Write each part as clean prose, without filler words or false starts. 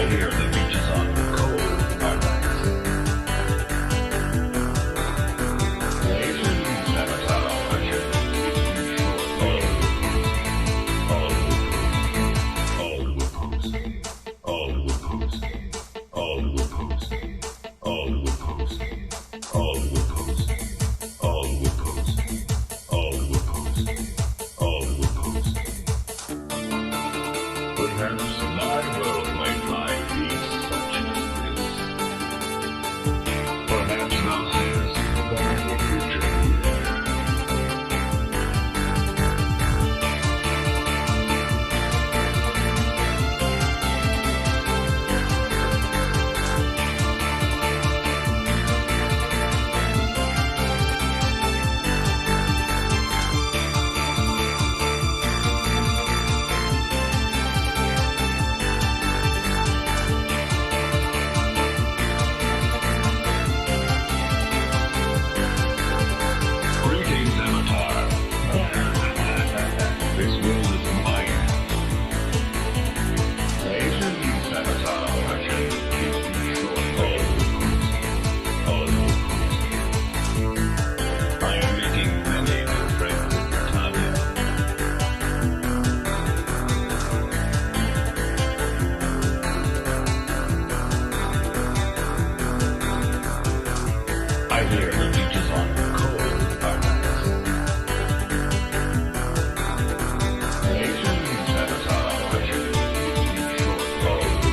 hear the beaches on cold are nice. Asian avatar, I should all will post, all will post, all will post, all will post, all will post, all will post, all will post, all will post. Perhaps my world might lie peace such as this. Perhaps thou sayest there is a future here. Greetings, Avatar. This world is mine. Asians, Avatar, I should keep you short. All will post. I am making many new friends in Britannia. I hear the beaches on cold are nice. Asians, Avatar, I should keep you short. All will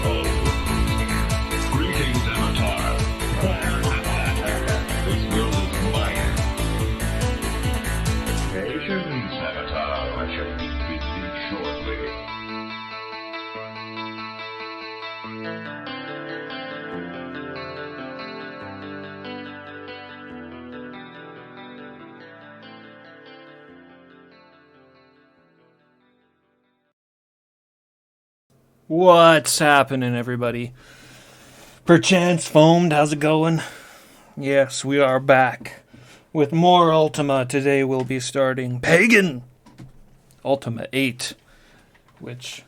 post. Greetings, Avatar. This world is mine. Asians, Avatar, I shall meet with thee shortly. What's happening, everybody? Perchance foamed, how's it going? Yes, we are back with more Ultima. Today we'll be starting Pagan Ultima 8, which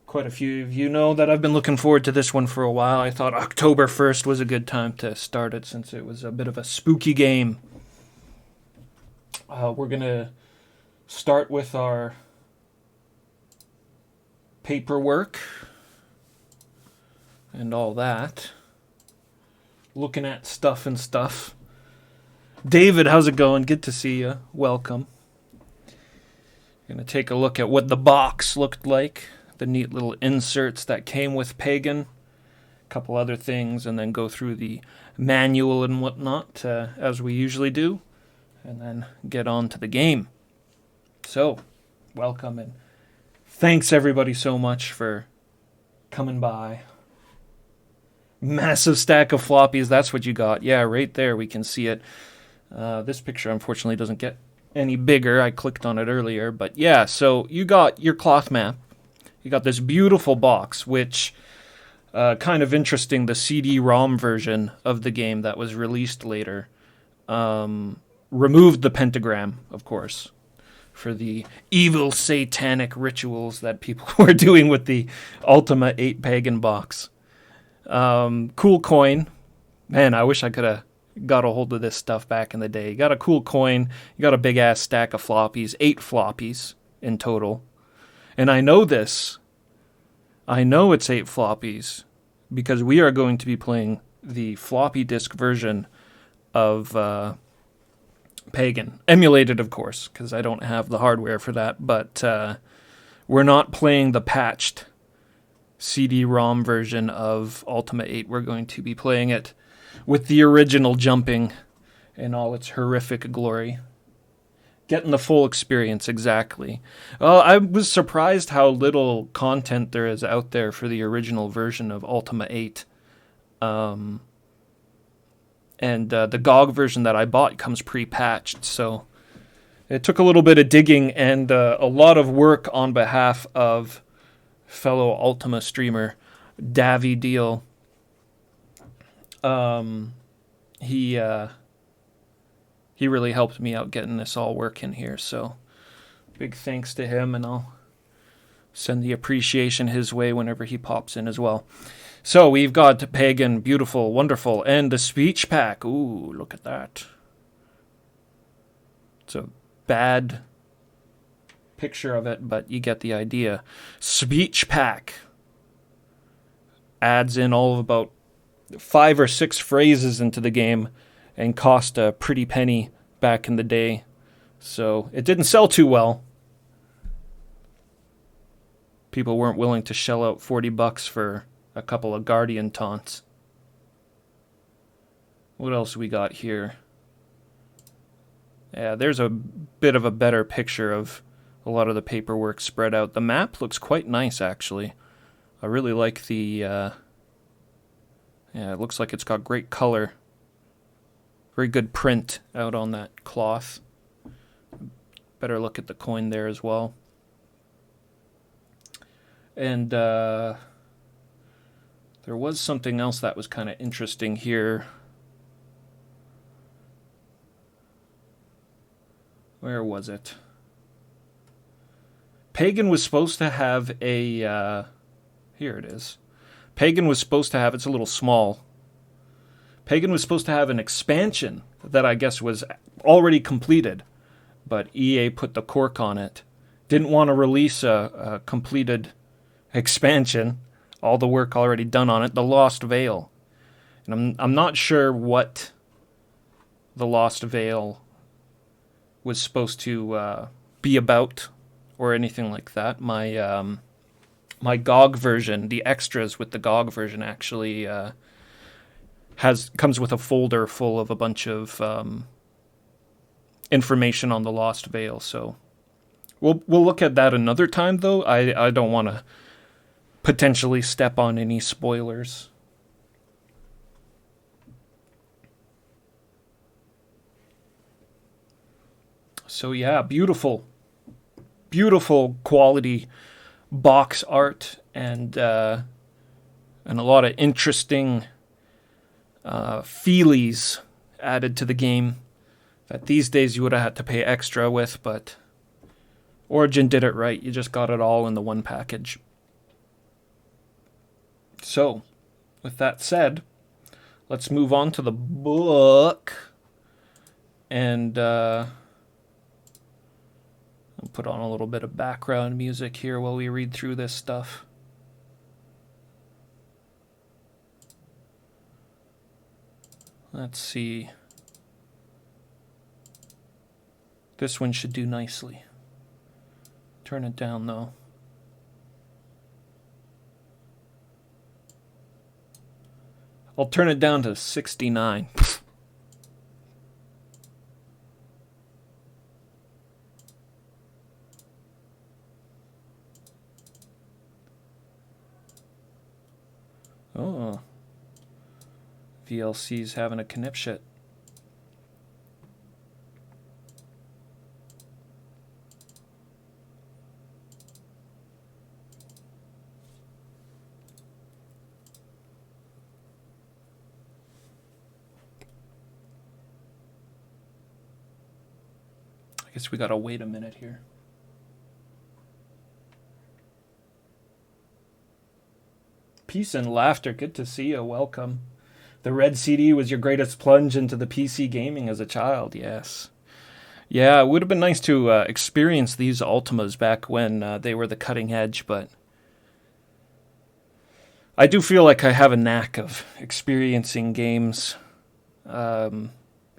quite a few of you know that I've been looking forward to this one for a while. I thought October 1st was a good time to start it since it was a bit of a spooky game. We're going to start with our paperwork and all that. Looking at stuff and stuff. David, how's it going? Good to see you. Welcome. Gonna take a look at what the box looked like. The neat little inserts that came with Pagan. A couple other things, and then go through the manual and whatnot, as we usually do. And then get on to the game. So, welcome and thanks everybody so much for coming by. Massive stack of floppies, that's what you got. Yeah, right there, we can see it. This picture unfortunately doesn't get any bigger. I clicked on it earlier. But yeah, so you got your cloth map. You got this beautiful box, which, kind of interesting, the CD-ROM version of the game that was released later removed the pentagram, of course, for the evil satanic rituals that people were doing with the Ultima 8 Pagan box. Cool coin. Man, I wish I could have got a hold of this stuff back in the day. You got a cool coin. You got a big-ass stack of floppies. 8 floppies in total. And I know this. I know it's 8 floppies because we are going to be playing the floppy disk version of Pagan. Emulated, of course, because I don't have the hardware for that. But we're not playing the patched CD-ROM version of Ultima 8. We're going to be playing it with the original jumping in all its horrific glory. Getting the full experience, exactly. I was surprised how little content there is out there for the original version of Ultima 8. And the GOG version that I bought comes pre-patched, so it took a little bit of digging and a lot of work on behalf of fellow Ultima streamer Davy Deal. He really helped me out getting this all working here, so big thanks to him, and I'll Send the appreciation his way whenever he pops in as well. So we've got Pagan, beautiful, wonderful, and the speech pack. Ooh, look at that. It's a bad picture of it, but you get the idea. Speech pack adds in all of about 5 or 6 phrases into the game and cost a pretty penny back in the day. So it didn't sell too well. People weren't willing to shell out $40 for a couple of Guardian taunts. What else we got here? Yeah, there's a bit of a better picture of a lot of the paperwork spread out. The map looks quite nice, actually. I really like the... yeah, it looks like it's got great color. Very good print out on that cloth. Better look at the coin there as well. And there was something else that was kind of interesting here. Where was it? Pagan was supposed to have a... here it is. Pagan was supposed to have... It's a little small. Pagan was supposed to have an expansion that I guess was already completed, but EA put the cork on it. Didn't want to release a completed expansion. All the work already done on it. The Lost Veil. And I'm not sure what the Lost Veil was supposed to be about or anything like that. My my GOG version, the extras with the GOG version, actually comes with a folder full of a bunch of information on the Lost Veil. So we'll look at that another time, though. I don't want to potentially step on any spoilers. So yeah, beautiful quality box art and a lot of interesting feelies added to the game that these days you would have had to pay extra with, but Origin did it right. You just got it all in the one package. So, with that said, let's move on to the book. And I'll put on a little bit of background music here while we read through this stuff. Let's see. This one should do nicely. Turn it down, though. I'll turn it down to 69. Oh. VLC's having a conniption. I guess we gotta wait a minute here. Peace and laughter. Good to see you. Welcome. The red CD was your greatest plunge into the PC gaming as a child. Yes. Yeah, it would have been nice to experience these Ultimas back when they were the cutting edge, but I do feel like I have a knack of experiencing games in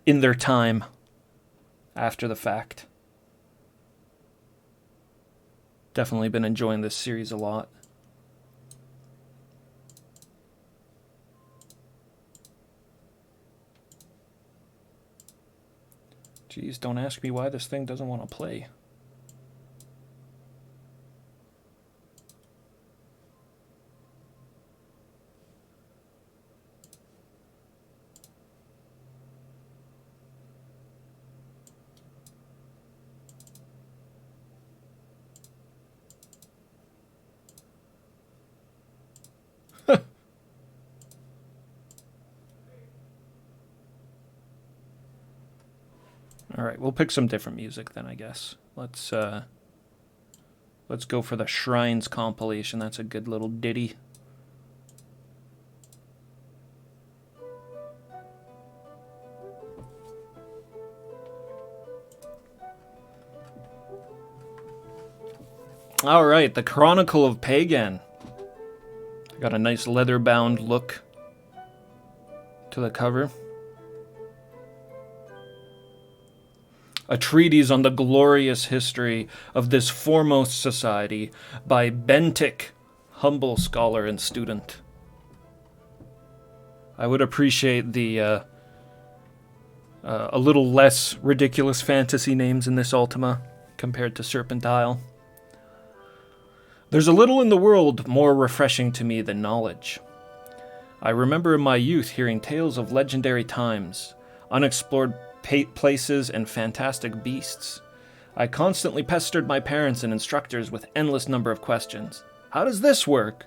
their time after the fact. Definitely been enjoying this series a lot. Jeez, don't ask me why this thing doesn't want to play. All right, we'll pick some different music then, I guess. Let's Let's go for the Shrines compilation. That's a good little ditty. All right, the Chronicle of Pagan. Got a nice leather-bound look to the cover. A treatise on the glorious history of this foremost society by Bentic, humble scholar and student. I would appreciate the a little less ridiculous fantasy names in this Ultima compared to Serpentile. There's a little in the world more refreshing to me than knowledge. I remember in my youth hearing tales of legendary times, unexplored places, and fantastic beasts. I constantly pestered my parents and instructors with endless number of questions. How does this work?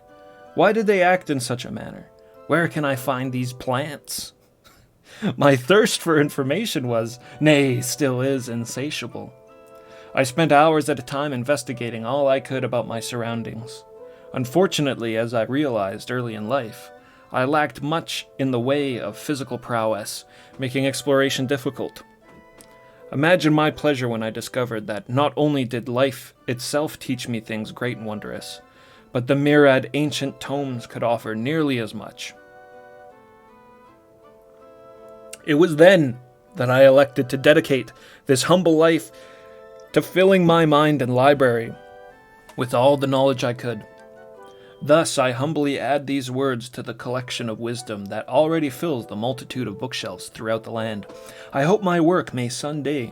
Why did they act in such a manner? Where can I find these plants? My thirst for information was, nay, still is, insatiable. I spent hours at a time investigating all I could about my surroundings. Unfortunately, as I realized early in life, I lacked much in the way of physical prowess, making exploration difficult. Imagine my pleasure when I discovered that not only did life itself teach me things great and wondrous, but the myriad ancient tomes could offer nearly as much. It was then that I elected to dedicate this humble life to filling my mind and library with all the knowledge I could. Thus, I humbly add these words to the collection of wisdom that already fills the multitude of bookshelves throughout the land. I hope my work may someday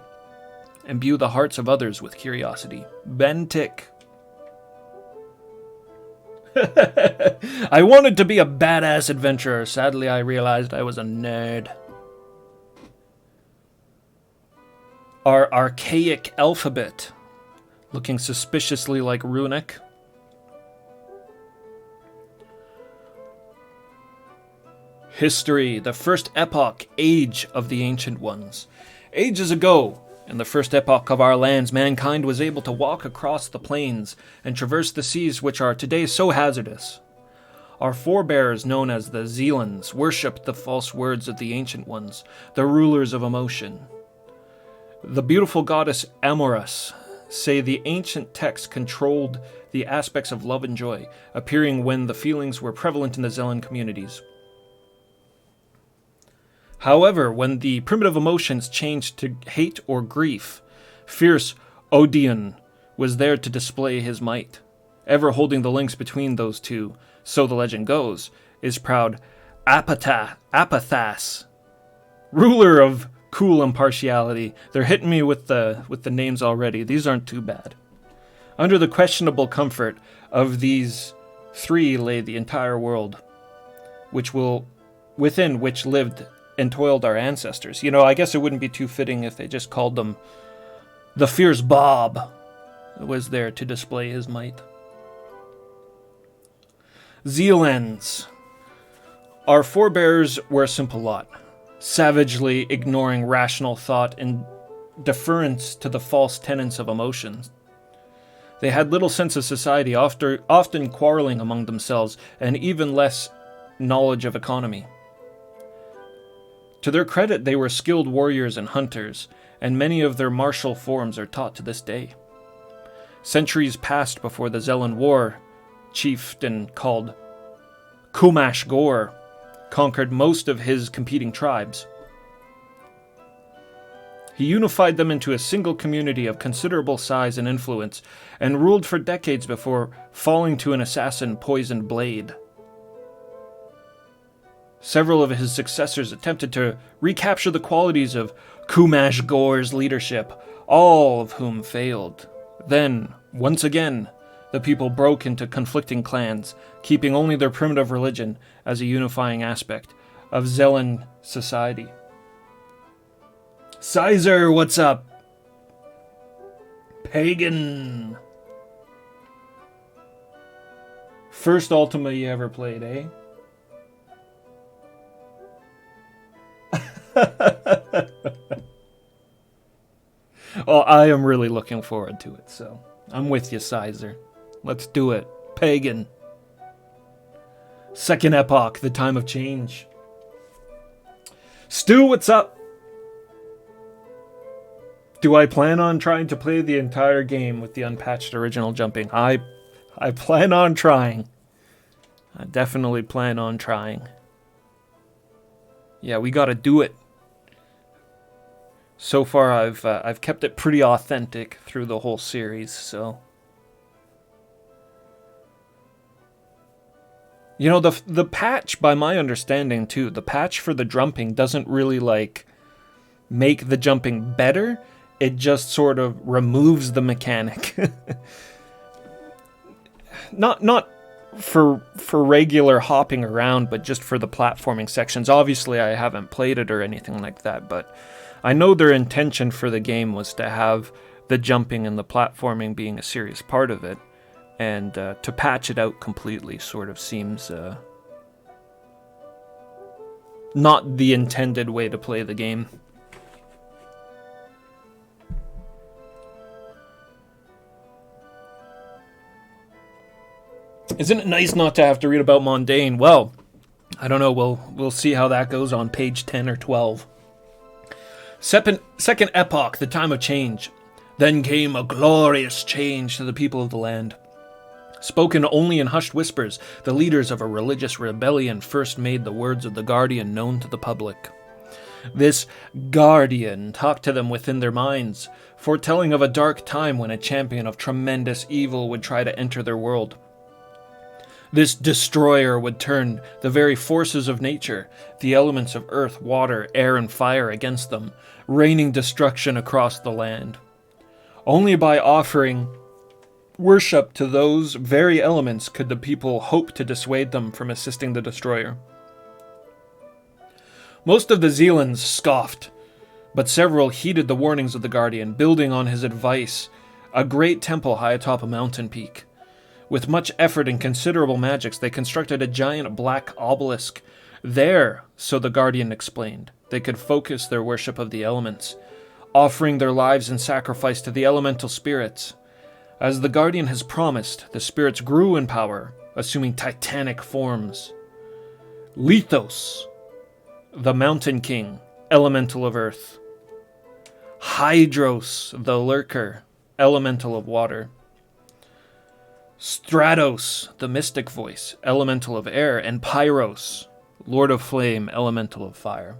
imbue the hearts of others with curiosity. Bentic. I wanted to be a badass adventurer. Sadly, I realized I was a nerd. Our archaic alphabet, looking suspiciously like runic. History, the first epoch, age of the ancient ones. Ages ago, in the first epoch of our lands, mankind was able to walk across the plains and traverse the seas which are today so hazardous. Our forebears, known as the Zealans, worshipped the false words of the ancient ones, the rulers of emotion. The beautiful goddess Amorous say the ancient text controlled the aspects of love and joy, appearing when the feelings were prevalent in the Zealan communities. However, when the primitive emotions changed to hate or grief, fierce Odeon was there to display his might. Ever holding the links between those two, so the legend goes, is proud Apathas, ruler of cool impartiality. They're hitting me with the names already. These aren't too bad. Under the questionable comfort of these three lay the entire world, within which lived and toiled our ancestors. You know, I guess it wouldn't be too fitting if they just called them the fierce Bob was there to display his might. Zealans. Our forebears were a simple lot, savagely ignoring rational thought in deference to the false tenets of emotions. They had little sense of society, often quarreling among themselves, and even less knowledge of economy. To their credit, they were skilled warriors and hunters, and many of their martial forms are taught to this day. Centuries passed before the Zealan War, chieftain called Kumash Gore conquered most of his competing tribes. He unified them into a single community of considerable size and influence, and ruled for decades before falling to an assassin-poisoned blade. Several of his successors attempted to recapture the qualities of Kumash Gore's leadership, all of whom failed. Then, once again, the people broke into conflicting clans, keeping only their primitive religion as a unifying aspect of Zealan society. Sizer, what's up? Pagan. First Ultima you ever played, eh? Well, I am really looking forward to it, so I'm with you, Sizer. Let's do it. Pagan. Second epoch, the time of change. Stu, what's up? Do I plan on trying to play the entire game with the unpatched original jumping? I plan on trying. I definitely plan on trying. Yeah, we gotta do it. So far, I've kept it pretty authentic through the whole series, so. You know, the patch, by my understanding too, the patch for the jumping doesn't really, like, make the jumping better. It just sort of removes the mechanic. Not for regular hopping around, but just for the platforming sections. Obviously, I haven't played it or anything like that, but I know their intention for the game was to have the jumping and the platforming being a serious part of it. And to patch it out completely sort of seems not the intended way to play the game. Isn't it nice not to have to read about Mundane? Well, I don't know. We'll see how that goes on page 10 or 12. Second epoch, the time of change. Then came a glorious change to the people of the land. Spoken only in hushed whispers, the leaders of a religious rebellion first made the words of the Guardian known to the public. This Guardian talked to them within their minds, foretelling of a dark time when a champion of tremendous evil would try to enter their world. This destroyer would turn the very forces of nature, the elements of earth, water, air, and fire against them, raining destruction across the land. Only by offering worship to those very elements could the people hope to dissuade them from assisting the destroyer. Most of the Zealands scoffed, but several heeded the warnings of the Guardian, building on his advice a great temple high atop a mountain peak. With much effort and considerable magics, they constructed a giant black obelisk. There, so the Guardian explained, they could focus their worship of the elements, offering their lives in sacrifice to the elemental spirits. As the Guardian has promised, the spirits grew in power, assuming titanic forms. Lithos, the Mountain King, elemental of earth. Hydros, the Lurker, elemental of water. Stratos, the Mystic Voice, elemental of air, and Pyros, Lord of Flame, elemental of fire.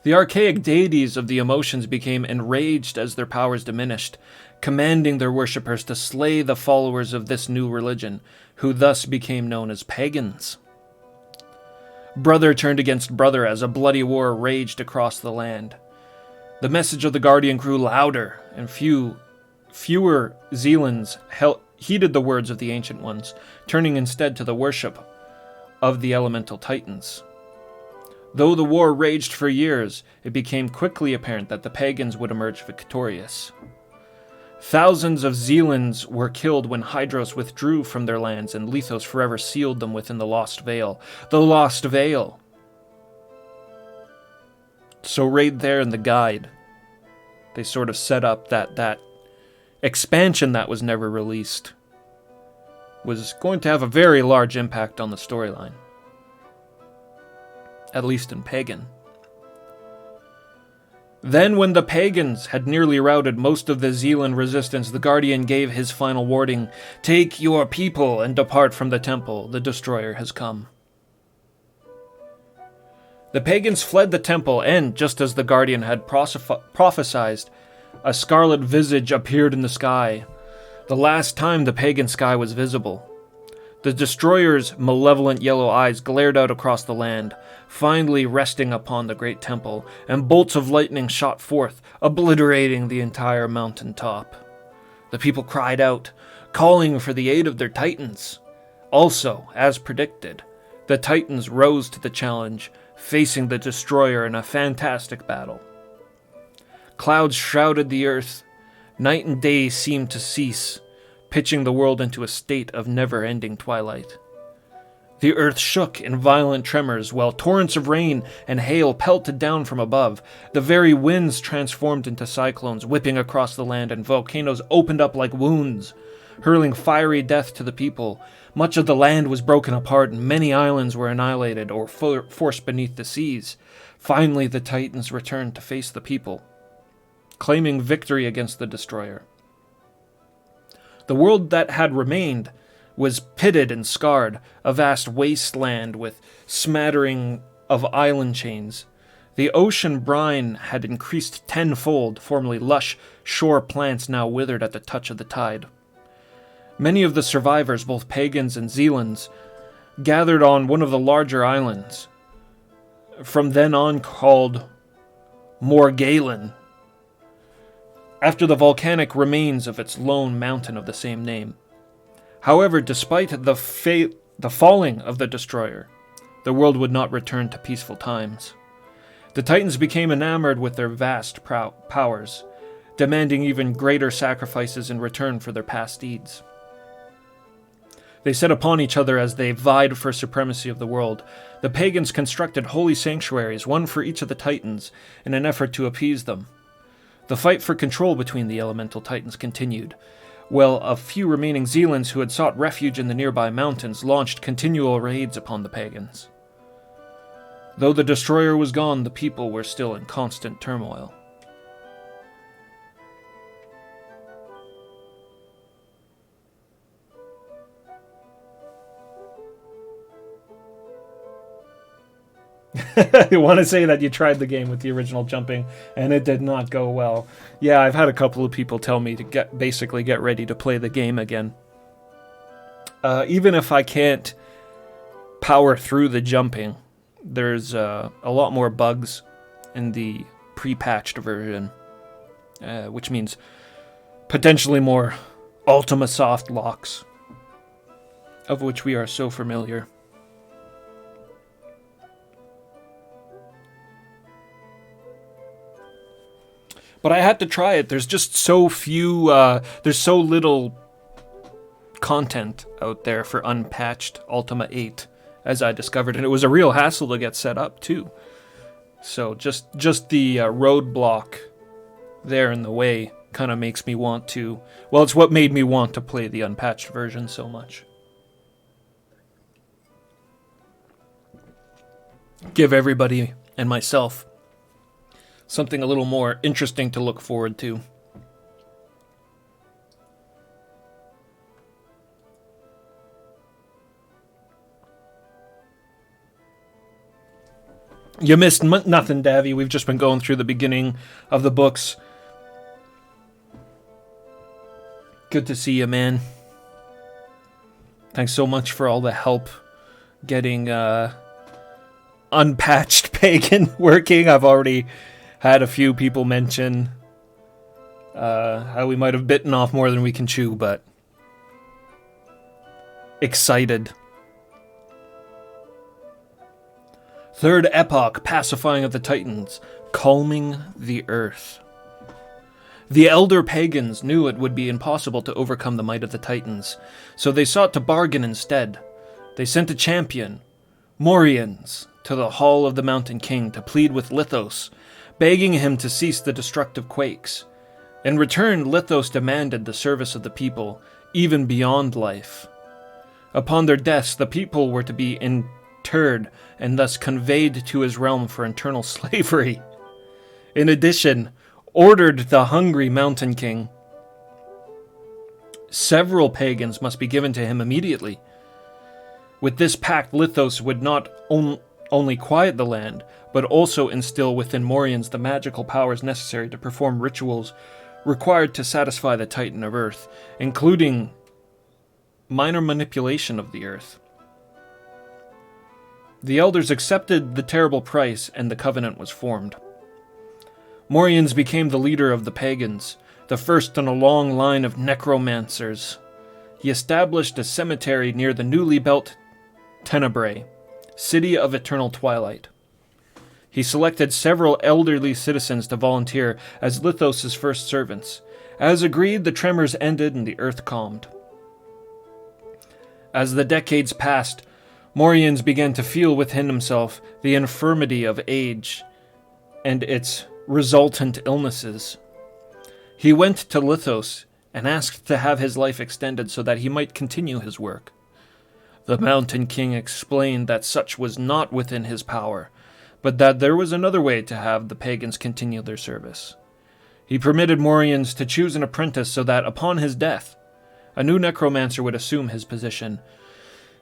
The archaic deities of the emotions became enraged as their powers diminished, commanding their worshippers to slay the followers of this new religion, who thus became known as pagans. Brother turned against brother as a bloody war raged across the land. The message of the Guardian grew louder, and fewer Zealands heeded the words of the Ancient Ones, turning instead to the worship of the elemental titans. Though the war raged for years, it became quickly apparent that the pagans would emerge victorious. Thousands of Zealands were killed when Hydros withdrew from their lands and Lithos forever sealed them within the Lost Veil. The Lost Veil! So right there in the guide, they sort of set up that expansion that was never released was going to have a very large impact on the storyline. At least in Pagan. Then, when the pagans had nearly routed most of the Zealand resistance, the Guardian gave his final warning, "Take your people and depart from the temple. The destroyer has come." The pagans fled the temple, and, just as the Guardian had prophesied, a scarlet visage appeared in the sky, the last time the pagan sky was visible. The destroyer's malevolent yellow eyes glared out across the land, finally resting upon the great temple, and bolts of lightning shot forth, obliterating the entire mountain top. The people cried out, calling for the aid of their titans. Also, as predicted, the titans rose to the challenge, facing the destroyer in a fantastic battle. Clouds shrouded the earth. Night and day seemed to cease, pitching the world into a state of never-ending twilight. The earth shook in violent tremors, while torrents of rain and hail pelted down from above. The very winds transformed into cyclones, whipping across the land, and volcanoes opened up like wounds, hurling fiery death to the people. Much of the land was broken apart, and many islands were annihilated or forced beneath the seas. Finally, the Titans returned to face the people, claiming victory against the destroyer. The world that had remained was pitted and scarred, a vast wasteland with smattering of island chains. The ocean brine had increased tenfold, formerly lush shore plants now withered at the touch of the tide. Many of the survivors, both pagans and Zealands, gathered on one of the larger islands, from then on called Morgalen, after the volcanic remains of its lone mountain of the same name. However, despite the falling of the destroyer, the world would not return to peaceful times. The Titans became enamored with their vast powers, demanding even greater sacrifices in return for their past deeds. They set upon each other as they vied for supremacy of the world. The pagans constructed holy sanctuaries, one for each of the Titans, in an effort to appease them. The fight for control between the elemental Titans continued, while a few remaining Zealands who had sought refuge in the nearby mountains launched continual raids upon the pagans. Though the destroyer was gone, the people were still in constant turmoil. You want to say that you tried the game with the original jumping, and it did not go well. Yeah, I've had a couple of people tell me to basically get ready to play the game again. Even if I can't power through the jumping, there's a lot more bugs in the pre-patched version, which means potentially more Ultima soft locks, of which we are so familiar. But I had to try it. There's just so few, there's so little content out there for Unpatched Ultima VIII, as I discovered. And it was a real hassle to get set up, too. So just the roadblock there in the way kind of makes me want to... Well, it's what made me want to play the Unpatched version so much. Give everybody and myself something a little more interesting to look forward to. You missed nothing, Davy. We've just been going through the beginning of the books. Good to see you, man. Thanks so much for all the help getting Unpatched Pagan working. I've already had a few people mention how we might have bitten off more than we can chew, but excited. Third epoch, pacifying of the Titans, calming the earth. The elder pagans knew it would be impossible to overcome the might of the Titans, so they sought to bargain instead. They sent a champion, Morians, to the hall of the Mountain King to plead with Lithos, begging him to cease the destructive quakes. In return, Lithos demanded the service of the people, even beyond life. Upon their deaths, the people were to be interred and thus conveyed to his realm for eternal slavery. In addition, ordered the hungry Mountain King, several pagans must be given to him immediately. With this pact, Lithos would not only quiet the land, but also instill within Morians the magical powers necessary to perform rituals required to satisfy the Titan of Earth, including minor manipulation of the Earth. The elders accepted the terrible price, and the covenant was formed. Morians became the leader of the pagans, the first in a long line of necromancers. He established a cemetery near the newly built Tenebrae, city of eternal twilight. He selected several elderly citizens to volunteer as Lithos' first servants. As agreed, the tremors ended and the earth calmed. As the decades passed, Morians began to feel within himself the infirmity of age and its resultant illnesses. He went to Lithos and asked to have his life extended so that he might continue his work. The Mountain King explained that such was not within his power, but that there was another way to have the pagans continue their service. He permitted Morians to choose an apprentice so that, upon his death, a new necromancer would assume his position.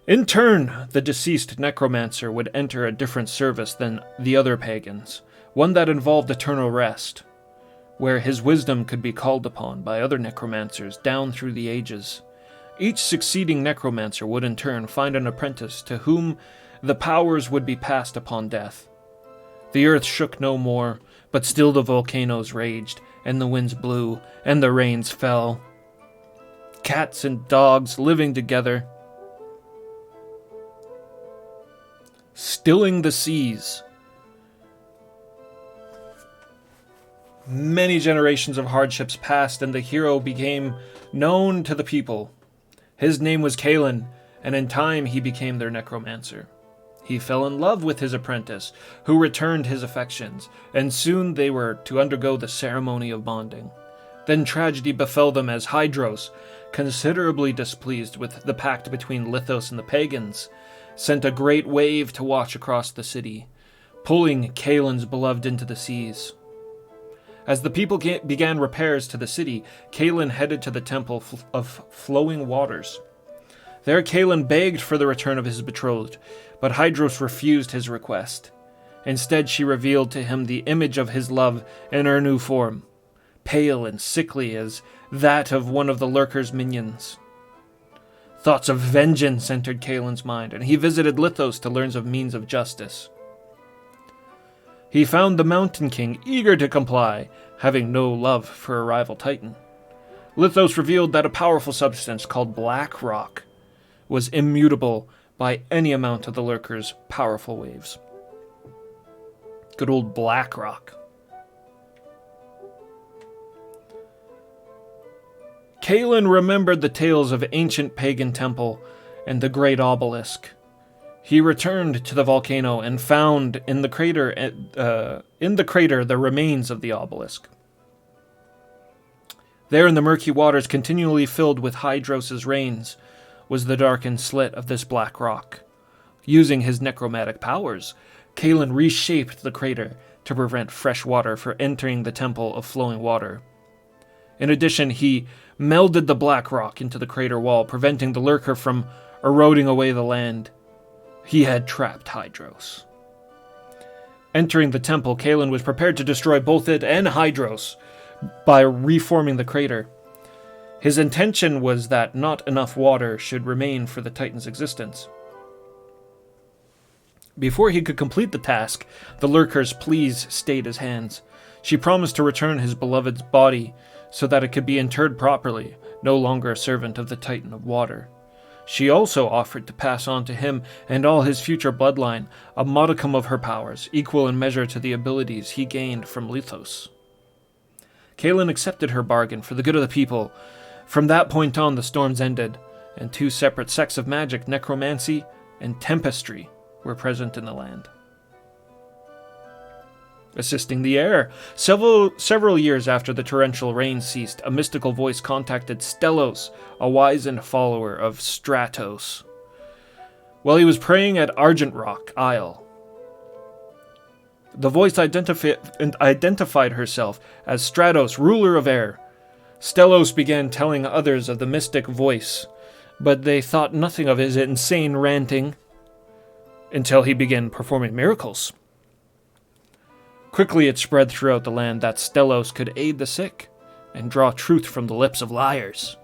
In turn, the deceased necromancer would enter a different service than the other pagans, one that involved eternal rest, where his wisdom could be called upon by other necromancers down through the ages. Each succeeding necromancer would in turn find an apprentice to whom the powers would be passed upon death. The earth shook no more, but still the volcanoes raged, and the winds blew, and the rains fell. Cats and dogs living together, stilling the seas. Many generations of hardships passed, and the hero became known to the people. His name was Kalen, and in time he became their necromancer. He fell in love with his apprentice, who returned his affections, and soon they were to undergo the ceremony of bonding. Then tragedy befell them as Hydros, considerably displeased with the pact between Lithos and the pagans, sent a great wave to wash across the city, pulling Kalen's beloved into the seas. As the people began repairs to the city, Kalen headed to the Temple of Flowing Waters. There Kalen begged for the return of his betrothed, but Hydros refused his request. Instead, she revealed to him the image of his love in her new form, pale and sickly as that of one of the Lurker's minions. Thoughts of vengeance entered Kalen's mind, and he visited Lithos to learn of means of justice. He found the Mountain King eager to comply, having no love for a rival titan. Lithos revealed that a powerful substance called Black Rock was immutable by any amount of the Lurker's powerful waves. Good old Black Rock. Kalen remembered the tales of ancient pagan temple and the great obelisk. He returned to the volcano and found in the crater the remains of the obelisk. There in the murky waters, continually filled with Hydros' rains, was the darkened slit of this black rock. Using his necromantic powers, Kalen reshaped the crater to prevent fresh water from entering the Temple of Flowing Water. In addition, he melded the black rock into the crater wall, preventing the Lurker from eroding away the land. He had trapped Hydros. Entering the temple, Kalen was prepared to destroy both it and Hydros by reforming the crater. His intention was that not enough water should remain for the Titan's existence. Before he could complete the task, the Lurker's pleas stayed his hands. She promised to return his beloved's body so that it could be interred properly, no longer a servant of the Titan of Water. She also offered to pass on to him and all his future bloodline a modicum of her powers, equal in measure to the abilities he gained from Lithos. Kalen accepted her bargain for the good of the people. From that point on, the storms ended, and two separate sects of magic, necromancy and tempestry, were present in the land. Assisting the heir. Several years after the torrential rain ceased, a mystical voice contacted Stellos, a wizened follower of Stratos, while he was praying at Argent Rock Isle. The voice identified herself as Stratos, ruler of air. Stellos began telling others of the mystic voice, but they thought nothing of his insane ranting until he began performing miracles. Quickly it spread throughout the land that Stellos could aid the sick and draw truth from the lips of liars.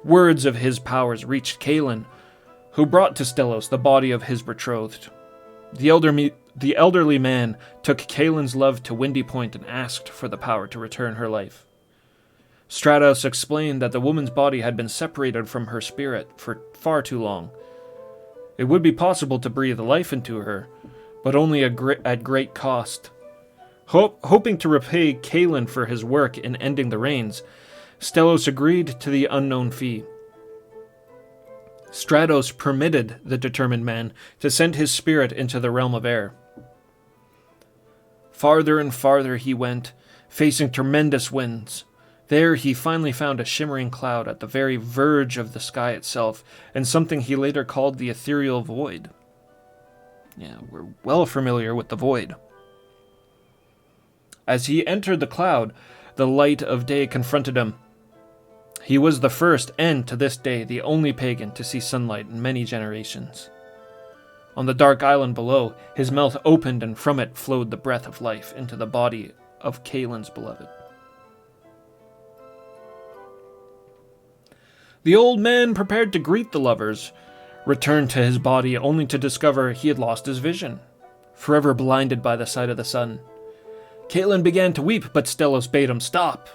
Words of his powers reached Kalen, who brought to Stellos the body of his betrothed. The elderly man took Kalen's love to Windy Point and asked for the power to return her life. Stratos explained that the woman's body had been separated from her spirit for far too long. It would be possible to breathe life into her, but only at great cost. Hoping to repay Kalen for his work in ending the rains, Stellos agreed to the unknown fee. Stratos permitted the determined man to send his spirit into the realm of air. Farther and farther he went, facing tremendous winds. There he finally found a shimmering cloud at the very verge of the sky itself, and something he later called the ethereal void. Yeah, we're well familiar with the void. As he entered the cloud, the light of day confronted him. He was the first, and to this day, the only pagan to see sunlight in many generations. On the dark island below, his mouth opened, and from it flowed the breath of life into the body of Caelan's beloved. The old man prepared to greet the lovers, returned to his body only to discover he had lost his vision, forever blinded by the sight of the sun. Caelan began to weep, but Stellos bade him stop.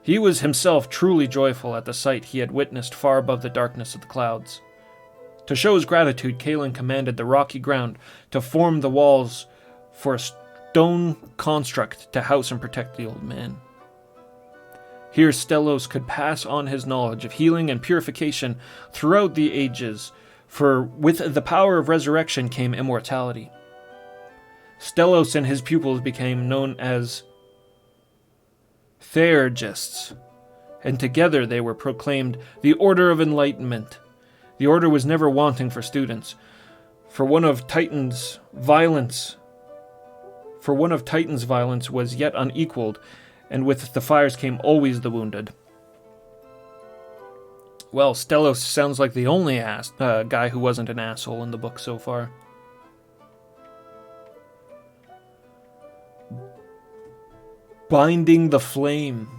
He was himself truly joyful at the sight he had witnessed far above the darkness of the clouds. To show his gratitude, Caelan commanded the rocky ground to form the walls for a stone construct to house and protect the old man. Here Stellos could pass on his knowledge of healing and purification throughout the ages, for with the power of resurrection came immortality. Stellos and his pupils became known as Theurgists, and together they were proclaimed the Order of Enlightenment. The order was never wanting for students, for one of Titan's violence was yet unequaled, and with the fires came always the wounded. Well, Stellos sounds like the only guy who wasn't an asshole in the book so far. Binding the flame.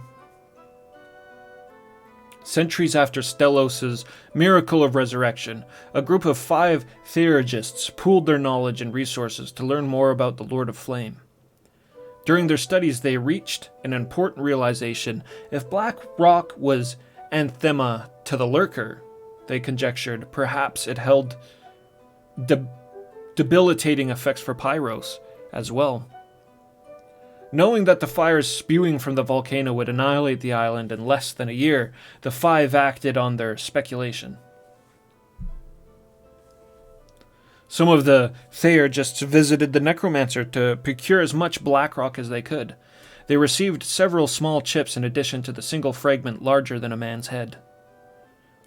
Centuries after Stellos' miracle of resurrection, a group of 5 theurgists pooled their knowledge and resources to learn more about the Lord of Flame. During their studies, they reached an important realization. If Black Rock was anathema to the Lurker, they conjectured, perhaps it held debilitating effects for Pyros as well. Knowing that the fires spewing from the volcano would annihilate the island in less than a year, the 5 acted on their speculation. Some of the Theurgists visited the necromancer to procure as much black rock as they could. They received several small chips in addition to the single fragment larger than a man's head.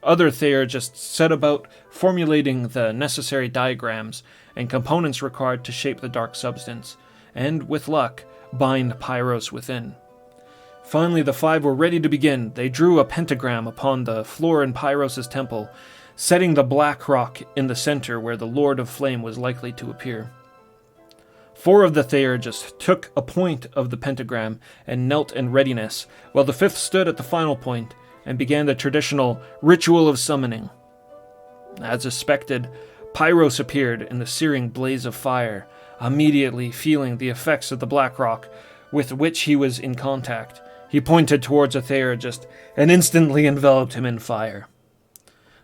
Other Theurgists set about formulating the necessary diagrams and components required to shape the dark substance, and, with luck, bind Pyros within. Finally, the 5 were ready to begin. They drew a pentagram upon the floor in Pyros' temple, setting the black rock in the center where the Lord of Flame was likely to appear. 4 of the Theurgists took a point of the pentagram and knelt in readiness, while the 5th stood at the final point and began the traditional ritual of summoning. As expected, Pyros appeared in the searing blaze of fire, immediately feeling the effects of the black rock with which he was in contact. He pointed towards a Theurgist and instantly enveloped him in fire.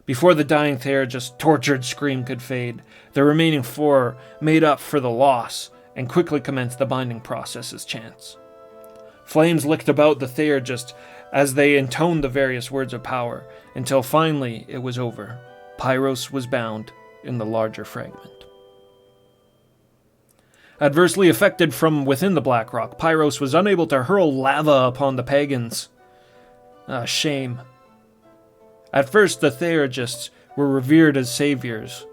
Before the dying Theurgist's tortured scream could fade, the remaining 4 made up for the loss and quickly commenced the binding process as chants. Flames licked about the Theurgist as they intoned the various words of power, until finally it was over. Pyros was bound in the larger fragment. Adversely affected from within the black rock, Pyros was unable to hurl lava upon the pagans. Shame. At first, the Theurgists were revered as saviors,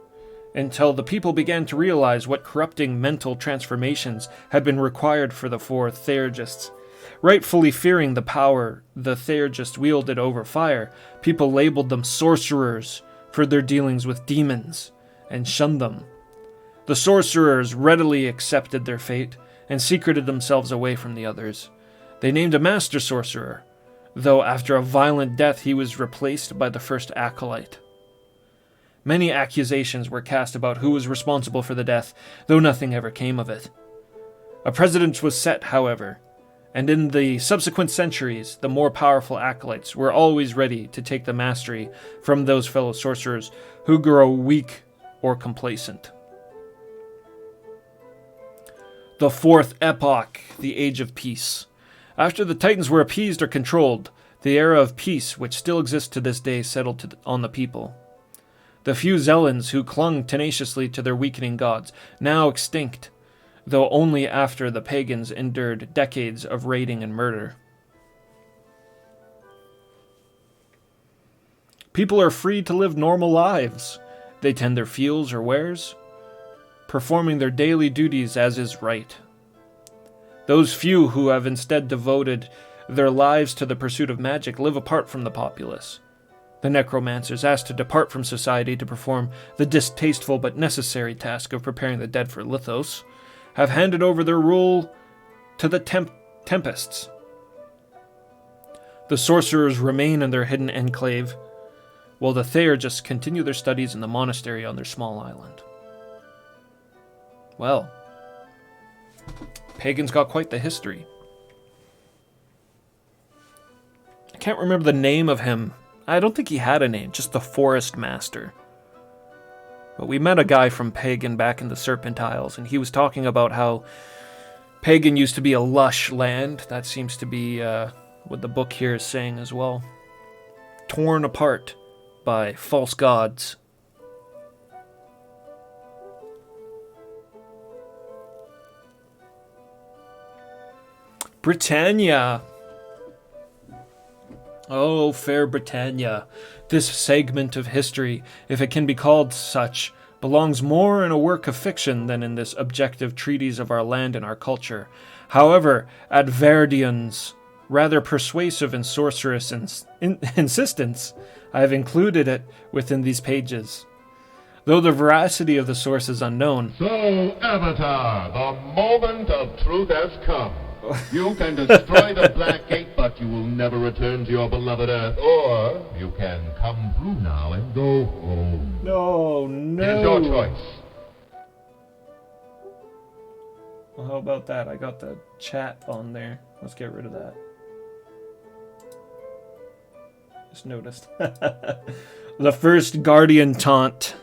until the people began to realize what corrupting mental transformations had been required for the 4 Theurgists. Rightfully fearing the power the Theurgists wielded over fire, people labeled them sorcerers for their dealings with demons, and shunned them. The sorcerers readily accepted their fate and secreted themselves away from the others. They named a master sorcerer, though after a violent death he was replaced by the first acolyte. Many accusations were cast about who was responsible for the death, though nothing ever came of it. A precedent was set, however, and in the subsequent centuries, the more powerful acolytes were always ready to take the mastery from those fellow sorcerers who grow weak or complacent. The 4th epoch, the Age of Peace. After the Titans were appeased or controlled, the era of peace, which still exists to this day, settled on the people. The few Zelans who clung tenaciously to their weakening gods, now extinct, though only after the pagans endured decades of raiding and murder. People are free to live normal lives. They tend their fields or wares, performing their daily duties as is right. Those few who have instead devoted their lives to the pursuit of magic live apart from the populace. The necromancers, asked to depart from society to perform the distasteful but necessary task of preparing the dead for lithos, have handed over their rule to the tempests. The sorcerers remain in their hidden enclave, while the Theurgists continue their studies in the monastery on their small island. Well, Pagan's got quite the history. I can't remember the name of him. I don't think he had a name, just the Forest Master. But we met a guy from Pagan back in the Serpent Isles, and he was talking about how Pagan used to be a lush land. That seems to be what the book here is saying as well. Torn apart by false gods. Britannia. Oh, fair Britannia. This segment of history, if it can be called such, belongs more in a work of fiction than in this objective treatise of our land and our culture. However, at Verdion's rather persuasive and sorcerous insistence, I have included it within these pages. Though the veracity of the source is unknown. So, Avatar, the moment of truth has come. You can destroy the Black Gate, but you will never return to your beloved Earth. Or you can come through now and go home. No. It is your choice. Well, how about that? I got the chat on there. Let's get rid of that. Just noticed. The first Guardian taunt.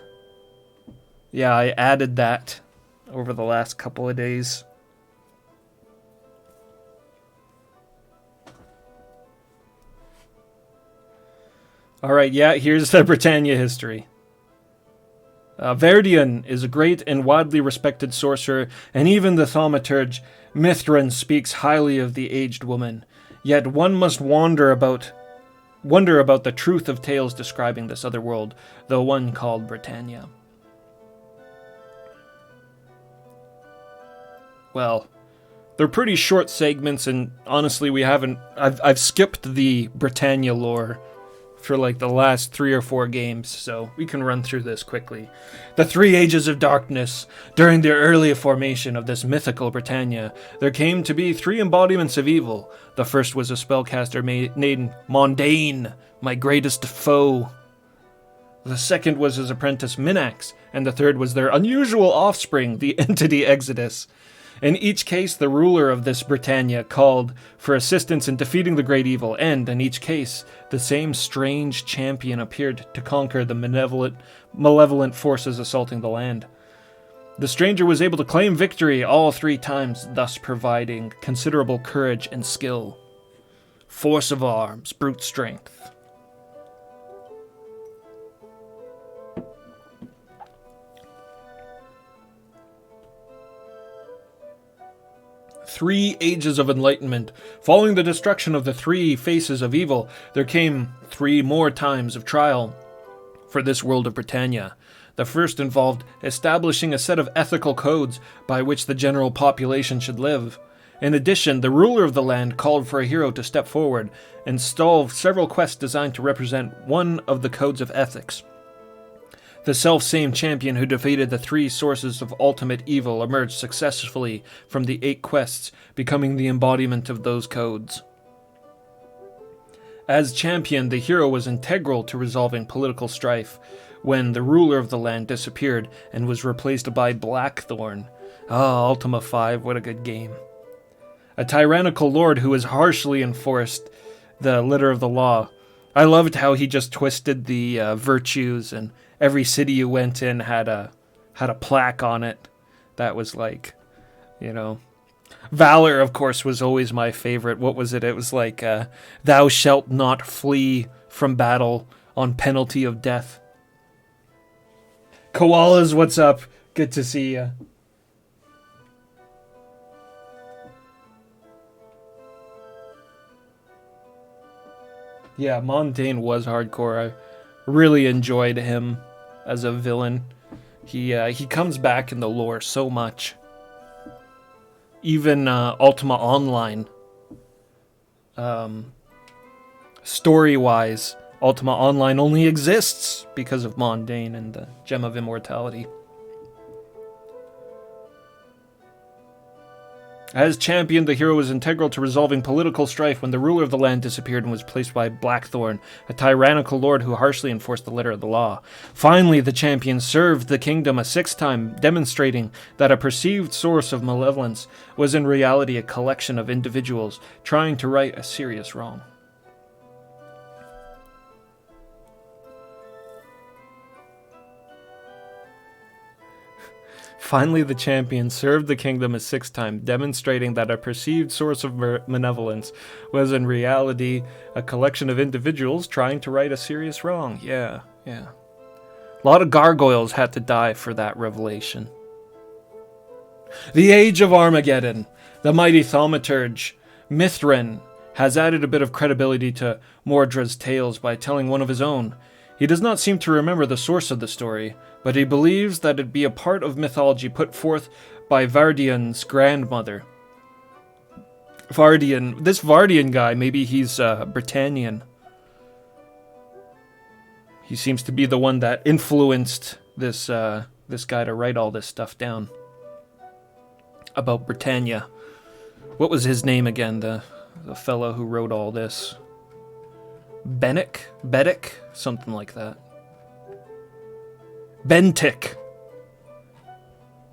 Yeah, I added that over the last couple of days. Alright, yeah, here's the Britannia history. Verdion is a great and widely respected sorcerer, and even the thaumaturge Mithrin speaks highly of the aged woman. Yet one must wonder about the truth of tales describing this other world, the one called Britannia. Well, they're pretty short segments, and honestly, I've skipped the Britannia lore for like the last 3 or 4 games, so we can run through this quickly. The 3 Ages of Darkness. During the early formation of this mythical Britannia, there came to be 3 embodiments of evil. The first was a spellcaster named Mondain, my greatest foe. The second was his apprentice Minax, and the third was their unusual offspring, the entity Exodus. In each case, the ruler of this Britannia called for assistance in defeating the great evil, and in each case, the same strange champion appeared to conquer the malevolent forces assaulting the land. The stranger was able to claim victory all 3 times, thus providing considerable courage and skill. Force of arms, brute strength. Three Ages of Enlightenment. Following the destruction of the 3 faces of evil, there came 3 more times of trial for this world of Britannia. The first involved establishing a set of ethical codes by which the general population should live. In addition, the ruler of the land called for a hero to step forward and solve several quests designed to represent one of the codes of ethics. The self-same champion who defeated the 3 sources of ultimate evil emerged successfully from the 8 quests, becoming the embodiment of those codes. As champion, the hero was integral to resolving political strife when the ruler of the land disappeared and was replaced by Blackthorn. Ultima V, what a good game. A tyrannical lord who was harshly enforced the letter of the law. I loved how he just twisted the virtues, and every city you went in had a plaque on it. That was like, Valor, of course, was always my favorite. What was it? It was like, thou shalt not flee from battle on penalty of death. Koalas, what's up? Good to see ya. Yeah, Montaigne was hardcore. I really enjoyed him as a villain. He comes back in the lore so much. Even Ultima Online, story-wise, Ultima Online only exists because of Montaigne and the Gem of Immortality. As champion, the hero was integral to resolving political strife when the ruler of the land disappeared and was replaced by Blackthorn, a tyrannical lord who harshly enforced the letter of the law. Finally, the champion served the kingdom a sixth time, demonstrating that a perceived source of malevolence was in reality a collection of individuals trying to right a serious wrong. Finally, the champion served the kingdom a sixth time, demonstrating that a perceived source of malevolence was in reality a collection of individuals trying to right a serious wrong. Yeah. A lot of gargoyles had to die for that revelation. The Age of Armageddon. The mighty thaumaturge Mithrin has added a bit of credibility to Mordra's tales by telling one of his own. He does not seem to remember the source of the story, but he believes that it be a part of mythology put forth by Vardian's grandmother. This Vardian guy, maybe he's Britannian. He seems to be the one that influenced this guy to write all this stuff down about Britannia. What was his name again? The fellow who wrote all this. Beddick? Something like that. Bentic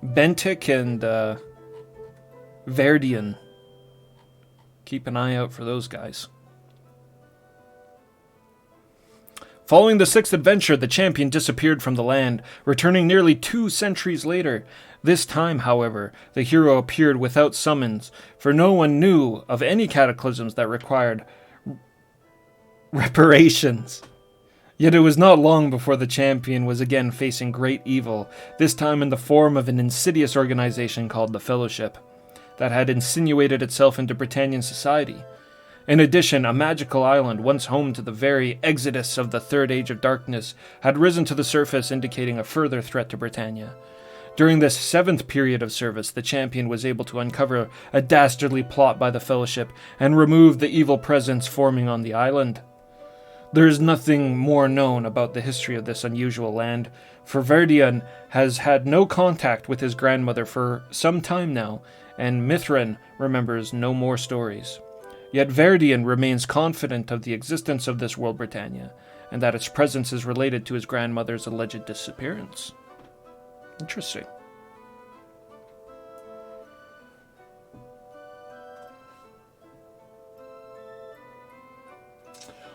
and Verdian. Keep an eye out for those guys. Following the sixth adventure, the champion disappeared from the land, returning nearly 2 centuries later. This time, however, the hero appeared without summons, for no one knew of any cataclysms that required reparations. Yet it was not long before the champion was again facing great evil, this time in the form of an insidious organization called the Fellowship, that had insinuated itself into Britannian society. In addition, a magical island, once home to the very exodus of the Third Age of Darkness, had risen to the surface, indicating a further threat to Britannia. During this 7th period of service, the champion was able to uncover a dastardly plot by the Fellowship and remove the evil presence forming on the island. There is nothing more known about the history of this unusual land, for Verdian has had no contact with his grandmother for some time now, and Mithrin remembers no more stories. Yet Verdian remains confident of the existence of this world Britannia, and that its presence is related to his grandmother's alleged disappearance. Interesting.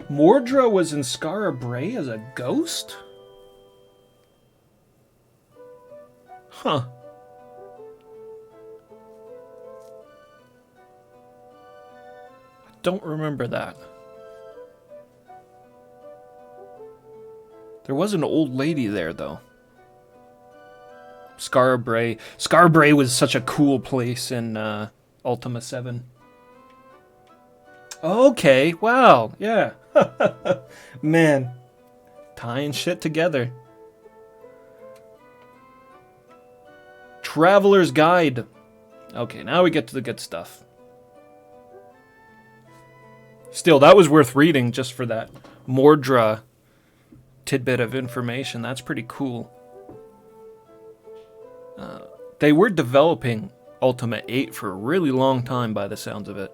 Mordra was in Skara Brae as a ghost? Huh. I don't remember that. There was an old lady there, though. Skara Brae. Skara Brae was such a cool place in Ultima VII. Okay, wow, yeah. Man, tying shit together. Traveler's Guide. Okay, now we get to the good stuff. Still, that was worth reading just for that Mordra tidbit of information. That's pretty cool. They were developing Ultima VIII for a really long time by the sounds of it.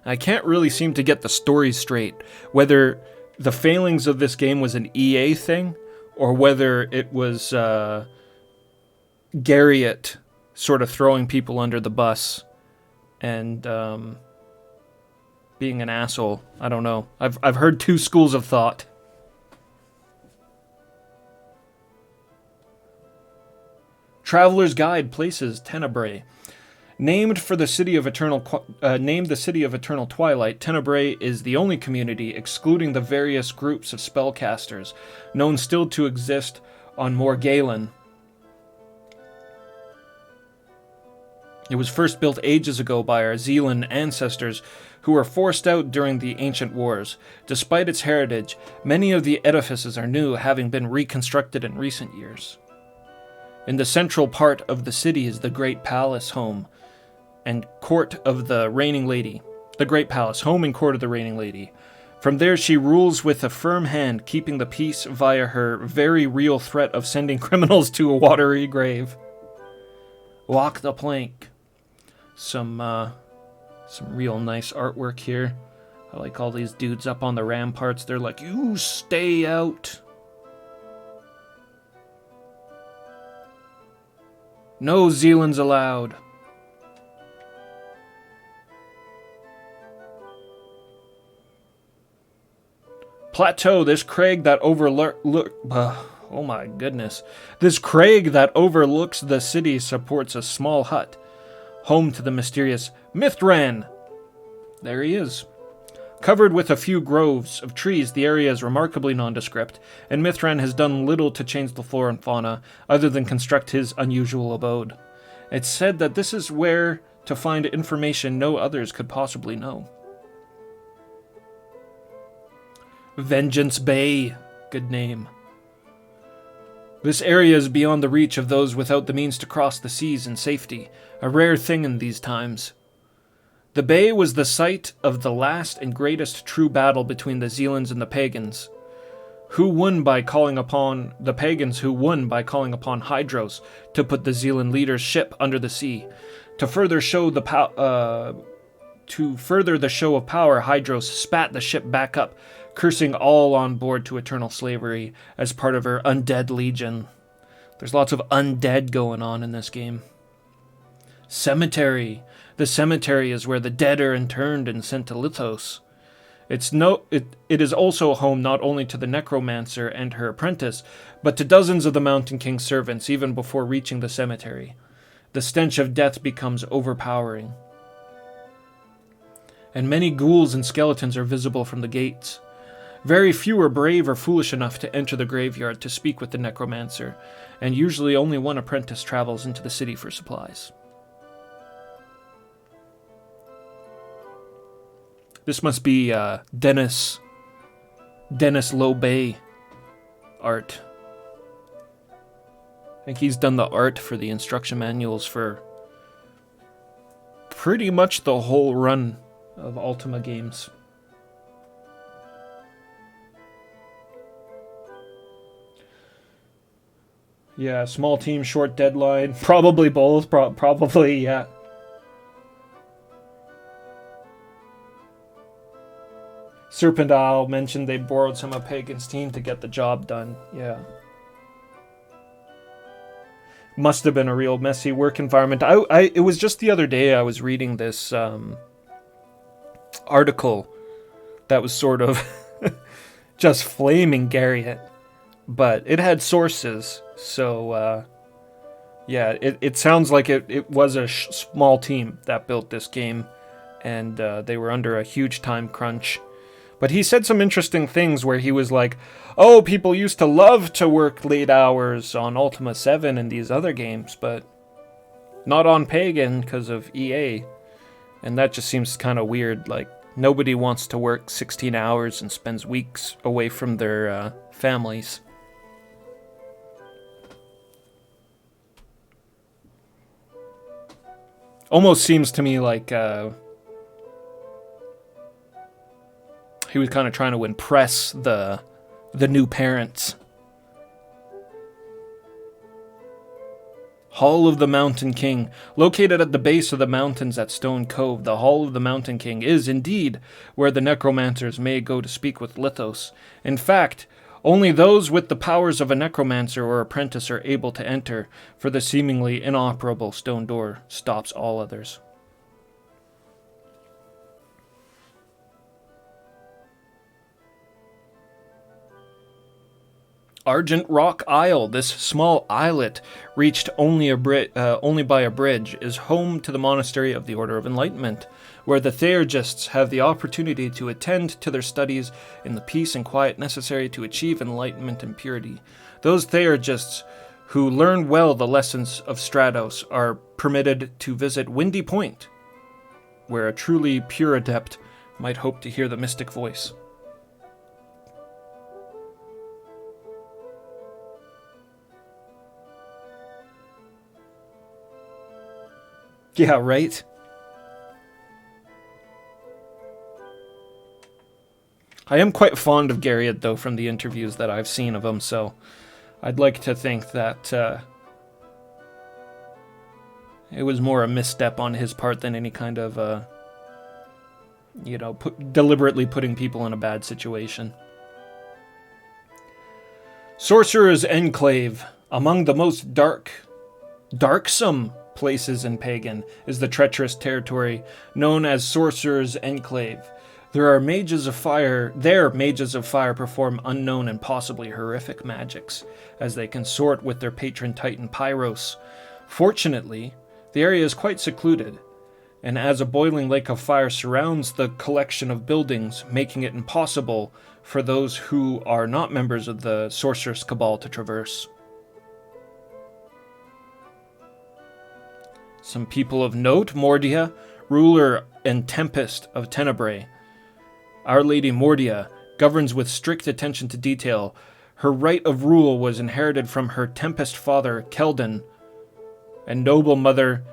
I can't really seem to get the story straight, whether the failings of this game was an EA thing, or whether it was Garriott sort of throwing people under the bus and being an asshole. I don't know. I've heard 2 schools of thought. Traveler's Guide places Tenebrae. Named the city of eternal twilight, Tenebrae is the only community, excluding the various groups of spellcasters, known still to exist on Morgalen. It was first built ages ago by our Zealand ancestors who were forced out during the ancient wars. Despite its heritage, many of the edifices are new, having been reconstructed in recent years. In the central part of the city is the Great Palace home and court of the Reigning Lady. The Great Palace, home and court of the Reigning Lady. From there she rules with a firm hand, keeping the peace via her very real threat of sending criminals to a watery grave. Walk the plank. Some real nice artwork here. I like all these dudes up on the ramparts. They're like, you stay out. No Zealands allowed. Plateau, this crag that oh my goodness. This crag that overlooks the city supports a small hut, home to the mysterious Mithran. There he is. Covered with a few groves of trees, the area is remarkably nondescript, and Mithran has done little to change the flora and fauna, other than construct his unusual abode. It's said that this is where to find information no others could possibly know. Vengeance Bay. Good name. This area is beyond the reach of those without the means to cross the seas in safety, a rare thing in these times. The bay was the site of the last and greatest true battle between the Zealands and the Pagans, who won by calling upon Hydros to put the Zealand leader's ship under the sea. To further the show of power, Hydros spat the ship back up, cursing all on board to eternal slavery as part of her undead legion. There's lots of undead going on in this game. Cemetery. The cemetery is where the dead are interned and sent to Lithos. It is also home not only to the necromancer and her apprentice, but to dozens of the Mountain King's servants even before reaching the cemetery. The stench of death becomes overpowering. And many ghouls and skeletons are visible from the gates. Very few are brave or foolish enough to enter the graveyard to speak with the necromancer, and usually only one apprentice travels into the city for supplies. This must be Dennis Lobay art. I think he's done the art for the instruction manuals for pretty much the whole run of Ultima games. Yeah, small team, short deadline. Probably both. Probably, yeah. Serpent Isle mentioned they borrowed some of Pagan's team to get the job done. Yeah. Must have been a real messy work environment. It was just the other day I was reading this article that was sort of just flaming Garriott. But it had sources, so yeah, it sounds like it was a small team that built this game, and they were under a huge time crunch. But he said some interesting things where he was like, oh, people used to love to work late hours on Ultima VII and these other games, but not on Pagan because of EA. And that just seems kind of weird. Like, nobody wants to work 16 hours and spends weeks away from their families. Almost seems to me like he was kind of trying to impress the new parents. Hall of the Mountain King. Located at the base of the mountains at Stone Cove, the Hall of the Mountain King is indeed where the necromancers may go to speak with Lithos. In fact, only those with the powers of a necromancer or apprentice are able to enter, for the seemingly inoperable stone door stops all others. Argent Rock Isle, this small islet, reached only by a bridge, is home to the Monastery of the Order of Enlightenment, where the Theurgists have the opportunity to attend to their studies in the peace and quiet necessary to achieve enlightenment and purity. Those Theurgists who learn well the lessons of Stratos are permitted to visit Windy Point, where a truly pure adept might hope to hear the mystic voice. Yeah, right? I am quite fond of Garriott, though, from the interviews that I've seen of him, so I'd like to think that it was more a misstep on his part than any kind of, deliberately putting people in a bad situation. Sorcerer's Enclave. Among the most darksome places in Pagan is the treacherous territory known as Sorcerer's Enclave. There, mages of fire perform unknown and possibly horrific magics as they consort with their patron titan Pyros. Fortunately, the area is quite secluded, and as a boiling lake of fire surrounds the collection of buildings, making it impossible for those who are not members of the Sorcerer's Cabal to traverse. Some people of note: Mordia, ruler and tempest of Tenebrae. Our Lady Mordia governs with strict attention to detail. Her right of rule was inherited from her tempest father, Keldon, and noble mother,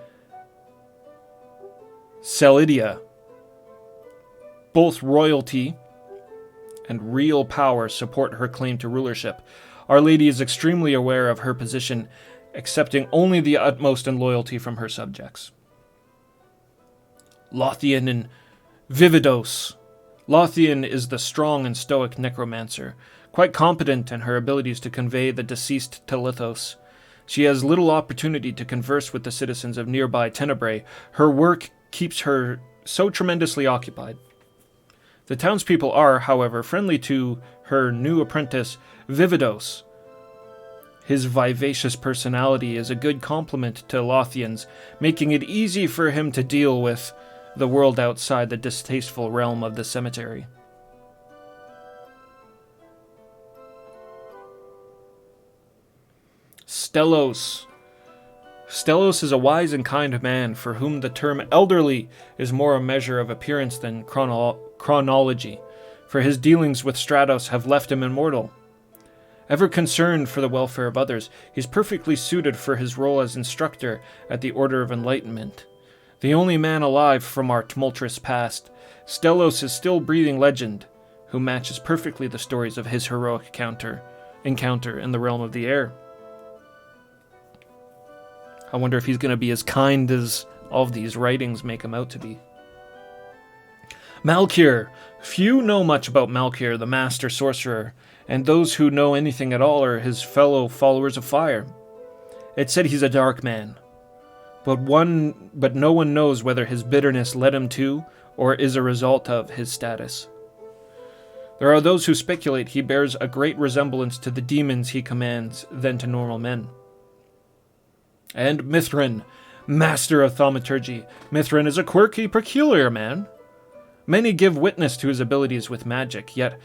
Celidia. Both royalty and real power support her claim to rulership. Our Lady is extremely aware of her position, accepting only the utmost in loyalty from her subjects. Lothian and Vividos. Lothian is the strong and stoic necromancer, quite competent in her abilities to convey the deceased to Lithos. She has little opportunity to converse with the citizens of nearby Tenebrae. Her work keeps her so tremendously occupied. The townspeople are, however, friendly to her new apprentice, Vividos. His vivacious personality is a good complement to Lothian's, making it easy for him to deal with the world outside the distasteful realm of the cemetery. Stellos. Stellos is a wise and kind man for whom the term elderly is more a measure of appearance than chronology, for his dealings with Stratos have left him immortal. Ever concerned for the welfare of others, he is perfectly suited for his role as instructor at the Order of Enlightenment. The only man alive from our tumultuous past, Stellos is still breathing legend, who matches perfectly the stories of his heroic encounter in the realm of the air. I wonder if he's going to be as kind as all of these writings make him out to be. Malkyr. Few know much about Malkyr, the master sorcerer, and those who know anything at all are his fellow followers of fire. It's said he's a dark man, but no one knows whether his bitterness led him to, or is a result of, his status. There are those who speculate he bears a great resemblance to the demons he commands than to normal men. And Mithrin, master of thaumaturgy. Mithrin is a quirky, peculiar man. Many give witness to his abilities with magic, yet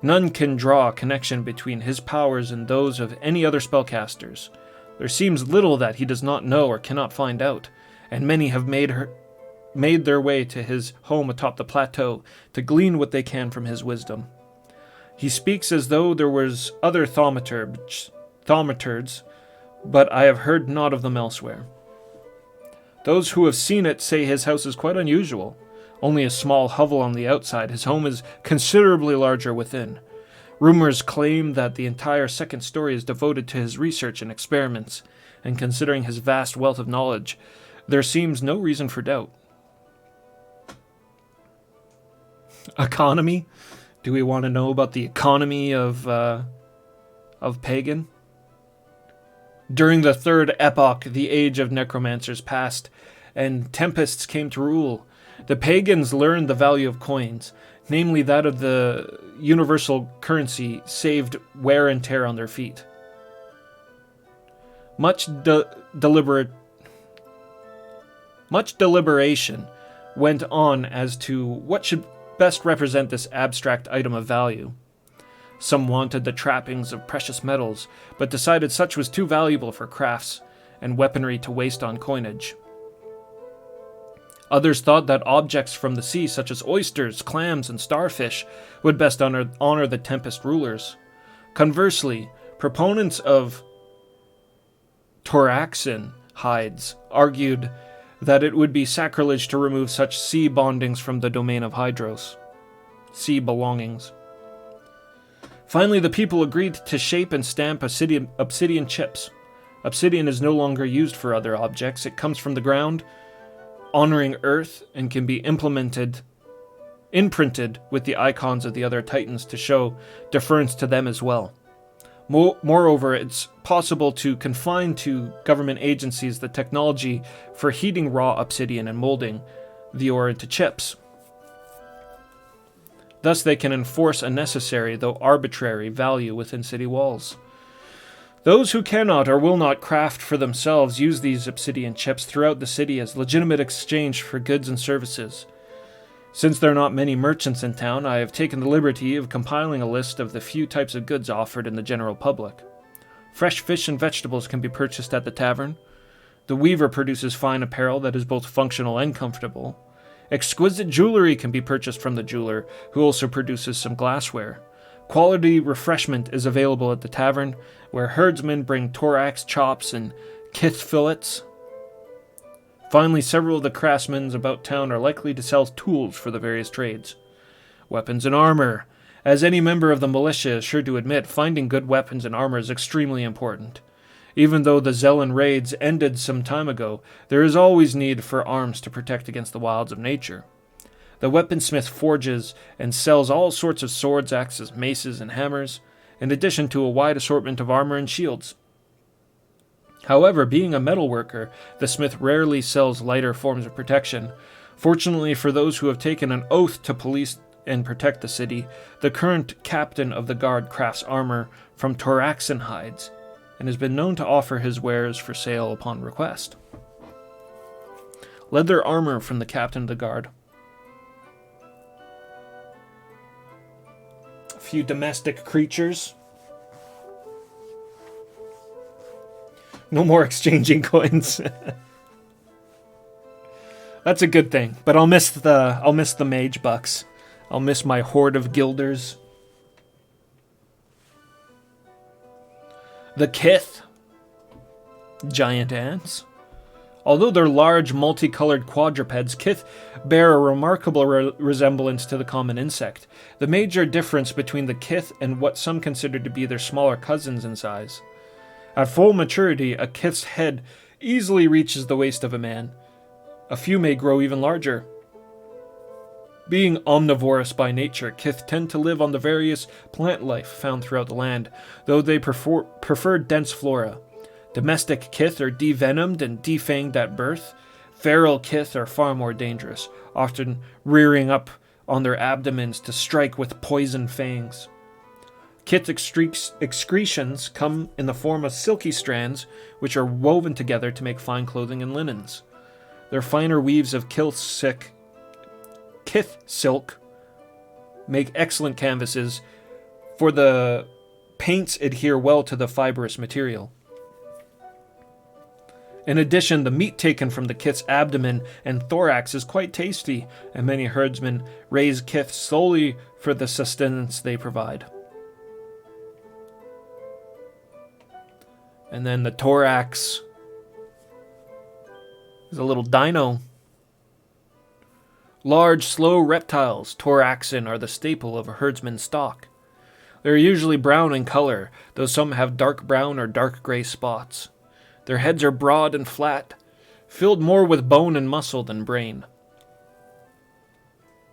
none can draw a connection between his powers and those of any other spellcasters. There seems little that he does not know or cannot find out, and many have made their way to his home atop the plateau to glean what they can from his wisdom. He speaks as though there was other thaumaturgs, but I have heard naught of them elsewhere. Those who have seen it say his house is quite unusual. Only a small hovel on the outside, his home is considerably larger within. Rumors claim that the entire second story is devoted to his research and experiments, and considering his vast wealth of knowledge, there seems no reason for doubt. Economy? Do we want to know about the economy of Pagan? During the third epoch, the age of necromancers passed, and tempests came to rule. The pagans learned the value of coins, namely that of the universal currency, saved wear and tear on their feet. Much deliberation went on as to what should best represent this abstract item of value. Some wanted the trappings of precious metals, but decided such was too valuable for crafts and weaponry to waste on coinage. Others thought that objects from the sea, such as oysters, clams, and starfish, would best honor the Tempest rulers. Conversely, proponents of Toraxin hides argued that it would be sacrilege to remove such sea bondings from the domain of Hydros. Sea belongings. Finally, the people agreed to shape and stamp obsidian chips. Obsidian is no longer used for other objects. It comes from the ground, honoring Earth, and can be imprinted with the icons of the other Titans to show deference to them as well. Moreover, it's possible to confine to government agencies the technology for heating raw obsidian and molding the ore into chips. Thus, they can enforce a necessary, though arbitrary, value within city walls. Those who cannot or will not craft for themselves use these obsidian chips throughout the city as legitimate exchange for goods and services. Since there are not many merchants in town, I have taken the liberty of compiling a list of the few types of goods offered in the general public. Fresh fish and vegetables can be purchased at the tavern. The weaver produces fine apparel that is both functional and comfortable. Exquisite jewelry can be purchased from the jeweler, who also produces some glassware. Quality refreshment is available at the tavern, where herdsmen bring thorax chops and kith fillets. Finally, several of the craftsmen about town are likely to sell tools for the various trades. Weapons and armor. As any member of the militia is sure to admit, finding good weapons and armor is extremely important. Even though the Zelen raids ended some time ago, there is always need for arms to protect against the wilds of nature. The weaponsmith forges and sells all sorts of swords, axes, maces, and hammers, in addition to a wide assortment of armor and shields. However, being a metalworker, the smith rarely sells lighter forms of protection. Fortunately for those who have taken an oath to police and protect the city, the current captain of the guard crafts armor from Toraxin hides, and has been known to offer his wares for sale upon request. Leather armor from the captain of the guard. A few domestic creatures. No more exchanging coins. That's a good thing, but I'll miss the mage bucks. I'll miss my horde of guilders. The kith, giant ants. Although they're large, multicolored quadrupeds, kith bear a remarkable resemblance to the common insect. The major difference between the kith and what some consider to be their smaller cousins in size. At full maturity, a kith's head easily reaches the waist of a man. A few may grow even larger. Being omnivorous by nature, kith tend to live on the various plant life found throughout the land, though they prefer dense flora. Domestic kith are devenomed and defanged at birth. Feral kith are far more dangerous, often rearing up on their abdomens to strike with poison fangs. Kith excretions come in the form of silky strands, which are woven together to make fine clothing and linens. Their finer weaves of kith silk make excellent canvases, for the paints adhere well to the fibrous material. In addition, the meat taken from the kith's abdomen and thorax is quite tasty, and many herdsmen raise kith solely for the sustenance they provide. And then the thorax is a little dino. Large, slow reptiles, thoraxin, are the staple of a herdsman's stock. They are usually brown in color, though some have dark brown or dark gray spots. Their heads are broad and flat, filled more with bone and muscle than brain.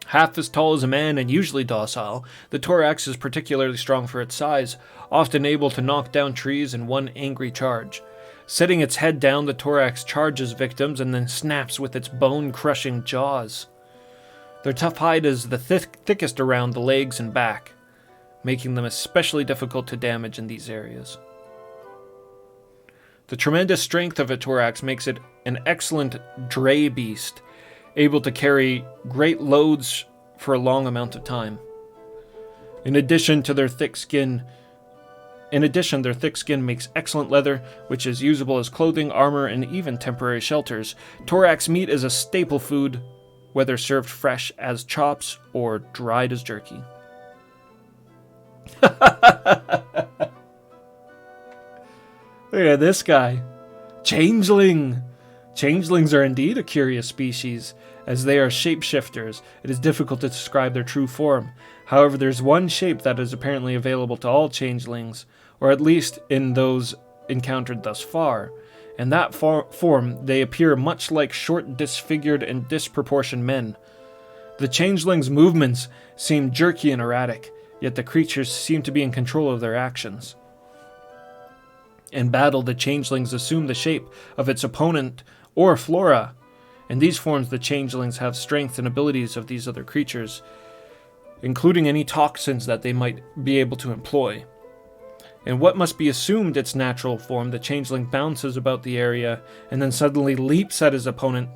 Half as tall as a man and usually docile, the thorax is particularly strong for its size, often able to knock down trees in one angry charge. Setting its head down, the thorax charges victims and then snaps with its bone-crushing jaws. Their tough hide is the thickest around the legs and back, making them especially difficult to damage in these areas. The tremendous strength of a thorax makes it an excellent dray beast, able to carry great loads for a long amount of time. In addition, their thick skin makes excellent leather, which is usable as clothing, armor, and even temporary shelters. Thorax meat is a staple food, whether served fresh as chops or dried as jerky. Look at this guy. Changeling. Changelings are indeed a curious species. As they are shapeshifters, it is difficult to describe their true form. However, there's one shape that is apparently available to all changelings, or at least in those encountered thus far. In that form, they appear much like short, disfigured, and disproportioned men. The changelings' movements seem jerky and erratic, yet the creatures seem to be in control of their actions. In battle, the changelings assume the shape of its opponent or flora. In these forms, the changelings have strength and abilities of these other creatures, including any toxins that they might be able to employ. In what must be assumed its natural form, the changeling bounces about the area and then suddenly leaps at his opponent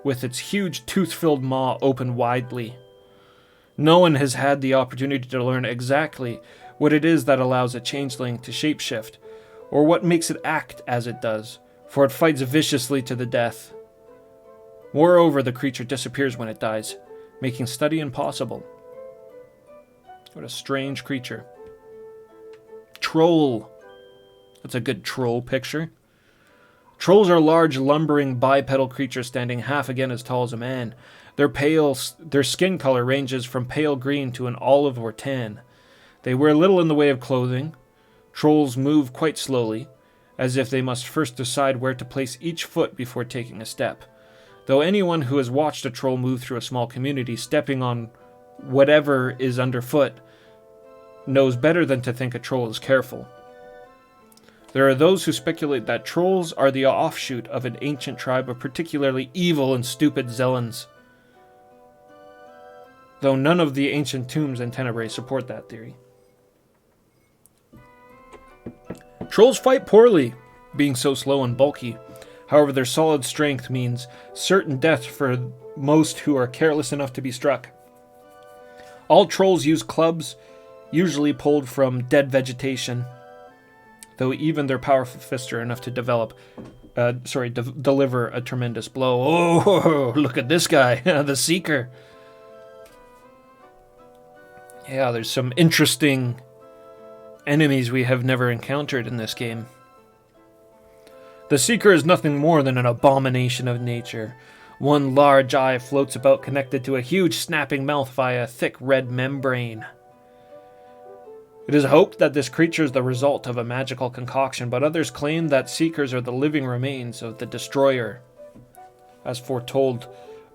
with its huge tooth-filled maw open widely. No one has had the opportunity to learn exactly what it is that allows a changeling to shapeshift, or what makes it act as it does, for it fights viciously to the death. Moreover, the creature disappears when it dies, making study impossible. What a strange creature. Troll. That's a good troll picture. Trolls are large, lumbering, bipedal creatures standing half again as tall as a man. Their skin color ranges from pale green to an olive or tan. They wear little in the way of clothing. Trolls move quite slowly, as if they must first decide where to place each foot before taking a step. Though anyone who has watched a troll move through a small community, stepping on whatever is underfoot, knows better than to think a troll is careful. There are those who speculate that trolls are the offshoot of an ancient tribe of particularly evil and stupid Zelans, though none of the ancient tombs and tenebrae support that theory. Trolls fight poorly, being so slow and bulky. However, their solid strength means certain death for most who are careless enough to be struck. All trolls use clubs, usually pulled from dead vegetation, though even their powerful fists are enough to deliver a tremendous blow. Oh, look at this guy, the Seeker. Yeah, there's some interesting enemies we have never encountered in this game. The Seeker is nothing more than an abomination of nature. One large eye floats about connected to a huge snapping mouth via a thick red membrane. It is hoped that this creature is the result of a magical concoction, but others claim that Seekers are the living remains of the Destroyer, as foretold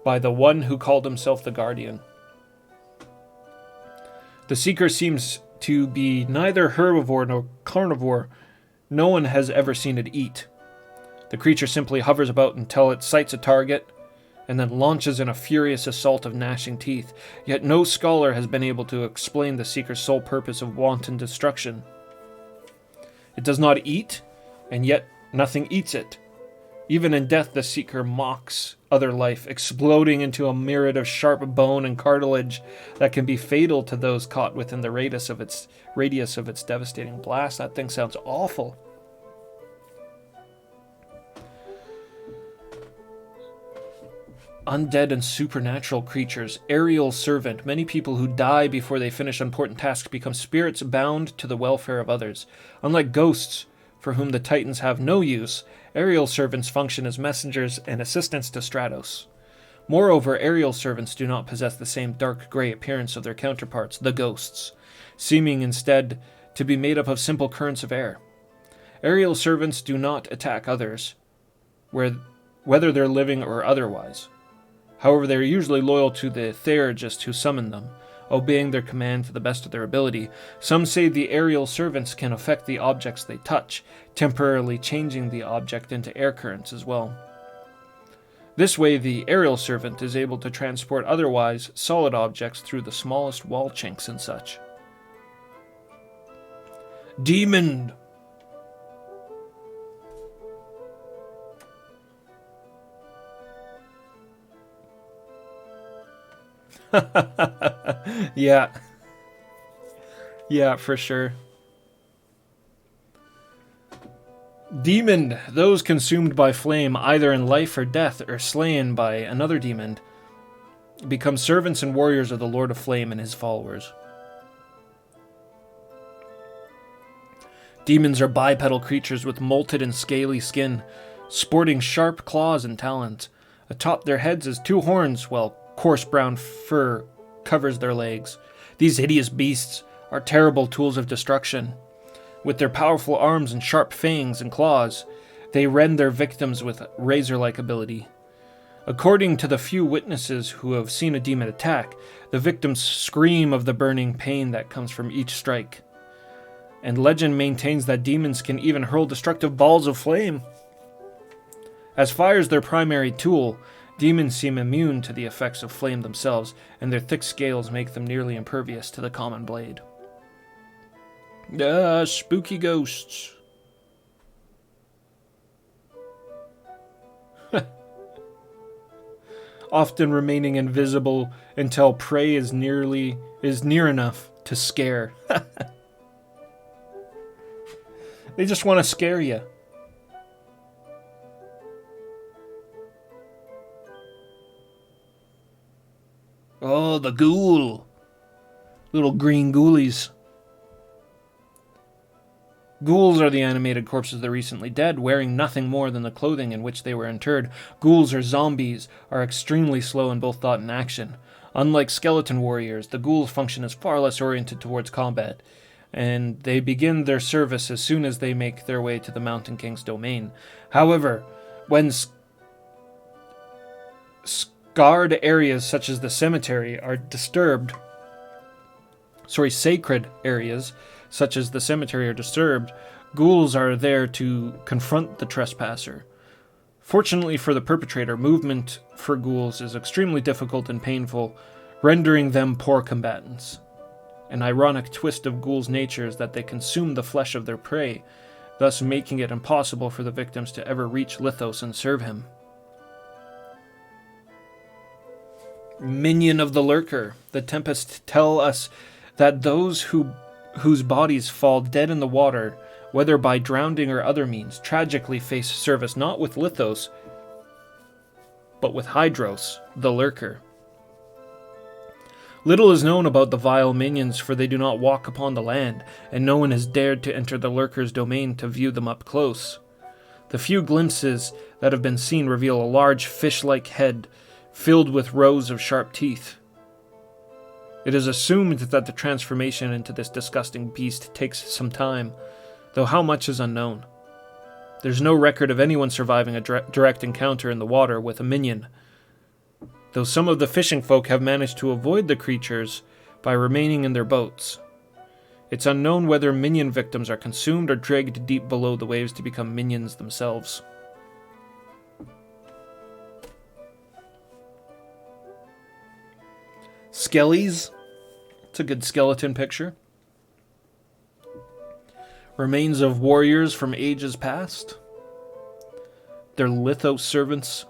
by the one who called himself the Guardian. The Seeker seems to be neither herbivore nor carnivore. No one has ever seen it eat. The creature simply hovers about until it sights a target, and then launches in a furious assault of gnashing teeth. Yet no scholar has been able to explain the Seeker's sole purpose of wanton destruction. It does not eat, and yet nothing eats it. Even in death, the Seeker mocks other life, exploding into a myriad of sharp bone and cartilage that can be fatal to those caught within the radius of its devastating blast. That thing sounds awful. Undead and supernatural creatures. Aerial servant. Many people who die before they finish important tasks become spirits bound to the welfare of others. Unlike ghosts, for whom the Titans have no use, aerial servants function as messengers and assistants to Stratos. Moreover, aerial servants do not possess the same dark gray appearance of their counterparts, the ghosts, seeming instead to be made up of simple currents of air. Aerial servants do not attack others, whether they're living or otherwise. However, they are usually loyal to the Theurgist who summoned them, obeying their command to the best of their ability. Some say the aerial servants can affect the objects they touch, temporarily changing the object into air currents as well. This way, the aerial servant is able to transport otherwise solid objects through the smallest wall chinks and such. Demon! Yeah. Yeah, for sure. Demon, those consumed by flame, either in life or death, or slain by another demon, become servants and warriors of the Lord of Flame and his followers. Demons are bipedal creatures with molted and scaly skin, sporting sharp claws and talons. Atop their heads is 2 horns, while coarse brown fur covers their legs. These hideous beasts are terrible tools of destruction. With their powerful arms and sharp fangs and claws, they rend their victims with razor-like ability. According to the few witnesses who have seen a demon attack, the victims scream of the burning pain that comes from each strike. And legend maintains that demons can even hurl destructive balls of flame. As fire is their primary tool, demons seem immune to the effects of flame themselves, and their thick scales make them nearly impervious to the common blade. Spooky ghosts. Often remaining invisible until prey is near enough to scare. They just want to scare you. Oh, the ghoul. Little green ghoulies. Ghouls are the animated corpses of the recently dead, wearing nothing more than the clothing in which they were interred. Ghouls or zombies are extremely slow in both thought and action. Unlike skeleton warriors, the ghouls function as far less oriented towards combat, and they begin their service as soon as they make their way to the Mountain King's domain. However, when scarred areas such as the cemetery are disturbed, sacred areas such as the cemetery are disturbed, ghouls are there to confront the trespasser. Fortunately for the perpetrator, movement for ghouls is extremely difficult and painful, rendering them poor combatants. An ironic twist of ghouls' nature is that they consume the flesh of their prey, thus making it impossible for the victims to ever reach Lithos and serve him. Minion of the Lurker. The Tempest tell us that those whose bodies fall dead in the water, whether by drowning or other means, tragically face service not with Lithos, but with Hydros, the Lurker. Little is known about the vile minions, for they do not walk upon the land, and no one has dared to enter the Lurker's domain to view them up close. The few glimpses that have been seen reveal a large fish-like head filled with rows of sharp teeth. It is assumed that the transformation into this disgusting beast takes some time, though how much is unknown. There's no record of anyone surviving a direct encounter in the water with a minion, though some of the fishing folk have managed to avoid the creatures by remaining in their boats. It's unknown whether minion victims are consumed or dragged deep below the waves to become minions themselves. Skellies. It's a good skeleton picture. Remains of warriors from ages past. They're Lithos servants.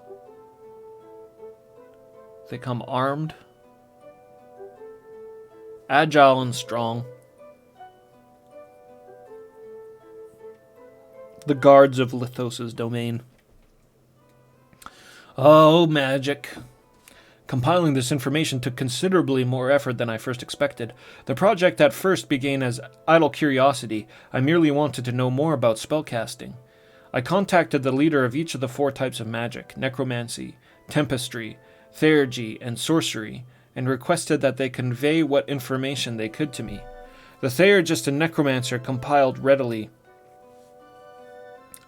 They come armed, agile and strong. The guards of Lithos' domain. Oh, magic. Compiling this information took considerably more effort than I first expected. The project at first began as idle curiosity. I merely wanted to know more about spellcasting. I contacted the leader of each of the 4 types of magic, necromancy, tempestry, theurgy, and sorcery, and requested that they convey what information they could to me. The theurgist and necromancer compiled readily.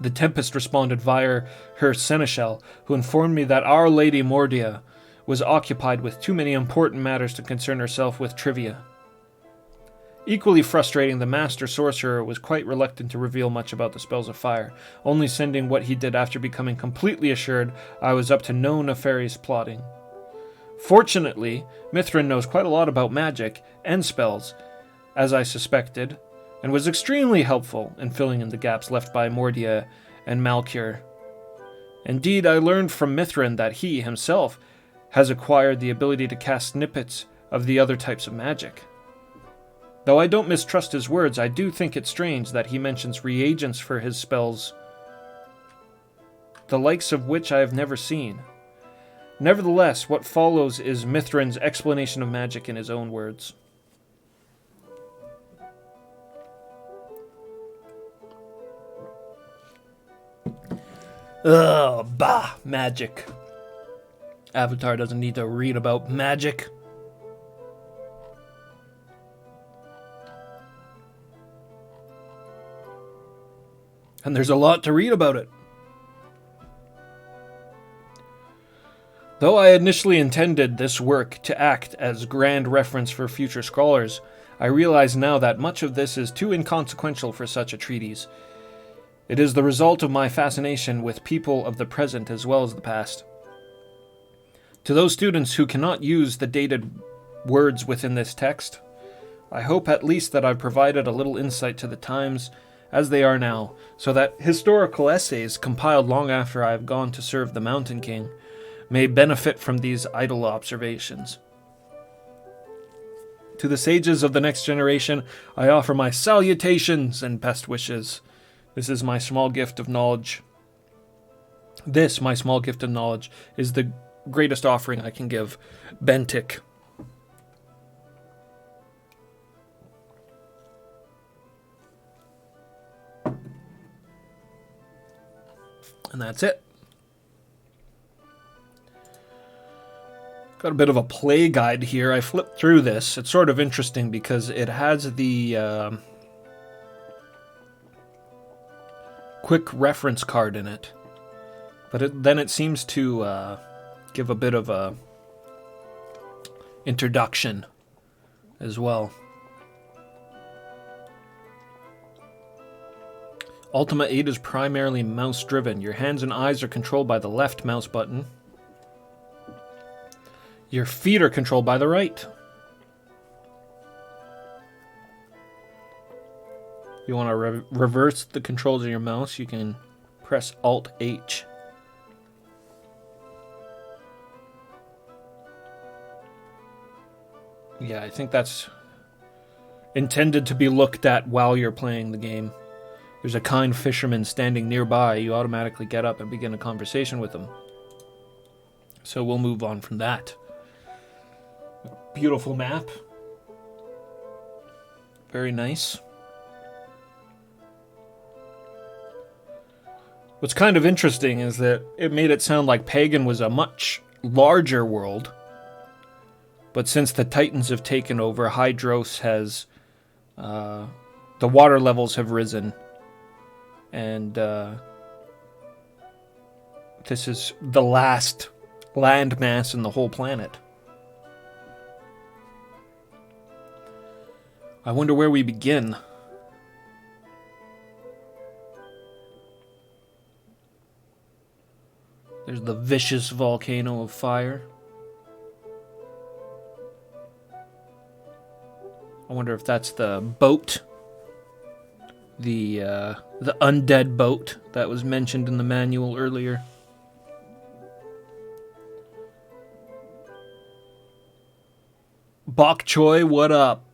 The tempest responded via her seneschal, who informed me that Our Lady Mordia was occupied with too many important matters to concern herself with trivia. Equally frustrating, the master sorcerer was quite reluctant to reveal much about the spells of fire, only sending what he did after becoming completely assured I was up to no nefarious plotting. Fortunately, Mithrin knows quite a lot about magic and spells, as I suspected, and was extremely helpful in filling in the gaps left by Mordia and Malcure. Indeed, I learned from Mithrin that he himself has acquired the ability to cast snippets of the other types of magic. Though I don't mistrust his words, I do think it strange that he mentions reagents for his spells, the likes of which I have never seen. Nevertheless, what follows is Mithrin's explanation of magic in his own words. Ugh, bah, magic. Avatar doesn't need to read about magic. And there's a lot to read about it. Though I initially intended this work to act as grand reference for future scholars, I realize now that much of this is too inconsequential for such a treatise. It is the result of my fascination with people of the present as well as the past. To those students who cannot use the dated words within this text, I hope at least that I've provided a little insight to the times as they are now, so that historical essays compiled long after I have gone to serve the Mountain King may benefit from these idle observations. To the sages of the next generation, I offer my salutations and best wishes. This is my small gift of knowledge. This, my small gift of knowledge, is the greatest offering I can give. Bentik. And that's it. Got a bit of a play guide here. I flipped through this. It's sort of interesting because it has the quick reference card in it. But then it seems to give a bit of a introduction as well. Ultima VIII is primarily mouse-driven. Your hands and eyes are controlled by the left mouse button. Your feet are controlled by the right. You want to reverse the controls of your mouse, you can press Alt-H. Yeah, I think that's intended to be looked at while you're playing the game. There's a kind fisherman standing nearby. You automatically get up and begin a conversation with him. So we'll move on from that. Beautiful map. Very nice. What's kind of interesting is that it made it sound like Pagan was a much larger world. But since the Titans have taken over, Hydros has... the water levels have risen. And this is the last landmass in the whole planet. I wonder where we begin. There's the vicious volcano of fire. I wonder if that's the boat. The undead boat that was mentioned in the manual earlier. Bok Choy, what up?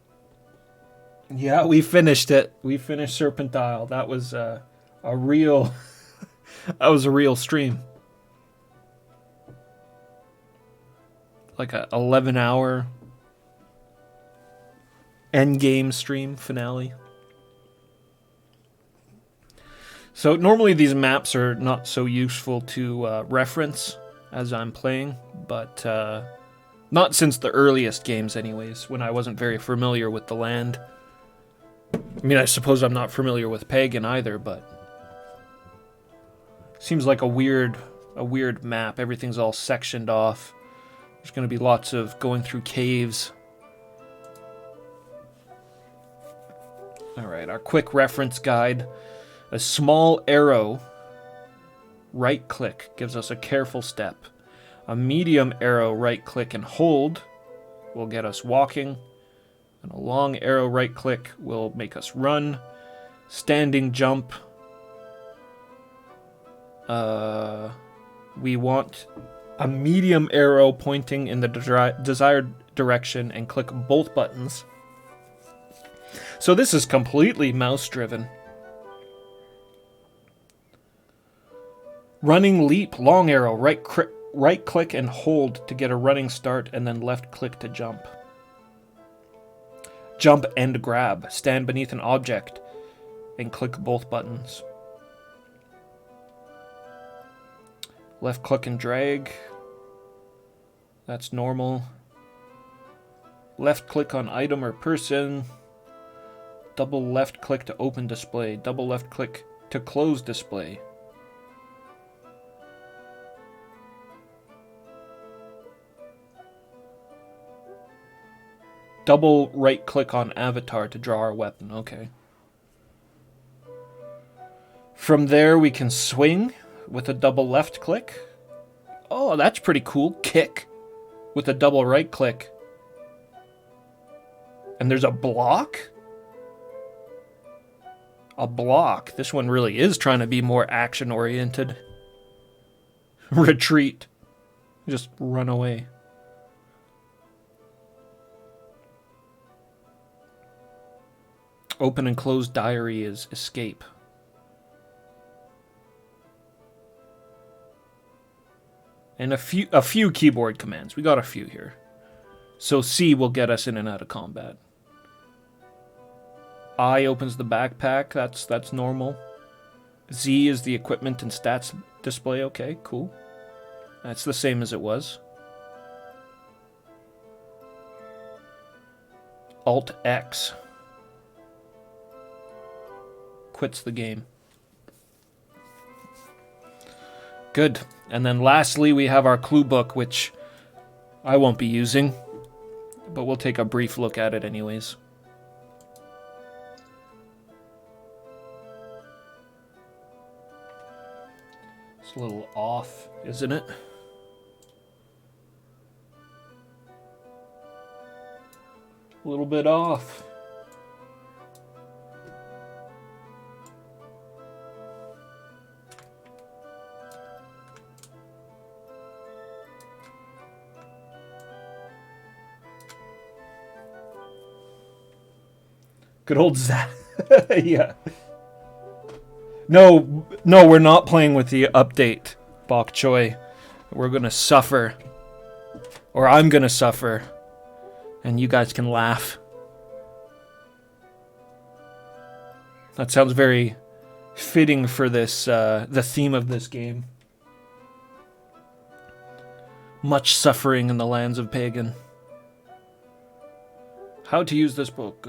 Yeah, we finished it. We finished Serpent Isle. That was a real that was a real stream. Like a 11-hour endgame stream finale. So normally these maps are not so useful to reference as I'm playing, but not since the earliest games anyways, when I wasn't very familiar with the land. I mean, I suppose I'm not familiar with Pagan either, but seems like a weird map. Everything's all sectioned off. There's going to be lots of going through caves. All right, our quick reference guide. A small arrow, right-click, gives us a careful step. A medium arrow, right-click and hold, will get us walking. And a long arrow, right-click, will make us run. Standing jump. We want a medium arrow pointing in the desired direction and click both buttons. So this is completely mouse-driven. Running leap, long arrow, right click and hold to get a running start, and then left click to jump. Jump and grab. Stand beneath an object and click both buttons. Left click and drag. That's normal. Left click on item or person. Double left click to open display. Double left click to close display. Double right click on avatar to draw our weapon. Okay. From there we can swing with a double left click. Oh, that's pretty cool. Kick with a double right click. And there's a block? A block. This one really is trying to be more action oriented. Retreat. Just run away. Open and close diary is escape. And a few keyboard commands. We got a few here. So C will get us in and out of combat. I opens the backpack. That's normal. Z is the equipment and stats display. Okay, cool. That's the same as it was. Alt X quits the game. Good. And then lastly, we have our clue book, which I won't be using, but we'll take a brief look at it anyways. It's a little off, isn't it? A little bit off. Good old Zach. Yeah. No, we're not playing with the update, Bok Choy. We're gonna suffer. Or I'm gonna suffer. And you guys can laugh. That sounds very fitting for this, the theme of this game. Much suffering in the lands of Pagan. How to use this book.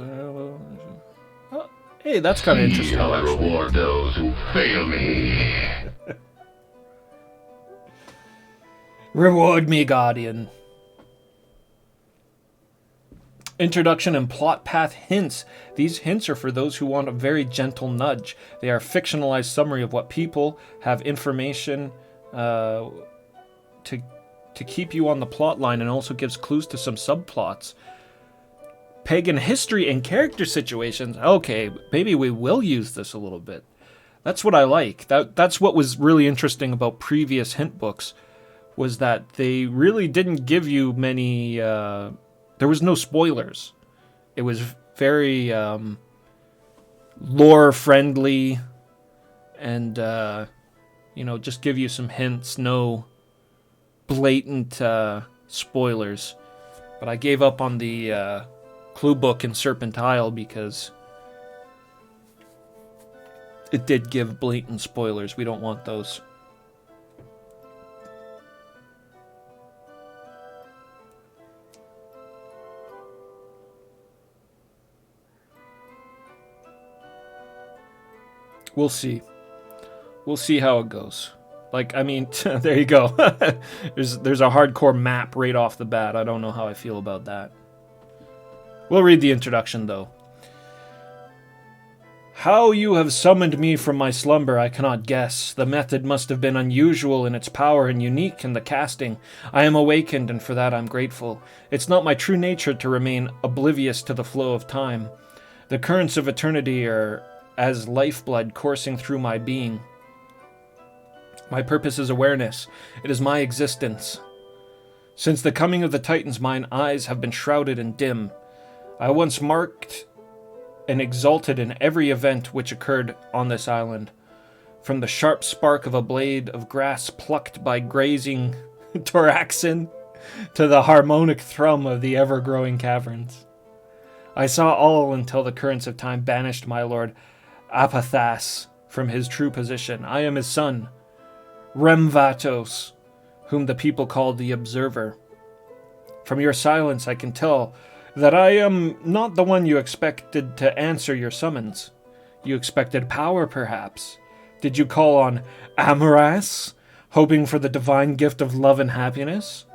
Hey, that's kind of interesting. I'll reward those who fail me. Reward me, Guardian. Introduction and plot path hints. These hints are for those who want a very gentle nudge. They are a fictionalized summary of what people have information to keep you on the plot line, and also gives clues to some subplots. Pagan history and character situations. Okay, maybe we will use this a little bit. That's what I like. That's what was really interesting about previous hint books, was that they really didn't give you many... there was no spoilers. It was very lore-friendly and, just give you some hints. No blatant spoilers. But I gave up on the... clue book in Serpent Isle because it did give blatant spoilers. We don't want those. We'll see. We'll see how it goes. Like, I mean, there you go. There's a hardcore map right off the bat. I don't know how I feel about that. We'll read the introduction, though. How you have summoned me from my slumber, I cannot guess. The method must have been unusual in its power and unique in the casting. I am awakened, and for that I'm grateful. It's not my true nature to remain oblivious to the flow of time. The currents of eternity are as lifeblood coursing through my being. My purpose is awareness. It is my existence. Since the coming of the Titans, mine eyes have been shrouded and dim. I once marked and exulted in every event which occurred on this island, from the sharp spark of a blade of grass plucked by grazing Toraxin to the harmonic thrum of the ever-growing caverns. I saw all until the currents of time banished my lord Apathas from his true position. I am his son, Remvatos, whom the people called the Observer. From your silence I can tell that I am not the one you expected to answer your summons. You expected power, perhaps. Did you call on Amaras, hoping for the divine gift of love and happiness?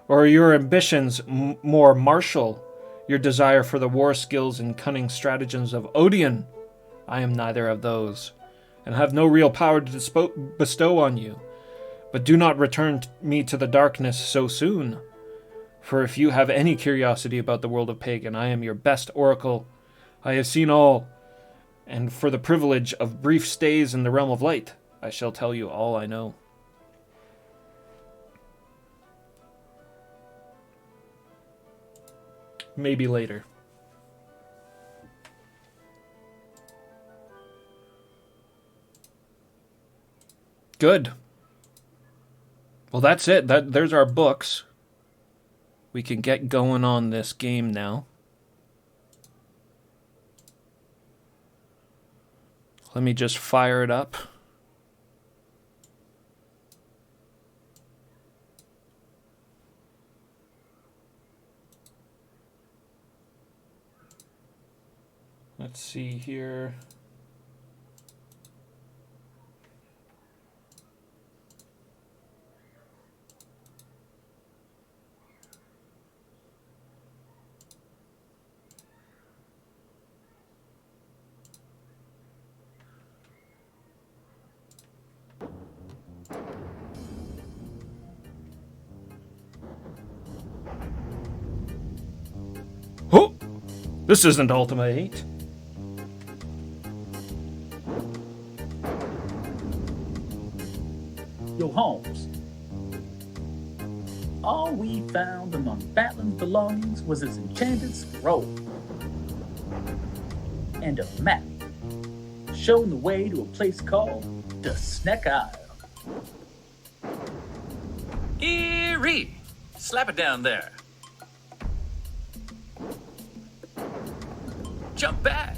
Or are your ambitions more martial, your desire for the war skills and cunning stratagems of Odeon? I am neither of those, and have no real power to bestow on you. But do not return me to the darkness so soon. For if you have any curiosity about the world of Pagan, I am your best oracle. I have seen all, and for the privilege of brief stays in the realm of light, I shall tell you all I know. Maybe later. Good. Well, that's it. There's our books. We can get going on this game now. Let me just fire it up. Let's see here. Oh! This isn't Ultima VIII. Yo, Holmes. All we found among Batlin's belongings was his enchanted scroll and a map showing the way to a place called the Snack Isle. Eerie! Slap it down there. Jump back.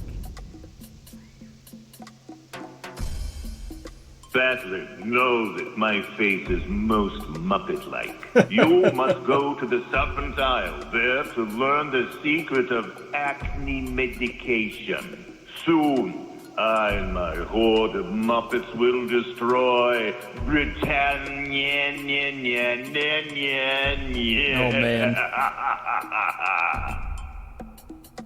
Battler, know that my face is most Muppet-like. You must go to the Serpent Isle, there to learn the secret of acne medication. Soon, I and my horde of Muppets will destroy Britannia. Oh, man.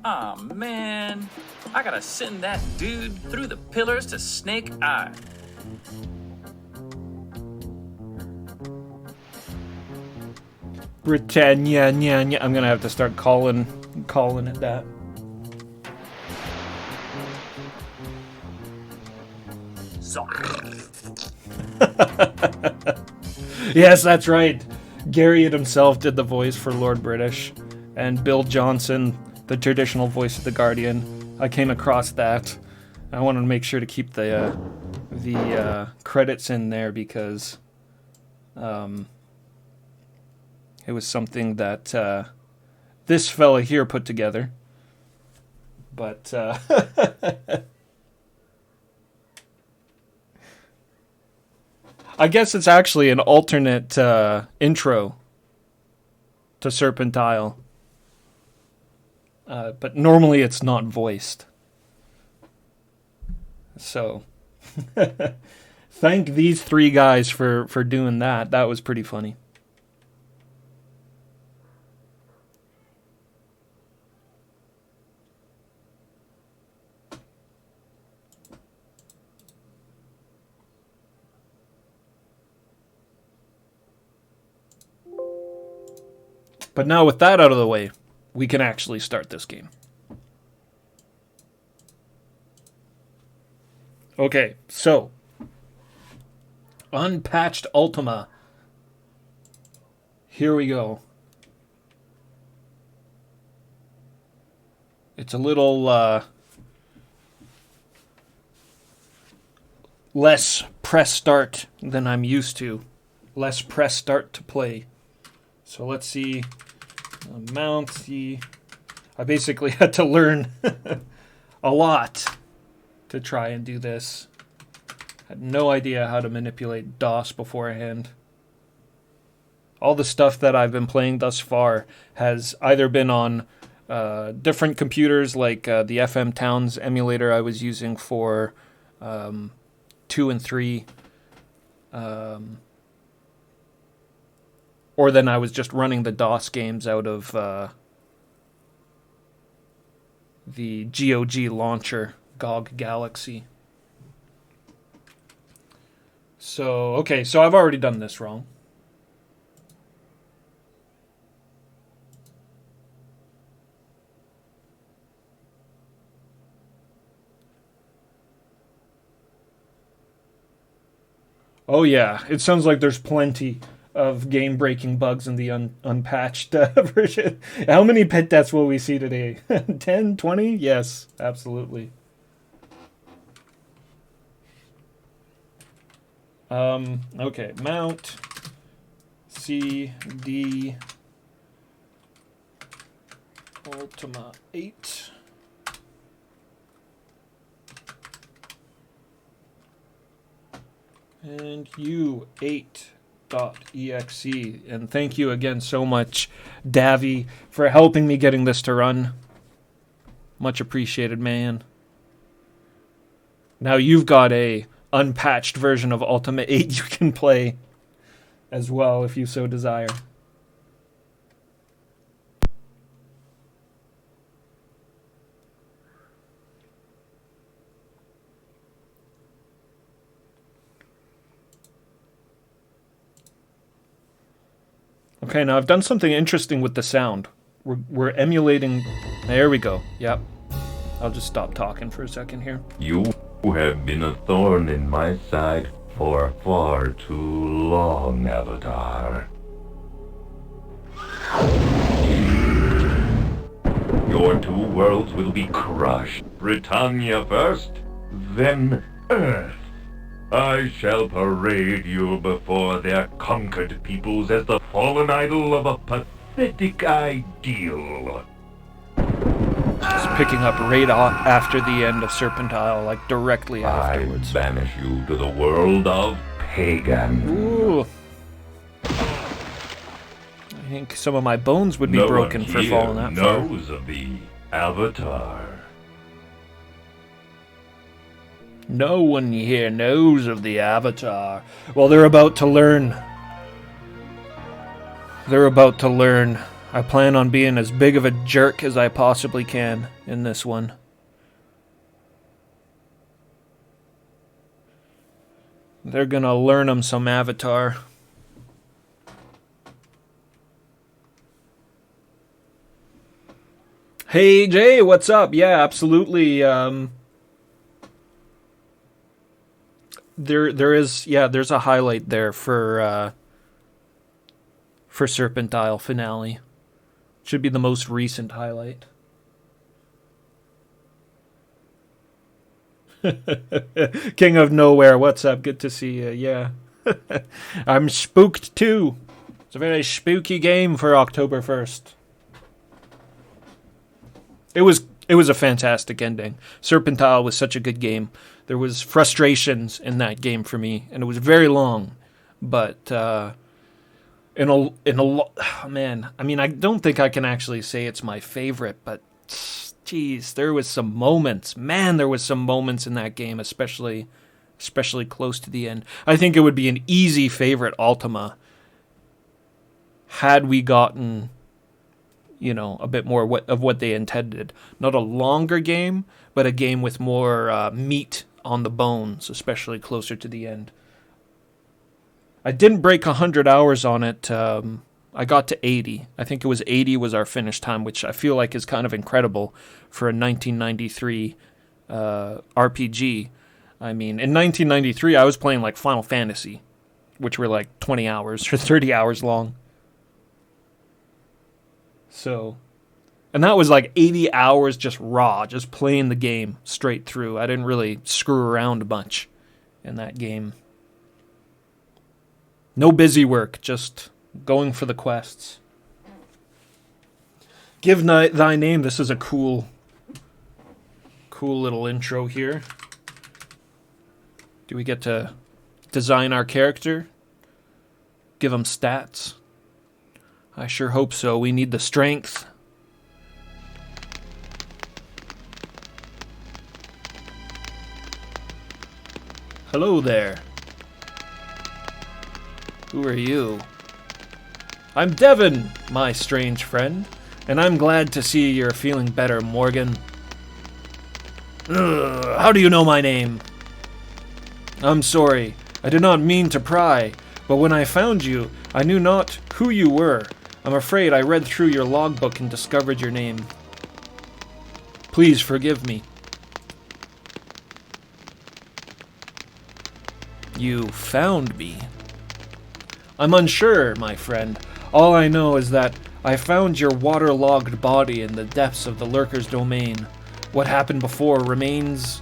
Aw, man. I gotta send that dude through the pillars to Snake Eye. Britannia, I'm gonna have to start calling it that. Yes, that's right. Garriott himself did the voice for Lord British, and Bill Johnson, the traditional voice of the Guardian. I came across that. I wanted to make sure to keep the credits in there because it was something that this fella here put together. But I guess it's actually an alternate intro to Serpent Isle. But normally it's not voiced. So, thank these three guys for doing that. That was pretty funny. But now with that out of the way, we can actually start this game. Okay, so Unpatched Ultima. Here we go. It's a little less press start than I'm used to. Less press start to play. So let's see. Mount. See. I basically had to learn a lot to try and do this. Had no idea how to manipulate DOS beforehand. All the stuff that I've been playing thus far has either been on different computers, like the FM Towns emulator I was using for 2 and 3, or then I was just running the DOS games out of the GOG launcher, GOG Galaxy. So, okay, so I've already done this wrong. Oh yeah, it sounds like there's plenty of game-breaking bugs in the unpatched version. How many pet deaths will we see today? 10, 20? Yes, absolutely. Okay, mount CD Ultima 8. And U8.exe. And thank you again so much, Davy, for helping me getting this to run. Much appreciated, man. Now you've got a unpatched version of Ultima 8 you can play as well if you so desire. Okay, now I've done something interesting with the sound. We're emulating... There we go. Yep. I'll just stop talking for a second here. You have been a thorn in my side for far too long, Avatar. Your two worlds will be crushed. Britannia first, then Earth. I shall parade you before their conquered peoples as the fallen idol of a pathetic ideal. Just picking up right after the end of Serpentile, like directly afterwards. I banish you to the world of Pagan. Ooh. I think some of my bones would be broken for falling that far. Knows of the Avatar. No one here knows of the Avatar. Well, they're about to learn. They're about to learn. I plan on being as big of a jerk as I possibly can in this one. They're gonna learn them some Avatar. Hey Jay, what's up? Yeah, absolutely. There's a highlight there for Serpentile finale. Should be the most recent highlight. King of Nowhere, what's up? Good to see you. Yeah. I'm spooked too. It's a very spooky game for October 1st. It was a fantastic ending. Serpentile was such a good game. There was frustrations in that game for me, and it was very long. But man, I mean, I don't think I can actually say it's my favorite, but geez, there was some moments. Man, there was some moments in that game, especially close to the end. I think it would be an easy favorite Ultima had we gotten, a bit more of what they intended. Not a longer game, but a game with more meat on the bones, especially closer to the end. I didn't break 100 hours on it. I got to 80. I think it was 80 was our finish time, which I feel like is kind of incredible for a 1993 RPG. I mean, in 1993, I was playing like Final Fantasy, which were like 20 hours or 30 hours long. So, and that was like 80 hours just raw, just playing the game straight through. I didn't really screw around much in that game. No busy work, just going for the quests. Give thy name. This is a cool little intro here. Do we get to design our character? Give him stats? I sure hope so. We need the strength. Hello there. Who are you? I'm Devin, my strange friend, and I'm glad to see you're feeling better, Morgan. How do you know my name? I'm sorry, I did not mean to pry, but when I found you, I knew not who you were. I'm afraid I read through your logbook and discovered your name. Please forgive me. You found me. I'm unsure, my friend. All I know is that I found your waterlogged body in the depths of the Lurker's domain. What happened before remains...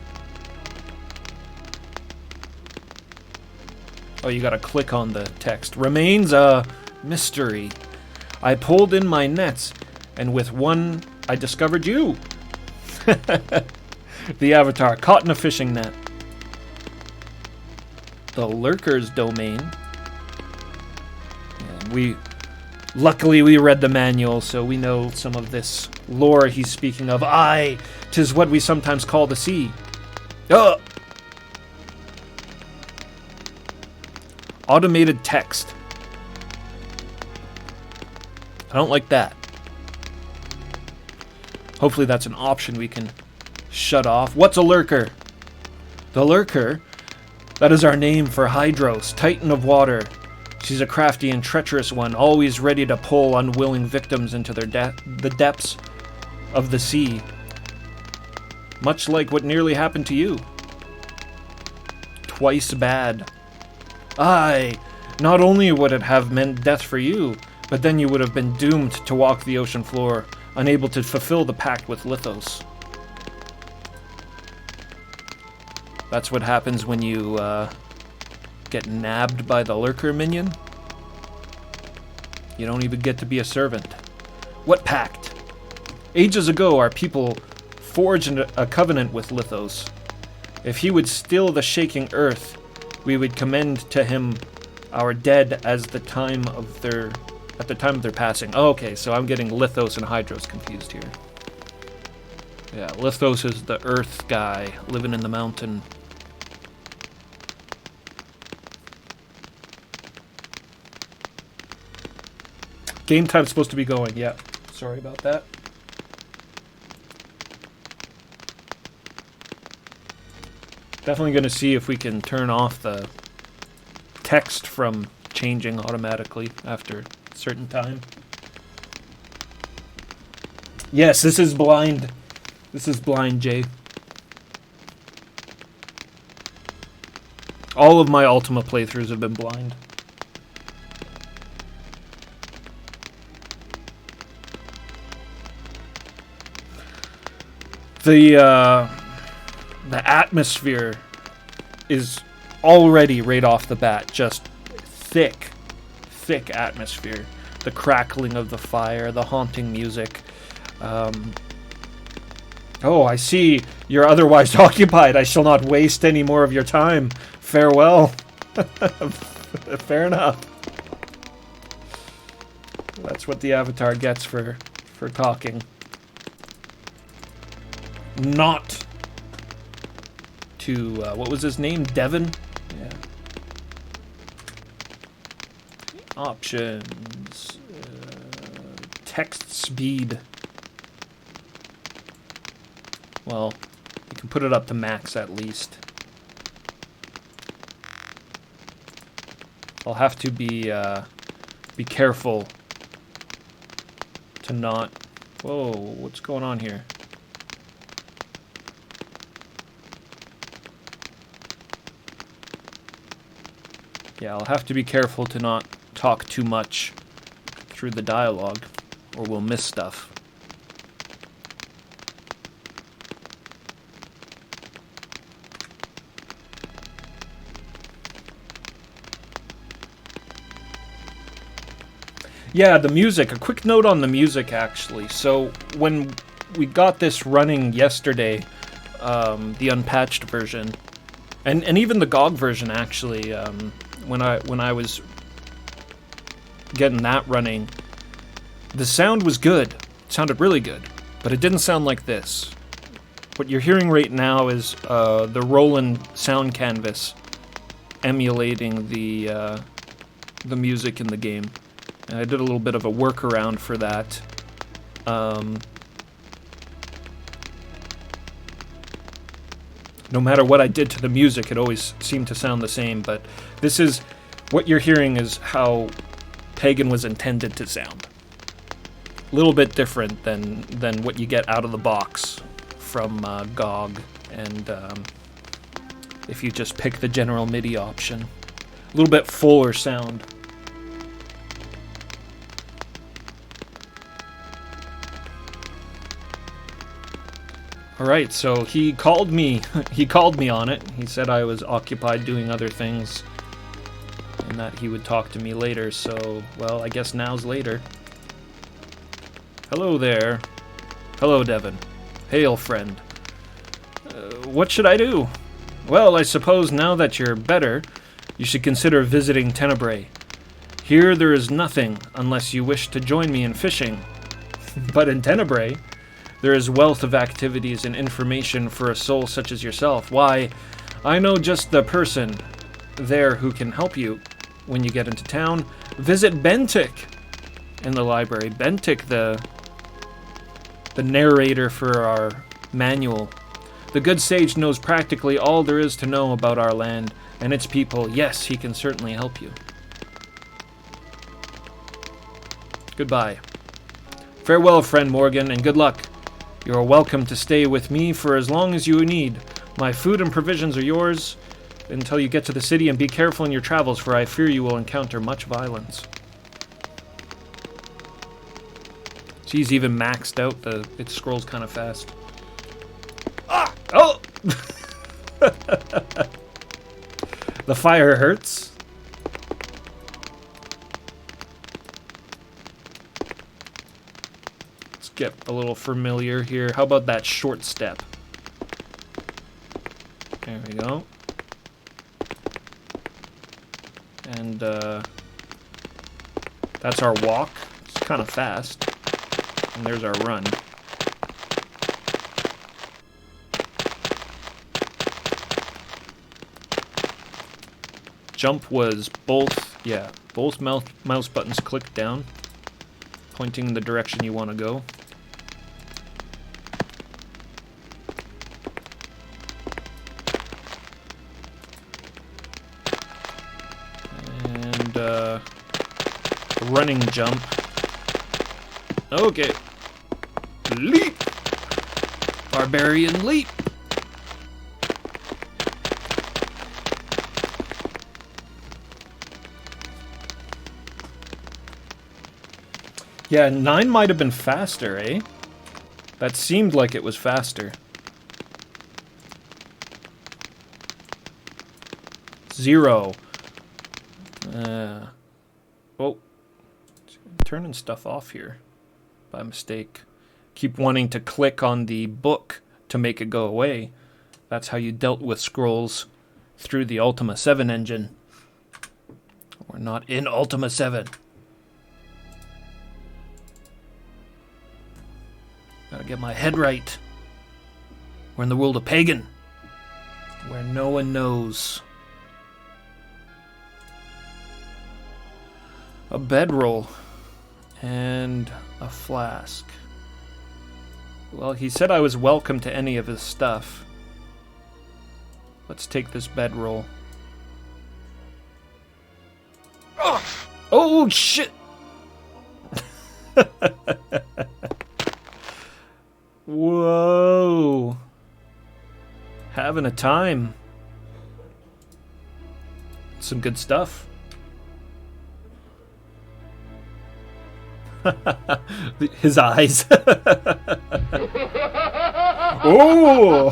Oh, you gotta click on the text. Remains a mystery. I pulled in my nets, and with one, I discovered you. The Avatar, caught in a fishing net. The Lurker's domain. Luckily we read the manual, so we know some of this lore he's speaking of. Aye, 'tis what we sometimes call the sea. Automated text. I don't like that. Hopefully that's an option we can shut off. What's a lurker? The lurker? That is our name for Hydros, Titan of Water. She's a crafty and treacherous one, always ready to pull unwilling victims into the depths of the sea. Much like what nearly happened to you. Twice bad. Aye, not only would it have meant death for you, but then you would have been doomed to walk the ocean floor, unable to fulfill the pact with Lithos. That's what happens when you get nabbed by the lurker minion. You don't even get to be a servant. What pact? Ages ago, our people forged a covenant with Lithos. If he would still the shaking earth, we would commend to him our dead as at the time of their passing. Oh, okay, so I'm getting Lithos and Hydros confused here. Yeah, Lithos is the earth guy living in the mountain. Game time's supposed to be going, yeah. Sorry about that. Definitely going to see if we can turn off the text from changing automatically after a certain time. Yes, this is blind. This is blind, Jay. All of my Ultima playthroughs have been blind. The atmosphere is already right off the bat just thick atmosphere. The crackling of the fire, the haunting music. Oh, I see. You're otherwise occupied. I shall not waste any more of your time. Farewell. Fair enough. That's what the Avatar gets for talking. Not to, what was his name? Devin? Yeah. Options. Text speed. Well, you can put it up to max at least. I'll have to be careful to not... Whoa, what's going on here? Yeah, I'll have to be careful to not talk too much through the dialogue, or we'll miss stuff. Yeah, the music. A quick note on the music, actually. So when we got this running yesterday, the unpatched version, and even the GOG version, actually, when I was getting that running, the sound was good. It sounded really good, but it didn't sound like this. What you're hearing right now is the Roland sound canvas emulating the music in the game. And I did a little bit of a workaround for that. No matter what I did to the music, it always seemed to sound the same, but this is, what you're hearing is how Pagan was intended to sound. A little bit different than what you get out of the box from GOG, and if you just pick the general MIDI option. A little bit fuller sound. Alright, so he called me. He called me on it. He said I was occupied doing other things, and that he would talk to me later, so, well, I guess now's later. Hello there. Hello, Devin. Hail, friend. What should I do? Well, I suppose now that you're better, you should consider visiting Tenebrae. Here there is nothing, unless you wish to join me in fishing. But in Tenebrae, there is wealth of activities and information for a soul such as yourself. Why, I know just the person there who can help you. When you get into town, visit Bentic in the library. Bentic, the narrator for our manual. The good sage knows practically all there is to know about our land and its people. Yes, he can certainly help you. Goodbye. Farewell, friend Morgan, and good luck. You are welcome to stay with me for as long as you need. My food and provisions are yours until you get to the city, and be careful in your travels, for I fear you will encounter much violence. She's even maxed out. It scrolls kind of fast. Ah! Oh! The fire hurts. Let's get a little familiar here. How about that short step? There we go. And that's our walk. It's kind of fast. And there's our run. Jump was both mouse buttons clicked down, pointing in the direction you want to go. And running jump. Okay. Leap! Barbarian leap! Yeah, 9 might have been faster, eh? That seemed like it was faster. 0. Oh. Turning stuff off here by mistake. Keep wanting to click on the book to make it go away. That's how you dealt with scrolls through the Ultima 7 engine. We're not in Ultima 7. Gotta get my head right. We're in the world of Pagan, where no one knows. A bedroll and a flask. Well, he said I was welcome to any of his stuff. Let's take this bedroll. Oh, shit! Whoa. Having a time. Some good stuff. His eyes. Oh!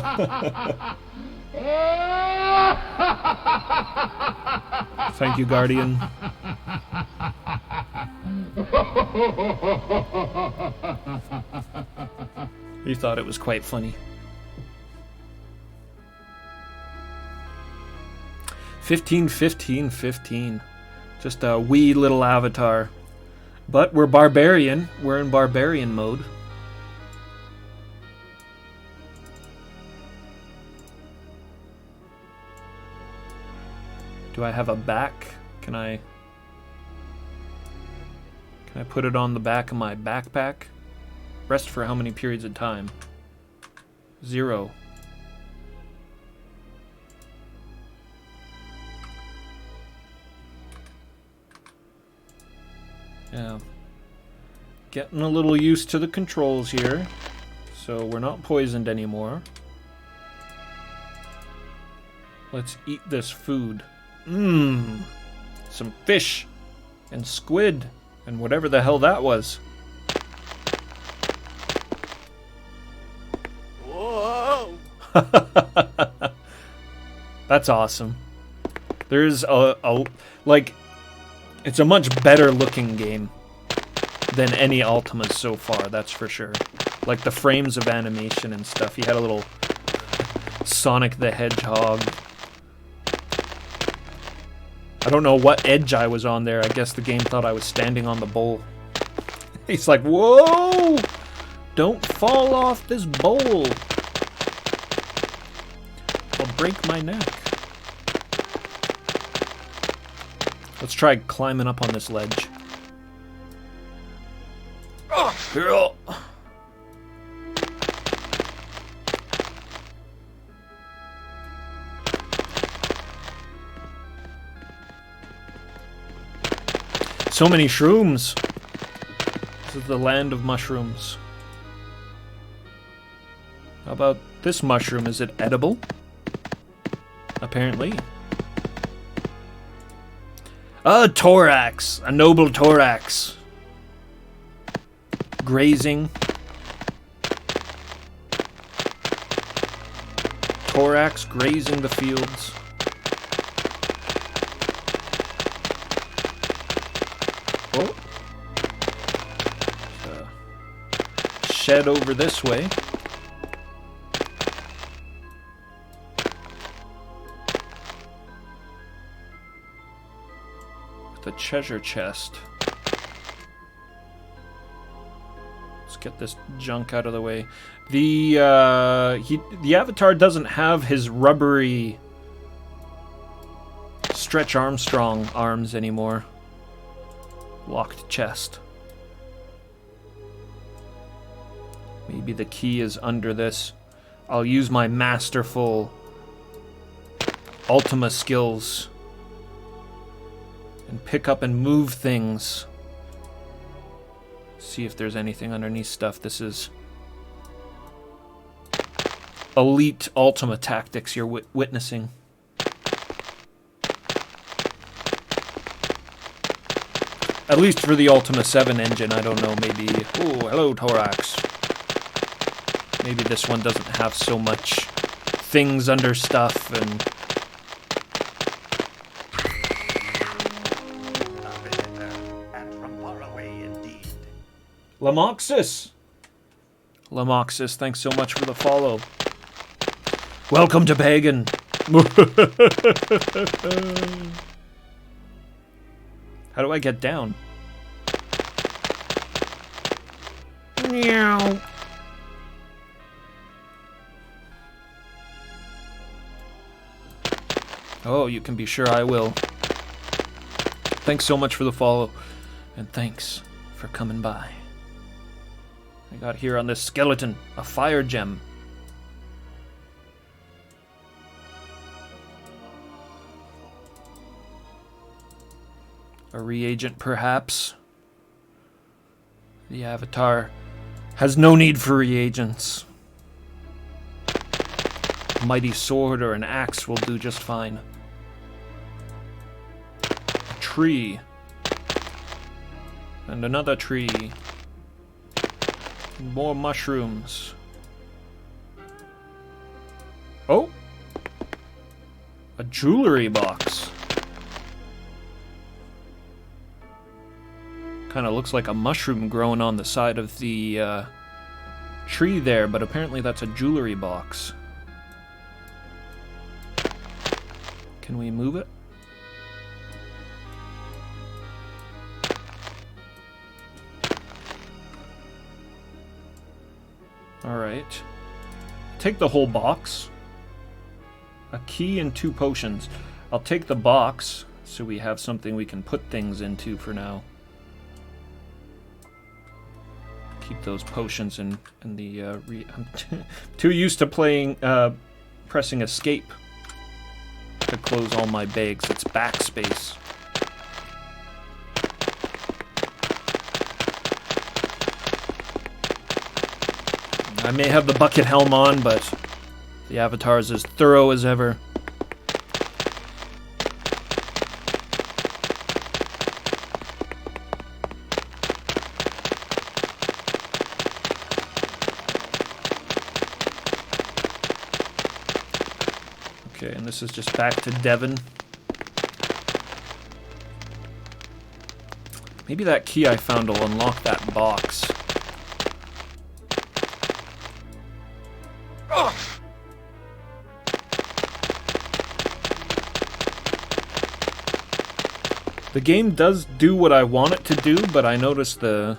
Thank you, Guardian. He thought it was quite funny. 15, 15, 15. Just a wee little avatar. But we're barbarian. We're in barbarian mode. Do I have a back? Can I put it on the back of my backpack? Rest for how many periods of time? 0. Yeah. Getting a little used to the controls here. So we're not poisoned anymore. Let's eat this food. Mmm. Some fish and squid and whatever the hell that was. Whoa! That's awesome. There's like, it's a much better looking game than any Ultimas so far, that's for sure. Like the frames of animation and stuff. He had a little Sonic the Hedgehog. I don't know what edge I was on there. I guess the game thought I was standing on the bowl. He's like, whoa! Don't fall off this bowl. I'll break my neck. Let's try climbing up on this ledge. Oh, so many shrooms. This is the land of mushrooms. How about this mushroom? Is it edible? Apparently. A thorax! A noble thorax. Grazing. Thorax grazing the fields. Oh. Shed over this way. The treasure chest. Let's get this junk out of the way. The avatar doesn't have his rubbery Stretch Armstrong arms anymore. Locked chest. Maybe the key is under this. I'll use my masterful Ultima skills and pick up and move things. See if there's anything underneath stuff. This is elite Ultima tactics you're witnessing. At least for the Ultima 7 engine, I don't know, maybe... Oh, hello, Thorax. Maybe this one doesn't have so much things under stuff and... And from far away indeed. Lamoxis! Lamoxis, thanks so much for the follow. Welcome to Pagan! How do I get down? Meow. Oh, you can be sure I will. Thanks so much for the follow, and thanks for coming by. I got here on this skeleton, a fire gem. A reagent, perhaps. The avatar has no need for reagents. A mighty sword or an axe will do just fine. A tree. And another tree. And more mushrooms. Oh! A jewelry box. Kind of looks like a mushroom growing on the side of the tree there, but apparently that's a jewelry box. Can we move it? Alright. Take the whole box. A key and 2 potions. I'll take the box, so we have something we can put things into for now. Keep those potions in the... I'm too used to playing, pressing escape to close all my bags. It's backspace. I may have the bucket helm on, but the avatar is as thorough as ever. Okay, and this is just back to Devon. Maybe that key I found will unlock that box. The game does do what I want it to do, but I noticed the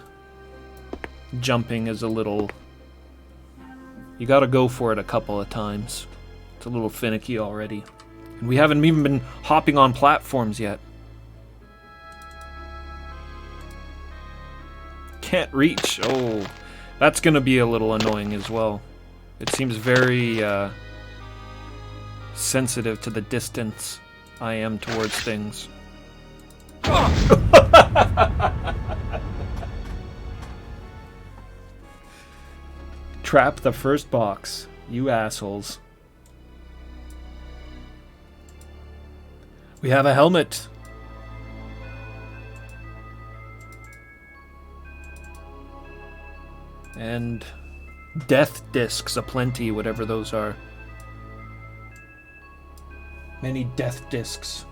jumping is a little... You gotta go for it a couple of times. It's a little finicky already. And we haven't even been hopping on platforms yet. Can't reach. Oh, that's gonna be a little annoying as well. It seems very sensitive to the distance I am towards things. Trap the first box, you assholes. We have a helmet. And death discs aplenty, whatever those are. Many death discs.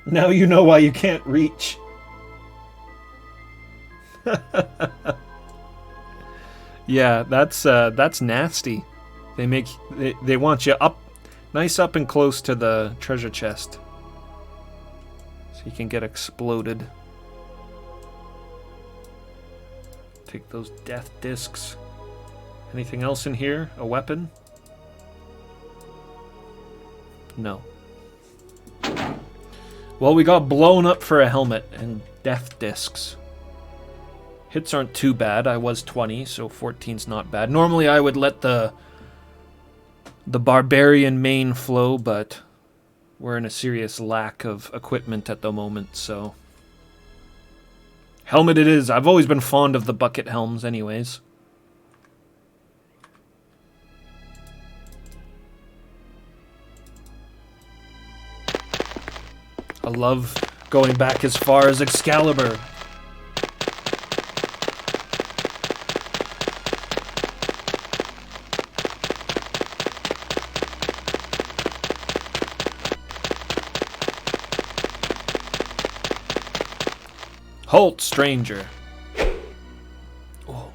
Now you know why you can't reach. Yeah, that's nasty. They want you up, nice up and close to the treasure chest, so you can get exploded. Take those death discs. Anything else in here? A weapon? No. Well, we got blown up for a helmet and death discs. Hits aren't too bad. I was 20, so 14's not bad. Normally I would let the barbarian main flow, but we're in a serious lack of equipment at the moment, so... Helmet it is. I've always been fond of the bucket helms anyways. I love going back as far as Excalibur. Halt, stranger. Oh,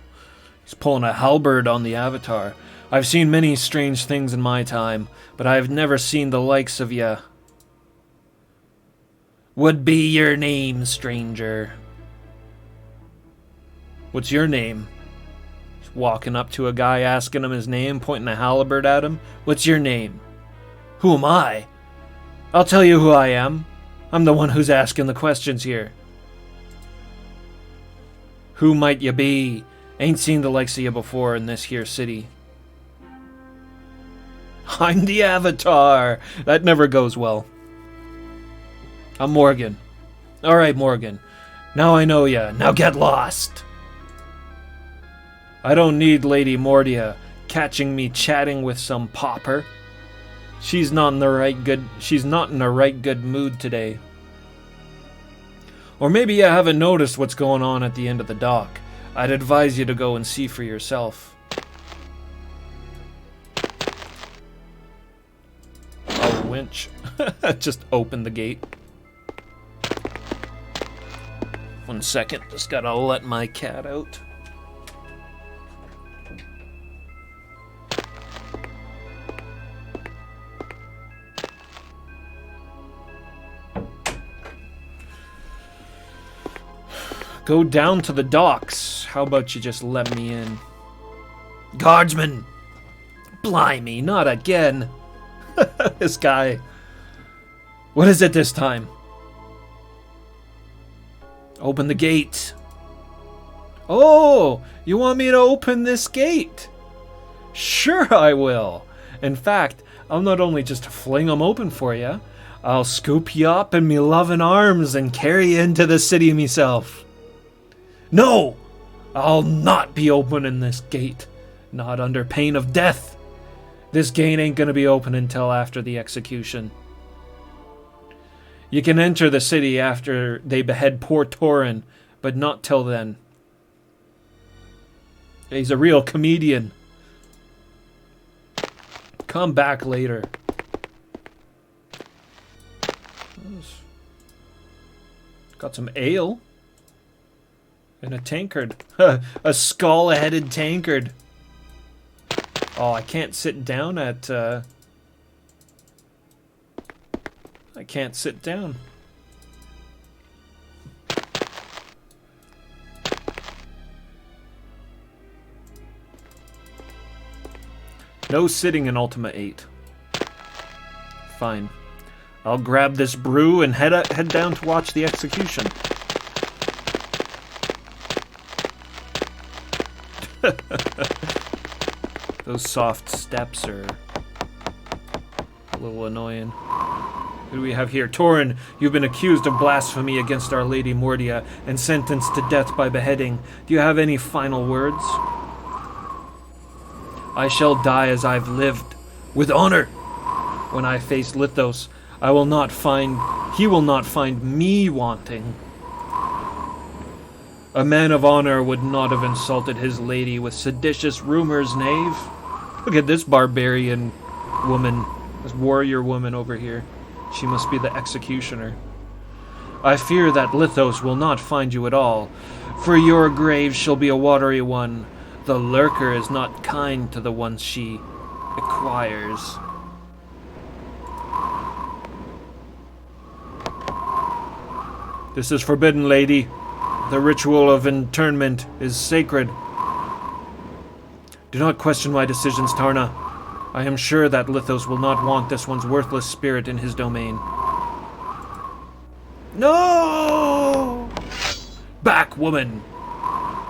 he's pulling a halberd on the avatar. I've seen many strange things in my time, but I have never seen the likes of ya. What be your name, stranger? What's your name? He's walking up to a guy, asking him his name, pointing a halberd at him. What's your name? Who am I? I'll tell you who I am. I'm the one who's asking the questions here. Who might you be? Ain't seen the likes of you before in this here city. I'm the Avatar. That never goes well. I'm Morgan. Alright, Morgan. Now I know ya. Now get lost. I don't need Lady Mordia catching me chatting with some pauper. She's not in the right good mood today. Or maybe you haven't noticed what's going on at the end of the dock. I'd advise you to go and see for yourself. winch. Just open the gate. 1 second, just gotta let my cat out. Go down to the docks. How about you just let me in? Guardsman! Blimey, not again. This guy. What is it this time? Open the gate. Oh, you want me to open this gate? Sure I will. In fact, I'll not only just fling them open for you, I'll scoop you up in me loving arms and carry you into the city myself. No! I'll not be opening this gate. Not under pain of death. This gate ain't gonna be open until after the execution. You can enter the city after they behead poor Torin, but not till then. He's a real comedian. Come back later. Got some ale. And a tankard. A skull-headed tankard. Oh, I can't sit down at... I can't sit down. No sitting in Ultima VIII. Fine. I'll grab this brew and head down to watch the execution. Those soft steps are a little annoying. Who do we have here? Torin, you've been accused of blasphemy against Our Lady Mordia and sentenced to death by beheading. Do you have any final words? I shall die as I've lived, with honor. When I face Lithos, he will not find me wanting. A man of honor would not have insulted his lady with seditious rumors, knave. Look at this barbarian woman, this warrior woman over here. She must be the executioner. I fear that Lithos will not find you at all, for your grave shall be a watery one. The lurker is not kind to the ones she acquires. This is forbidden, lady. The ritual of internment is sacred. Do not question my decisions, Tarna. I am sure that Lithos will not want this one's worthless spirit in his domain. No! Back, woman!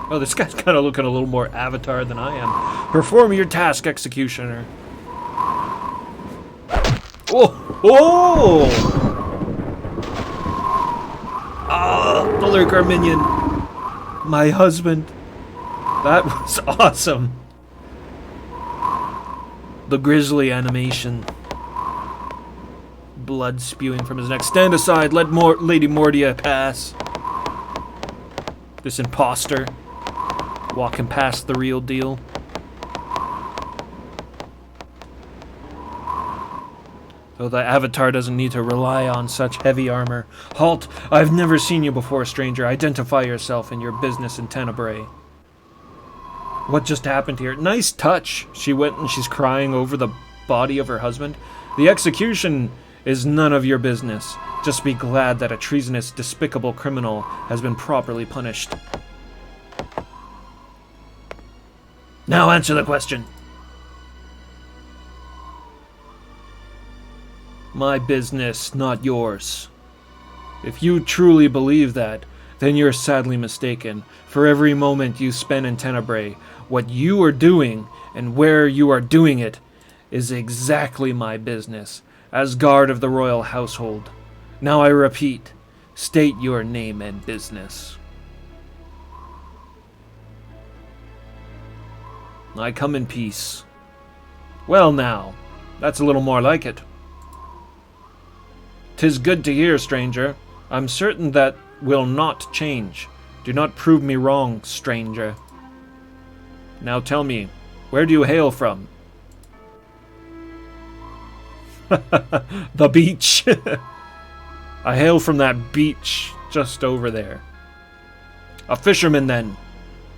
Oh, this guy's kind of looking a little more Avatar than I am. Perform your task, executioner. Oh! Oh! Ah, the lurker minion. My husband. That was awesome. The grisly animation. Blood spewing from his neck. Stand aside, let Lady Mordia pass. This imposter. Walking past the real deal. Though the Avatar doesn't need to rely on such heavy armor. Halt! I've never seen you before, stranger. Identify yourself and your business in Tenebrae. What just happened here? Nice touch. She went and she's crying over the body of her husband. The execution is none of your business. Just be glad that a treasonous, despicable criminal has been properly punished. Now answer the question. My business, not yours. If you truly believe that, then you're sadly mistaken. For every moment you spend in Tenebrae, what you are doing and where you are doing it is exactly my business, as guard of the royal household. Now I repeat, state your name and business. I come in peace. Well now, that's a little more like it. 'Tis good to hear, stranger. I'm certain that will not change. Do not prove me wrong, stranger. Now tell me, where do you hail from? The beach. I hail from that beach just over there. A fisherman, then.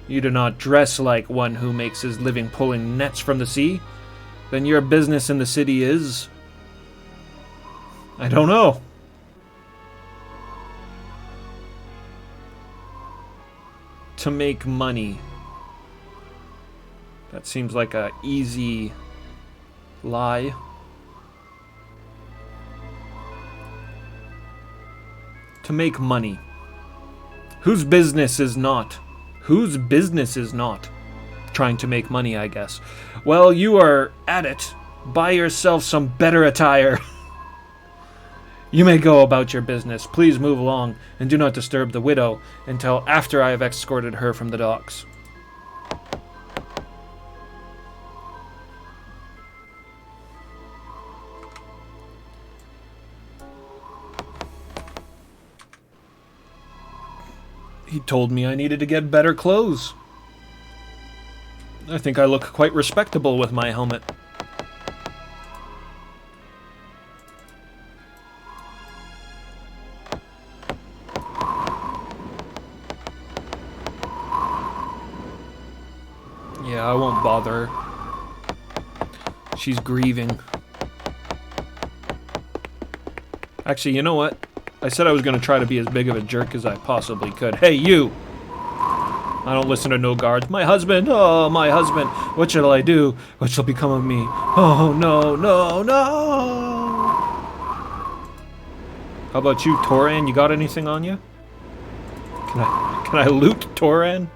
You do not dress like one who makes his living pulling nets from the sea. Then your business in the city is... I don't know. To make money. That seems like a easy lie. To make money. Whose business is not? Whose business is not trying to make money, I guess? Well, you are at it. Buy yourself some better attire. You may go about your business. Please move along, and do not disturb the widow until after I have escorted her from the docks. He told me I needed to get better clothes. I think I look quite respectable with my helmet. Yeah, I won't bother her. She's grieving. Actually, you know what? I said I was going to try to be as big of a jerk as I possibly could. Hey, you! I don't listen to no guards. My husband! Oh, my husband! What shall I do? What shall become of me? Oh, no, no, no! How about you, Toran? You got anything on you? Can I loot Toran?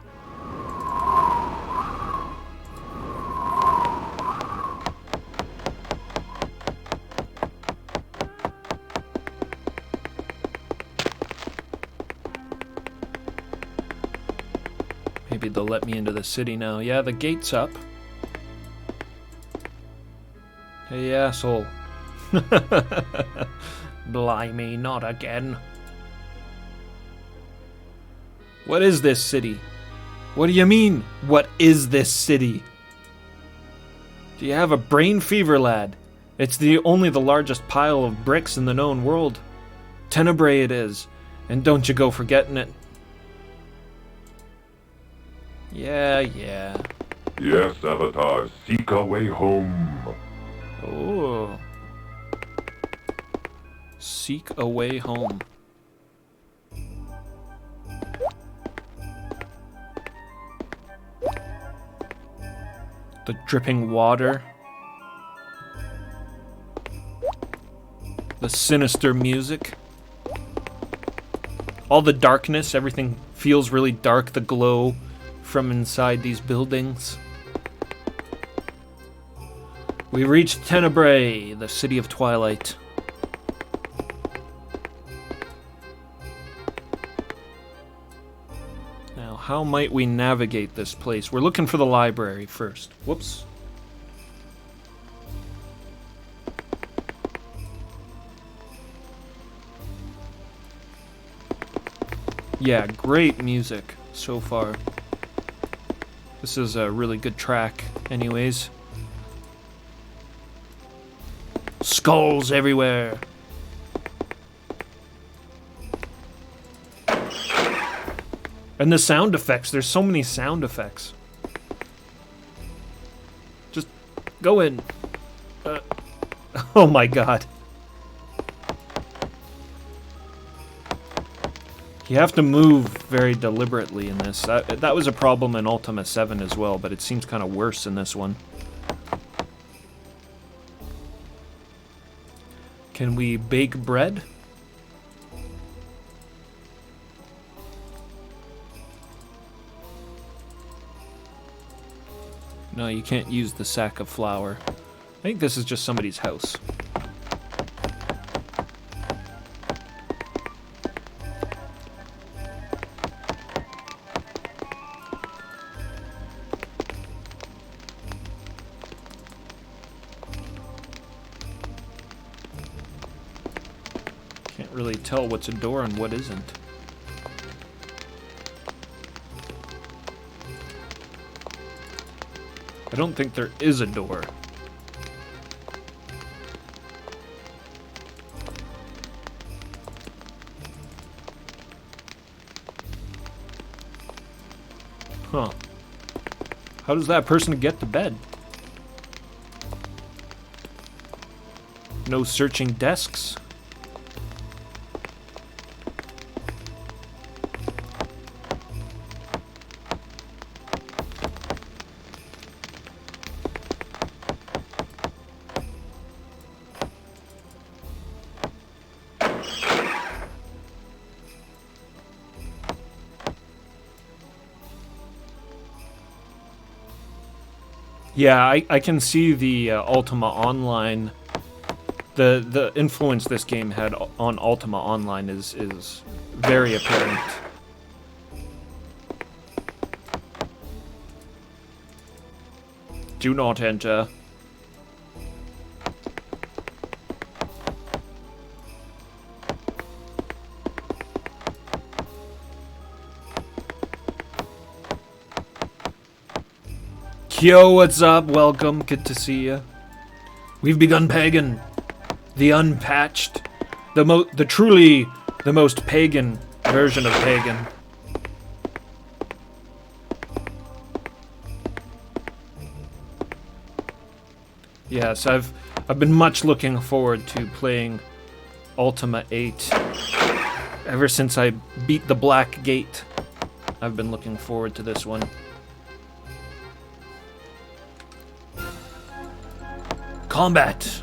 Maybe they'll let me into the city now. Yeah, the gate's up. Hey, asshole. Blimey, not again. What is this city? What do you mean, what is this city? Do you have a brain fever, lad? It's only the largest pile of bricks in the known world. Tenebrae it is, and don't you go forgetting it. Yeah. Yes, Avatar, seek a way home. Oh. Seek a way home. The dripping water. The sinister music. All the darkness, everything feels really dark, the glow from inside these buildings. We reached Tenebrae, the city of twilight. Now, how might we navigate this place? We're looking for the library first. Whoops. Yeah, great music so far. This is a really good track, anyways. Skulls everywhere. And the sound effects. There's so many sound effects. Just go in. Oh my god. You have to move very deliberately in this. That was a problem in Ultima VII as well, but it seems kind of worse in this one. Can we bake bread? No, you can't use the sack of flour. I think this is just somebody's house. Can't really tell what's a door and what isn't. I don't think there is a door. Huh. How does that person get to bed? No searching desks? Yeah, I can see the Ultima Online. The influence this game had on Ultima Online is very apparent. Do not enter. Yo, what's up? Welcome. Good to see you. We've begun Pagan, the Unpatched, the truly the most pagan version of Pagan. Yes, I've been much looking forward to playing Ultima VIII. Ever since I beat the Black Gate, I've been looking forward to this one. Combat!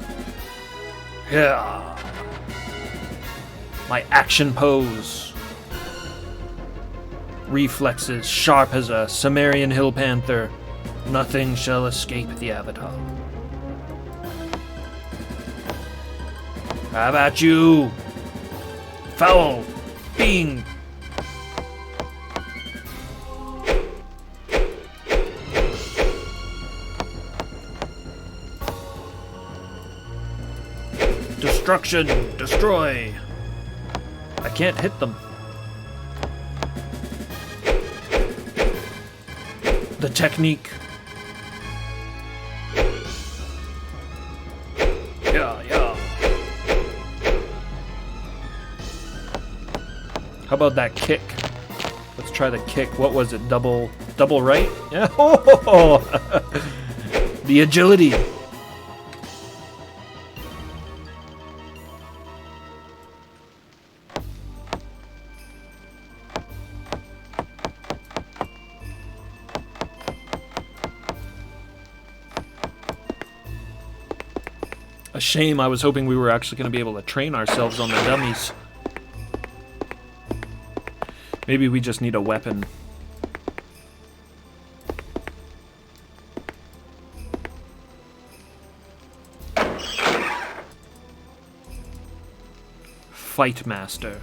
Yeah! My action pose. Reflexes sharp as a Sumerian hill panther. Nothing shall escape the avatar. How about you? Foul! Bing! Destruction! Destroy! I can't hit them. The technique. Yeah, yeah. How about that kick? Let's try the kick. What was it? Double right? Yeah. Oh! The agility. A shame, I was hoping we were actually going to be able to train ourselves on the dummies. Maybe we just need a weapon. Fight Master.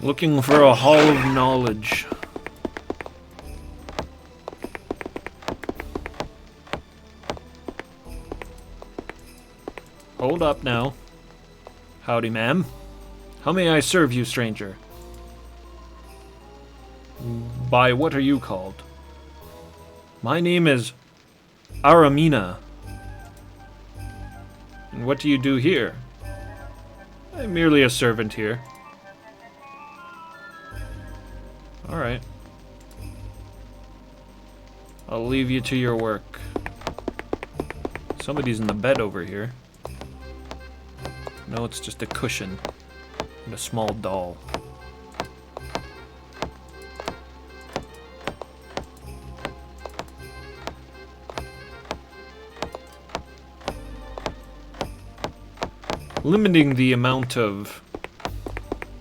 Looking for a hall of knowledge. Hold up now. Howdy, ma'am. How may I serve you, stranger? By what are you called? My name is Aramina. And what do you do here? I'm merely a servant here. Alright. I'll leave you to your work. Somebody's in the bed over here. No, it's just a cushion and a small doll. Limiting the amount of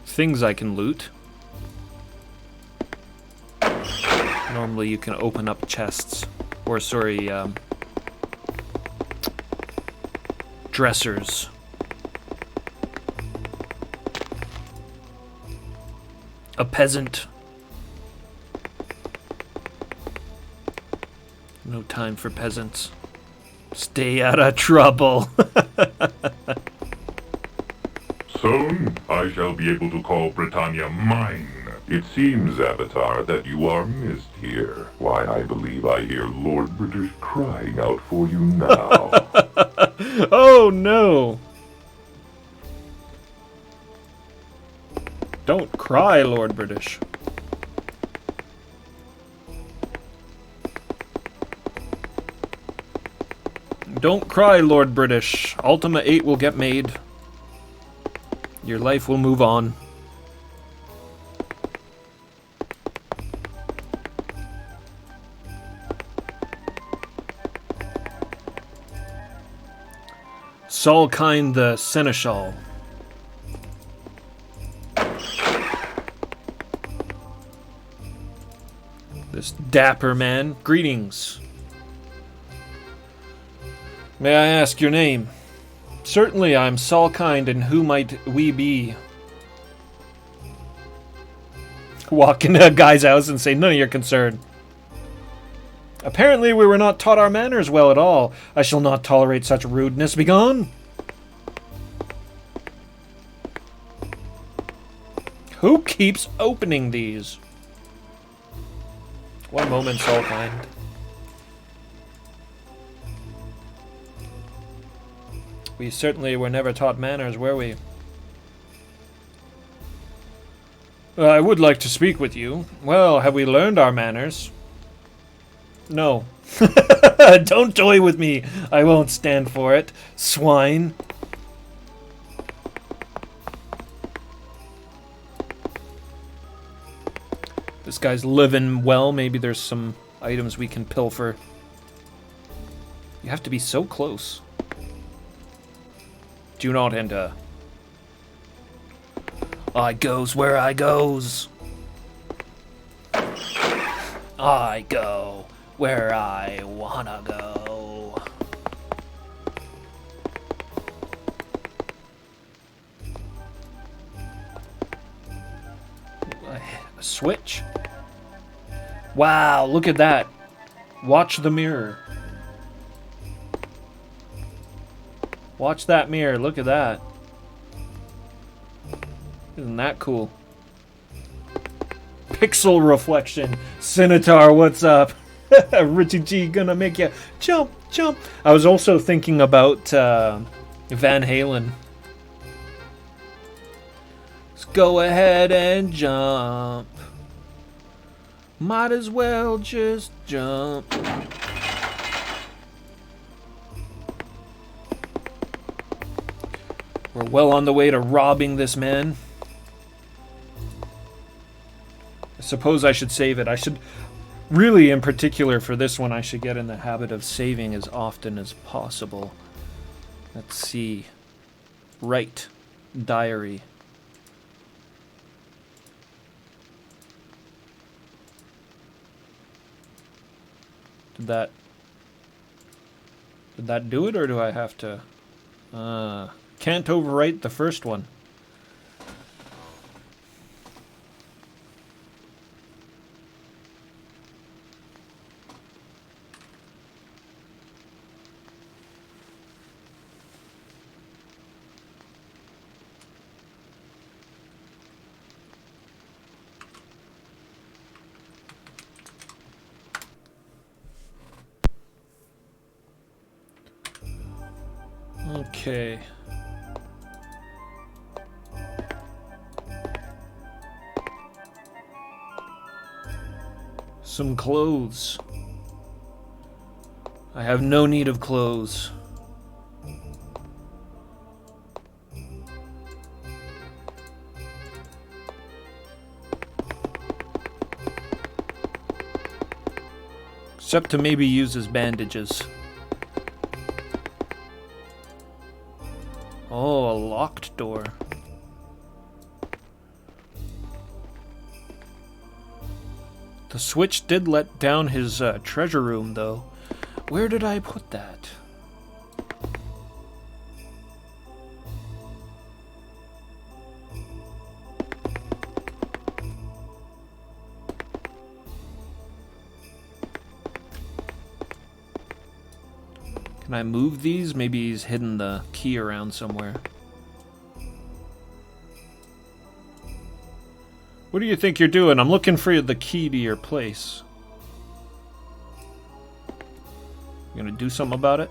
things I can loot. Normally you can open up chests, or sorry, dressers. A peasant. No time for peasants. Stay out of trouble. Soon, I shall be able to call Britannia mine. It seems, Avatar, that you are missed here. Why, I believe I hear Lord British crying out for you now. Oh no! Don't cry, Lord British. Don't cry, Lord British. Ultima 8 will get made. Your life will move on. Solkind the Seneschal. This dapper man. Greetings. May I ask your name? Certainly, I'm Solkind, and who might we be? Walk into a guy's house and say, none of your concern. Apparently we were not taught our manners well at all. I shall not tolerate such rudeness. Begone! Who keeps opening these? One moment, Solkind. We certainly were never taught manners, were we? I would like to speak with you. Well, have we learned our manners? No. Don't toy with me. I won't stand for it. Swine. This guy's living well. Maybe there's some items we can pilfer. You have to be so close. Do not enter. I goes where I goes. I go where I wanna go. A switch? Wow, look at that. Watch the mirror. Watch that mirror, look at that. Isn't that cool? Pixel reflection. Cinotar, what's up? Richie G gonna make you jump, jump. I was also thinking about Van Halen. Let's go ahead and jump. Might as well just jump. We're well on the way to robbing this man. I suppose I should save it. I should, really in particular for this one, I should get in the habit of saving as often as possible. Let's see. Right. Diary. Did that do it, or do I have to? Can't overwrite the first one. Okay. Some clothes. I have no need of clothes. Except to maybe use as bandages. Oh, a locked door. The switch did let down his treasure room, though. Where did I put that? Can I move these? Maybe he's hidden the key around somewhere. What do you think you're doing? I'm looking for the key to your place. You gonna do something about it?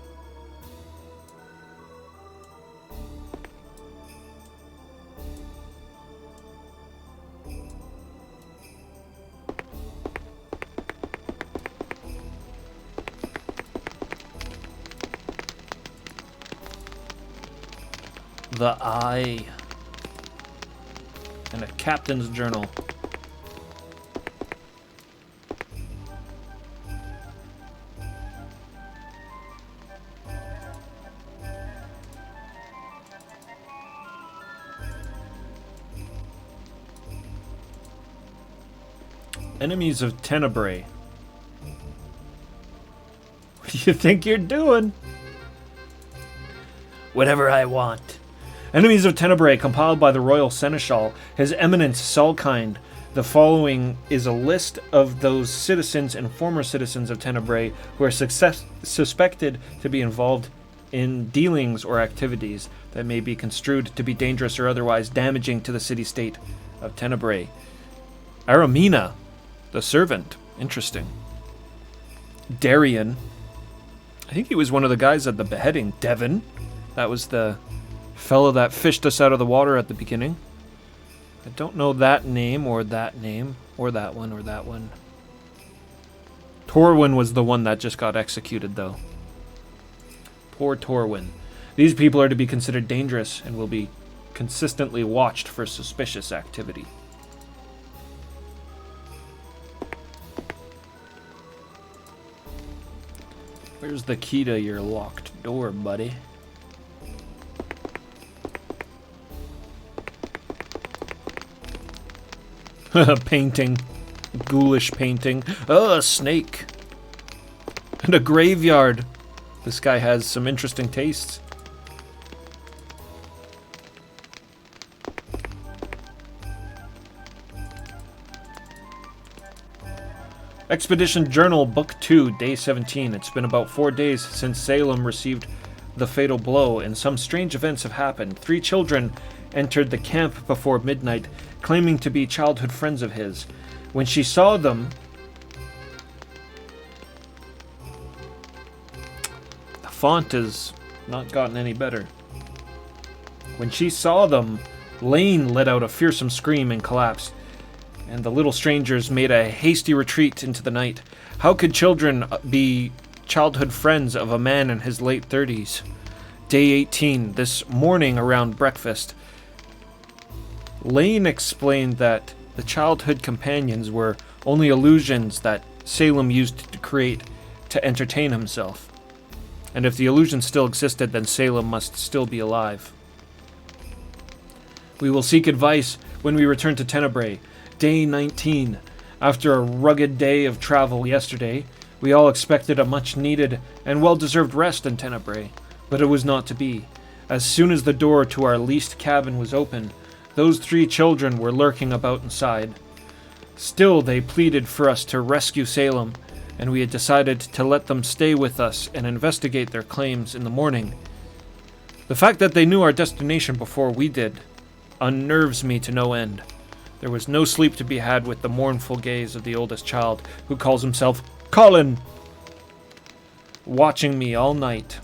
The eye. And a captain's journal. Enemies of Tenebrae. What do you think you're doing? Whatever I want. Enemies of Tenebrae, compiled by the Royal Seneschal, His Eminence Salkind. The following is a list of those citizens and former citizens of Tenebrae who are suspected to be involved in dealings or activities that may be construed to be dangerous or otherwise damaging to the city-state of Tenebrae. Aramina, the servant. Interesting. Darian. I think he was one of the guys at the beheading. Devon. That was the fellow that fished us out of the water at the beginning. I don't know that name, or that name, or that one, or that one. Torwin was the one that just got executed, though. Poor Torwin. These people are to be considered dangerous and will be consistently watched for suspicious activity. Where's the key to your locked door, buddy? Painting. Ghoulish painting. Oh, a snake. And a graveyard. This guy has some interesting tastes. Expedition Journal, Book 2, Day 17. It's been about 4 days since Salem received the fatal blow, and some strange events have happened. 3 children entered the camp before midnight, claiming to be childhood friends of his. When she saw them... The font has not gotten any better. When she saw them, Lane let out a fearsome scream and collapsed, and the little strangers made a hasty retreat into the night. How could children be childhood friends of a man in his late 30s? Day 18, this morning around breakfast, Lane explained that the childhood companions were only illusions that Salem used to create to entertain himself. And if the illusion still existed, then Salem must still be alive. We will seek advice when we return to Tenebrae. Day 19. After a rugged day of travel yesterday, we all expected a much-needed and well-deserved rest in Tenebrae, but it was not to be. As soon as the door to our leased cabin was open, those 3 children were lurking about inside. Still, they pleaded for us to rescue Salem, and we had decided to let them stay with us and investigate their claims in the morning. The fact that they knew our destination before we did unnerves me to no end. There was no sleep to be had with the mournful gaze of the oldest child, who calls himself Colin, watching me all night.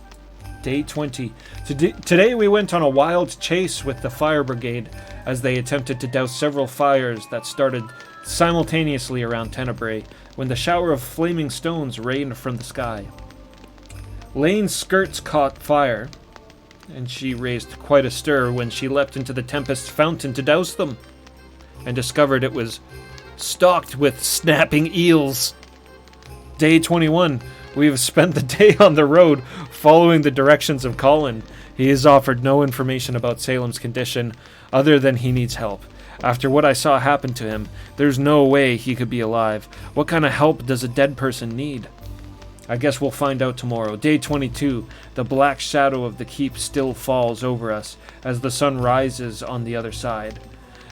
Day 20. Today we went on a wild chase with the fire brigade as they attempted to douse several fires that started simultaneously around Tenebrae when the shower of flaming stones rained from the sky. Lane's skirts caught fire, and she raised quite a stir when she leapt into the tempest's fountain to douse them, and discovered it was stocked with snapping eels. Day 21. We have spent the day on the road, following the directions of Colin. He has offered no information about Salem's condition, other than he needs help. After what I saw happen to him, there's no way he could be alive. What kind of help does a dead person need? I guess we'll find out tomorrow. Day 22. The black shadow of the keep still falls over us as the sun rises on the other side.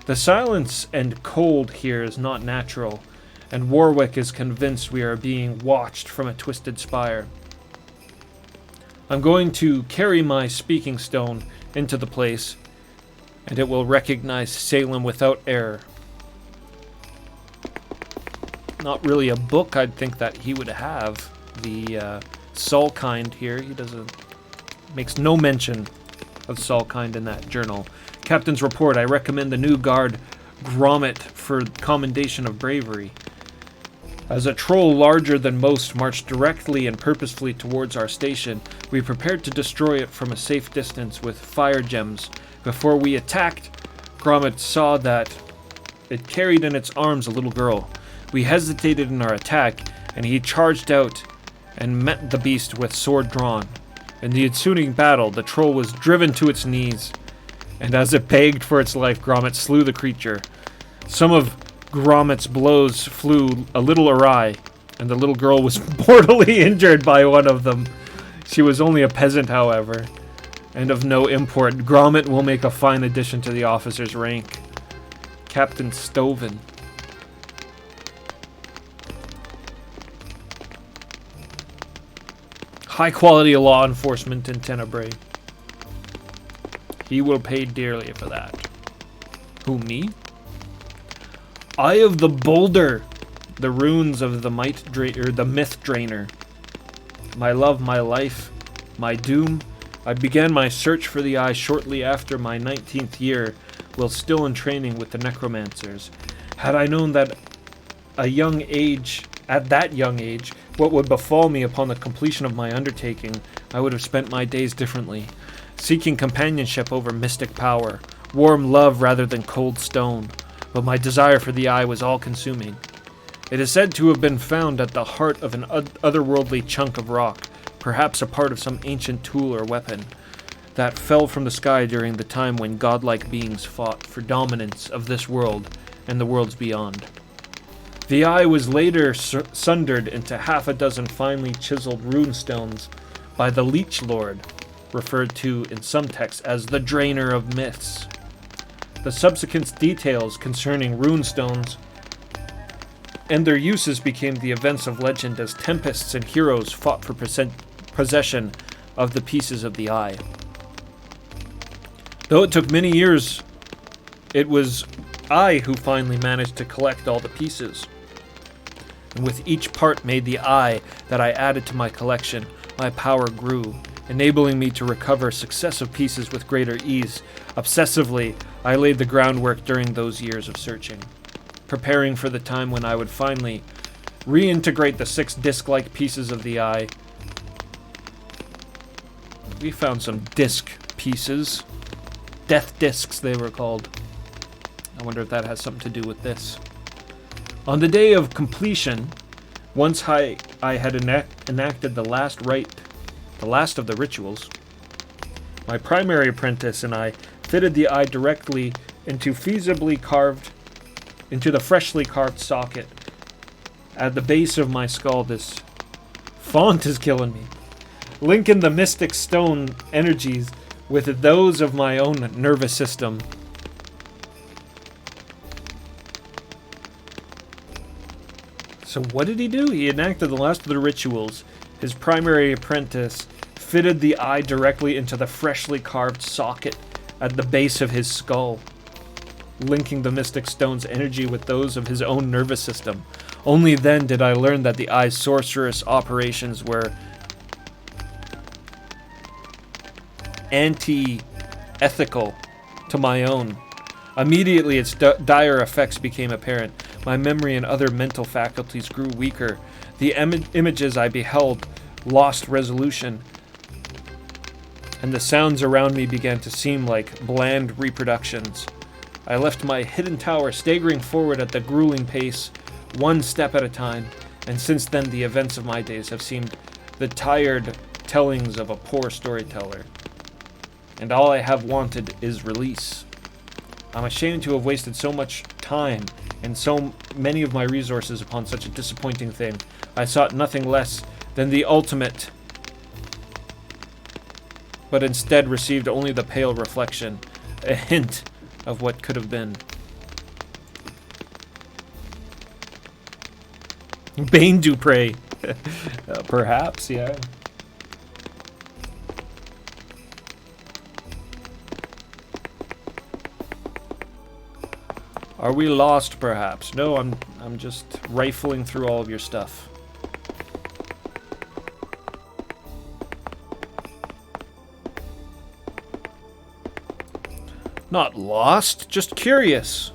The silence and cold here is not natural, and Warwick is convinced we are being watched from a twisted spire. I'm going to carry my speaking stone into the place, and it will recognize Salem without error. not really a book I'd think that he would have. The Solkind here, he makes no mention of Solkind in that journal. Captain's report, I recommend the new guard Grommet for commendation of bravery. As a troll larger than most marched directly and purposefully towards our station, we prepared to destroy it from a safe distance with fire gems. Before we attacked, Grommet saw that it carried in its arms a little girl. We hesitated in our attack, and he charged out and met the beast with sword drawn. In the ensuing battle, the troll was driven to its knees, and as it begged for its life, Grommet slew the creature. Some of Grommet's blows flew a little awry, and the little girl was mortally injured by one of them. She was only a peasant, however, and of no import. Grommet will make a fine addition to the officer's rank. Captain Stoven. High quality law enforcement in Tenebrae. He will pay dearly for that. Who, me? Eye of the Boulder. The runes of the myth drainer. My love, my life, my doom. I began my search for the eye shortly after my 19th year, while still in training with the necromancers. Had I known that at that young age, what would befall me upon the completion of my undertaking, I would have spent my days differently, seeking companionship over mystic power, warm love rather than cold stone. But my desire for the eye was all-consuming. It is said to have been found at the heart of an otherworldly chunk of rock, perhaps a part of some ancient tool or weapon, that fell from the sky during the time when godlike beings fought for dominance of this world and the worlds beyond. The eye was later sundered into half a dozen finely chiseled runestones by the Leech Lord, referred to in some texts as the Drainer of Myths. The subsequent details concerning runestones and their uses became the events of legend as tempests and heroes fought for possession of the pieces of the eye. Though it took many years, it was I who finally managed to collect all the pieces. And with each part made the eye that I added to my collection, my power grew, enabling me to recover successive pieces with greater ease. Obsessively, I laid the groundwork during those years of searching, preparing for the time when I would finally reintegrate the 6 disc-like pieces of the eye. We found some disc pieces. Death discs, they were called. I wonder if that has something to do with this. On the day of completion, once I had enacted the last of the rituals, my primary apprentice and I fitted the eye directly into the freshly carved socket at the base of my skull. This font is killing me. Linking the mystic stone energies with those of my own nervous system. So what did he do? He enacted the last of the rituals. His primary apprentice fitted the eye directly into the freshly carved socket at the base of his skull, linking the mystic stone's energy with those of his own nervous system. Only then did I learn that the eye's sorcerous operations were anti-ethical to my own. Immediately, its dire effects became apparent. My memory and other mental faculties grew weaker. The images I beheld lost resolution, and the sounds around me began to seem like bland reproductions. I left my hidden tower, staggering forward at the grueling pace, one step at a time, and since then the events of my days have seemed the tired tellings of a poor storyteller. And all I have wanted is release. I'm ashamed to have wasted so much time and so many of my resources upon such a disappointing thing. I sought nothing less than the ultimate, but instead received only the pale reflection, a hint of what could have been. Bane Dupre. Perhaps, yeah. Are we lost, perhaps? No, I'm I'm just rifling through all of your stuff. Not lost, just curious.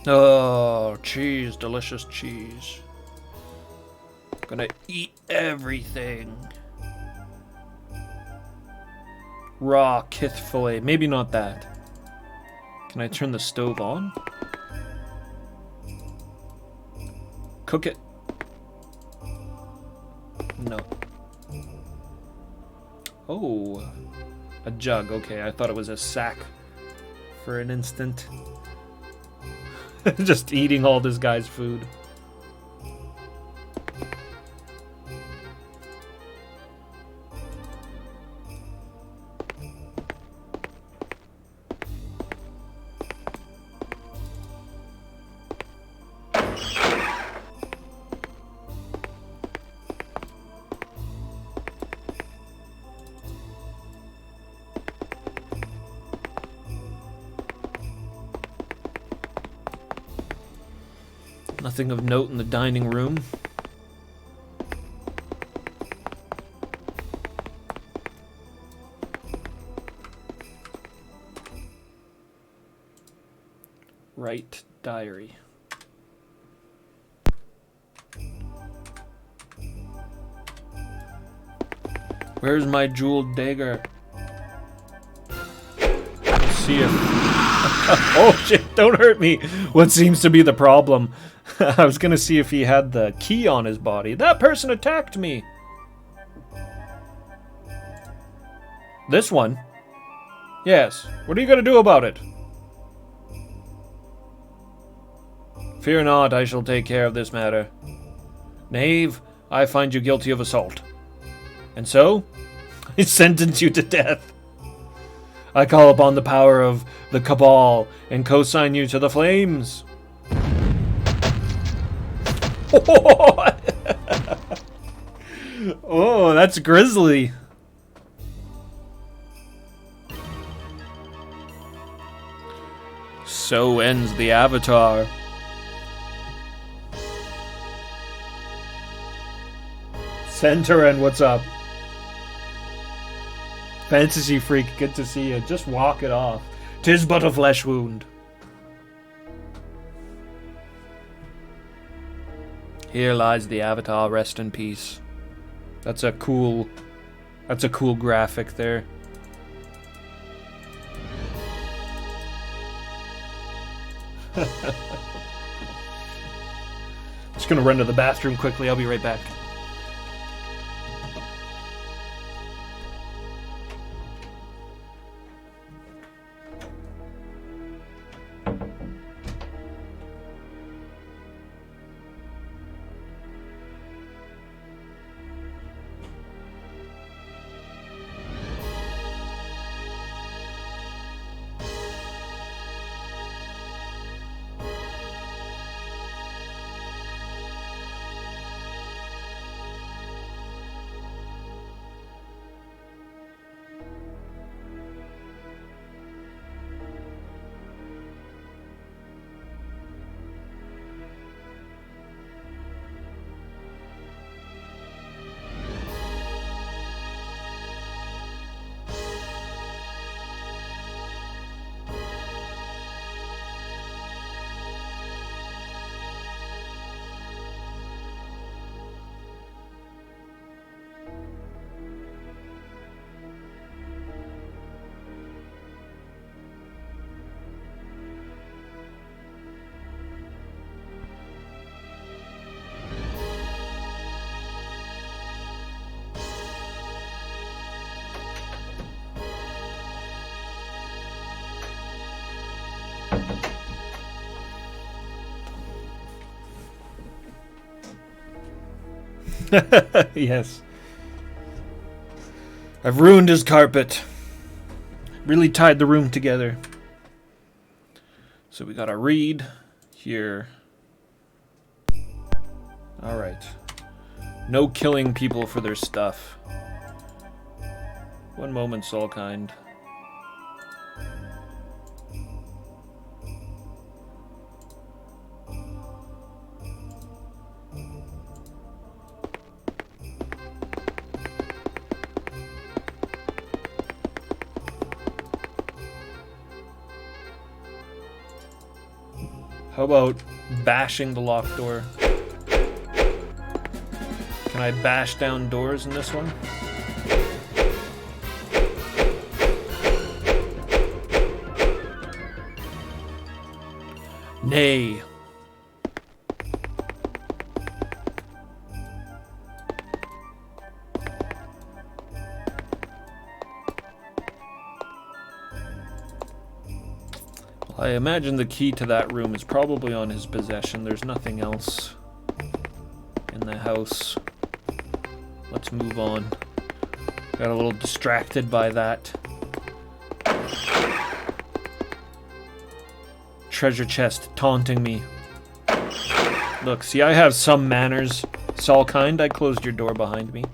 Oh, cheese, delicious cheese. Gonna eat everything. Raw kith fillet, maybe not that. Can I turn the stove on? Cook it. No. Oh, a jug. Okay, I thought it was a sack for an instant. Just eating all this guy's food. Nothing of note in the dining room. Right diary. Where's my jeweled dagger? Let's see if... Oh shit, don't hurt me! What seems to be the problem? I was gonna see if he had the key on his body. That person attacked me! This one? Yes. What are you gonna do about it? Fear not, I shall take care of this matter. Knave, I find you guilty of assault. And so, I sentence you to death. I call upon the power of the Cabal and co-sign you to the flames. Oh, that's grisly. So ends the Avatar. Centauran, what's up? Fantasy Freak, good to see you. Just walk it off. 'Tis but a flesh wound. Here lies the Avatar, rest in peace. That's a cool graphic there. Just gonna run to the bathroom quickly, I'll be right back. Yes. I've ruined his carpet. Really tied the room together. So we gotta read here. Alright. No killing people for their stuff. One moment, Soulkind. How about bashing the locked door? Can I bash down doors in this one? Nay. I imagine the key to that room is probably on his possession. There's nothing else in the house. Let's move on. Got a little distracted by that. Treasure chest taunting me. Look, see, I have some manners. Soulkind, I closed your door behind me.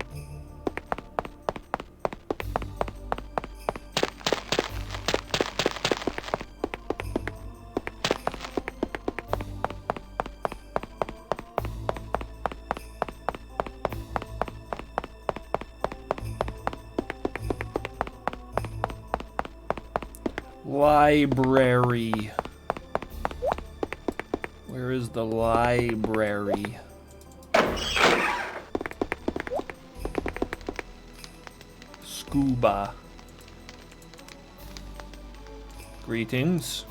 Library. Where is the library? Scuba. Greetings.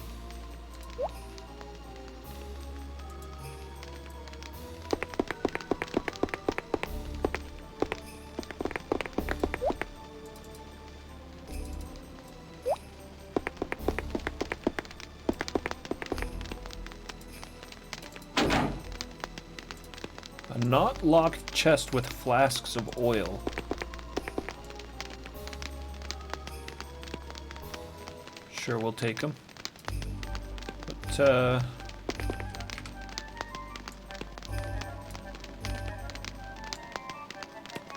Not locked chest with flasks of oil. Sure, we'll take them. But,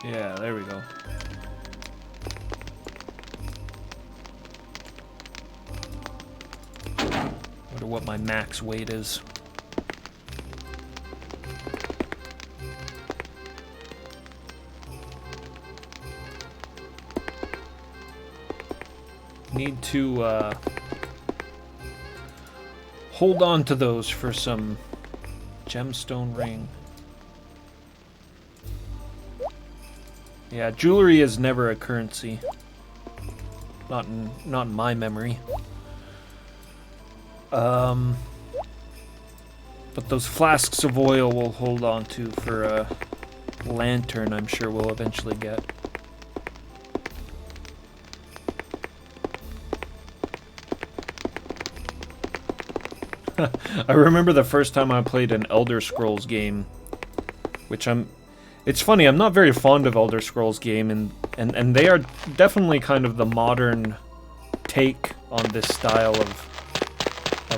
yeah, there we go. Wonder what my max weight is. Need to hold on to those for some gemstone ring. Yeah, jewelry is never a currency. Not in my memory. But those flasks of oil we'll hold on to for a lantern I'm sure we'll eventually get. I remember the first time I played an Elder Scrolls game, which it's funny, I'm not very fond of Elder Scrolls game, and they are definitely kind of the modern take on this style of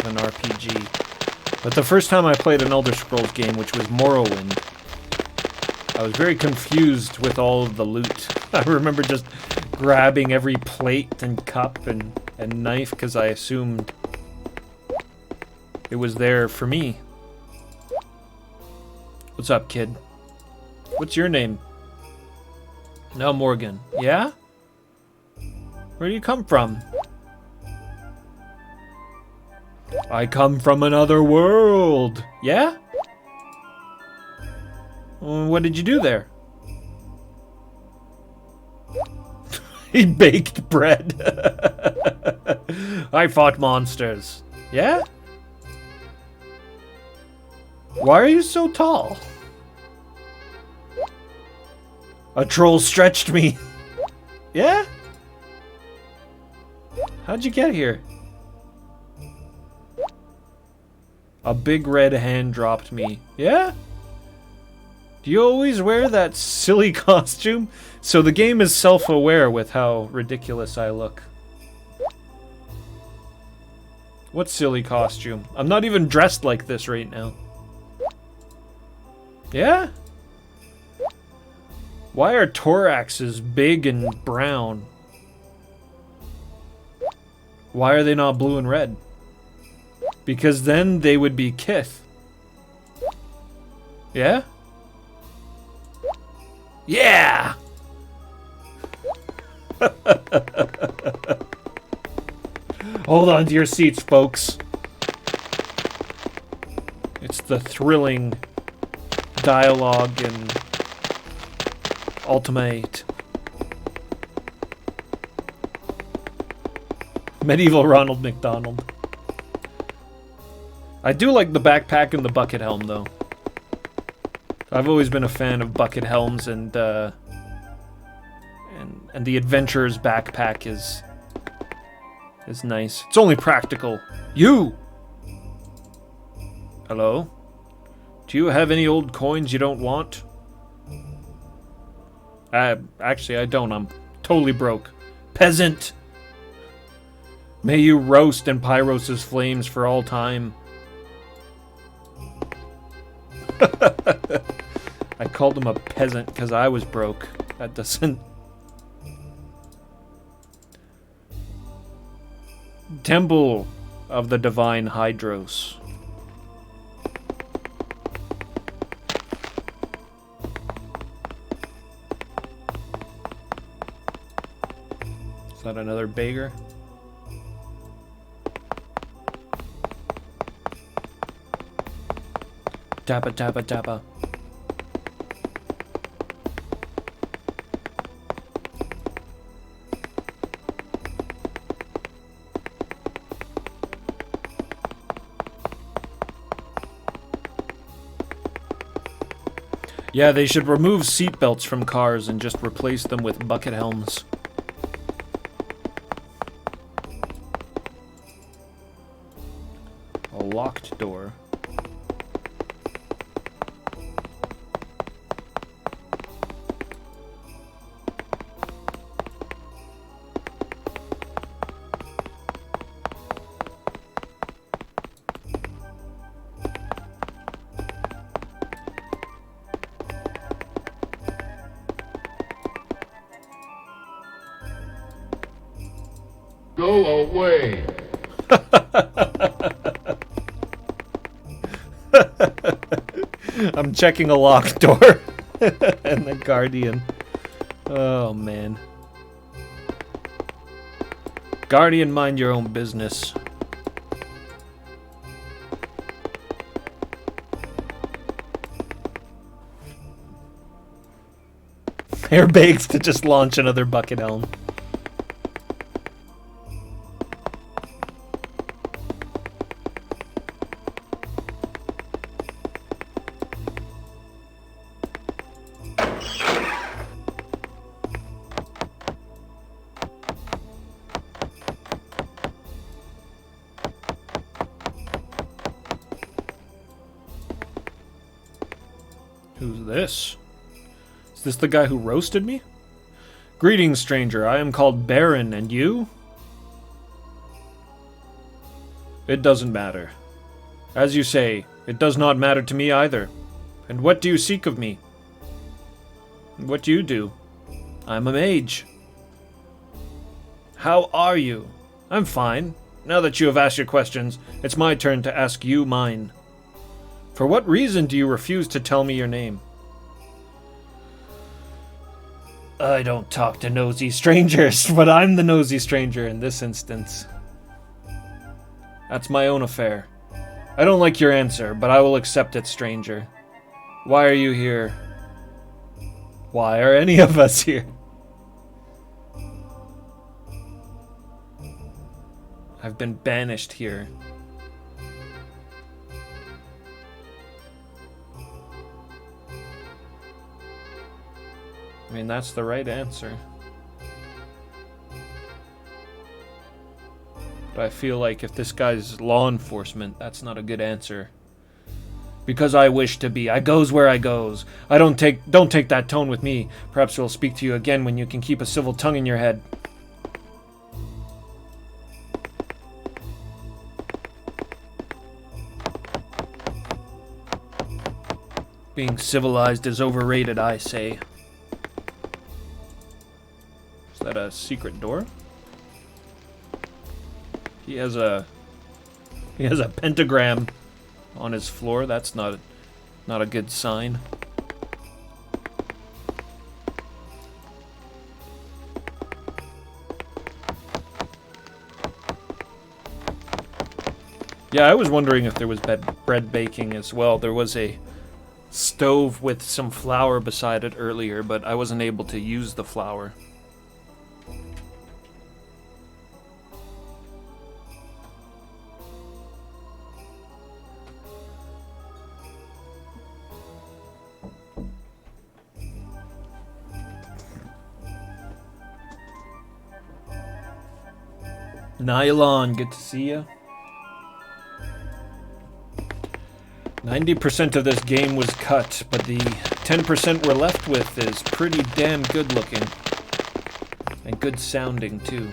an RPG. But the first time I played an Elder Scrolls game, which was Morrowind, I was very confused with all of the loot. I remember just grabbing every plate and cup and knife because I assumed it was there for me. What's up, kid? What's your name? No, Morgan. Yeah? Where do you come from? I come from another world. Yeah? What did you do there? He baked bread. I fought monsters. Yeah? Why are you so tall? A troll stretched me. Yeah? How'd you get here? A big red hand dropped me. Yeah? Do you always wear that silly costume? So the game is self-aware with how ridiculous I look. What silly costume? I'm not even dressed like this right now. Yeah? Why are thoraxes big and brown? Why are they not blue and red? Because then they would be kith. Yeah? Yeah! Hold on to your seats, folks. It's the thrilling dialogue in Ultima VIII. Medieval Ronald McDonald. I do like the backpack and the bucket helm, though. I've always been a fan of bucket helms, and the adventurer's backpack is nice. It's only practical. You! Hello? Do you have any old coins you don't want? Actually, I don't. I'm totally broke. Peasant! May you roast in Pyros' flames for all time. I called him a peasant because I was broke. That doesn't... Temple of the Divine Hydros. Is that another beggar? Tappa, tappa, tappa. Yeah, they should remove seatbelts from cars and just replace them with bucket helms. A locked door. Go away. I'm checking a locked door. And the Guardian. Oh, man. Guardian, mind your own business. Airbags to just launch another bucket helm. Who's this? Is this the guy who roasted me? Greetings, stranger. I am called Baron, and you? It doesn't matter. As you say, it does not matter to me either. And what do you seek of me? What do you do? I'm a mage. How are you? I'm fine. Now that you have asked your questions, it's my turn to ask you mine. For what reason do you refuse to tell me your name? I don't talk to nosy strangers, but I'm the nosy stranger in this instance. That's my own affair. I don't like your answer, but I will accept it, stranger. Why are you here? Why are any of us here? I've been banished here. I mean, that's the right answer. But I feel like if this guy's law enforcement, that's not a good answer. Because I wish to be. I goes where I goes. Don't take that tone with me. Perhaps we'll speak to you again when you can keep a civil tongue in your head. Being civilized is overrated, I say. Is that a secret door? He has a pentagram on his floor. That's not a good sign. Yeah, I was wondering if there was bread baking as well. There was a stove with some flour beside it earlier, but I wasn't able to use the flour. Nylon, good to see ya. 90% of this game was cut, but the 10% we're left with is pretty damn good looking. And good sounding, too.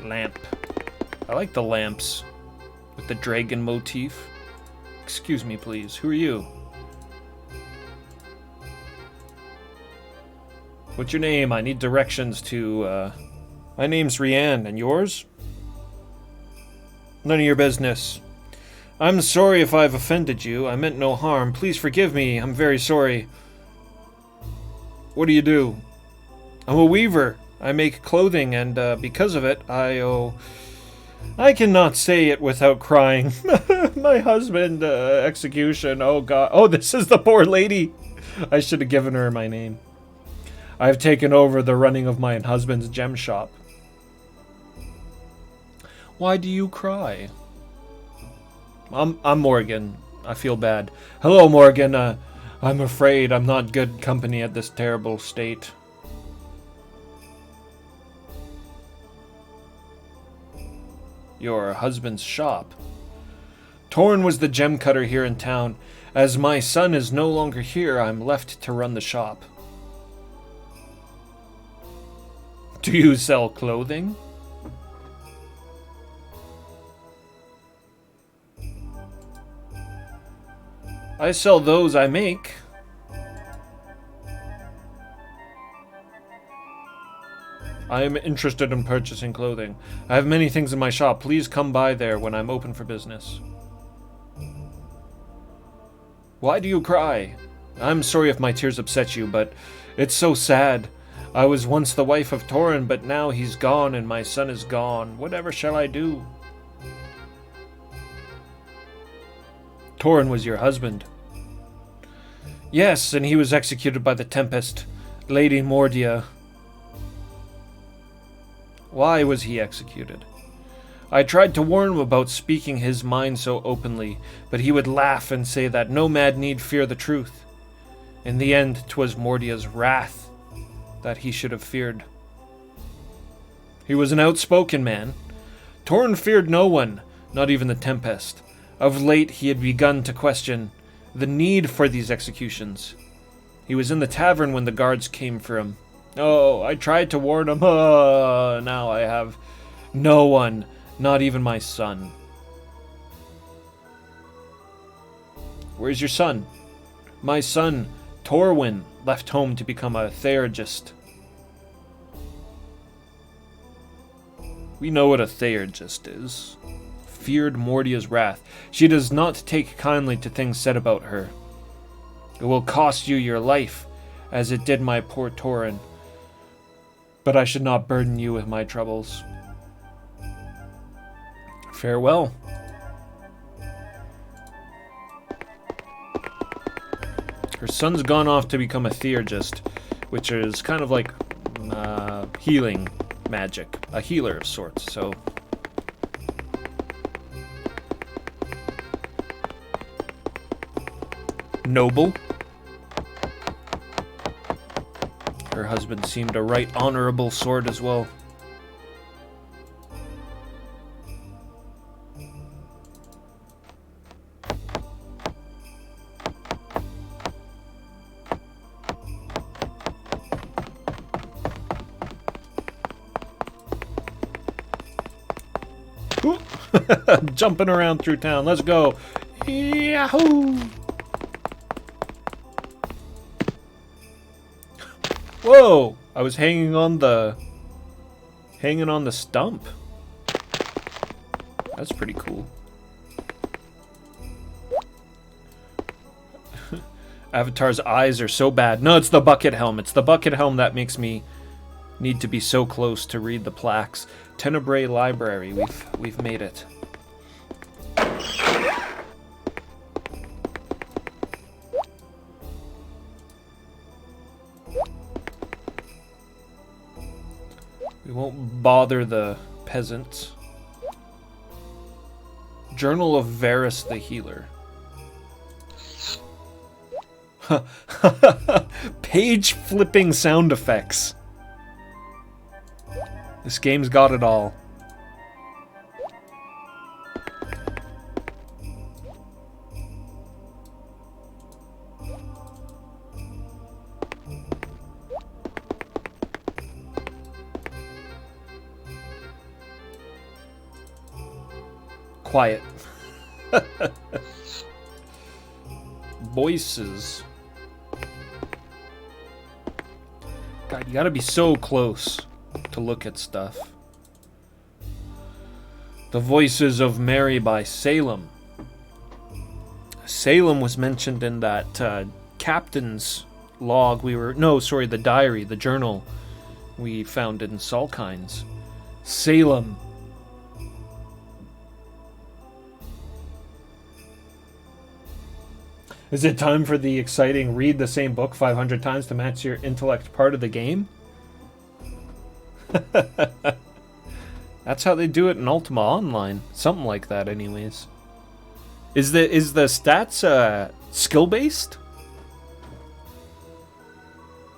Lamp. I like the lamps with the dragon motif. Excuse me, please. Who are you? What's your name? I need directions to, My name's Rianne, and yours? None of your business. I'm sorry if I've offended you. I meant no harm. Please forgive me. I'm very sorry. What do you do? I'm a weaver. I make clothing, and because of it, I cannot say it without crying. My husband, execution. Oh, God. Oh, this is the poor lady. I should have given her my name. I've taken over the running of my husband's gem shop. Why do you cry? I'm Morgan. I feel bad. Hello, Morgan. I'm afraid I'm not good company at this terrible state. Your husband's shop. Torn was the gem cutter here in town. As my son is no longer here, I'm left to run the shop. Do you sell clothing? I sell those I make. I am interested in purchasing clothing. I have many things in my shop. Please come by there when I'm open for business. Why do you cry? I'm sorry if my tears upset you, but it's so sad. I was once the wife of Torin, but now he's gone and my son is gone. Whatever shall I do? Torin was your husband. Yes, and he was executed by the Tempest, Lady Mordia. Why was he executed? I tried to warn him about speaking his mind so openly, but he would laugh and say that no man need fear the truth. In the end, 'twas Mordia's wrath that he should have feared. He was an outspoken man. Torn feared no one, not even the Tempest. Of late he had begun to question the need for these executions. He was in the tavern when the guards came for him. Oh, I tried to warn him. Now I have no one, not even my son. Where's your son? My son, Torwin, left home to become a theurgist. We know what a theurgist is. Feared Mordia's wrath. She does not take kindly to things said about her. It will cost you your life, as it did my poor Torin. But I should not burden you with my troubles. Farewell. Her son's gone off to become a theurgist, which is kind of like healing magic. A healer of sorts, so... Noble. Her husband seemed a right honorable sort as well. Jumping around through town. Let's go. Yahoo! Whoa! I was hanging on the stump. That's pretty cool. Avatar's eyes are so bad. No, it's the bucket helm. It's the bucket helm that makes me need to be so close to read the plaques. Tenebrae Library. We've made it. We won't bother the peasants. Journal of Varus the Healer. Page flipping sound effects. This game's got it all. Quiet. Voices. God, you gotta be so close to look at stuff. The Voices of Mary by Salem. Salem was mentioned in that captain's log the diary, the journal we found in Salkine's. Salem. Is it time for the exciting read the same book 500 times to match your intellect part of the game? That's how they do it in Ultima Online. Something like that anyways. Is the stats skill based?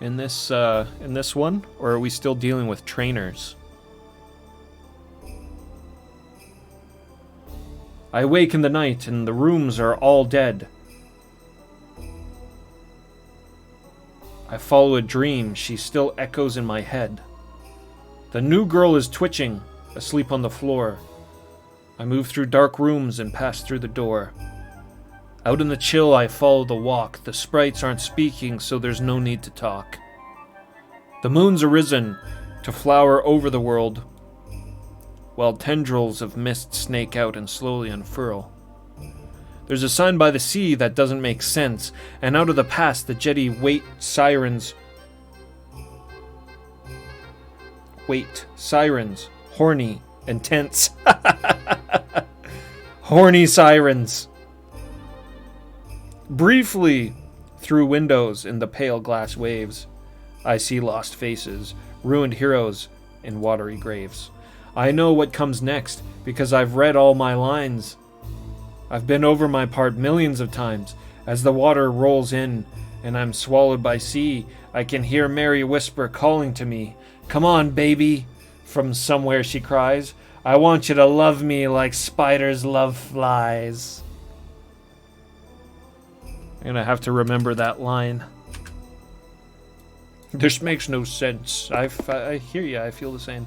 In this one? Or are we still dealing with trainers? I wake in the night and the rooms are all dead. I follow a dream, she still echoes in my head. The new girl is twitching, asleep on the floor. I move through dark rooms and pass through the door. Out in the chill, I follow the walk. The sprites aren't speaking, so there's no need to talk. The moon's arisen to flower over the world, while tendrils of mist snake out and slowly unfurl. There's a sign by the sea that doesn't make sense, and out of the past the jetty sirens, horny and tense. Horny sirens. Briefly, through windows in the pale glass waves, I see lost faces, ruined heroes in watery graves. I know what comes next, because I've read all my lines. I've been over my part millions of times. As the water rolls in and I'm swallowed by sea, I can hear Mary whisper calling to me. Come on, baby, from somewhere she cries. I want you to love me like spiders love flies. I'm gonna have to remember that line. This makes no sense. I hear you, I feel the same.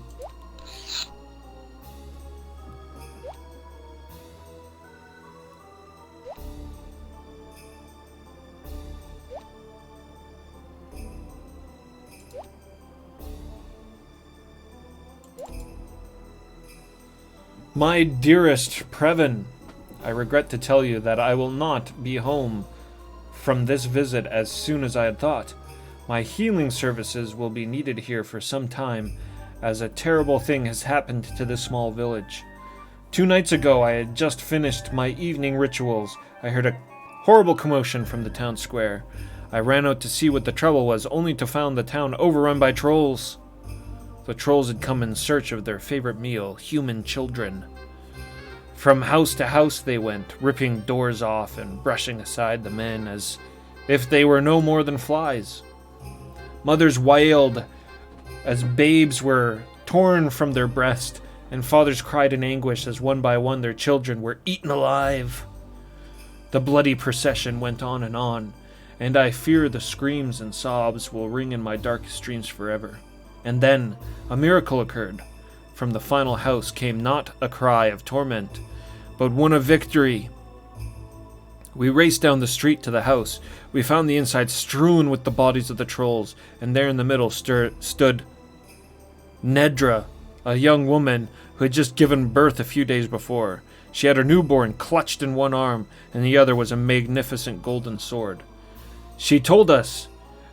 My dearest Previn, I regret to tell you that I will not be home from this visit as soon as I had thought. My healing services will be needed here for some time, as a terrible thing has happened to this small village. 2 nights ago, I had just finished my evening rituals. I heard a horrible commotion from the town square. I ran out to see what the trouble was, only to find the town overrun by trolls. The trolls had come in search of their favorite meal, human children. From house to house they went, ripping doors off and brushing aside the men as if they were no more than flies. Mothers wailed as babes were torn from their breast, and fathers cried in anguish as one by one their children were eaten alive. The bloody procession went on, and I fear the screams and sobs will ring in my darkest dreams forever. And then a miracle occurred. From the final house came not a cry of torment, but one of victory. We raced down the street to the house. We found the inside strewn with the bodies of the trolls, and there in the middle stood Nedra, a young woman who had just given birth a few days before. She had her newborn clutched in one arm, and the other was a magnificent golden sword. She told us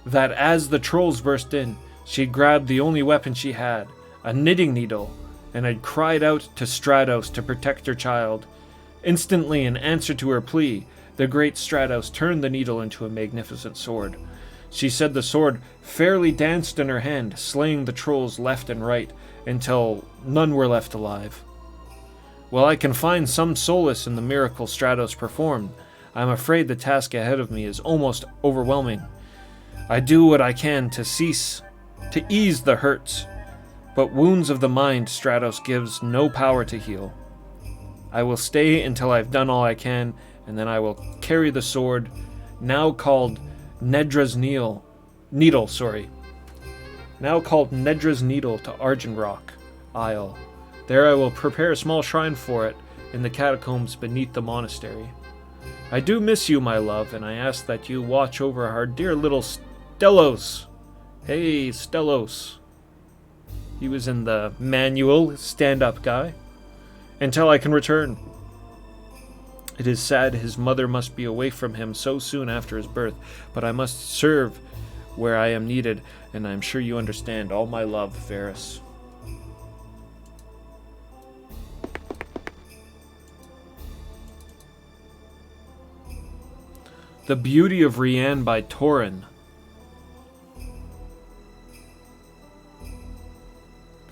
that as the trolls burst in, she grabbed the only weapon she had, a knitting needle, and had cried out to Stratos to protect her child. Instantly, in answer to her plea, the great Stratos turned the needle into a magnificent sword. She said the sword fairly danced in her hand, slaying the trolls left and right, until none were left alive. While I can find some solace in the miracle Stratos performed, I am afraid the task ahead of me is almost overwhelming. I do what I can to ease the hurts, but wounds of the mind Stratos gives no power to heal. I will stay until I've done all I can, and then I will carry the sword, now called Nedra's Needle, now called Nedra's Needle, to Argent Rock Isle. There I will prepare a small shrine for it in the catacombs beneath the monastery. I do miss you, my love, and I ask that you watch over our dear little Stellos. Hey, Stellos. He was in the manual, stand-up guy. Until I can return. It is sad his mother must be away from him so soon after his birth, but I must serve where I am needed, and I am sure you understand. All my love, Varys. The Beauty of Rianne by Torin.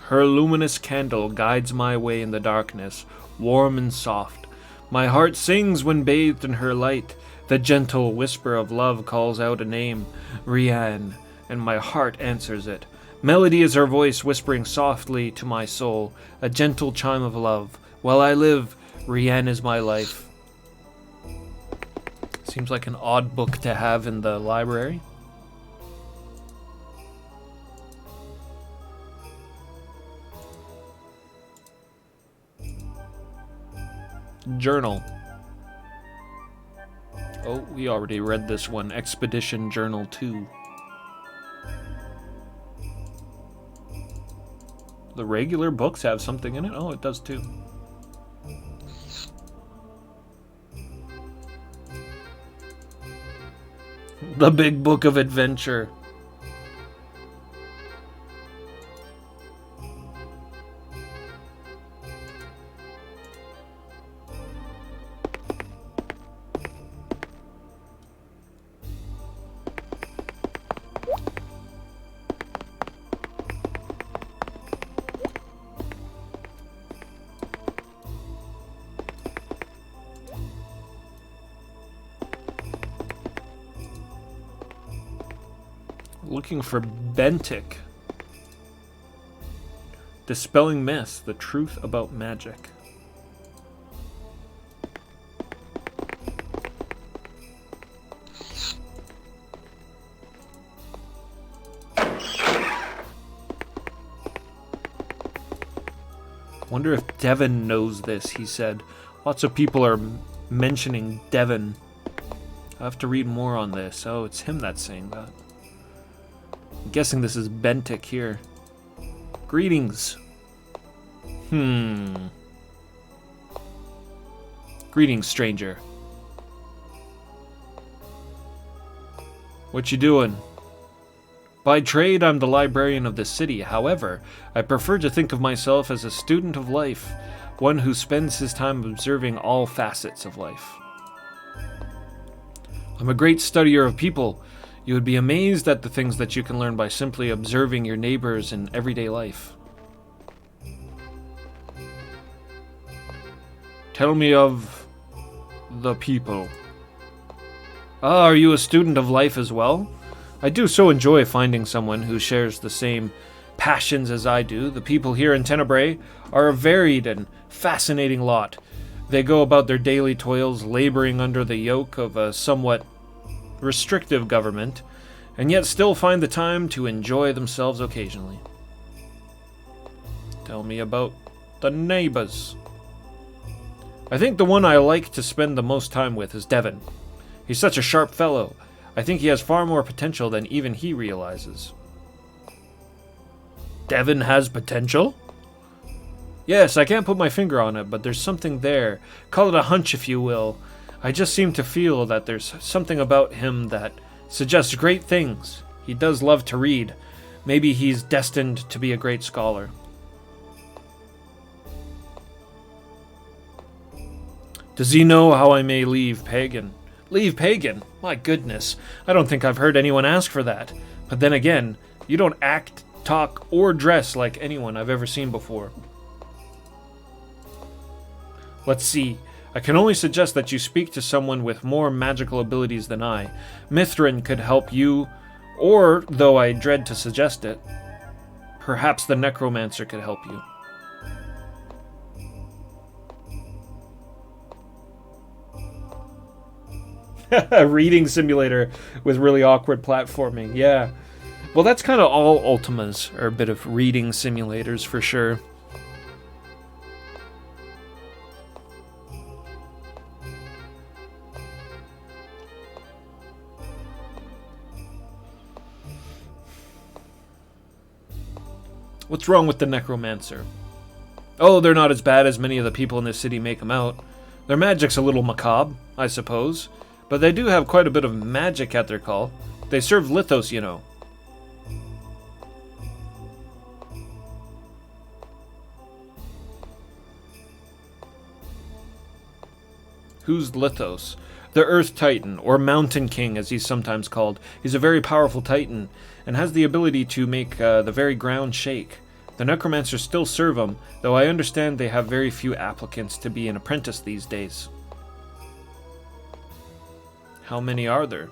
Her luminous candle guides my way in the darkness, warm and soft. My heart sings when bathed in her light. The gentle whisper of love calls out a name, Rianne, and my heart answers it. Melody is her voice whispering softly to my soul, a gentle chime of love. While I live, Rianne is my life. Seems like an odd book to have in the library. Journal. Oh, we already read this one. Expedition Journal 2. The regular books have something in it? Oh, it does too. The Big Book of Adventure. Looking for Bentic. Dispelling Myths, the Truth About Magic. Wonder if Devin knows this, he said. Lots of people are mentioning Devin. I have to read more on this. Oh, it's him that's saying that. I'm guessing this is Bentic here. Greetings. Greetings, stranger. What you doing? By trade, I'm the librarian of the city. However, I prefer to think of myself as a student of life, one who spends his time observing all facets of life. I'm a great studier of people. You would be amazed at the things that you can learn by simply observing your neighbors in everyday life. Tell me of the people. Ah, are you a student of life as well? I do so enjoy finding someone who shares the same passions as I do. The people here in Tenebrae are a varied and fascinating lot. They go about their daily toils, laboring under the yoke of a somewhat restrictive government, and yet still find the time to enjoy themselves occasionally. Tell me about the neighbors. I think the one I like to spend the most time with is Devin. He's such a sharp fellow. I think he has far more potential than even he realizes. Devin has potential? Yes, I can't put my finger on it, but there's something there. Call it a hunch if you will. I just seem to feel that there's something about him that suggests great things. He does love to read. Maybe he's destined to be a great scholar. Does he know how I may leave Pagan? Leave Pagan? My goodness, I don't think I've heard anyone ask for that. But then again, you don't act, talk, or dress like anyone I've ever seen before. Let's see. I can only suggest that you speak to someone with more magical abilities than I. Mithrin could help you, or, though I dread to suggest it, perhaps the Necromancer could help you. A reading simulator with really awkward platforming, yeah. Well, that's kind of all Ultimas, are a bit of reading simulators for sure. What's wrong with the Necromancer? Oh, they're not as bad as many of the people in this city make them out. Their magic's a little macabre, I suppose. But they do have quite a bit of magic at their call. They serve Lithos, you know. Who's Lithos? The Earth Titan, or Mountain King as he's sometimes called. He's a very powerful Titan, and has the ability to make the very ground shake. The Necromancers still serve him, though I understand they have very few applicants to be an apprentice these days. How many are there?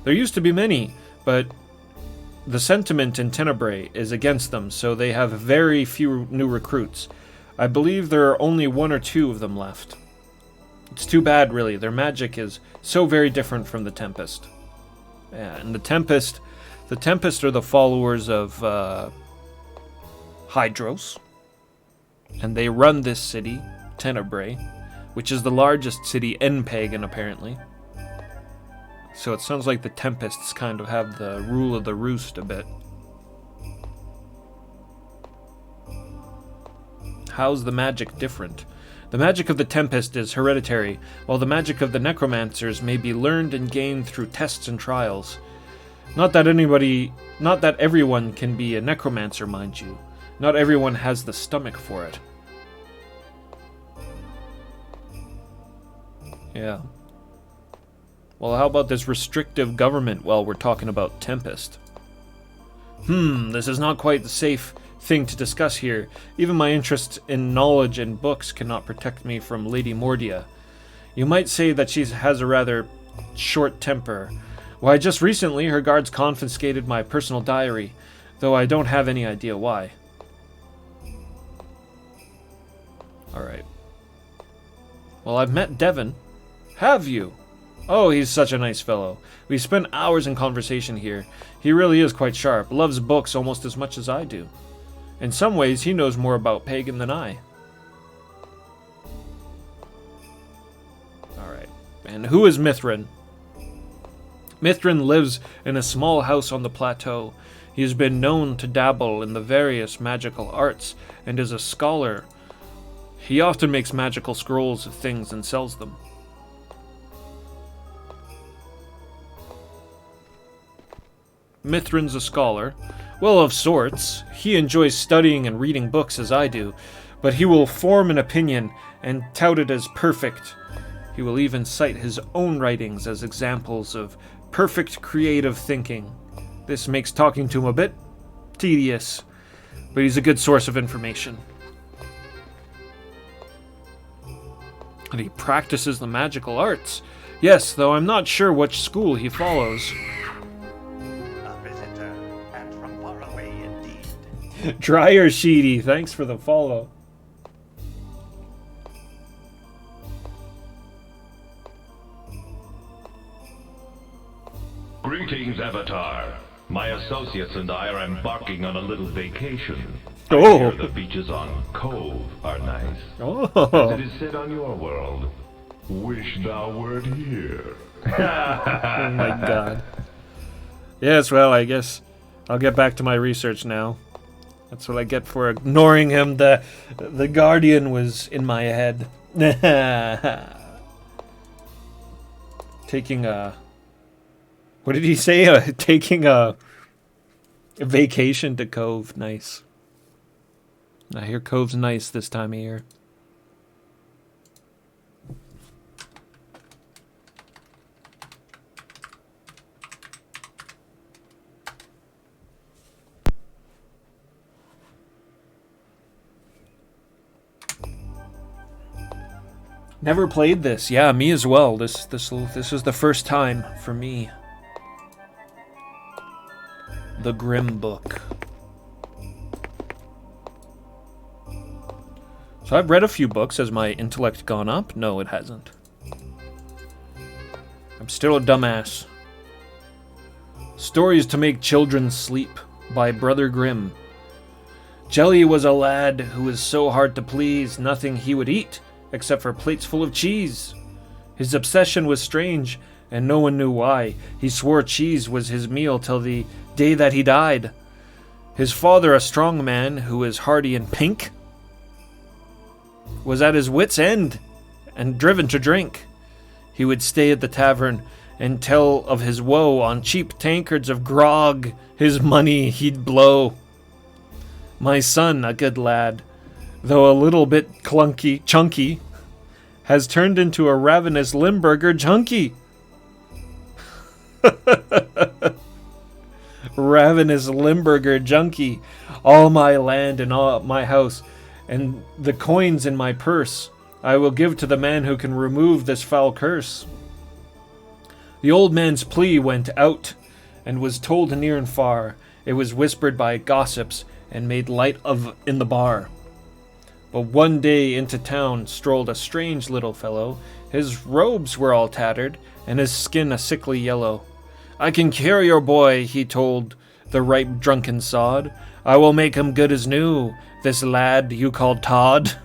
There used to be many, but the sentiment in Tenebrae is against them, so they have very few new recruits. I believe there are only 1 or 2 of them left. It's too bad, really. Their magic is so very different from the Tempest. Yeah, and the Tempest are the followers of Hydros, and they run this city, Tenebrae, which is the largest city in Pagan, apparently. So it sounds like the Tempests kind of have the rule of the roost a bit. How's the magic different? The magic of the Tempest is hereditary, while the magic of the Necromancers may be learned and gained through tests and trials. Not that everyone can be a Necromancer, mind you. Not everyone has the stomach for it. Yeah. Well, how about this restrictive government while we're talking about Tempest? This is not quite the safe thing to discuss here. Even my interest in knowledge and books cannot protect me from Lady Mordia. You might say that she has a rather short temper. Why, just recently her guards confiscated my personal diary, though I don't have any idea why. Alright. Well, I've met Devon. Have you? Oh, he's such a nice fellow. We spent hours in conversation here. He really is quite sharp, loves books almost as much as I do. In some ways, he knows more about Pagan than I. Alright. And who is Mithrin? Mithrin lives in a small house on the plateau. He has been known to dabble in the various magical arts and is a scholar. He often makes magical scrolls of things and sells them. Mithrin's a scholar. Well, of sorts. He enjoys studying and reading books as I do, but he will form an opinion and tout it as perfect. He will even cite his own writings as examples of perfect creative thinking. This makes talking to him a bit tedious, but he's a good source of information. And he practices the magical arts. Yes, though I'm not sure which school he follows. A visitor, and from far away indeed. Dryer Sheedy, thanks for the follow. Greetings, Avatar. My associates and I are embarking on a little vacation. Oh. I hear the beaches on Cove are nice. As Oh, it is said on your world, wish thou wert here. oh my god. Yes, well, I guess I'll get back to my research now. That's what I get for ignoring him. The Guardian was in my head. Taking a... What did he say? Taking a vacation to Cove. Nice. I hear Cove's nice this time of year. Never played this. Yeah, me as well. This is the first time for me. The Grim Book. So I've read a few books. Has my intellect gone up? No, it hasn't. I'm still a dumbass. Stories to Make Children Sleep by Brother Grimm. Jelly was a lad who was so hard to please, nothing he would eat except for plates full of cheese. His obsession was strange, and no one knew why. He swore cheese was his meal till the day that he died. His father, a strong man who was hardy and pink, was at his wit's end and driven to drink. He would stay at the tavern and tell of his woe on cheap tankards of grog. His money he'd blow. My son, a good lad, though a little bit chunky, has turned into a ravenous Limburger junkie. Ravenous Limburger junkie. All my land and all my house and the coins in my purse I will give to the man who can remove this foul curse. The old man's plea went out and was told near and far. It was whispered by gossips and made light of in the bar. But one day into town strolled a strange little fellow. His robes were all tattered, and his skin a sickly yellow. I can cure your boy, he told the ripe drunken sod. I will make him good as new, this lad you call Todd.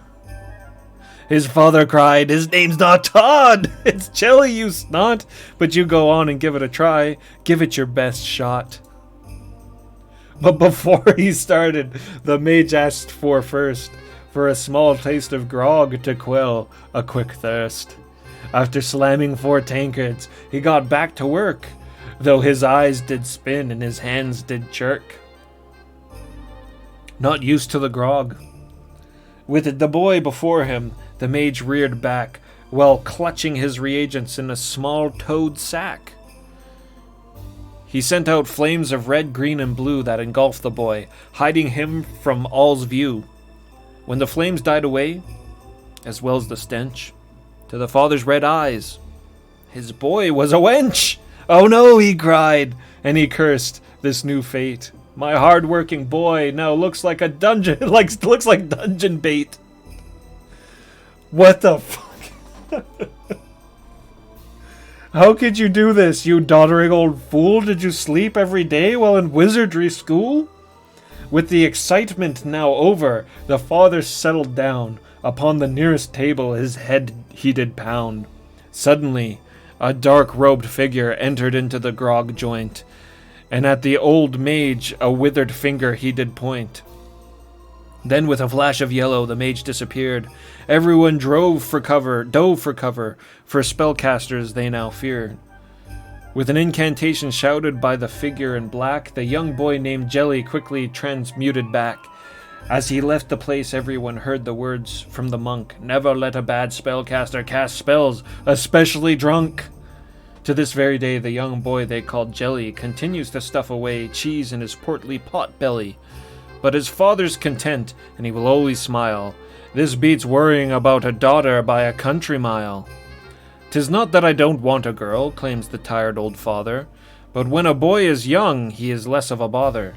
His father cried, his name's not Todd, it's Jelly, you snot. But you go on and give it a try, give it your best shot. But before he started, the mage asked for first, for a small taste of grog to quell a quick thirst. After slamming 4 tankards, he got back to work, though his eyes did spin and his hands did jerk. Not used to the grog. With the boy before him, the mage reared back, while clutching his reagents in a small toad sack. He sent out flames of red, green, and blue that engulfed the boy, hiding him from all's view. When the flames died away, as well as the stench, to the father's red eyes, his boy was a wench. Oh no, he cried, and he cursed this new fate. My hard-working boy now looks like a dungeon, looks like dungeon bait. What the fuck? How could you do this, you doddering old fool? Did you sleep every day while in wizardry school? With the excitement now over, the father settled down. Upon the nearest table his head he did pound. Suddenly, a dark-robed figure entered into the grog joint, and at the old mage a withered finger he did point. Then with a flash of yellow the mage disappeared. Everyone dove for cover, for spellcasters they now feared. With an incantation shouted by the figure in black, the young boy named Jelly quickly transmuted back. As he left the place, everyone heard the words from the monk, "Never let a bad spellcaster cast spells, especially drunk." To this very day, the young boy they called Jelly continues to stuff away cheese in his portly pot belly. But his father's content, and he will always smile. This beats worrying about a daughter by a country mile. 'Tis not that I don't want a girl, claims the tired old father, but when a boy is young, he is less of a bother.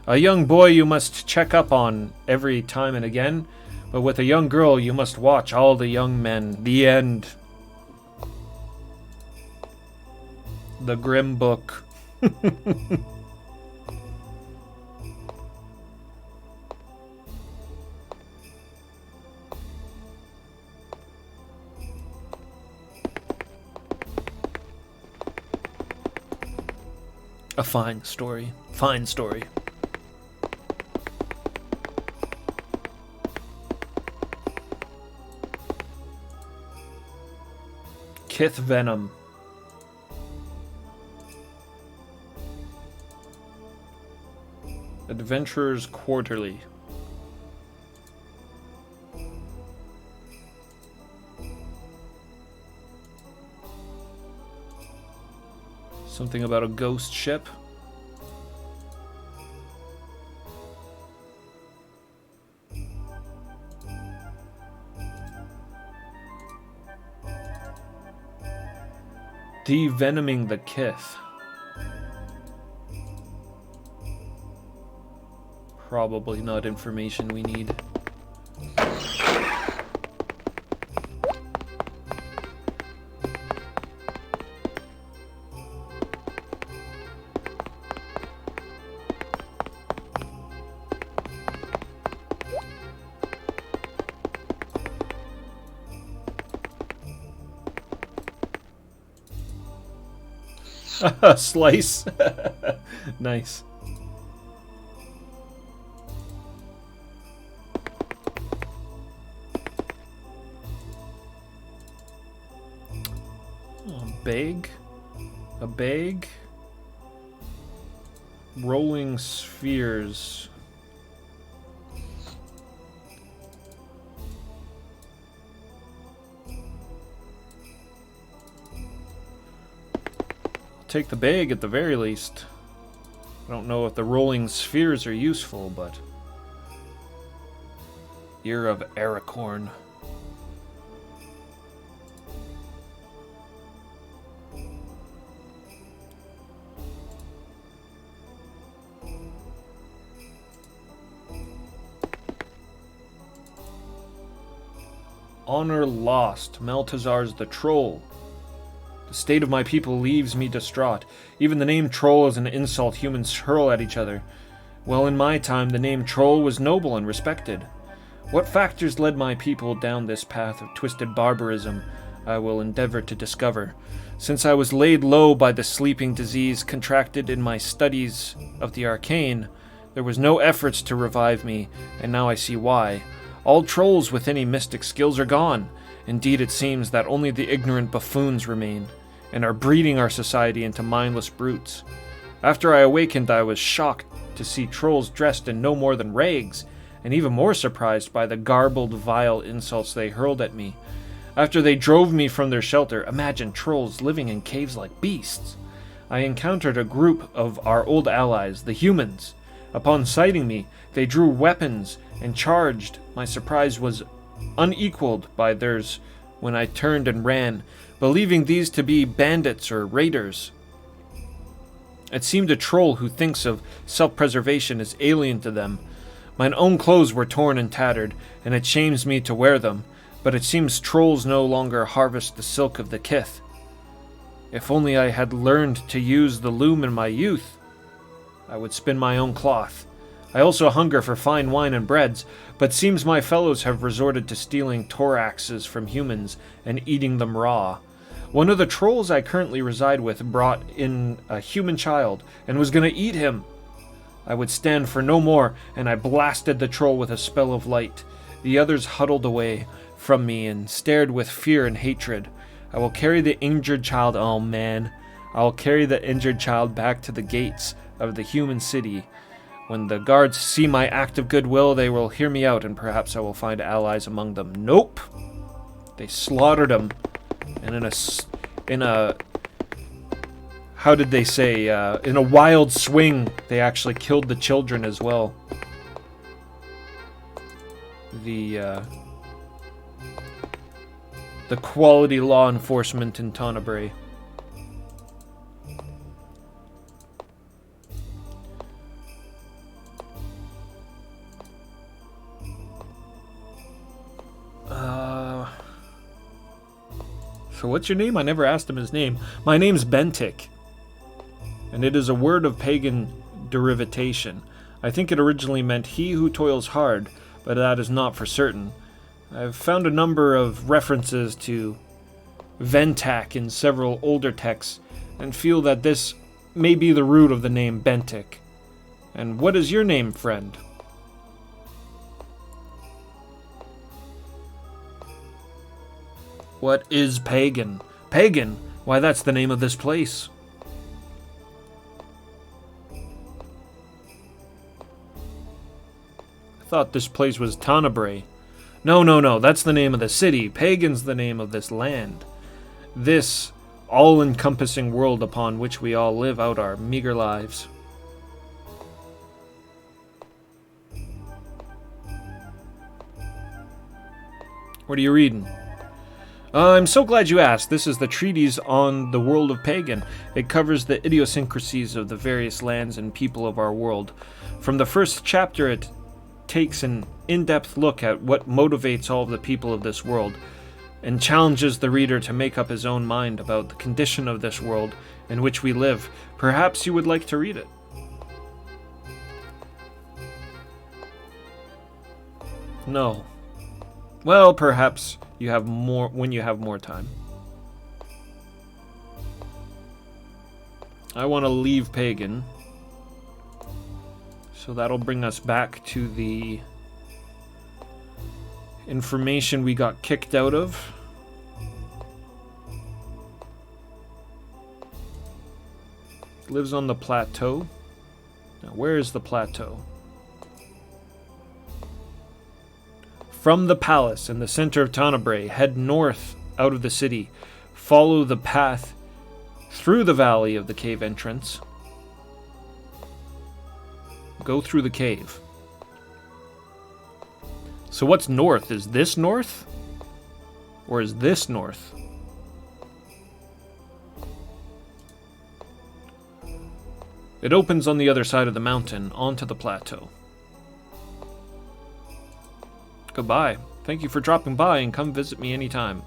A young boy you must check up on every time and again, but with a young girl you must watch all the young men. The end. The Grim Book. A fine story. Fine story. Kith venom. Adventurers Quarterly. Something about a ghost ship. Devenoming the Kith. Probably not information we need. Slice. Nice. Oh, bag? A bag? Rolling spheres. Take the bag at the very least. I don't know if the rolling spheres are useful, but... Ear of Aracorn. Honor lost. Maltazar's the troll. The state of my people leaves me distraught. Even the name troll is an insult humans hurl at each other. Well, in my time, the name troll was noble and respected. What factors led my people down this path of twisted barbarism, I will endeavor to discover. Since I was laid low by the sleeping disease contracted in my studies of the arcane, there was no efforts to revive me, and now I see why. All trolls with any mystic skills are gone. Indeed, it seems that only the ignorant buffoons remain, and are breeding our society into mindless brutes. After I awakened, I was shocked to see trolls dressed in no more than rags, and even more surprised by the garbled, vile insults they hurled at me. After they drove me from their shelter, imagine trolls living in caves like beasts. I encountered a group of our old allies, the humans. Upon sighting me, they drew weapons and charged. My surprise was unequaled by theirs when I turned and ran, believing these to be bandits or raiders. It seemed a troll who thinks of self-preservation is alien to them. Mine own clothes were torn and tattered, and it shames me to wear them, but it seems trolls no longer harvest the silk of the kith. If only I had learned to use the loom in my youth, I would spin my own cloth. I also hunger for fine wine and breads, but seems my fellows have resorted to stealing thoraxes from humans and eating them raw. One of the trolls I currently reside with brought in a human child and was going to eat him. I would stand for no more, and I blasted the troll with a spell of light. The others huddled away from me and stared with fear and hatred. I will carry the injured child, oh man, I will carry the injured child back to the gates of the human city. When the guards see my act of goodwill, they will hear me out, and perhaps I will find allies among them. Nope. They slaughtered him, and in a how did they say? In a wild swing, they actually killed the children as well. The quality law enforcement in Tonabray. So what's your name? I never asked him his name. My name's Bentik, and it is a word of pagan derivation. I think it originally meant he who toils hard, but that is not for certain. I've found a number of references to Ventak in several older texts, and feel that this may be the root of the name Bentik. And what is your name, friend? What is Pagan? Pagan! Why, that's the name of this place. I thought this place was Tenebrae. No, that's the name of the city. Pagan's the name of this land. This all-encompassing world upon which we all live out our meager lives. What are you reading? I'm so glad you asked. This is the treatise on the world of Pagan. It covers the idiosyncrasies of the various lands and people of our world. From the first chapter, it takes an in-depth look at what motivates all of the people of this world, and challenges the reader to make up his own mind about the condition of this world in which we live. Perhaps you would like to read it. No. Well, perhaps you have more when you have more time. I want to leave Pagan. So that'll bring us back to the information we got kicked out of. Lives on the plateau. Now, where is the plateau? From the palace in the center of Tenebrae, head north out of the city. Follow the path through the valley of the cave entrance. Go through the cave. So what's north? Is this north? Or is this north? It opens on the other side of the mountain, onto the plateau. Goodbye. Thank you for dropping by and come visit me anytime.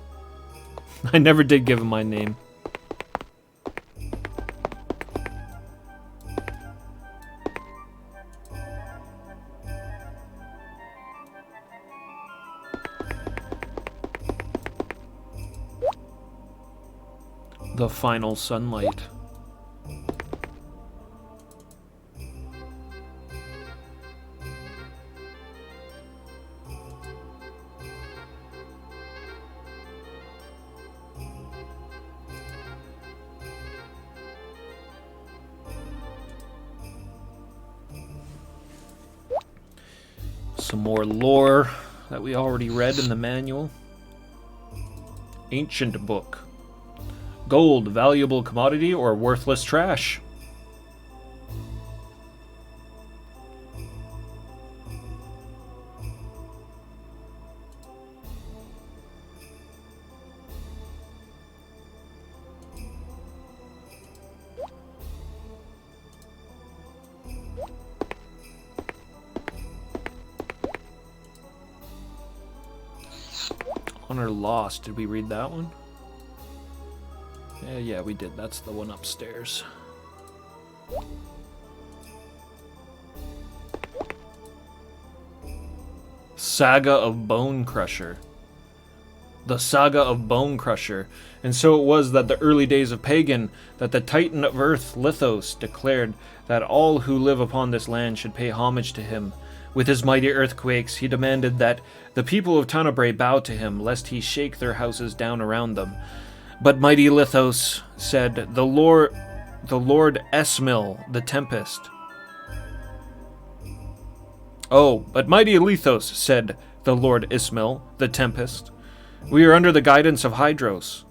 I never did give him my name. The final sunlight. Some more lore that we already read in the manual. Ancient book. Gold, valuable commodity or worthless trash? Honor Lost. Did we read that one? Yeah, we did. That's the one upstairs. Saga of Bone Crusher. The Saga of Bone Crusher. And so it was that the early days of Pagan, that the Titan of Earth, Lithos, declared that all who live upon this land should pay homage to him. With his mighty earthquakes, he demanded that the people of Tenebrae bow to him, lest he shake their houses down around them. But mighty Lithos said, the Lord Esmil, the Tempest. Oh, but mighty Lithos said, the Lord Ismail, the Tempest. We are under the guidance of Hydros.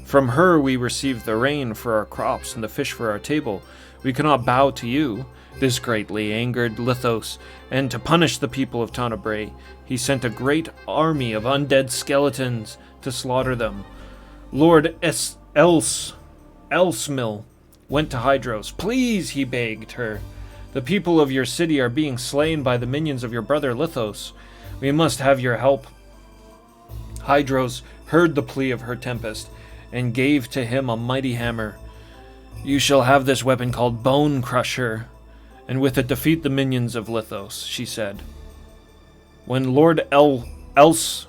From her we receive the rain for our crops and the fish for our table. We cannot bow to you. This greatly angered Lithos, and to punish the people of Tenebrae, he sent a great army of undead skeletons to slaughter them. Lord Elsmil went to Hydros. Please, he begged her. The people of your city are being slain by the minions of your brother Lithos. We must have your help. Hydros heard the plea of her Tempest and gave to him a mighty hammer. You shall have this weapon called Bone Crusher, and with it defeat the minions of Lithos, she said. When Lord Elsmil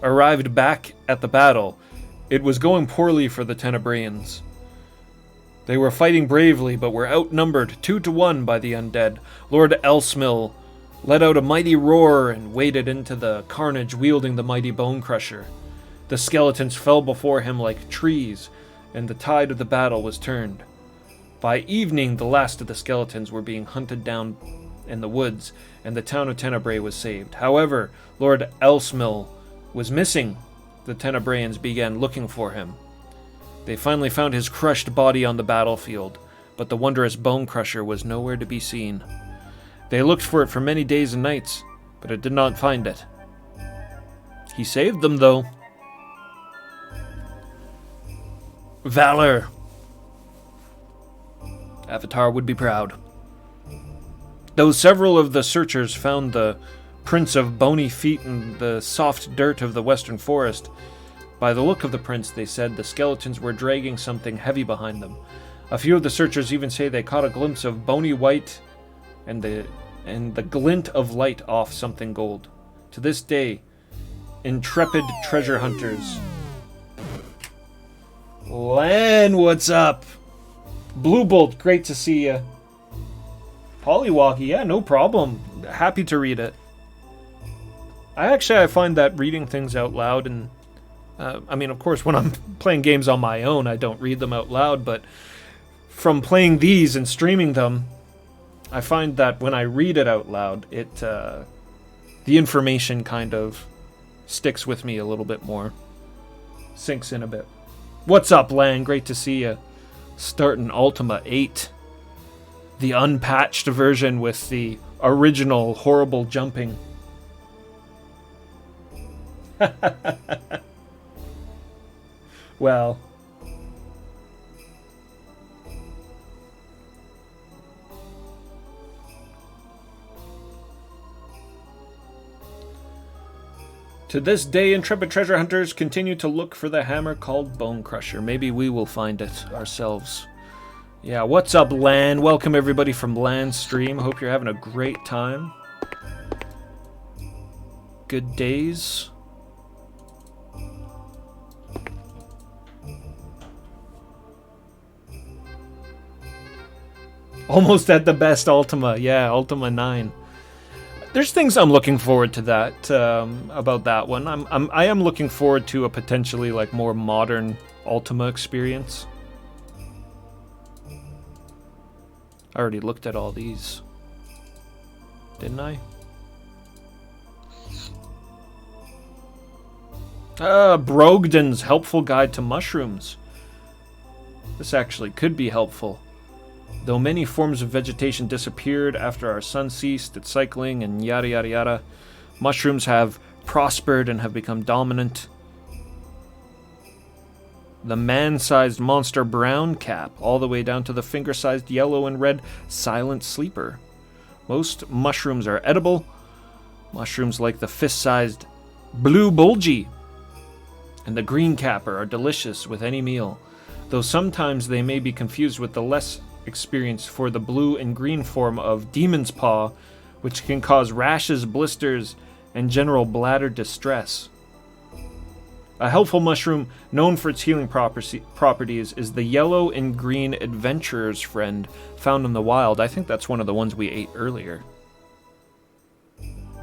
arrived back at the battle, it was going poorly for the Tenebraeans. They were fighting bravely, but were outnumbered 2-1 by the undead. Lord Elsmil let out a mighty roar and waded into the carnage wielding the mighty Bone Crusher. The skeletons fell before him like trees, and the tide of the battle was turned. By evening, the last of the skeletons were being hunted down in the woods, and the town of Tenebrae was saved. However, Lord Elsmill was missing. The Tenebraeans began looking for him. They finally found his crushed body on the battlefield, but the wondrous bone crusher was nowhere to be seen. They looked for it for many days and nights, but it did not find it. He saved them, though. Valor. Avatar would be proud. Though several of the searchers found the prints of bony feet in the soft dirt of the western forest, by the look of the prints, they said the skeletons were dragging something heavy behind them. A few of the searchers even say they caught a glimpse of bony white and the glint of light off something gold. To this day, intrepid treasure hunters. Lan, what's up? Blue Bolt, great to see you. Polywalkie, yeah, no problem. Happy to read it. I find that reading things out loud, and I mean, of course, when I'm playing games on my own, I don't read them out loud, but from playing these and streaming them, I find that when I read it out loud, the information kind of sticks with me a little bit more. Sinks in a bit. What's up, Lan? Great to see you. Starting Ultima VIII. The unpatched version with the original horrible jumping. Well. To this day, intrepid treasure hunters continue to look for the hammer called Bone Crusher. Maybe we will find it ourselves. Yeah, what's up, Lan? Welcome everybody from Lan's stream. Hope you're having a great time. Good days. Almost at the best Ultima. Yeah, Ultima 9. There's things I'm looking forward to that about that one. I am looking forward to a potentially like more modern Ultima experience. I already looked at all these, didn't I? Brogden's Helpful Guide to Mushrooms. This actually could be helpful. Though many forms of vegetation disappeared after our sun ceased its cycling and yada yada yada, mushrooms have prospered and have become dominant. The man-sized monster brown cap, all the way down to the finger-sized yellow and red silent sleeper. Most mushrooms are edible. Mushrooms like the fist-sized blue bulgy and the green capper are delicious with any meal, though sometimes they may be confused with the less experienced for the blue and green form of demon's paw, which can cause rashes, blisters, and general bladder distress. A helpful mushroom known for its healing properties is the yellow and green adventurer's friend found in the wild. I think that's one of the ones we ate earlier.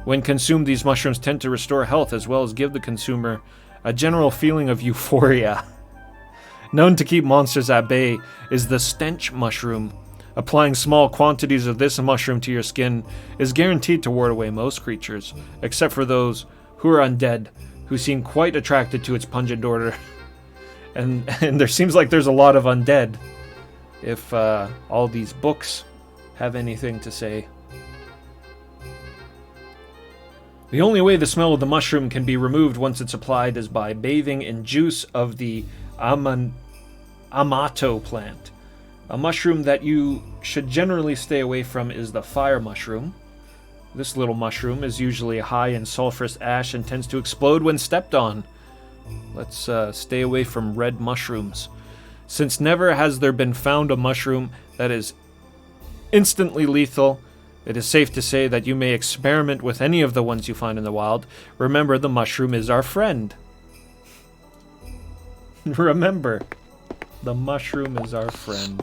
When consumed, these mushrooms tend to restore health as well as give the consumer a general feeling of euphoria. Known to keep monsters at bay is the stench mushroom. Applying small quantities of this mushroom to your skin is guaranteed to ward away most creatures, except for those who are undead, who seem quite attracted to its pungent odor. And there seems like there's a lot of undead, if all these books have anything to say. The only way the smell of the mushroom can be removed once it's applied is by bathing in juice of the Amato plant. A mushroom that you should generally stay away from is the fire mushroom. This little mushroom is usually high in sulfurous ash and tends to explode when stepped on. Let's stay away from red mushrooms. Since never has there been found a mushroom that is instantly lethal, it is safe to say that you may experiment with any of the ones you find in the wild. Remember, the mushroom is our friend. Remember, the mushroom is our friend.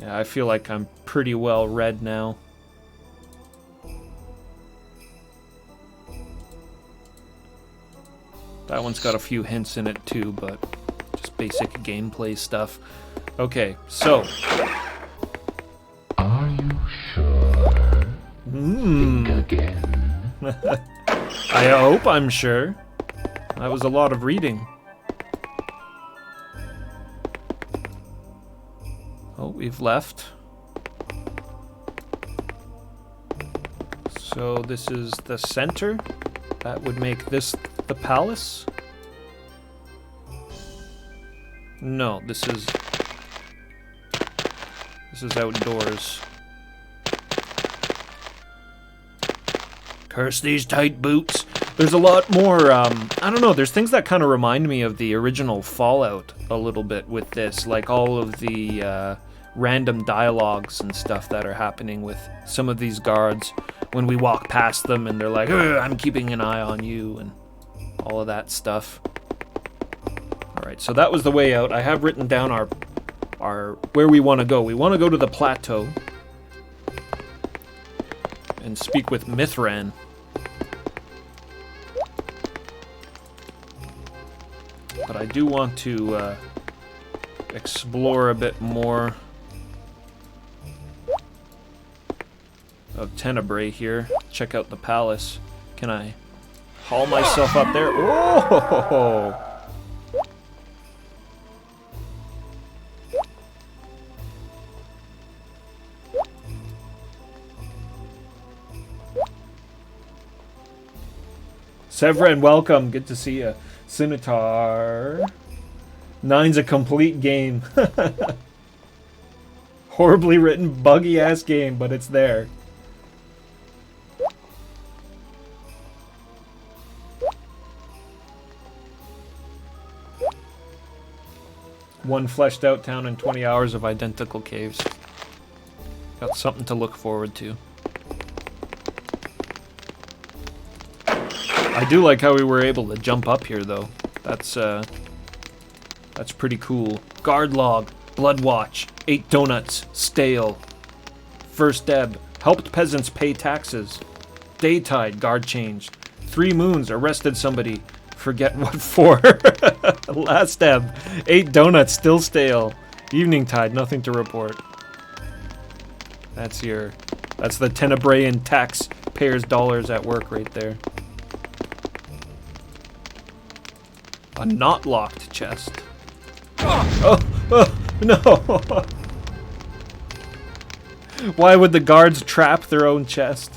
Yeah, I feel like I'm pretty well read now. That one's got a few hints in it too, but just basic gameplay stuff. Okay, so. Are you sure? Think again. I hope I'm sure. That was a lot of reading. Oh, we've left. So this is the center. That would make this the palace. No, this is outdoors. Curse these tight boots. There's a lot more, I don't know, there's things that kind of remind me of the original Fallout a little bit with this, like all of the random dialogues and stuff that are happening with some of these guards when we walk past them and they're like, I'm keeping an eye on you, and all of that stuff. Alright, so that was the way out. I have written down our where we want to go. We want to go to the plateau and speak with Mithran. But I do want to explore a bit more of Tenebrae here. Check out the palace. Can I haul myself up there? Oh! Severin, welcome. Good to see you. Scimitar. 9's a complete game. Horribly written, buggy-ass game, but it's there. One fleshed out town and 20 hours of identical caves. Got something to look forward to. I do like how we were able to jump up here, though. That's pretty cool. Guard log, blood watch, 8 donuts, stale. First ebb, helped peasants pay taxes. Daytide, guard changed. 3 moons, arrested somebody. Forget what for. Last ebb, 8 donuts, still stale. Evening tide, nothing to report. That's the Tenebraean taxpayers' dollars at work right there. A not locked chest. Oh, no! Why would the guards trap their own chest?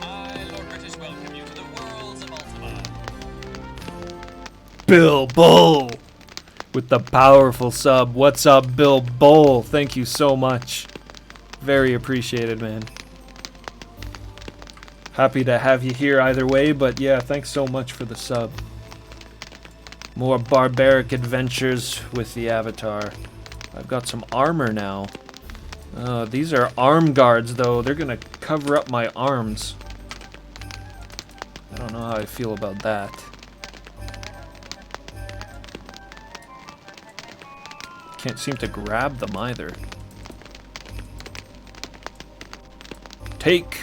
I, Lord British, welcome you to the worlds of Ultima. Bill Bull! With the powerful sub. What's up, Bill Bull? Thank you so much. Very appreciated, man. Happy to have you here either way, but yeah, thanks so much for the sub. More barbaric adventures with the Avatar. I've got some armor now. These are arm guards, though. They're gonna cover up my arms. I don't know how I feel about that. Can't seem to grab them either. Take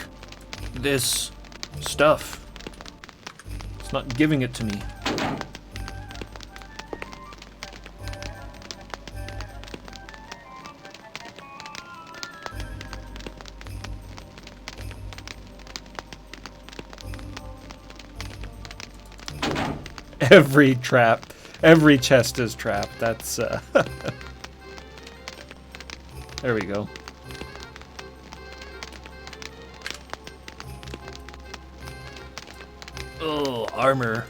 this stuff. It's not giving it to me. Every chest is trapped. That's, there we go. Oh, armor.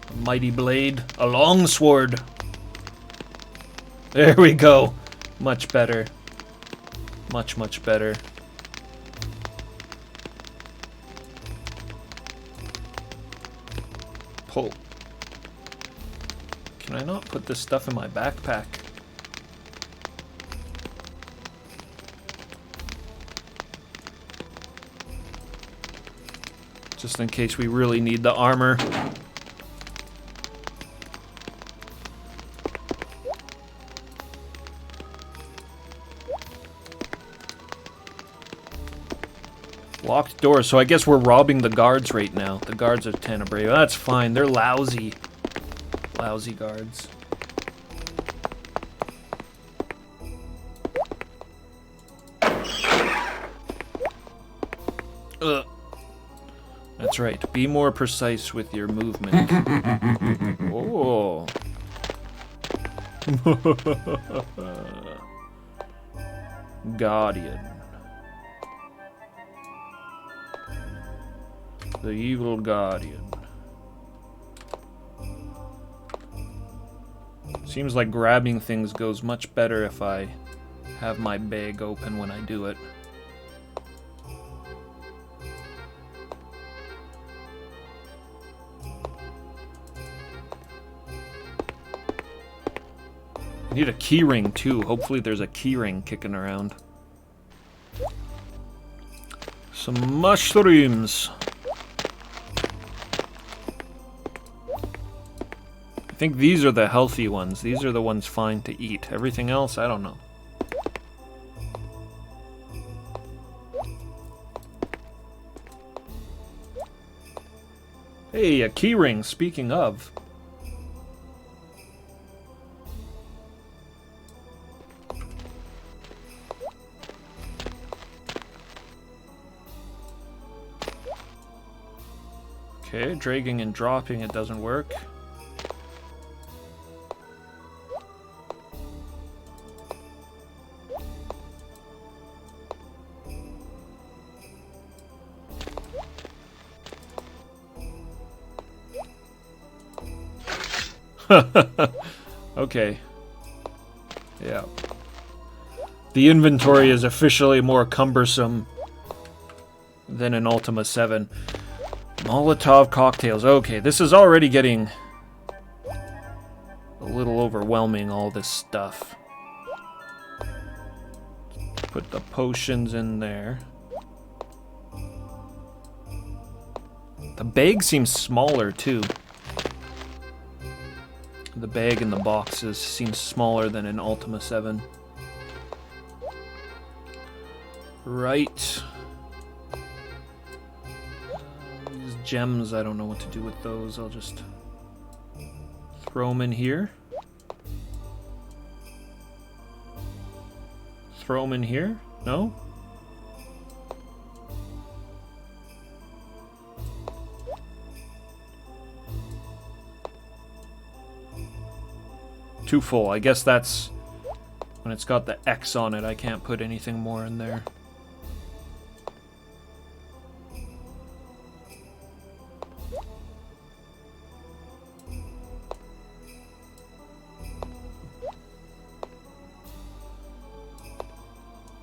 A mighty blade, a long sword. There we go. Much better. Much, much better. Pull. Can I not put this stuff in my backpack? Just in case we really need the armor. Locked doors, so I guess we're robbing the guards right now. The guards of Tenebrae. That's fine, they're lousy. Lousy guards. Ugh. That's right, be more precise with your movement. Oh. Guardian. The evil guardian. Seems like grabbing things goes much better if I have my bag open when I do it. I need a keyring too. Hopefully there's a keyring kicking around. Some mushrooms. I think these are the healthy ones. These are the ones fine to eat. Everything else, I don't know. Hey, a keyring, speaking of. Okay, dragging and dropping, it doesn't work. Okay. Yeah. The inventory is officially more cumbersome than in Ultima 7. Molotov cocktails. Okay, this is already getting a little overwhelming, all this stuff. Put the potions in there. The bag seems smaller, too. The bag in the boxes seems smaller than in Ultima 7. Right. These gems, I don't know what to do with those. I'll just throw them in here. Throw them in here? No? Too full. I guess that's when it's got the X on it. I can't put anything more in there.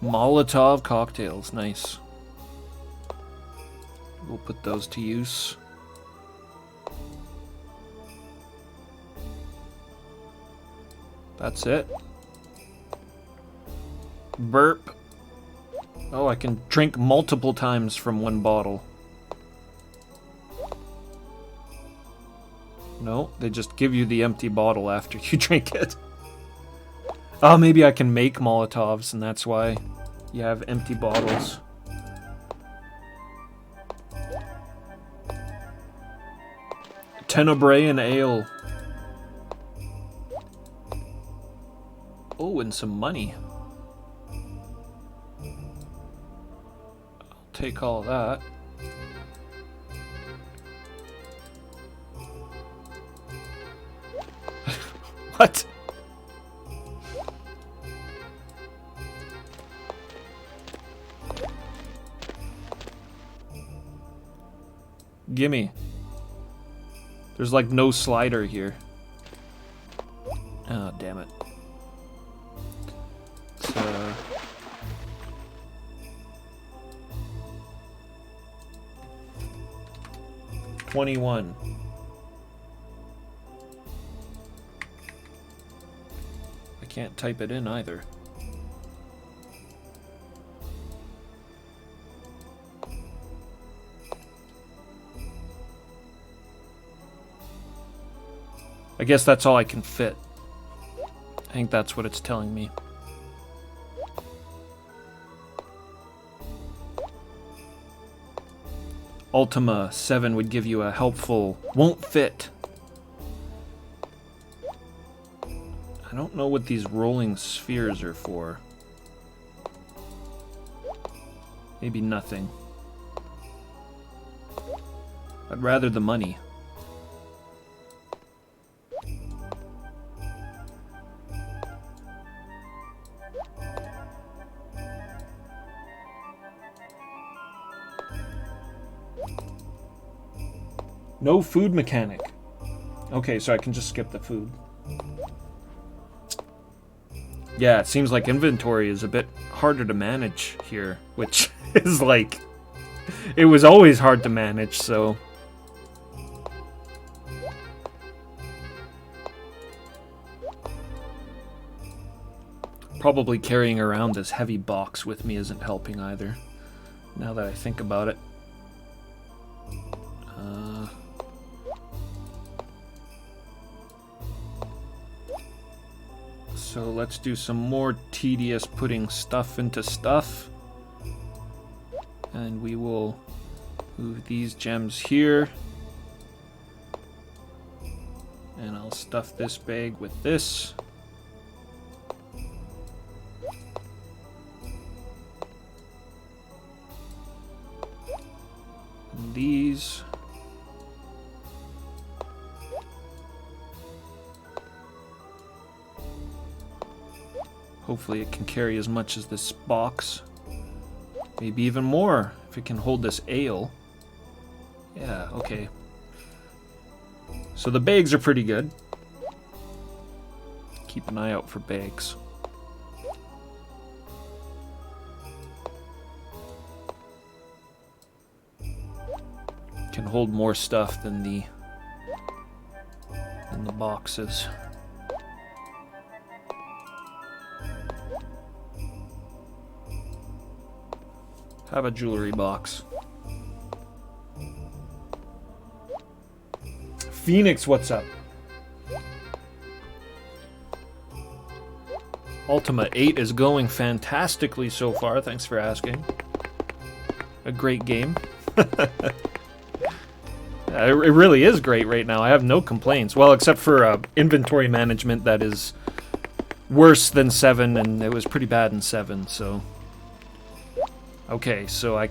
Molotov cocktails. Nice. We'll put those to use. That's it. Burp. Oh, I can drink multiple times from one bottle. No, they just give you the empty bottle after you drink it. Oh, maybe I can make Molotovs, and that's why you have empty bottles. Tenebrae and ale. Oh, and some money. I'll take all that. What? Gimme. There's like no slider here. Oh, damn it. 21. I can't type it in either. I guess that's all I can fit. I think that's what it's telling me. Ultima 7 would give you a helpful won't fit. I don't know what these rolling spheres are for. Maybe nothing. I'd rather the money. No food mechanic. Okay, so I can just skip the food. Yeah, it seems like inventory is a bit harder to manage here, which is like... It was always hard to manage, so... Probably carrying around this heavy box with me isn't helping either, now that I think about it. So let's do some more tedious putting stuff into stuff. And we will move these gems here. And I'll stuff this bag with this. And these. Hopefully it can carry as much as this box. Maybe even more, if it can hold this ale. Yeah, okay. So the bags are pretty good. Keep an eye out for bags. Can hold more stuff than the boxes. Have a jewelry box. Phoenix, what's up? Ultima 8 is going fantastically so far, thanks for asking. A great game. It really is great right now. I have no complaints. Well, except for inventory management that is worse than 7, and it was pretty bad in 7, so... Okay, so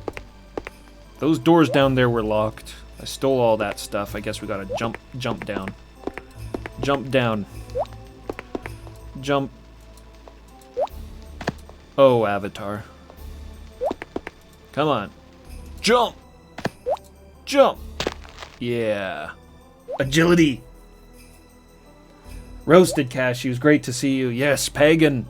those doors down there were locked. I stole all that stuff. I guess we gotta jump down. Jump down. Jump. Oh, Avatar. Come on. Jump! Jump! Yeah. Agility! Roasted cashews, great to see you. Yes, Pagan!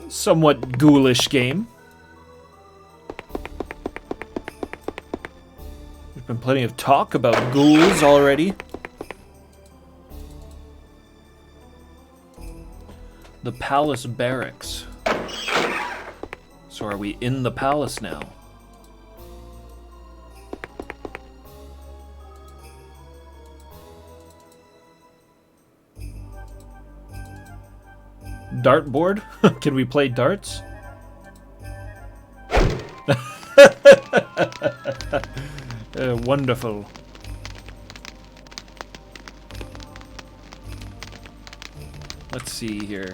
Somewhat ghoulish game. There's been plenty of talk about ghouls already. The palace barracks. So are we in the palace now? Dartboard? Can we play darts? Wonderful. Let's see here.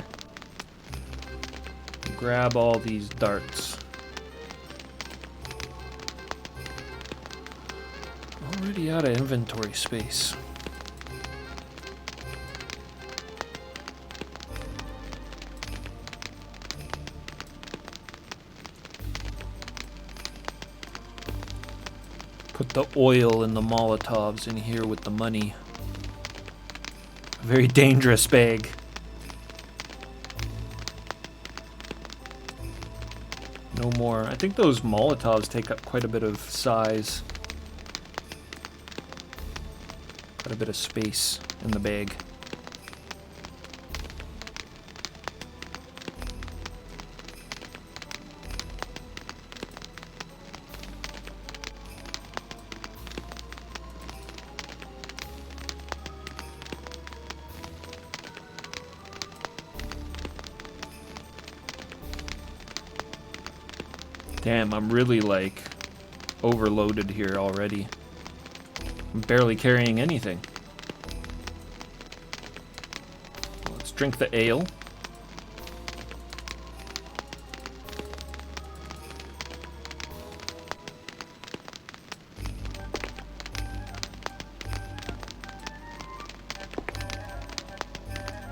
Grab all these darts. Already out of inventory space. Put the oil and the Molotovs in here with the money. A very dangerous bag. No more. I think those Molotovs take up quite a bit of size. Quite a bit of space in the bag. Damn, I'm really, like, overloaded here already. I'm barely carrying anything. Let's drink the ale.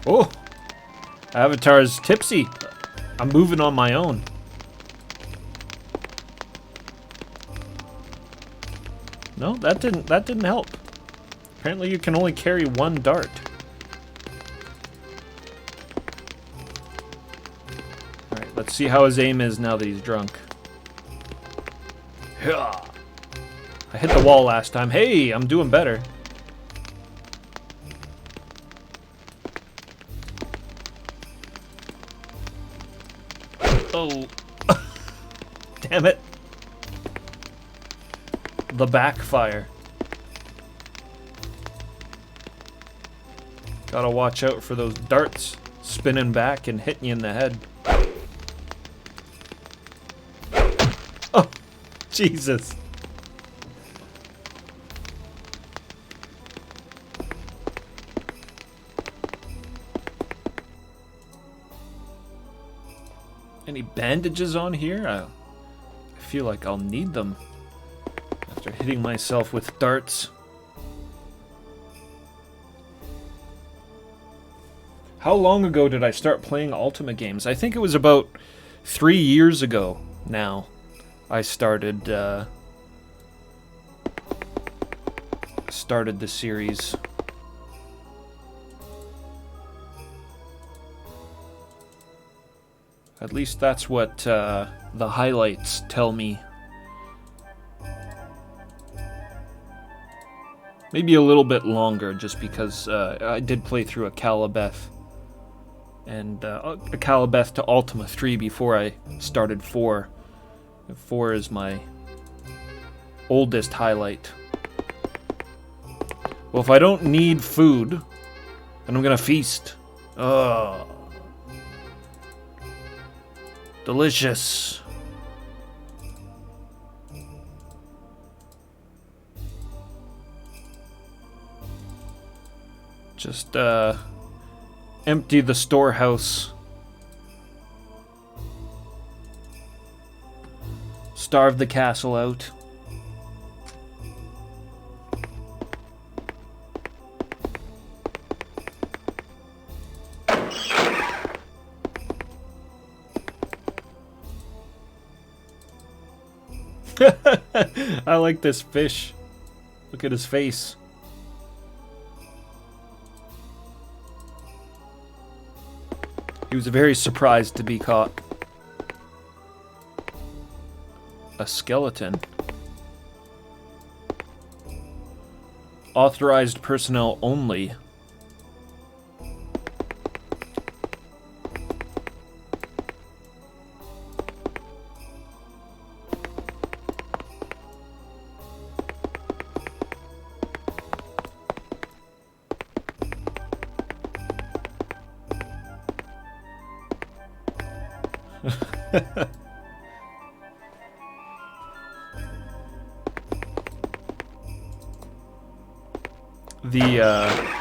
Oh! Avatar's tipsy. I'm moving on my own. No, that didn't help. Apparently you can only carry one dart. Alright, let's see how his aim is now that he's drunk. I hit the wall last time. Hey, I'm doing better. Oh. Damn it. The backfire. Gotta watch out for those darts spinning back and hitting you in the head. Oh, Jesus. Any bandages on here? I feel like I'll need them after hitting myself with darts. How long ago did I start playing Ultima games? I think it was about 3 years ago now. I started the series. At least that's what the highlights tell me. Maybe a little bit longer, just because I did play through a Calabeth. And a Calabeth to Ultima 3 before I started 4. 4 is my oldest highlight. Well, if I don't need food, then I'm gonna feast. Oh. Delicious. Just empty the storehouse. Starve the castle out. I like this fish. Look at his face. He was very surprised to be caught. A skeleton. Authorized personnel only.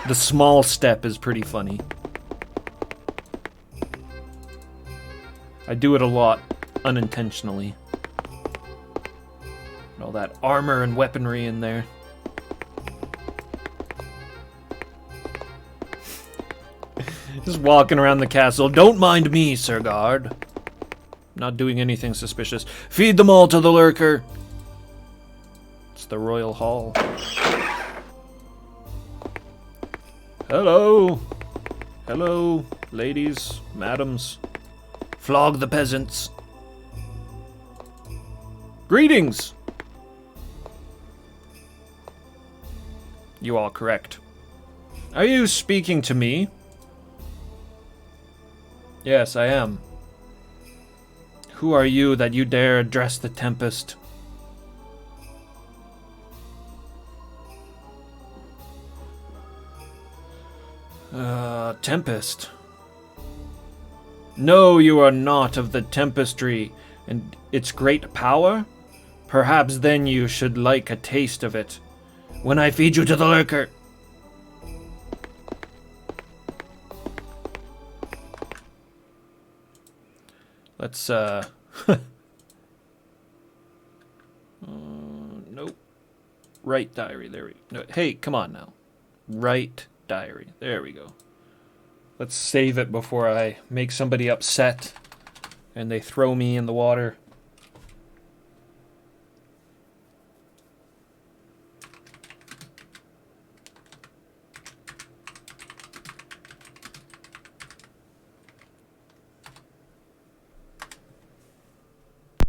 The small step is pretty funny. I do it a lot unintentionally. All that armor and weaponry in there. Just walking around the castle. Don't mind me, Sir Guard. Not doing anything suspicious. Feed them all to the lurker. It's the royal hall. Hello. Hello, ladies, madams. Flog the peasants. Greetings. You are correct. Are you speaking to me? Yes, I am. Who are you that you dare address the Tempest? Tempest. No, you are not of the Tempestry. and its great power? Perhaps then you should like a taste of it. When I feed you to the lurker. Let's, nope. Write diary, there we go. No, hey, come on now. Write diary, there we go. Let's save it before I make somebody upset and they throw me in the water.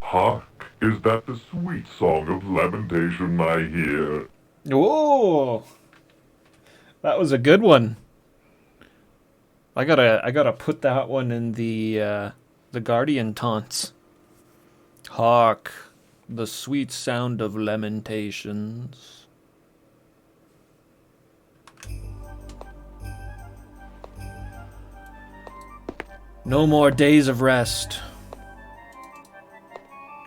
Hark, is that the sweet song of lamentation I hear? Whoa! That was a good one. I gotta put that one in the Guardian taunts. Hark, the sweet sound of lamentations. No more days of rest.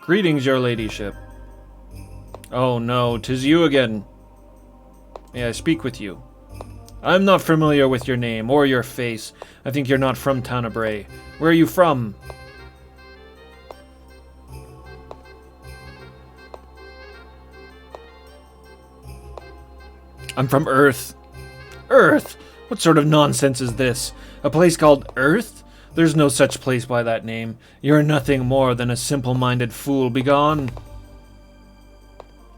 Greetings, your ladyship. Oh no, 'tis you again. May I speak with you? I'm not familiar with your name or your face. I think you're not from Tanabray. Where are you from? I'm from Earth. Earth? What sort of nonsense is this? A place called Earth? There's no such place by that name. You're nothing more than a simple-minded fool. Begone.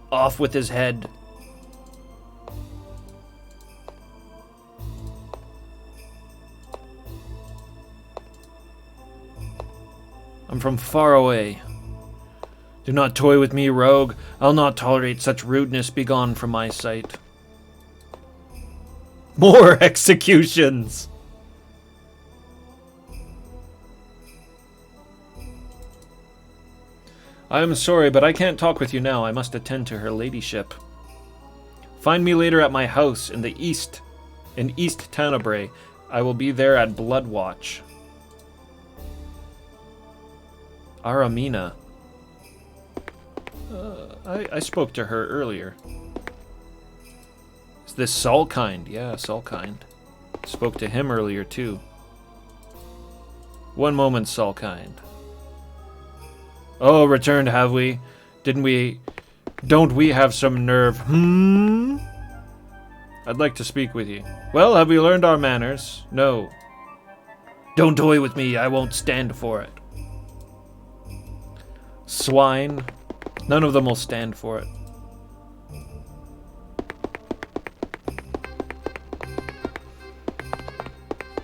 Off with his head. I'm from far away. Do not toy with me, rogue. I'll not tolerate such rudeness. Begone from my sight. More executions! I am sorry, but I can't talk with you now. I must attend to her ladyship. Find me later at my house in East Tanabray. I will be there at Bloodwatch. Aramina. I spoke to her earlier. Is this Solkind? Yeah, Solkind. Spoke to him earlier, too. One moment, Solkind. Oh, returned, have we? Don't we have some nerve? I'd like to speak with you. Well, have we learned our manners? No. Don't toy with me, I won't stand for it. Swine. None of them will stand for it.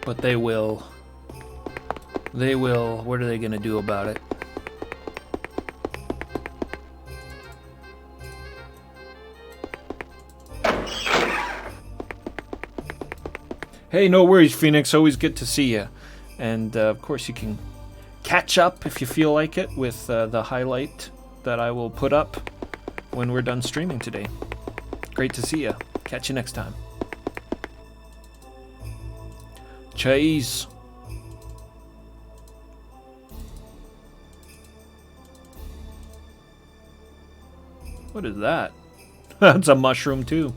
But they will. They will. What are they gonna do about it? Hey, no worries, Phoenix. Always good to see you. And, of course, you can catch up if you feel like it with the highlight that I will put up when we're done streaming today. Great to see you. Catch you next time. Cheese. What is that? That's a mushroom, too.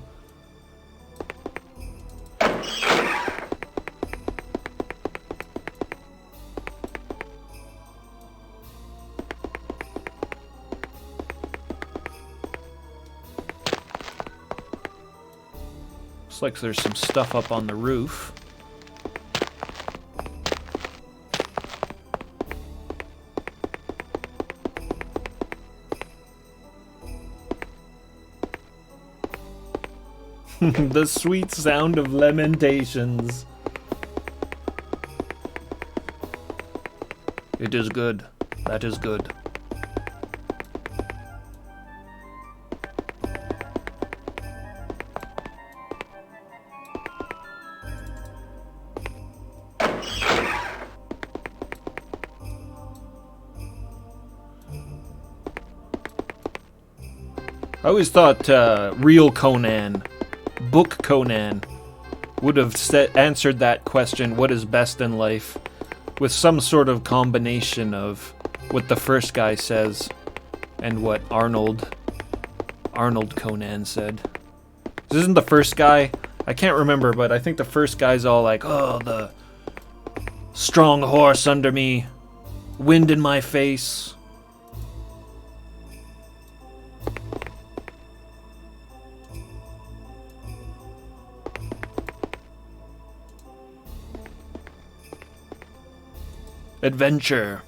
Looks like there's some stuff up on the roof. The sweet sound of lamentations. It is good. That is good. I always thought real Conan, book Conan, would have answered that question, what is best in life, with some sort of combination of what the first guy says and what Arnold Conan said. This isn't the first guy. I can't remember, but I think the first guy's all like, oh, the strong horse under me, wind in my face. Adventure.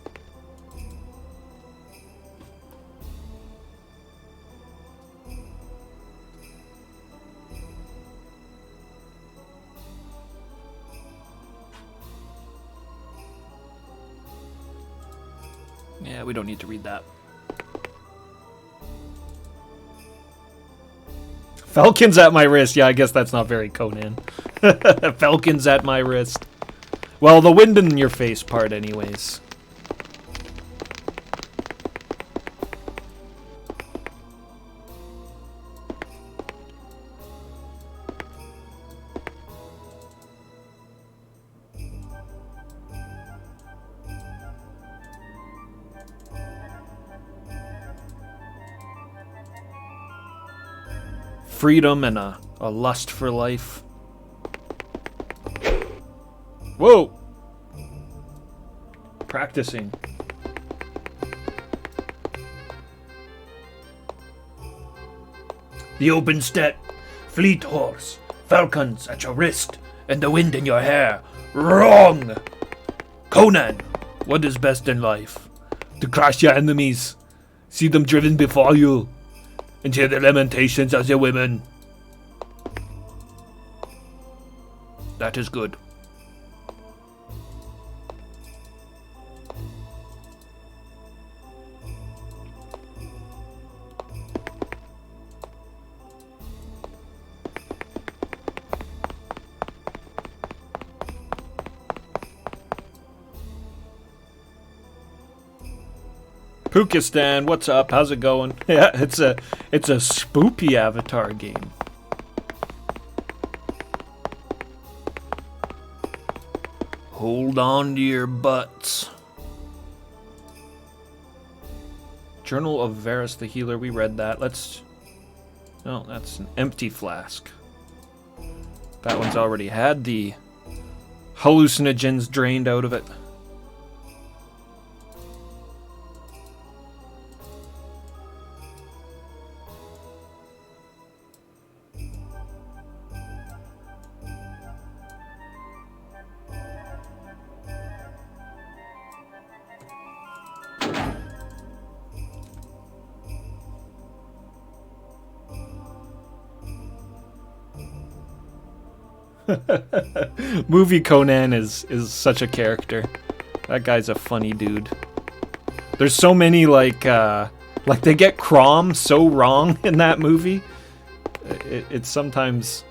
Yeah, we don't need to read that. Falcons at my wrist. Yeah, I guess that's not very Conan. Falcons at my wrist. Well, the wind in your face part anyways. Freedom and a lust for life. Whoa! Practicing. The open steppe, fleet horse, falcons at your wrist, and the wind in your hair. Wrong! Conan, what is best in life? To crush your enemies, see them driven before you, and hear the lamentations of your women. That is good. Pukistan, what's up? How's it going? Yeah, it's a spoopy Avatar game. Hold on to your butts. Journal of Varus the Healer, we read that. No, that's an empty flask. That one's already had the hallucinogens drained out of it. Movie Conan is such a character. That guy's a funny dude. There's so many like they get Crom so wrong in that movie. It sometimes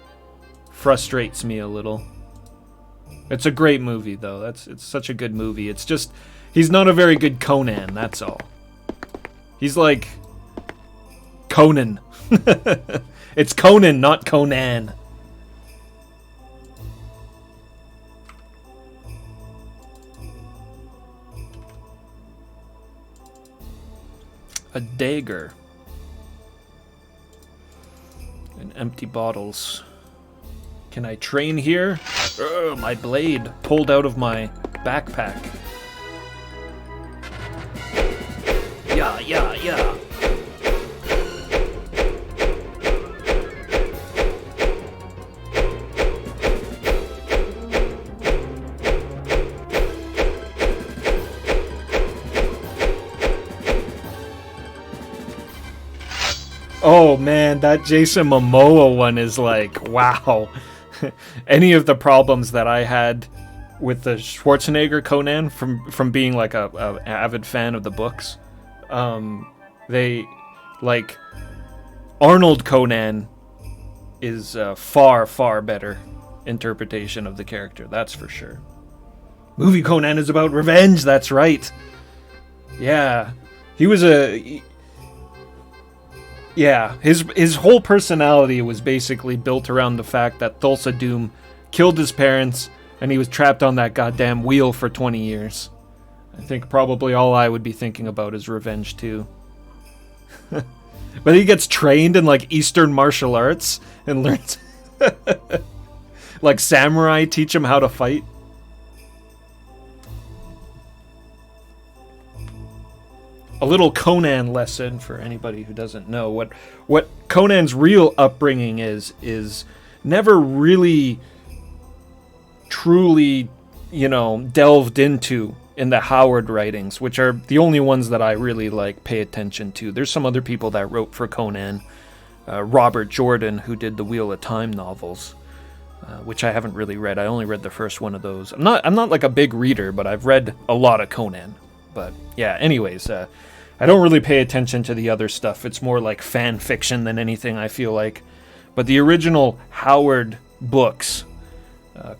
frustrates me a little. It's a great movie though. It's such a good movie. It's just he's not a very good Conan, that's all. He's like Conan. It's Conan, not Conan. A dagger. And empty bottles. Can I train here? Ugh, my blade pulled out of my backpack. Yeah. Oh man, that Jason Momoa one is like, wow. Any of the problems that I had with the Schwarzenegger Conan from being like a avid fan of the books, they like Arnold Conan is a far better interpretation of the character, that's for sure. Movie Conan is about revenge, that's right. Yeah, he was his whole personality was basically built around the fact that Thulsa Doom killed his parents and he was trapped on that goddamn wheel for 20 years. I think probably all I would be thinking about is revenge too. But he gets trained in like Eastern martial arts and learns like samurai teach him how to fight. A little Conan lesson for anybody who doesn't know what Conan's real upbringing is never really truly, delved into in the Howard writings, which are the only ones that I really pay attention to. There's some other people that wrote for Conan, Robert Jordan, who did the Wheel of Time novels, which I haven't really read. I only read the first one of those. I'm not like a big reader, but I've read a lot of Conan. But yeah, anyways, I don't really pay attention to the other stuff. It's more like fan fiction than anything, I feel like. But the original Howard books,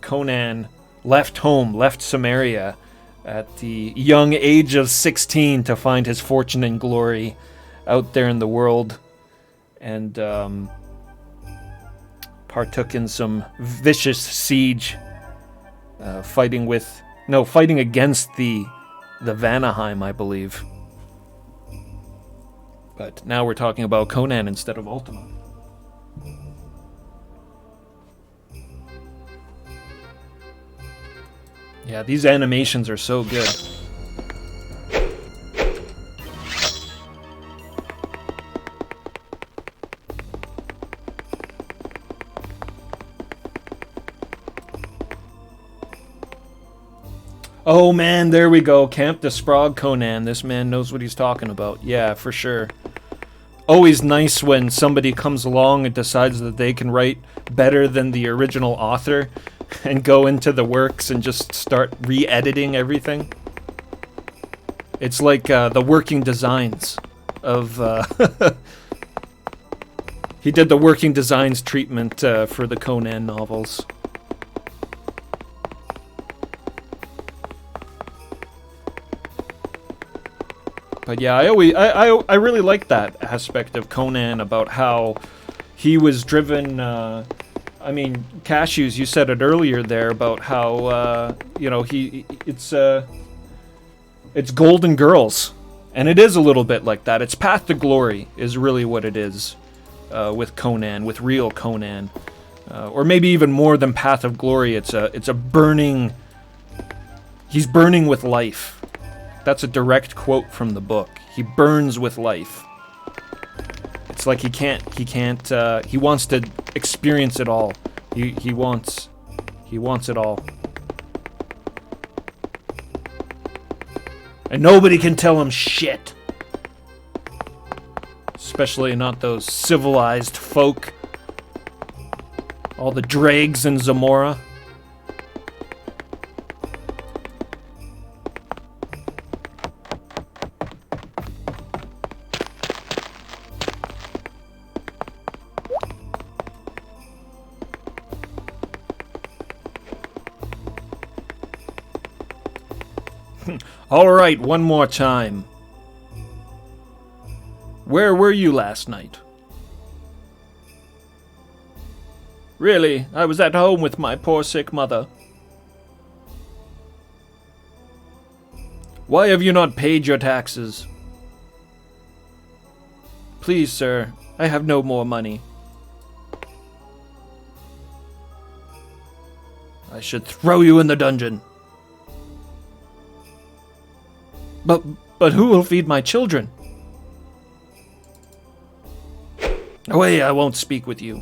Conan left home, left Samaria at the young age of 16 to find his fortune and glory out there in the world, and partook in some vicious siege, fighting against the Vanaheim, I believe. But now we're talking about Conan instead of Ultima. Yeah, these animations are so good. Oh man, there we go. Camp de Sprague Conan. This man knows what he's talking about. Yeah, for sure. Always nice when somebody comes along and decides that they can write better than the original author and go into the works and just start re-editing everything. It's like the working designs of... he did the working designs treatment for the Conan novels. But yeah, I really like that aspect of Conan about how he was driven. I mean, Cashews, you said it earlier there about how it's Golden Girls, and it is a little bit like that. It's Path to Glory is really what it is with Conan, with real Conan, or maybe even more than Path of Glory. It's a burning. He's burning with life. That's a direct quote from the book. He burns with life. It's like he wants to experience it all. He wants it all. And nobody can tell him shit. Especially not those civilized folk. All the dregs in Zamora. All right, one more time. Where were you last night? Really, I was at home with my poor sick mother. Why have you not paid your taxes? Please, sir, I have no more money. I should throw you in the dungeon. But who will feed my children? Away, I won't speak with you.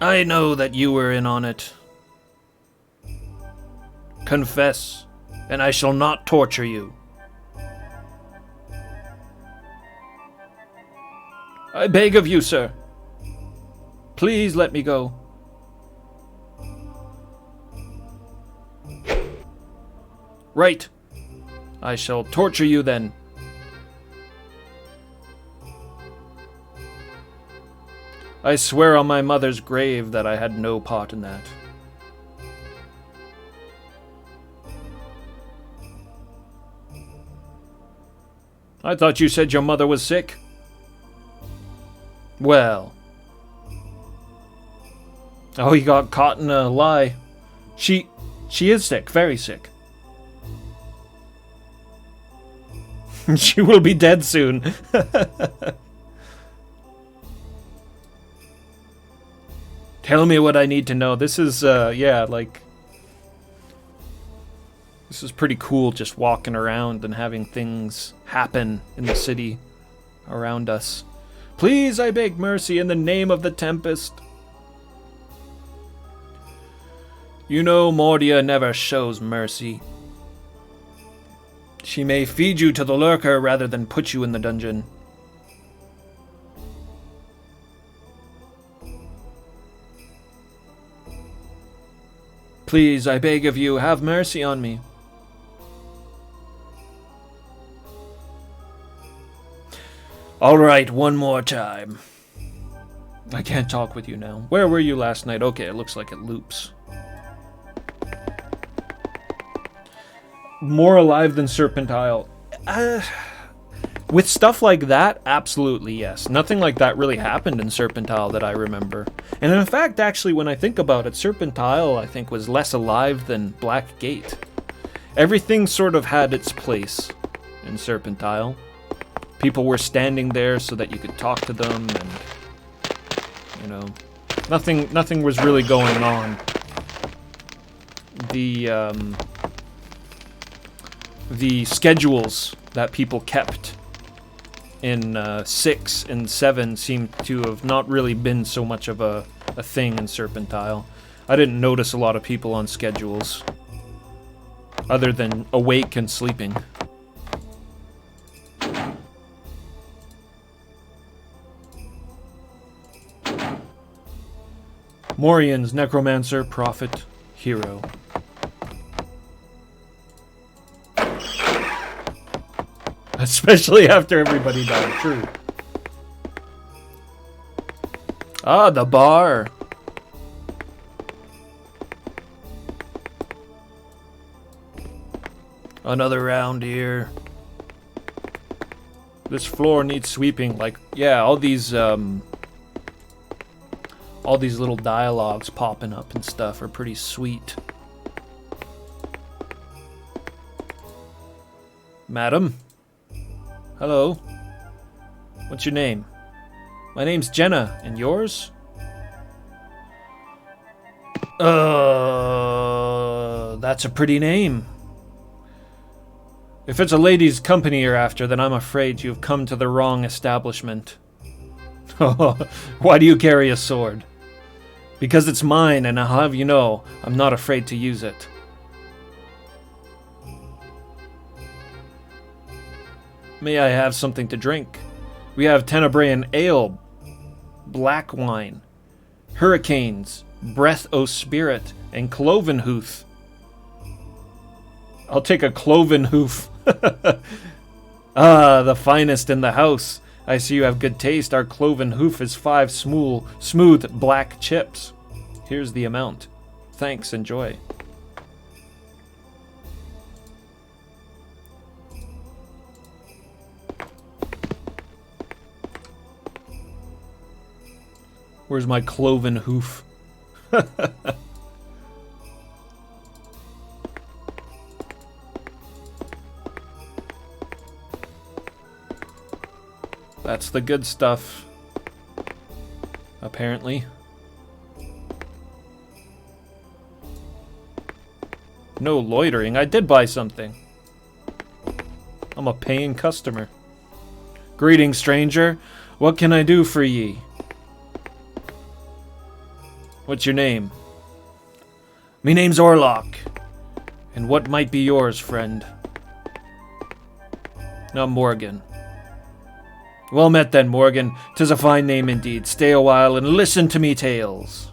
I know that you were in on it. Confess, and I shall not torture you. I beg of you, sir. Please let me go. Right. I shall torture you then. I swear on my mother's grave that I had no part in that. I thought you said your mother was sick. Well. Oh, he got caught in a lie. She is sick, very sick. She will be dead soon. Tell me what I need to know. This is, yeah, like... This is pretty cool, just walking around and having things happen in the city around us. Please, I beg mercy in the name of the Tempest. You know, Mordia never shows mercy. She may feed you to the lurker rather than put you in the dungeon. Please, I beg of you, have mercy on me. All right, one more time. I can't talk with you now. Where were you last night? Okay, it looks like it loops. More alive than Serpentile. With stuff like that, absolutely yes. Nothing like that really happened in Serpentile that I remember. And in fact, actually, when I think about it, Serpentile, I think, was less alive than Black Gate. Everything sort of had its place in Serpentile. People were standing there so that you could talk to them, and, you know, nothing was really going on. The schedules that people kept in 6 and 7 seem to have not really been so much of a thing in Serpentile. I didn't notice a lot of people on schedules, other than awake and sleeping. Morian's Necromancer, Prophet, Hero. Especially after everybody died, true. Ah, the bar. Another round here. This floor needs sweeping. Like, yeah, all these little dialogues popping up and stuff are pretty sweet. Madam? Hello? What's your name? My name's Jenna, and yours? That's a pretty name. If it's a ladies' company you're after, then I'm afraid you've come to the wrong establishment. Why do you carry a sword? Because it's mine, and I'll have you know, I'm not afraid to use it. May I have something to drink? We have Tenebraean ale, black wine, hurricanes, breath o' spirit, and cloven hoof. I'll take a cloven hoof. Ah, the finest in the house. I see you have good taste. Our cloven hoof is 5 smooth black chips. Here's the amount. Thanks, enjoy. Where's my cloven hoof? That's the good stuff. Apparently. No loitering. I did buy something. I'm a paying customer. Greetings, stranger. What can I do for ye? What's your name? Me name's Orlok. And what might be yours, friend? I'm Morgan. Well met then, Morgan. 'Tis a fine name indeed. Stay a while and listen to me tales.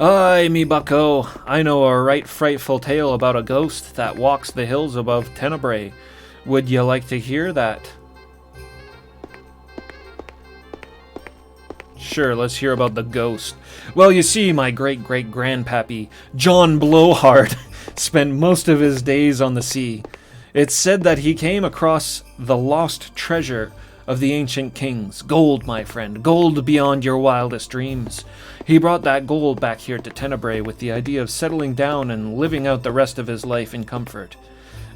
Aye, me bucko. I know a right frightful tale about a ghost that walks the hills above Tenebrae. Would ye like to hear that? Sure, let's hear about the ghost. Well, you see, my great-great-grandpappy, John Blowhard, spent most of his days on the sea. It's said that he came across the lost treasure of the ancient kings. Gold, my friend, gold beyond your wildest dreams. He brought that gold back here to Tenebrae with the idea of settling down and living out the rest of his life in comfort.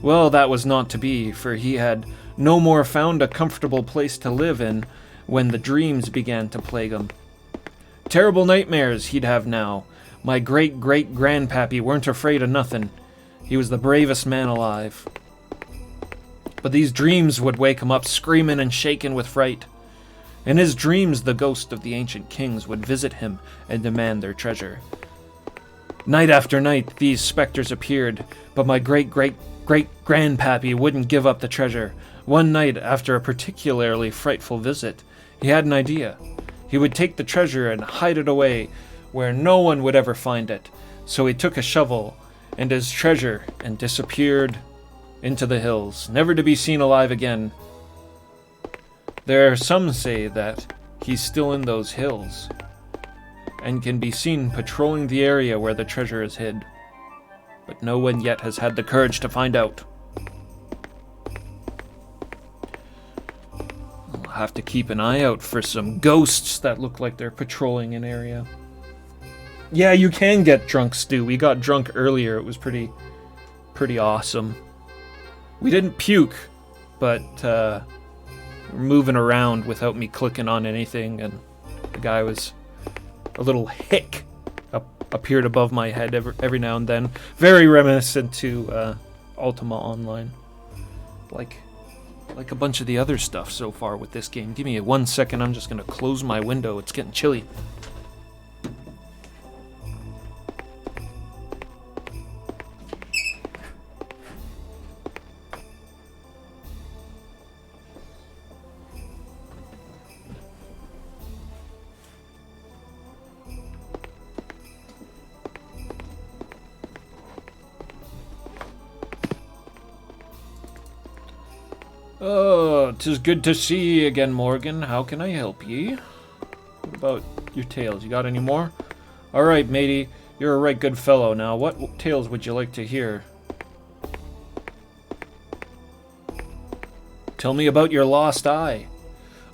Well, that was not to be, for he had no more found a comfortable place to live in when the dreams began to plague him. Terrible nightmares he'd have now. My great-great-grandpappy weren't afraid of nothing. He was the bravest man alive. But these dreams would wake him up screaming and shaking with fright. In his dreams, the ghost of the ancient kings would visit him and demand their treasure. Night after night, these specters appeared, but my great-great-great-grandpappy wouldn't give up the treasure. One night, after a particularly frightful visit, he had an idea. He would take the treasure and hide it away where no one would ever find it. So he took a shovel and his treasure and disappeared into the hills, never to be seen alive again. There are some say that he's still in those hills and can be seen patrolling the area where the treasure is hid. But no one yet has had the courage to find out. I'll have to keep an eye out for some ghosts that look like they're patrolling an area. Yeah, you can get drunk, Stu. We got drunk earlier. It was pretty awesome. We didn't puke, but we're moving around without me clicking on anything, and the guy was a little hick appeared above my head every now and then. Very reminiscent to Ultima Online. Like a bunch of the other stuff so far with this game. Give me 1 second, I'm just going to close my window. It's getting chilly. Oh, 'tis good to see ye again, Morgan. How can I help ye? What about your tales? You got any more? All right, matey. You're a right good fellow. Now, what tales would you like to hear? Tell me about your lost eye.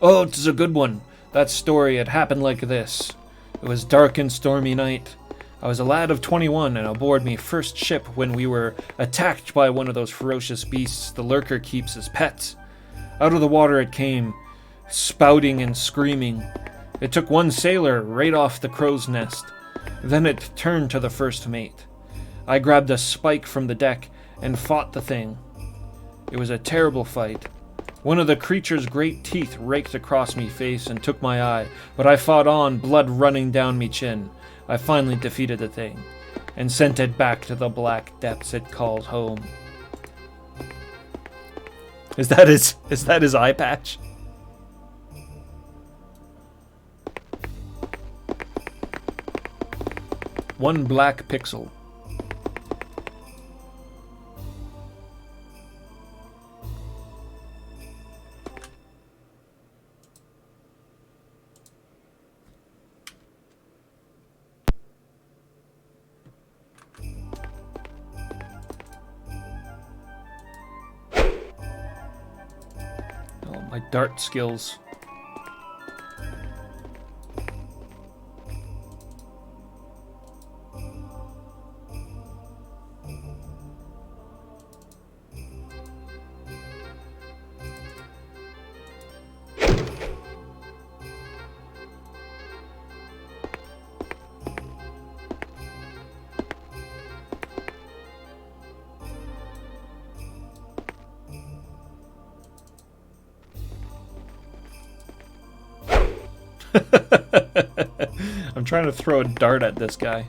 Oh, 'tis a good one. That story had happened like this. It was dark and stormy night. I was a lad of 21 and aboard me first ship when we were attacked by one of those ferocious beasts the lurker keeps as pets. Out of the water it came, spouting and screaming. It took one sailor right off the crow's nest. Then it turned to the first mate. I grabbed a spike from the deck and fought the thing. It was a terrible fight. One of the creature's great teeth raked across me face and took my eye, but I fought on, blood running down me chin. I finally defeated the thing and sent it back to the black depths it calls home. Is that his eye patch? One black pixel. My dart skills. I'm trying to throw a dart at this guy.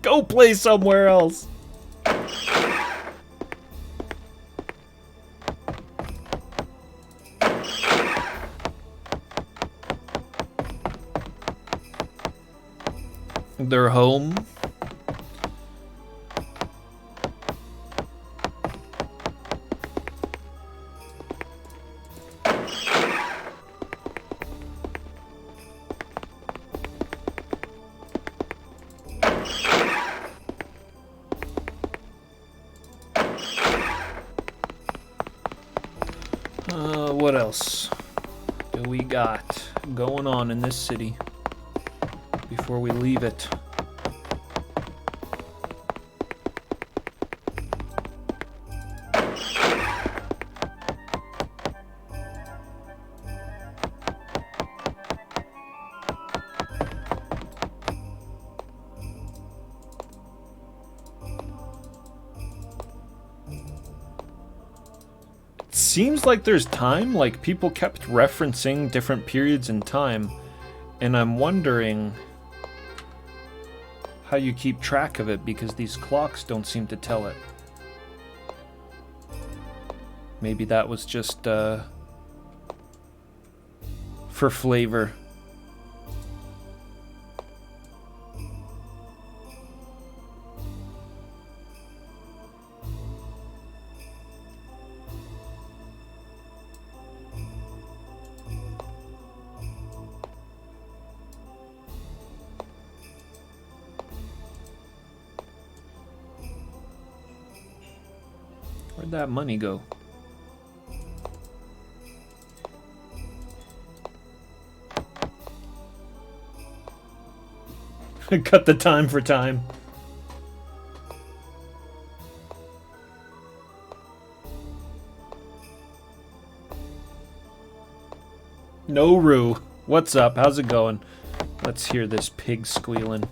Go play somewhere else. They're home. what else do we got going on in this city before we leave it? Seems like there's time, like people kept referencing different periods in time, and I'm wondering how you keep track of it because these clocks don't seem to tell it. Maybe that was just for flavor. Where'd that money go? Cut the time for time. No Roo. What's up? How's it going? Let's hear this pig squealing.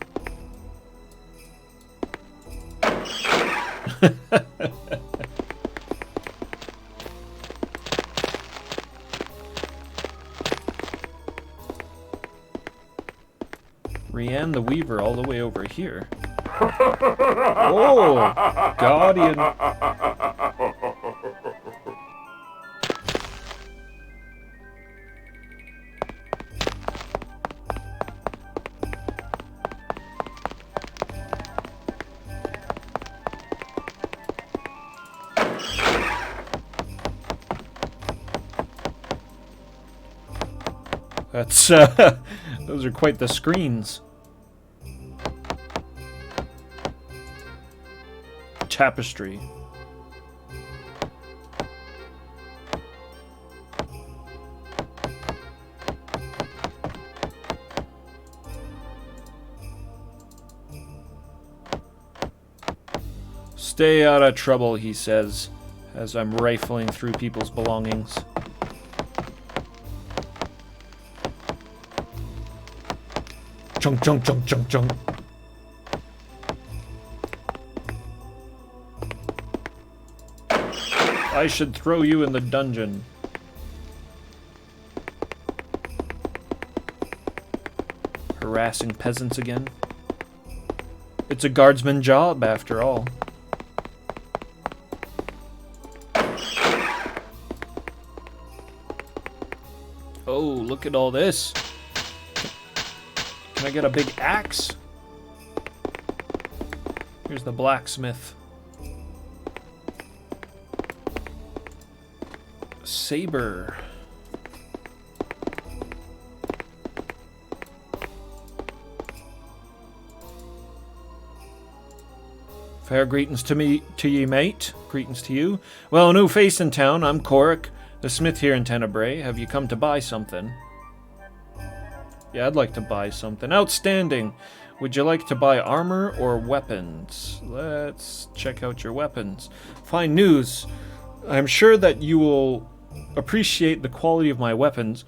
Rianne the Weaver all the way over here. Oh, Guardian. That's, those are quite the screens. Tapestry. Stay out of trouble, he says, as I'm rifling through people's belongings. Chunk, chunk, chunk, chunk, chunk. I should throw you in the dungeon. Harassing peasants again. It's a guardsman job, after all. Oh, look at all this. Can I get a big axe? Here's the blacksmith. Saber. Fair greetings to ye, mate. Greetings to you. Well, new face in town. I'm Korik, the smith here in Tenebrae. Have you come to buy something? Yeah, I'd like to buy something. Outstanding. Would you like to buy armor or weapons? Let's check out your weapons. Fine news. I'm sure that you will appreciate the quality of my weapons.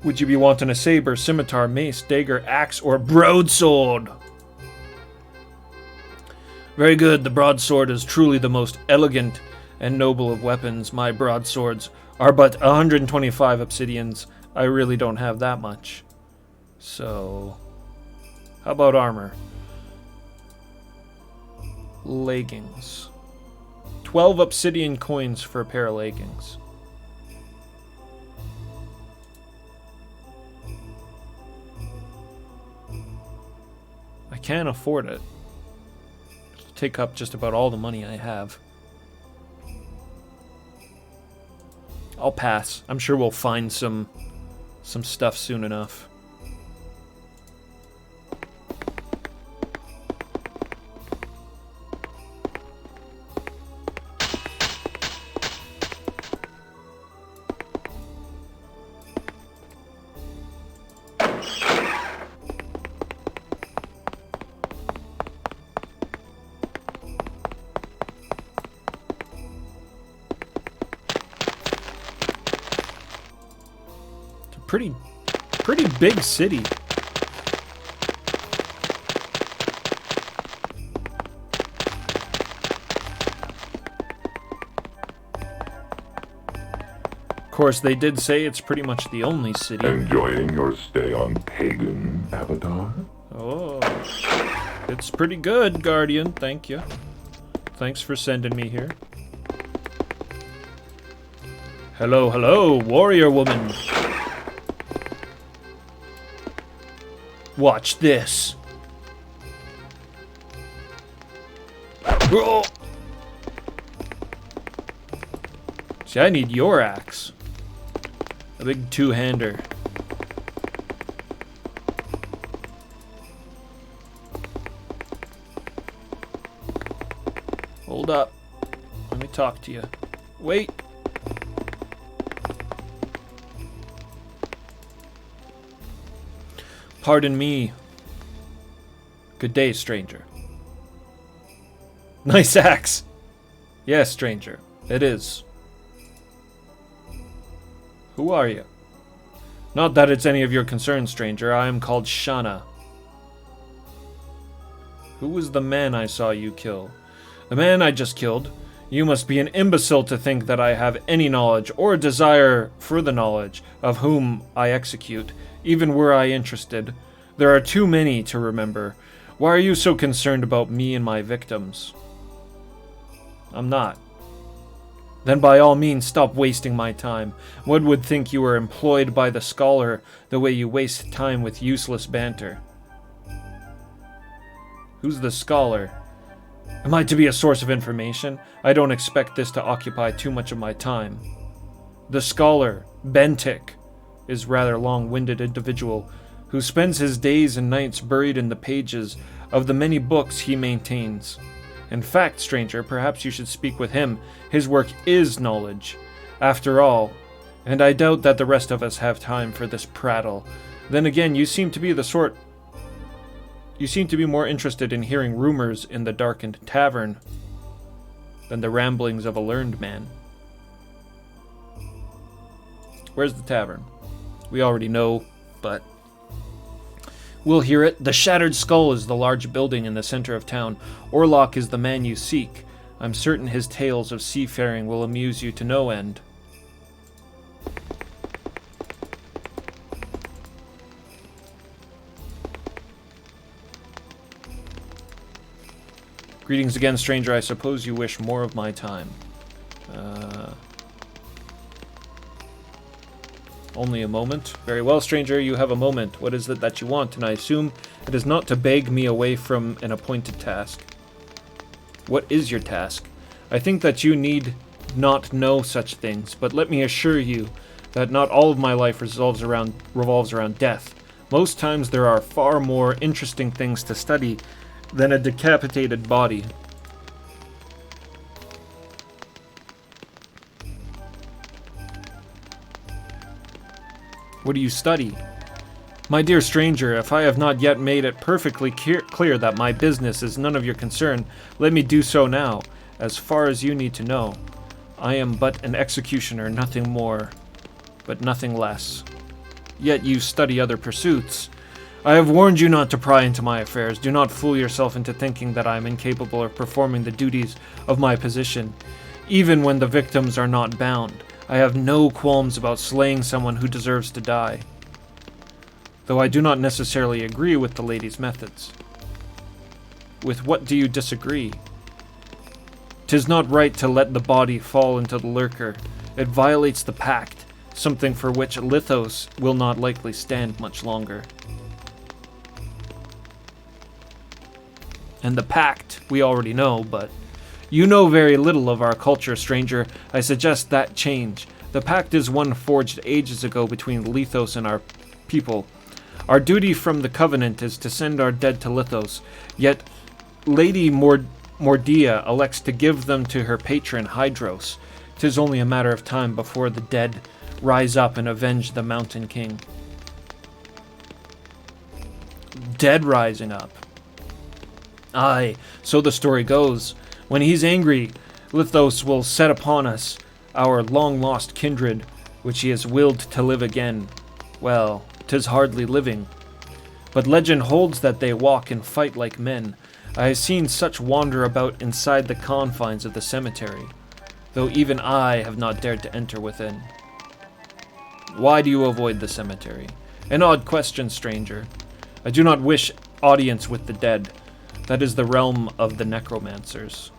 Would you be wanting a saber, scimitar, mace, dagger, axe, or broadsword? Very good. The broadsword is truly the most elegant and noble of weapons. My broadswords are but 125 obsidians. I really don't have that much. So, how about armor? Leggings. 12 obsidian coins for a pair of leggings. I can't afford it. It'll take up just about all the money I have. I'll pass. I'm sure we'll find some stuff soon enough. pretty big city. Of course, they did say it's pretty much the only city. Enjoying your stay on Pagan, Avatar? Oh, it's pretty good, Guardian. Thank you. Thanks for sending me here. Hello, hello, warrior woman. Watch this. Whoa. See, I need your axe. A big two-hander. Hold up. Let me talk to you. Wait. Pardon me. Good day, stranger. Nice axe. Yes, stranger. It is. Who are you? Not that it's any of your concern, stranger. I am called Shana. Who was the man I saw you kill? The man I just killed? You must be an imbecile to think that I have any knowledge or desire for the knowledge of whom I execute, even were I interested. There are too many to remember. Why are you so concerned about me and my victims? I'm not. Then by all means stop wasting my time. One would think you were employed by the scholar the way you waste time with useless banter. Who's the scholar? Am I to be a source of information? I don't expect this to occupy too much of my time. The scholar, Bentik, is rather long-winded individual who spends his days and nights buried in the pages of the many books he maintains. In fact, stranger, perhaps you should speak with him. His work is knowledge, after all, and I doubt that the rest of us have time for this prattle. Then again, you seem to be more interested in hearing rumors in the darkened tavern than the ramblings of a learned man. Where's the tavern? We already know, but we'll hear it. The Shattered Skull is the large building in the center of town. Orlok is the man you seek. I'm certain his tales of seafaring will amuse you to no end. Greetings again, stranger. I suppose you wish more of my time. Only a moment. Very well, stranger, you have a moment. What is it that you want? And I assume it is not to beg me away from an appointed task. What is your task? I think that you need not know such things, but let me assure you that not all of my life revolves around death. Most times there are far more interesting things to study than a decapitated body. What do you study? My dear stranger, if I have not yet made it perfectly clear that my business is none of your concern, let me do so now. As far as you need to know, I am but an executioner, nothing more, but nothing less. Yet you study other pursuits. I have warned you not to pry into my affairs. Do not fool yourself into thinking that I am incapable of performing the duties of my position, even when the victims are not bound. I have no qualms about slaying someone who deserves to die, though I do not necessarily agree with the lady's methods. With what do you disagree? 'Tis not right to let the body fall into the lurker. It violates the pact, something for which Lithos will not likely stand much longer. And the pact, we already know, but you know very little of our culture, stranger. I suggest that change. The pact is one forged ages ago between Lithos and our people. Our duty from the Covenant is to send our dead to Lithos, yet Lady Mordia elects to give them to her patron Hydros. 'Tis only a matter of time before the dead rise up and avenge the Mountain King. Dead rising up. Aye, so the story goes. When he's angry, Lithos will set upon us our long-lost kindred, which he has willed to live again. Well, 'tis hardly living. But legend holds that they walk and fight like men. I have seen such wander about inside the confines of the cemetery, though even I have not dared to enter within. Why do you avoid the cemetery? An odd question, stranger. I do not wish audience with the dead. That is the realm of the necromancers.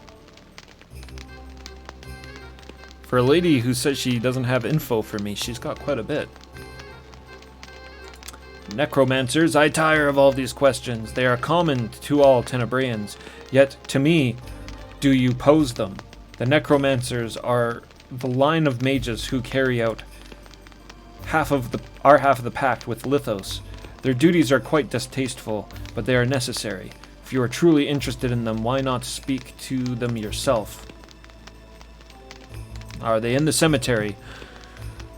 For a lady who says she doesn't have info for me, she's got quite a bit. Necromancers, I tire of all these questions. They are common to all Tenebrians, yet to me do you pose them. The necromancers are the line of mages who carry out our half of the pact with Lithos. Their duties are quite distasteful, but they are necessary. If you are truly interested in them, why not speak to them yourself? Are they in the cemetery?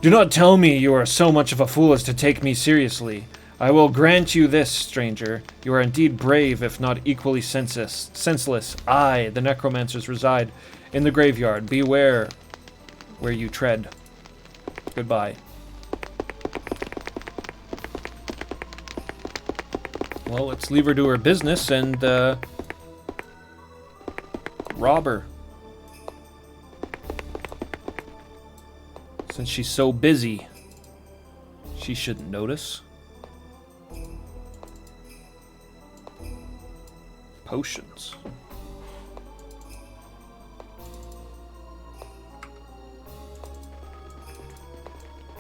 Do not tell me you are so much of a fool as to take me seriously. I will grant you this, stranger. You are indeed brave, if not equally senseless. I, the necromancers, reside in the graveyard. Beware where you tread. Goodbye. Well, let's leave her to her business and rob her. Since she's so busy, she shouldn't notice. Potions.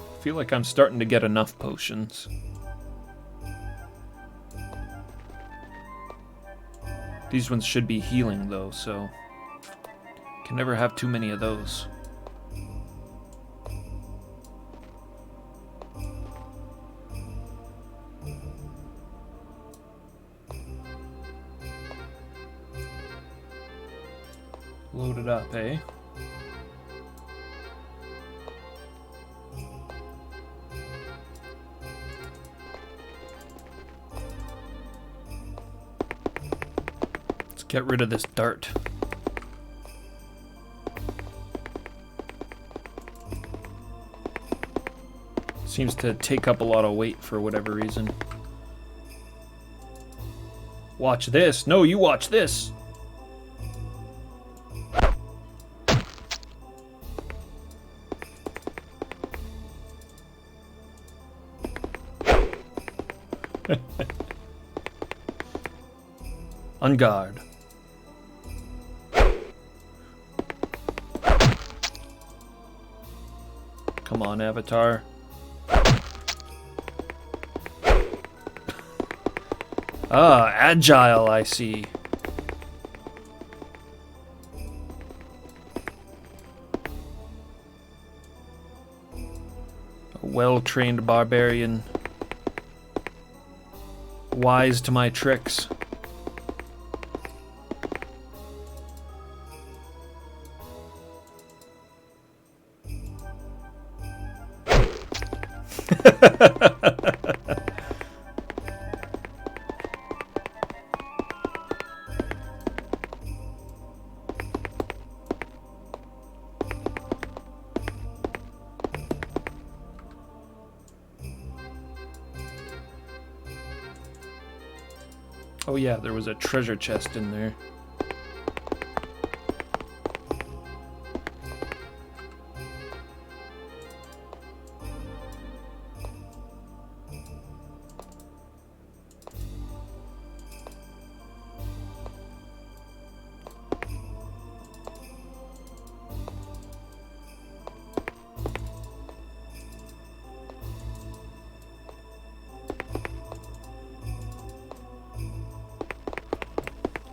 I feel like I'm starting to get enough potions. These ones should be healing though, so can never have too many of those. Load it up, eh? Let's get rid of this dart. Seems to take up a lot of weight for whatever reason. Watch this. No, you watch this. On guard. Come on, Avatar. Ah, agile, I see. A well-trained barbarian. Wise to my tricks. Oh yeah, there was a treasure chest in there.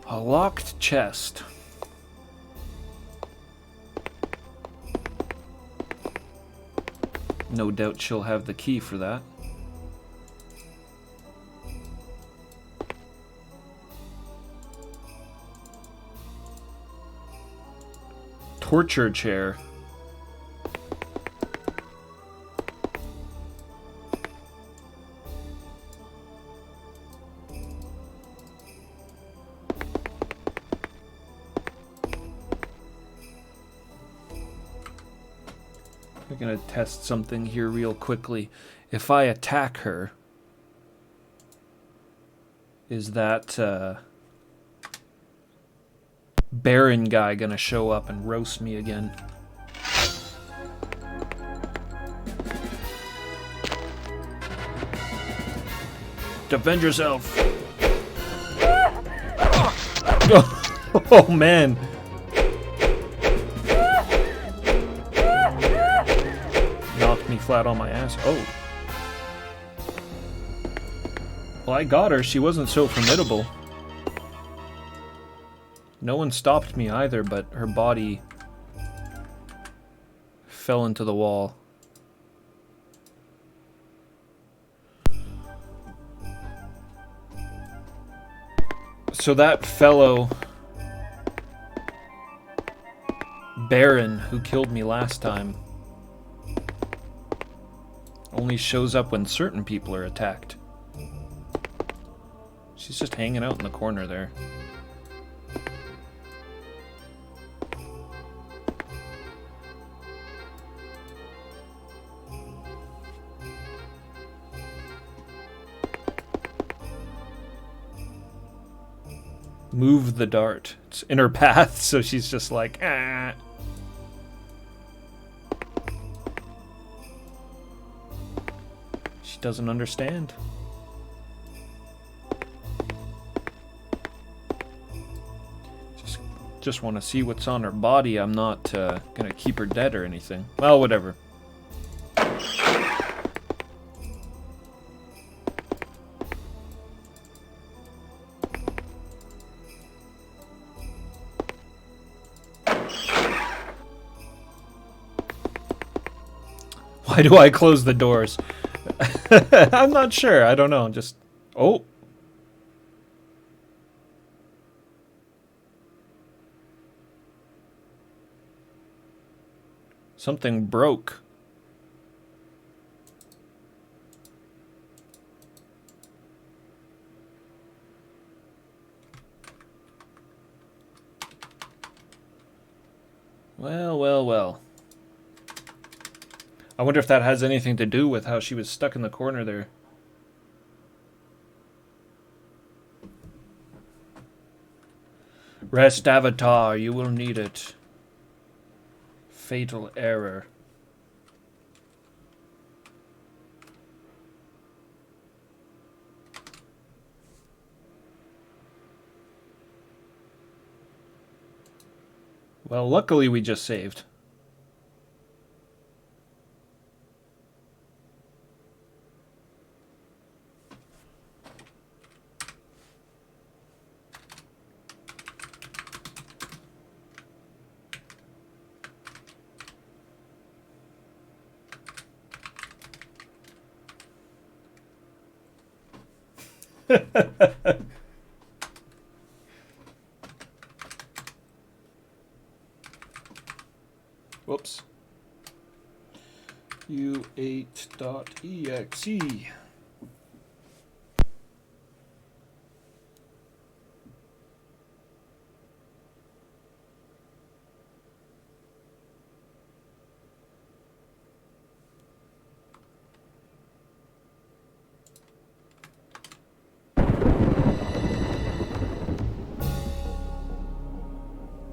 A locked chest. No doubt she'll have the key for that. Torture chair. We're gonna test something here real quickly. If I attack her, is that Baron guy gonna show up and roast me again? Defend yourself! Oh man! Knocked me flat on my ass. Oh. Well, I got her. She wasn't so formidable. No one stopped me either, but her body fell into the wall. So that fellow Baron who killed me last time only shows up when certain people are attacked. She's just hanging out in the corner there. Move the dart. It's in her path, so she's just like, ah. She doesn't understand. Just want to see what's on her body. I'm not gonna keep her dead or anything. Well, whatever. Why do I close the doors? I'm not sure. I don't know. Just... Oh. Something broke. Well, well, well. I wonder if that has anything to do with how she was stuck in the corner there. Rest, Avatar. You will need it. Fatal error. Well, luckily we just saved. Whoops. U8.exe.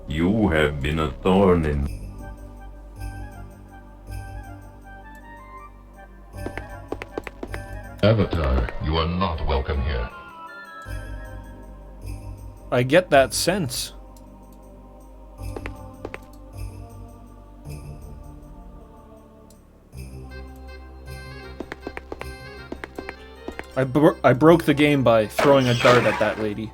You have been a thorn in... Avatar, you are not welcome here. I get that sense. I broke the game by throwing a dart at that lady.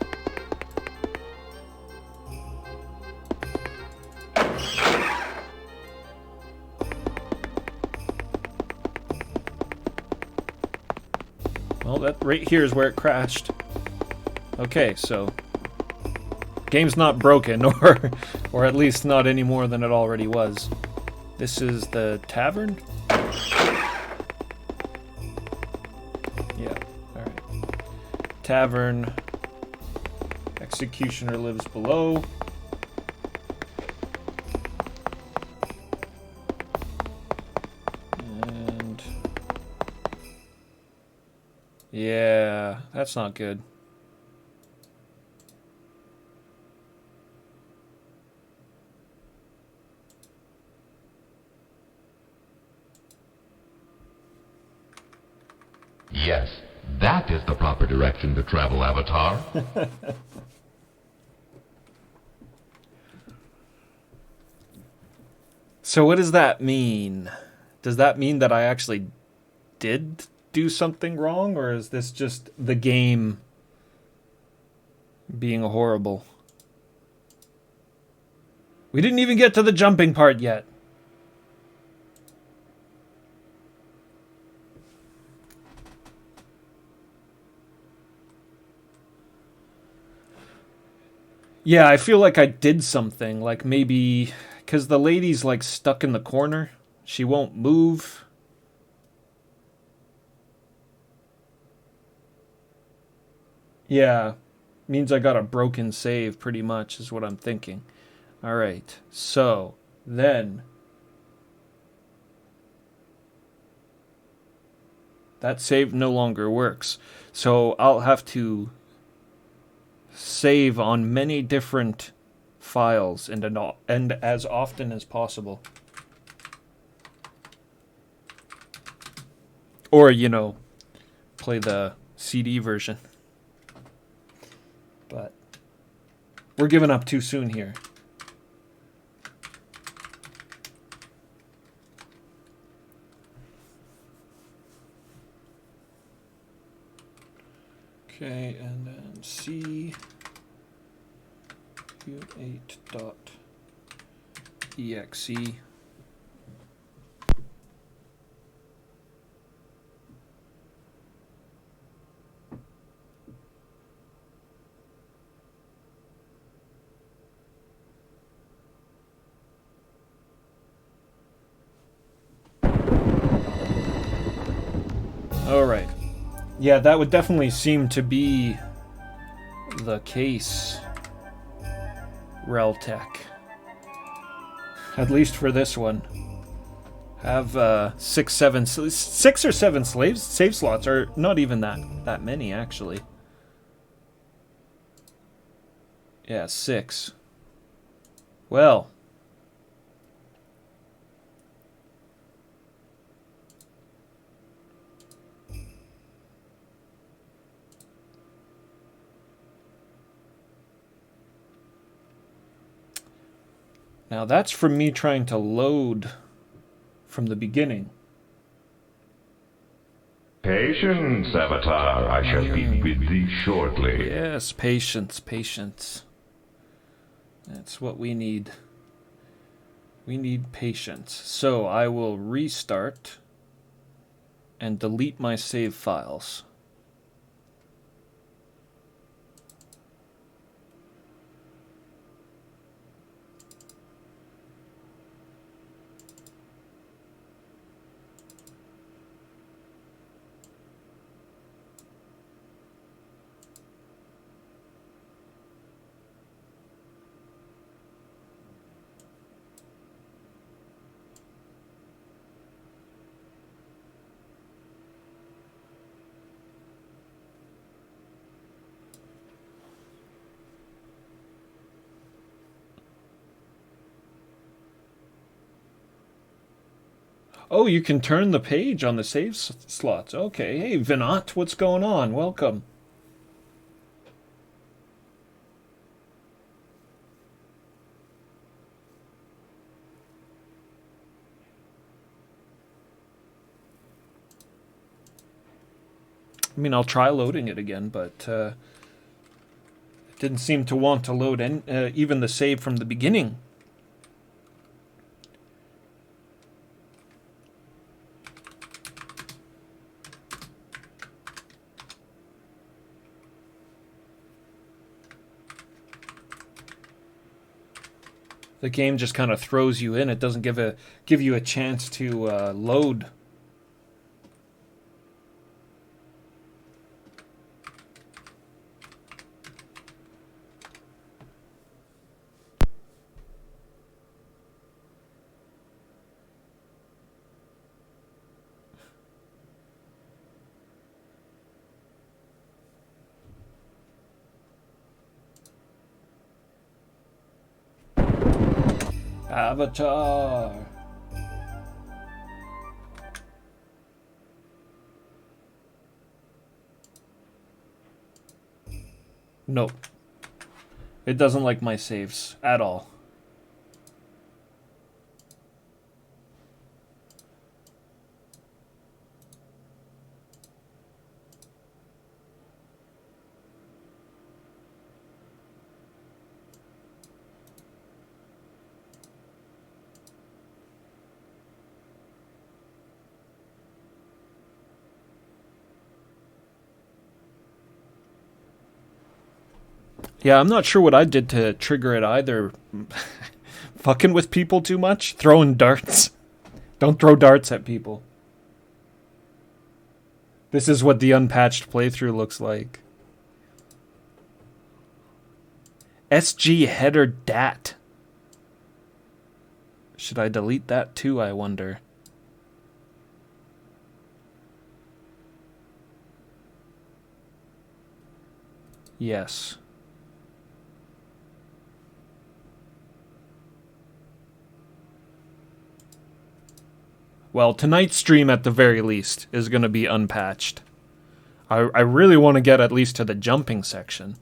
Well, that right here is where it crashed. Okay, so game's not broken, or at least not any more than it already was. This is the tavern? Yeah, alright. Tavern. Executioner lives below. That's not good. Yes, that is the proper direction to travel, Avatar. So what does that mean? Does that mean that I actually did do something wrong, or is this just the game being horrible? We didn't even get to the jumping part yet. Yeah, I feel like I did something. Like maybe... Because the lady's like stuck in the corner. She won't move. Yeah. Means I got a broken save, pretty much, is what I'm thinking. Alright. So, then... That save no longer works. So I'll have to save on many different files and as often as possible. Or, you know, play the CD version. But we're giving up too soon here. Okay, and then C q8.exe. All right. Yeah, that would definitely seem to be the case, Reltech. At least for this one. Have 6 or 7 save slots, or not even that many, actually. Yeah, 6. Well... Now that's from me trying to load from the beginning. Patience, Avatar. I shall be with thee shortly. Yes, patience, patience. That's what we need. We need patience. So I will restart and delete my save files. Oh, you can turn the page on the save slots. Okay. Hey, Vinot, what's going on? Welcome. I mean, I'll try loading it again, but it didn't seem to want to load even the save from the beginning. The game just kind of throws you in. It doesn't give you a chance to load. Avatar. Nope. It doesn't like my saves at all. Yeah, I'm not sure what I did to trigger it either. Fucking with people too much? Throwing darts? Don't throw darts at people. This is what the unpatched playthrough looks like. SG header dat. Should I delete that too, I wonder? Yes. Well, tonight's stream at the very least is going to be unpatched. I really want to get at least to the jumping section.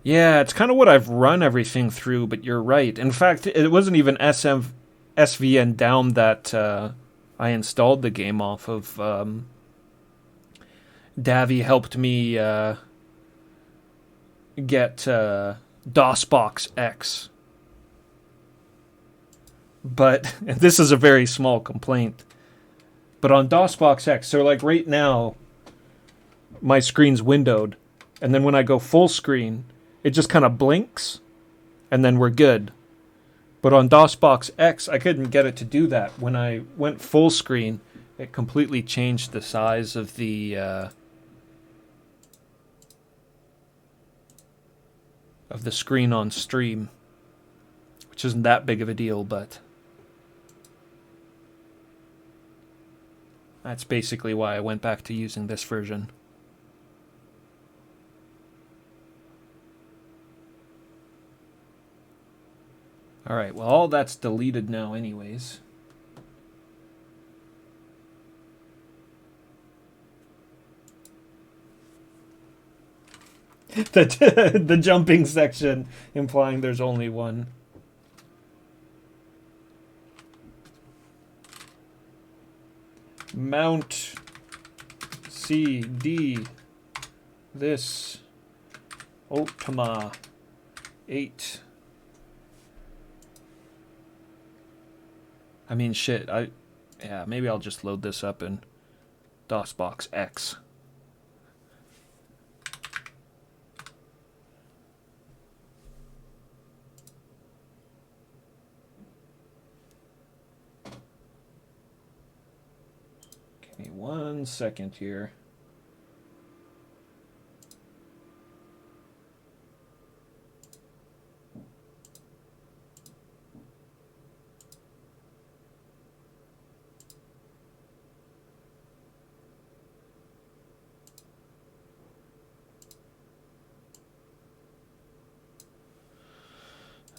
Yeah, it's kind of what I've run everything through, but you're right. In fact, it wasn't even SVN down that I installed the game off of. Davy helped me get DOSBox X. But this is a very small complaint. But on DOSBox X, so like right now, my screen's windowed. And then when I go full screen, it just kind of blinks. And then we're good. But on DOSBox X, I couldn't get it to do that. When I went full screen, it completely changed the size of the screen on stream, which isn't that big of a deal, but that's basically why I went back to using this version. Alright, well, all that's deleted now anyways. The jumping section implying there's only one. Mount CD this Ultima 8. I mean, shit, yeah, maybe I'll just load this up in DOSBox X. Give me 1 second here.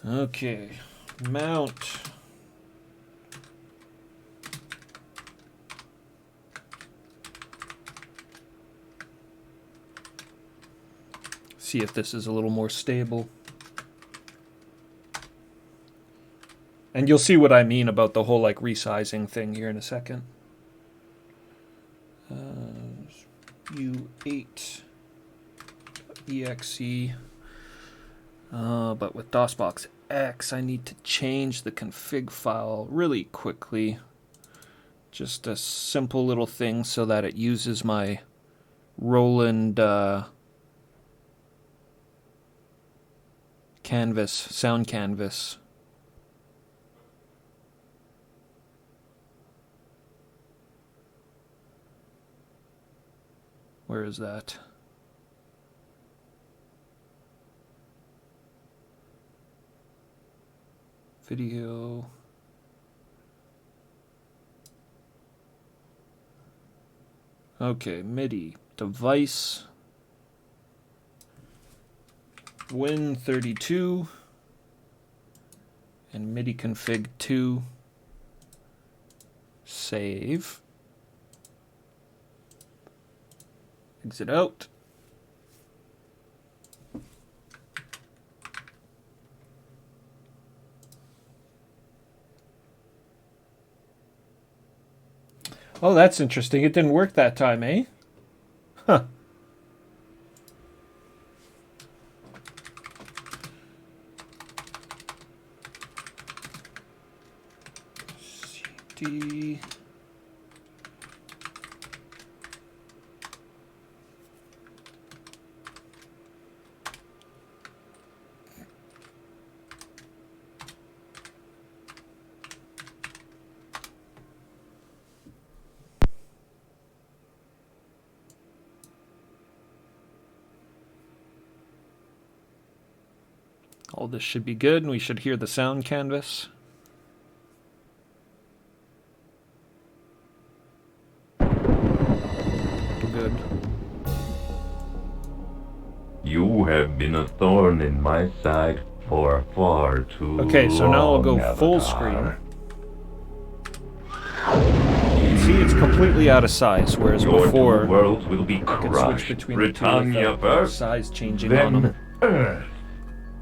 Okay, mount. See if this is a little more stable. And you'll see what I mean about the whole like resizing thing here in a second. U8 exe. But with DOSBox X, I need to change the config file really quickly. Just a simple little thing so that it uses my Roland canvas, sound canvas. Where is that? Video. Okay, MIDI device Win32 and MIDI config 2 save. Exit out. Oh, that's interesting. It didn't work that time, eh? Huh. CD. All this should be good, and we should hear the sound canvas. Good. You have been a thorn in my side for far too long. Okay, so now I'll go full Avatar. screen. See, it's completely out of size, whereas Your before two worlds will be I could crushed. switch between the two Britannia without first, size changing on then them. Earth.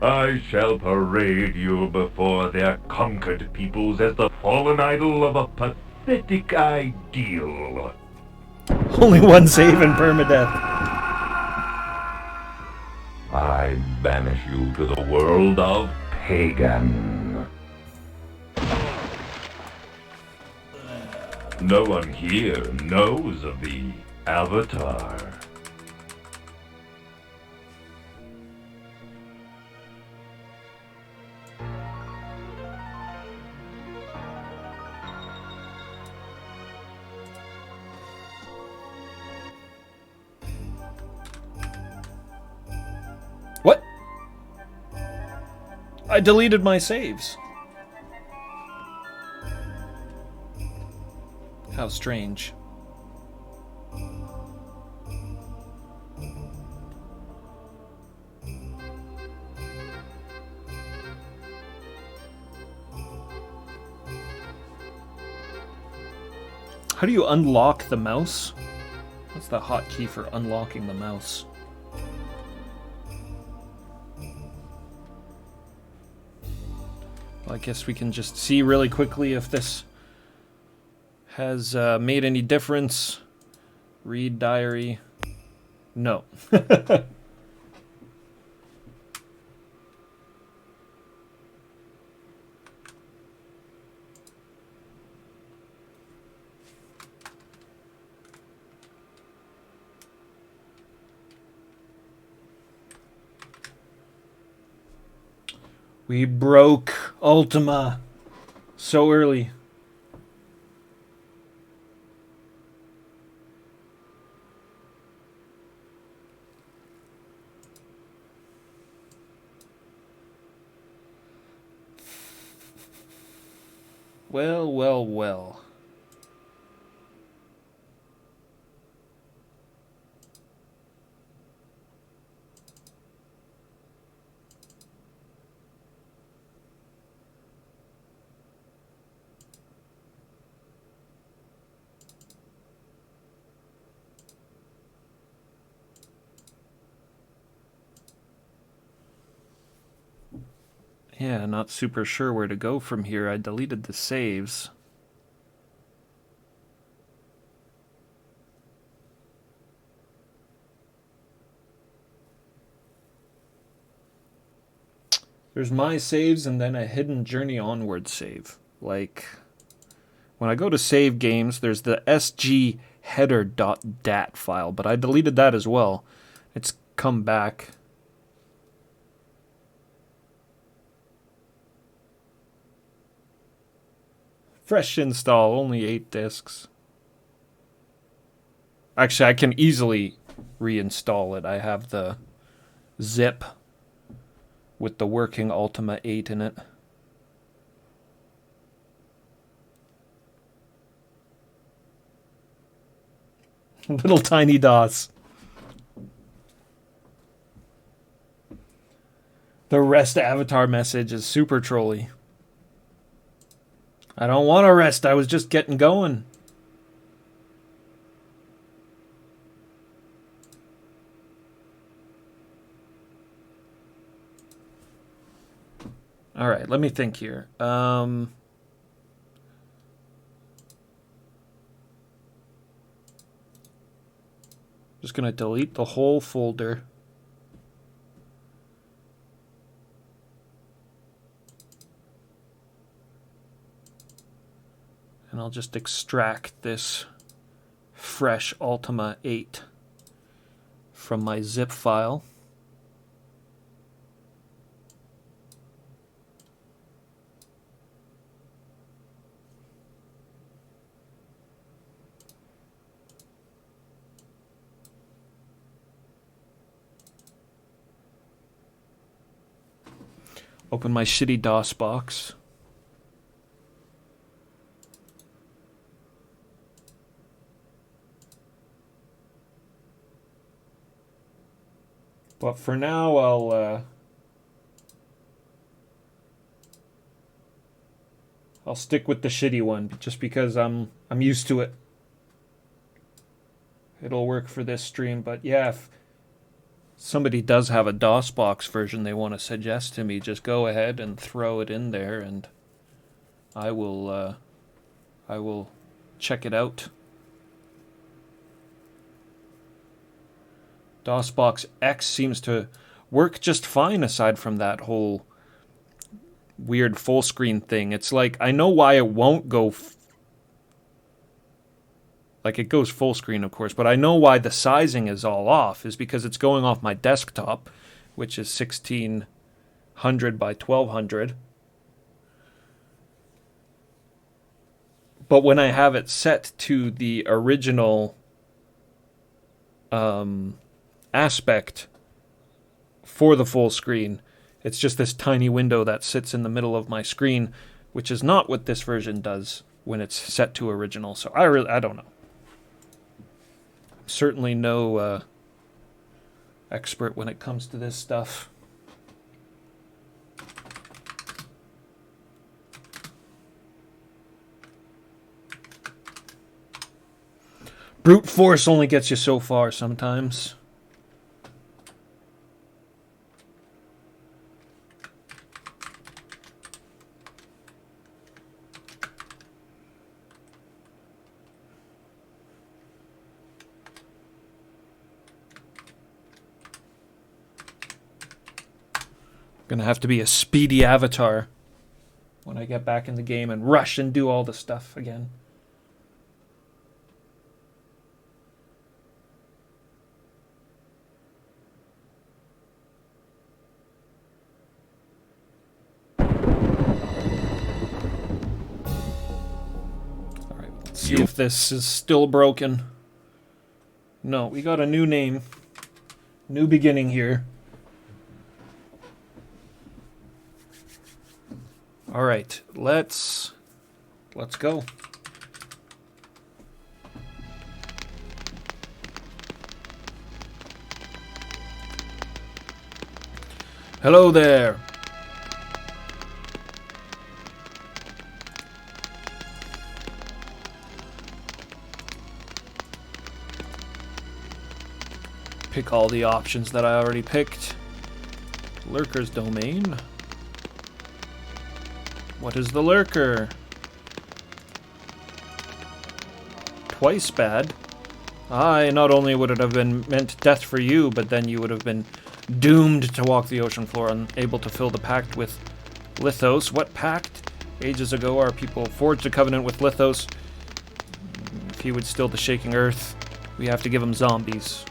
I shall parade you before their conquered peoples as the fallen idol of a pathetic ideal. Only one save and permadeath. I banish you to the world of Pagan. No one here knows of the Avatar. What? I deleted my saves. How strange. How do you unlock the mouse? What's the hotkey for unlocking the mouse? Well, I guess we can just see really quickly if this has made any difference. Read diary. No. We broke Ultima so early. Well, well, well. Yeah, not super sure where to go from here. I deleted the saves. There's my saves and then a hidden Journey Onward save. Like, when I go to save games, there's the sg header.dat file, but I deleted that as well. It's come back. Fresh install, only 8 disks. Actually, I can easily reinstall it. I have the zip with the working Ultima 8 in it. Little tiny DOS. The rest avatar message is super trolly. I don't want to rest. I was just getting going. All right, let me think here. Just going to delete the whole folder. And I'll just extract this fresh Ultima 8 from my zip file. Open my shitty DOS box. But for now, I'll stick with the shitty one just because I'm used to it. It'll work for this stream, but yeah, if somebody does have a DOS box version they want to suggest to me, just go ahead and throw it in there, and I will check it out. DOSBox X seems to work just fine aside from that whole weird full screen thing. It's like, I know why it won't go like, it goes full screen, of course, but I know why the sizing is all off, is because it's going off my desktop, which is 1600 by 1200. But when I have it set to the original aspect for the full screen, it's just this tiny window that sits in the middle of my screen, which is not what this version does when it's set to original. So I don't know. Certainly no expert when it comes to this stuff. Brute force only gets you so far sometimes. Gonna have to be a speedy avatar when I get back in the game and rush and do all the stuff again. Alright, let's see if this is still broken. No, we got a new name. New beginning here. All right, let's go. Hello there. Pick all the options that I already picked. Lurker's domain. What is the lurker? Twice bad. Aye, not only would it have been meant death for you, but then you would have been doomed to walk the ocean floor, unable to fill the pact with Lithos. What pact? Ages ago our people forged a covenant with Lithos. If he would still the shaking earth, we have to give him zombies.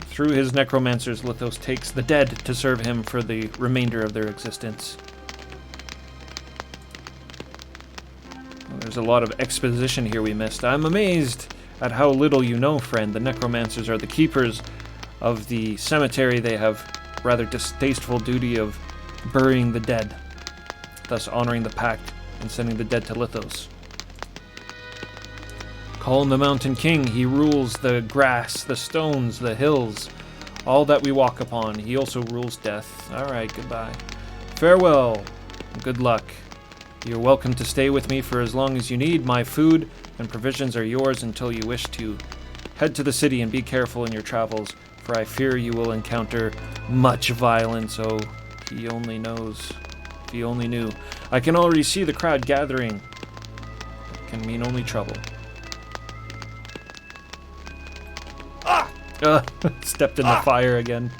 Through his necromancers, Lithos takes the dead to serve him for the remainder of their existence. Well, there's a lot of exposition here we missed. I'm amazed at how little you know, friend. The necromancers are the keepers of the cemetery. They have rather distasteful duty of burying the dead, thus honoring the pact and sending the dead to Lithos. Call him the Mountain King. He rules the grass, the stones, the hills, all that we walk upon. He also rules death. Alright, goodbye. Farewell. Good luck. You're welcome to stay with me for as long as you need. My food and provisions are yours until you wish to. Head to the city and be careful in your travels, for I fear you will encounter much violence. Oh, he only knows. If he only knew. I can already see the crowd gathering. It can mean only trouble. Stepped in the fire again.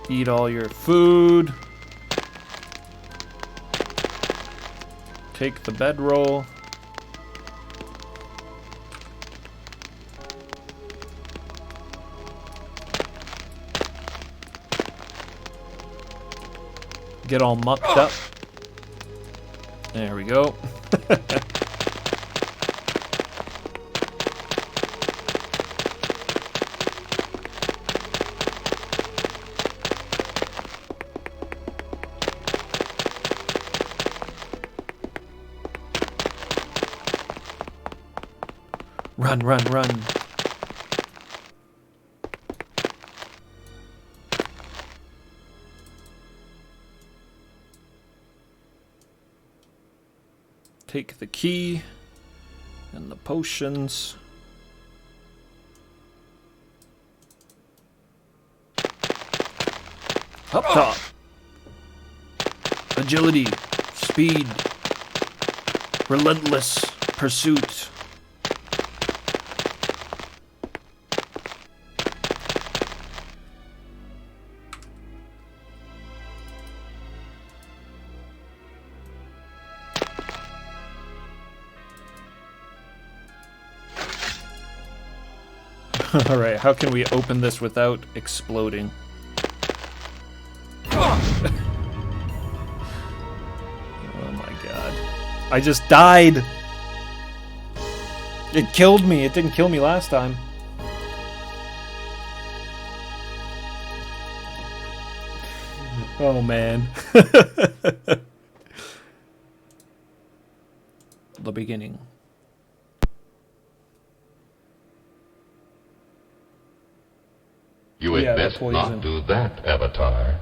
Eat all your food. Take the bedroll. Get all mucked up. There we go. Run, run, run. Take the key and the potions. Up top. Agility, speed, relentless pursuit. Alright, how can we open this without exploding? Oh my god. I just died! It killed me. It didn't kill me last time. Oh man. The beginning. You had Yeah, the best poison. not do that, Avatar.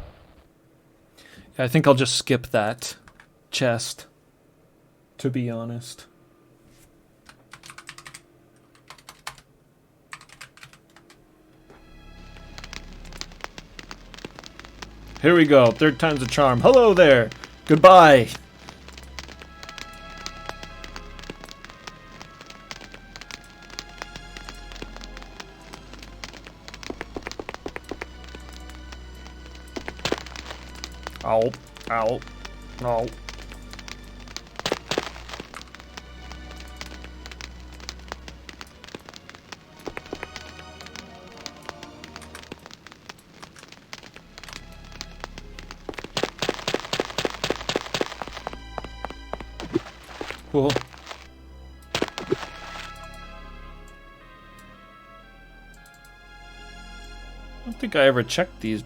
I think I'll just skip that chest, to be honest. Here we go. Third time's a charm. Hello there. Goodbye. Ow. Ow. No. Cool. I don't think I ever checked these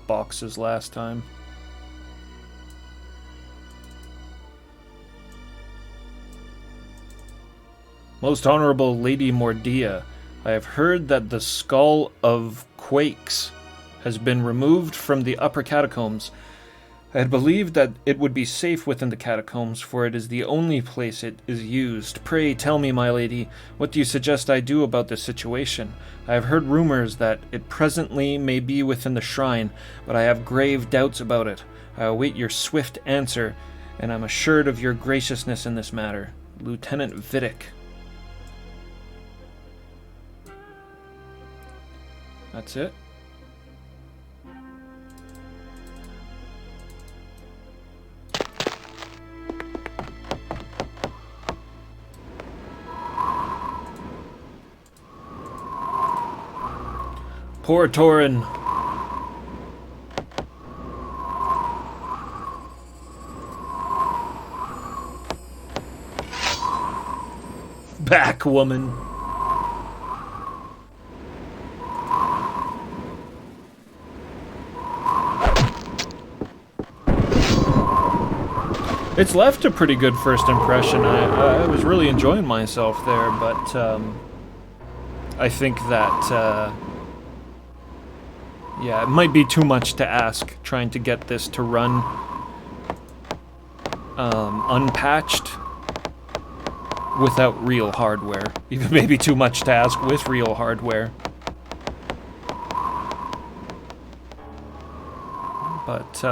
boxes last time. Most Honorable Lady Mordia, I have heard that the Skull of Quakes has been removed from the upper catacombs. I had believed that it would be safe within the catacombs, for it is the only place it is used. Pray tell me, my lady, what do you suggest I do about this situation? I have heard rumors that it presently may be within the shrine, but I have grave doubts about it. I await your swift answer, and I'm assured of your graciousness in this matter. Lieutenant Vidic. That's it? Poor Torin. Back, woman. It's left a pretty good first impression. I was really enjoying myself there, but I think that yeah, it might be too much to ask trying to get this to run unpatched without real hardware. Even maybe too much to ask with real hardware. But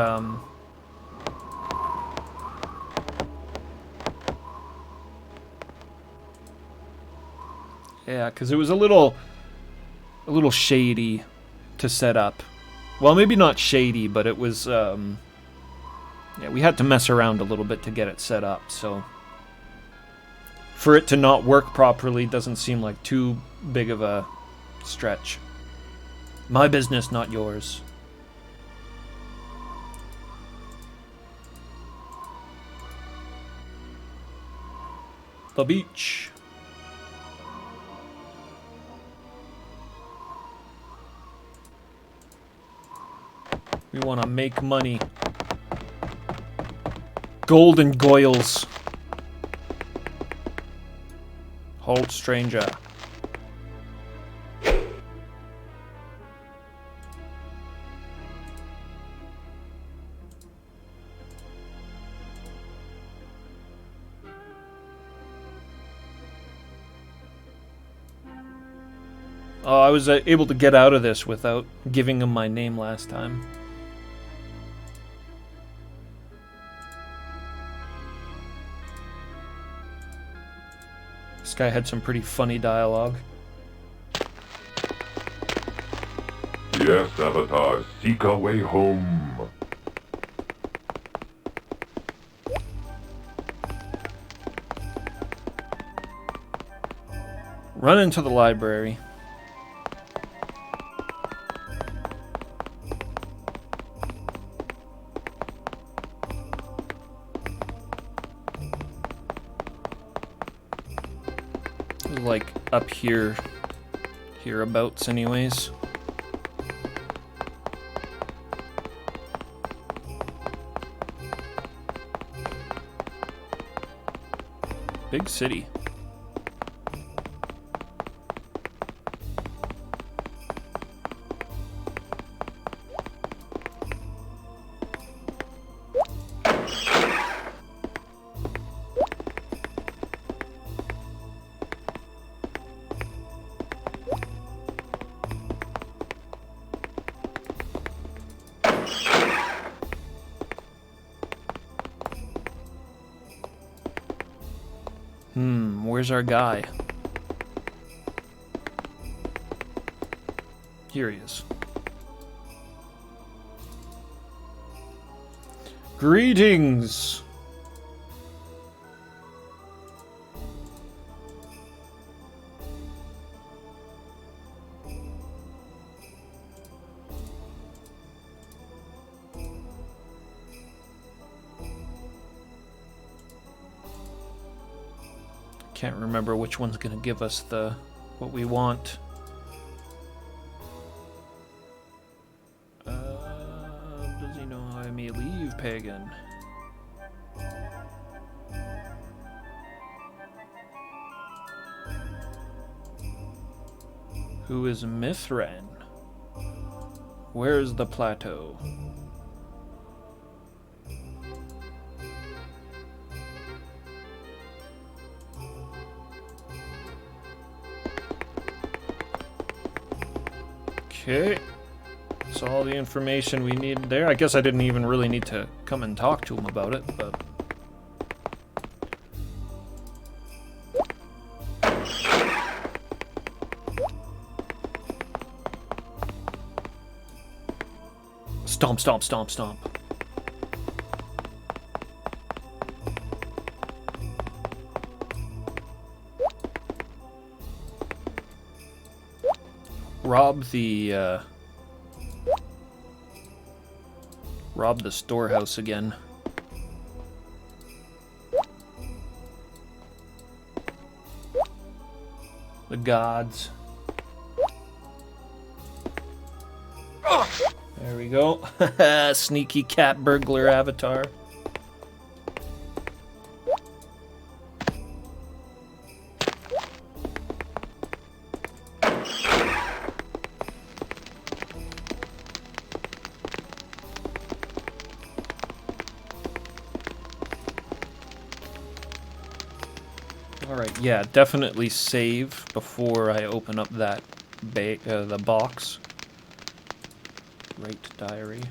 yeah, because it was a little shady to set up. Well, maybe not shady, but it was yeah, we had to mess around a little bit to get it set up, so for it to not work properly doesn't seem like too big of a stretch. My business, not yours. The beach. We want to make money. Golden goils. Hold, stranger. Oh, I was able to get out of this without giving him my name last time. This guy had some pretty funny dialogue. Yes, Avatar, seek our way home. Run into the library. Like up here, hereabouts anyways. Big city. Where's our guy? Here he is. Greetings! Can't remember which one's gonna give us the what we want. Does he know how I may leave, Pagan? Who is Mithran? Where's the plateau? Okay, that's all the information we need there. I guess I didn't even really need to come and talk to him about it, but... Stomp, stomp, stomp, stomp. Rob the storehouse again. The gods. There we go. Sneaky cat burglar avatar. Alright, yeah, definitely save before I open up that the box. Write diary.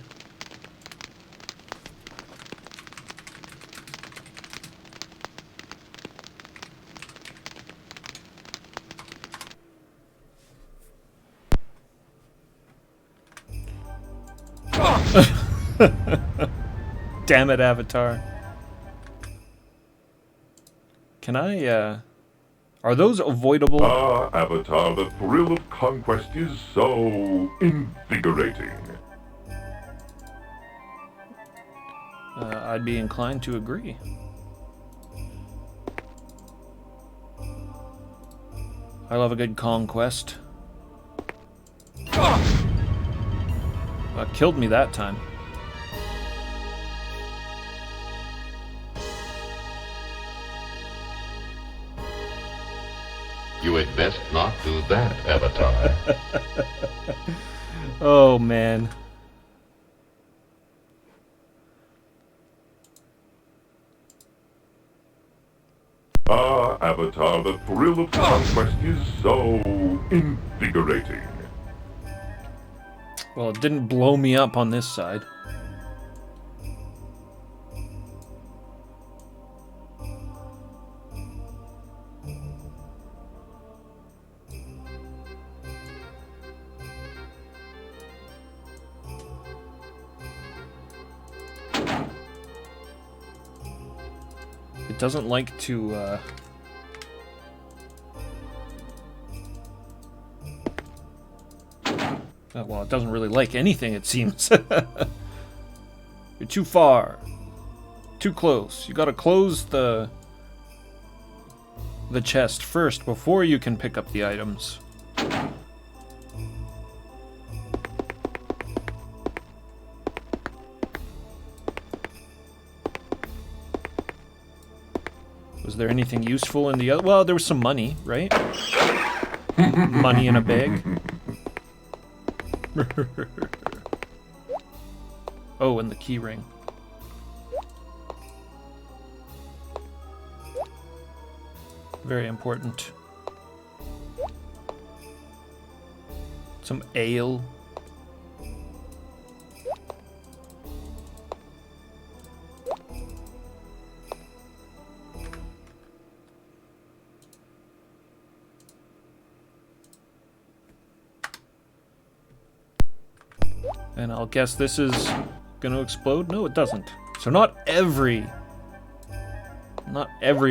Damn it, Avatar. Can I, are those avoidable? Ah, Avatar, the thrill of conquest is so invigorating. I'd be inclined to agree. I love a good conquest. Killed me that time. You had best not do that, Avatar. Oh, man. Ah, Avatar, the thrill of conquest is so invigorating. Well, it didn't blow me up on this side. It doesn't like to, well, it doesn't really like anything, it seems. You're too far. Too close. You gotta close the chest first before you can pick up the items. Was there anything useful in the other? Well, there was some money, right? Money in a bag. Oh, and the key ring. Very important. Some ale. And I'll guess this is gonna explode? No, it doesn't. So not every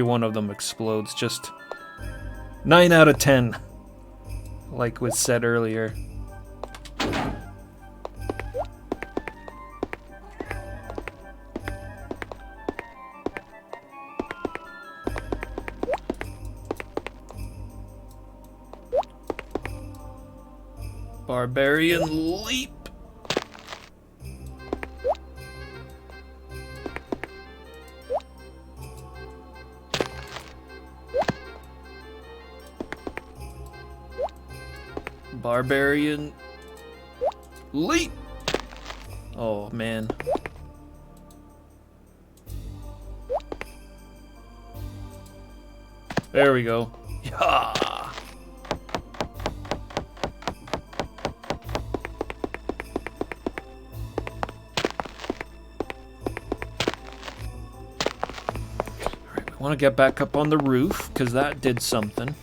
one of them explodes, just 9 out of 10, like was said earlier. Barbarian leap. Barbarian leap. Oh man. There we go. Yeah. Alright, we want to get back up on the roof because that did something.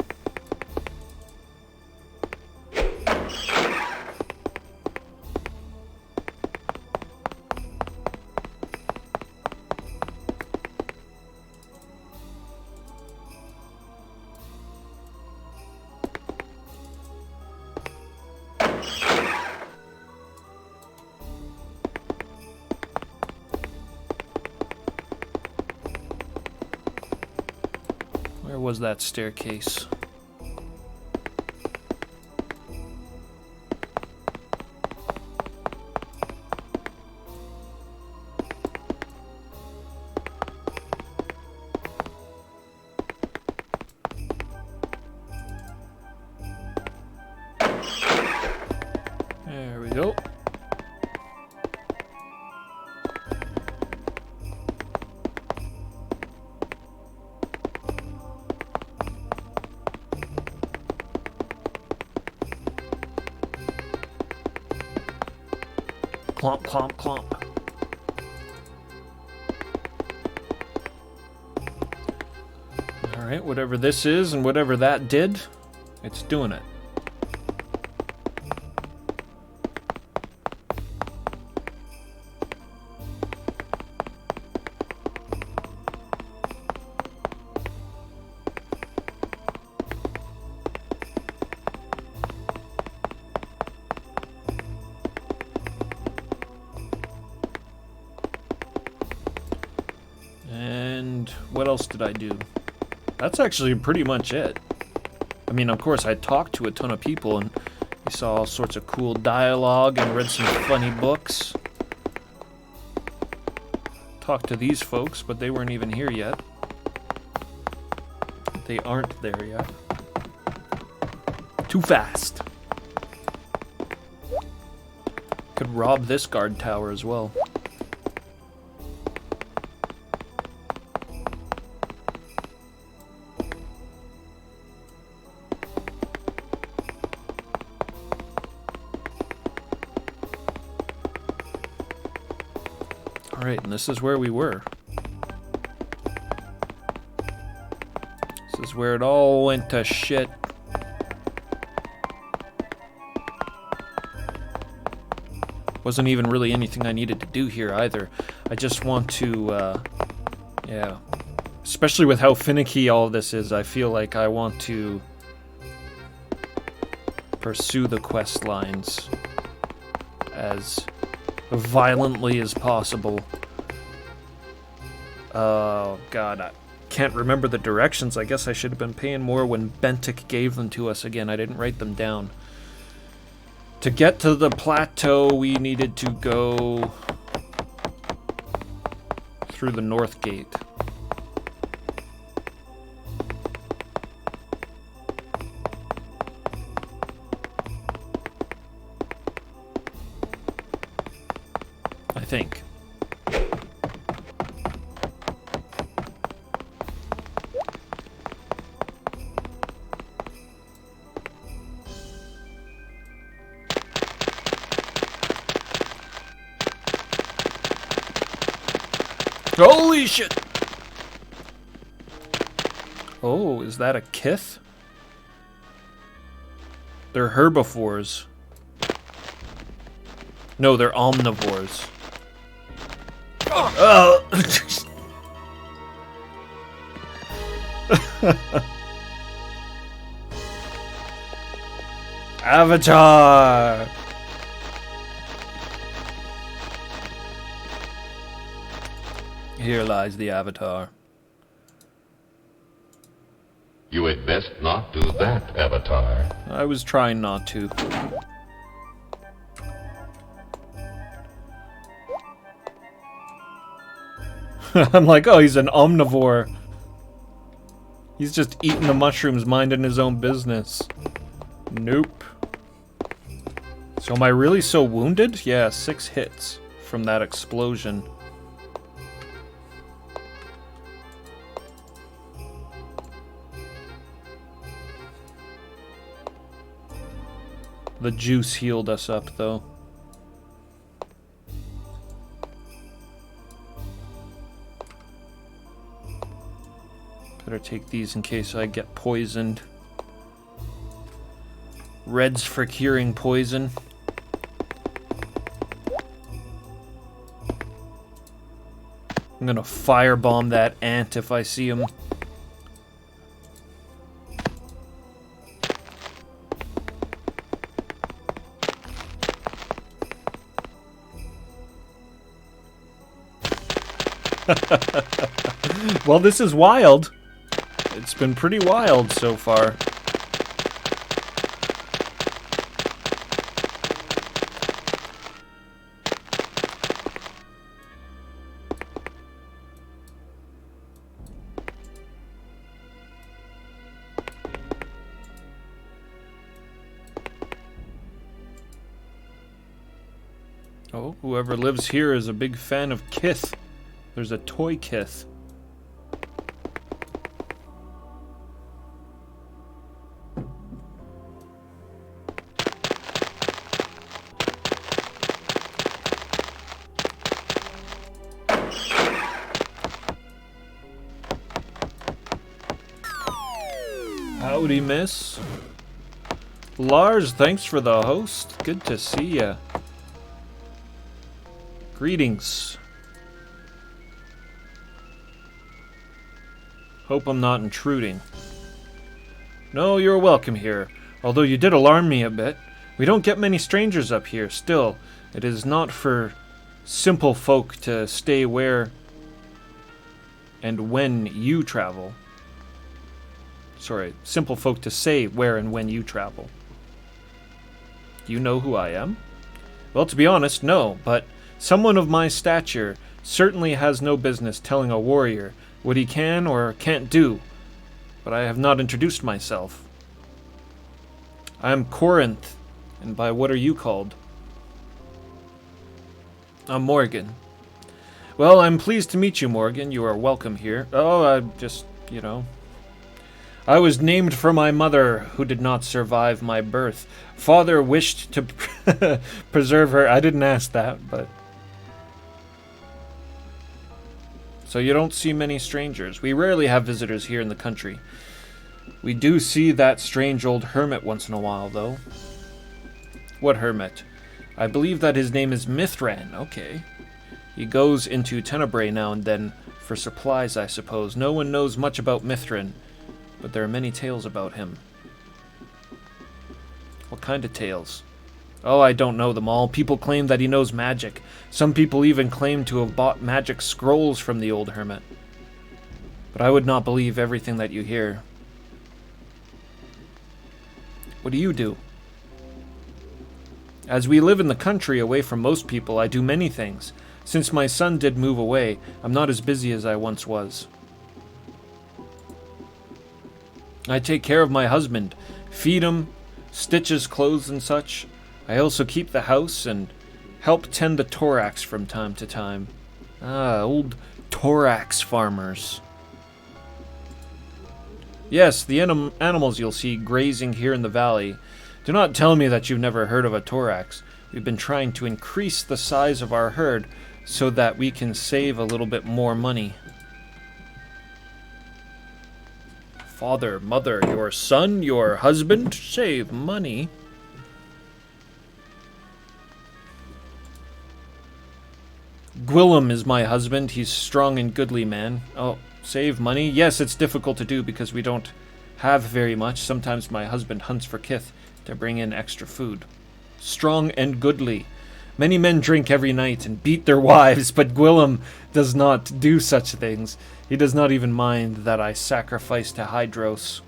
Where was that staircase? There we go. Clomp, clomp, clomp. Alright, whatever this is and whatever that did, it's doing it. And what else did I do? That's actually pretty much it. I mean, of course, I talked to a ton of people and I saw all sorts of cool dialogue and read some funny books. Talked to these folks, but they weren't even here yet. They aren't there yet. Too fast. Could rob this guard tower as well. Alright, and this is where we were. This is where it all went to shit. Wasn't even really anything I needed to do here either. I just want to, yeah. Especially with how finicky all of this is, I feel like I want to pursue the quest lines as violently as possible. Oh god, I can't remember the directions. I guess I should have been paying more when Bentic gave them to us again. I didn't write them down. To get to the plateau, we needed to go through the north gate. I think. Holy shit! Oh, is that a kith? They're herbivores. No, they're omnivores. Oh! Avatar! Here lies the Avatar. You had best not do that, Avatar. I was trying not to. I'm like, oh, he's an omnivore. He's just eating the mushrooms, minding his own business. Nope. So am I really so wounded? Yeah, 6 hits from that explosion. The juice healed us up, though. Better take these in case I get poisoned. Reds for curing poison. I'm gonna firebomb that ant if I see him. Well, this is wild. It's been pretty wild so far. Oh, whoever lives here is a big fan of Kith. There's a toy Kith. Howdy, miss. Lars, thanks for the host. Good to see ya. Greetings. Hope I'm not intruding. No, you're welcome here, although you did alarm me a bit. We don't get many strangers up here. Still, it is not for simple folk to stay where and when you travel. Sorry, simple folk to say where and when you travel. Do you know who I am? Well, to be honest, no, but someone of my stature certainly has no business telling a warrior what he can or can't do, but I have not introduced myself. I am Corinth, and by what are you called? I'm Morgan. Well, I'm pleased to meet you, Morgan. You are welcome here. Oh, I was named for my mother, who did not survive my birth. Father wished to preserve her. I didn't ask that, but... So you don't see many strangers. We rarely have visitors here in the country. We do see that strange old hermit once in a while, though. What hermit? I believe that his name is Mithran. Okay. He goes into Tenebrae now and then for supplies, I suppose. No one knows much about Mithran, but there are many tales about him. What kind of tales? Oh, I don't know them all. People claim that he knows magic. Some people even claim to have bought magic scrolls from the old hermit. But I would not believe everything that you hear. What do you do? As we live in the country away from most people, I do many things. Since my son did move away, I'm not as busy as I once was. I take care of my husband, feed him, stitch his clothes and such. I also keep the house and help tend the thorax from time to time. Ah, old thorax farmers. Yes, the animals you'll see grazing here in the valley. Do not tell me that you've never heard of a thorax. We've been trying to increase the size of our herd so that we can save a little bit more money. Father, mother, your son, your husband, save money. Gwillem is my husband. He's strong and goodly man. Oh, save money? Yes, it's difficult to do because we don't have very much. Sometimes my husband hunts for kith to bring in extra food. Strong and goodly. Many men drink every night and beat their wives, but Gwillem does not do such things. He does not even mind that I sacrifice to Hydros.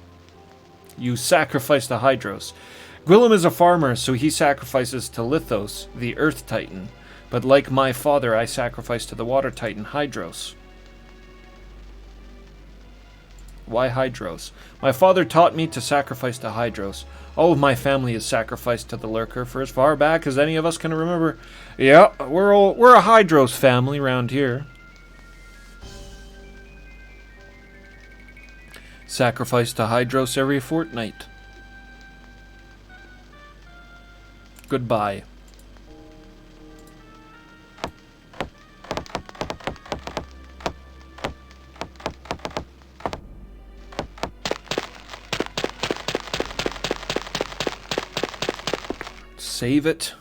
You sacrifice to Hydros. Gwillem is a farmer, so he sacrifices to Lithos, the Earth Titan. But like my father, I sacrifice to the Water Titan, Hydros. Why Hydros? My father taught me to sacrifice to Hydros. All of my family is sacrificed to the Lurker for as far back as any of us can remember. Yeah, we're a Hydros family around here. Sacrifice to Hydros every fortnight. Goodbye. Save it.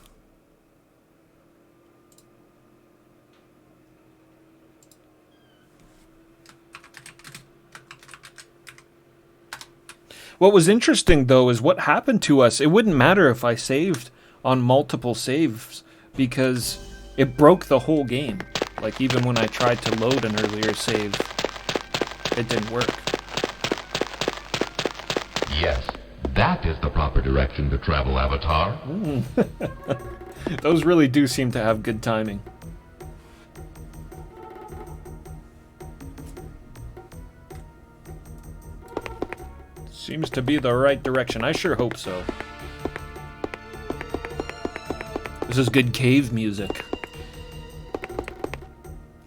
What was interesting, though, is what happened to us. It wouldn't matter if I saved on multiple saves, because it broke the whole game. Like, even when I tried to load an earlier save, it didn't work. Yes, that is the proper direction to travel, Avatar. Those really do seem to have good timing. Seems to be the right direction. I sure hope so. This is good cave music.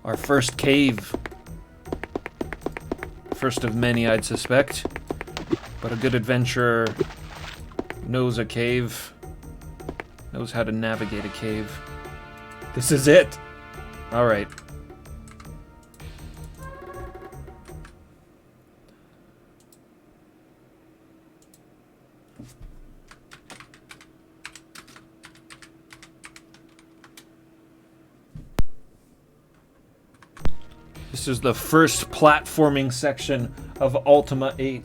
Our first cave. First of many, I'd suspect. But a good adventurer knows a cave. Knows how to navigate a cave. This is it. Alright. This is the first platforming section of Ultima VIII.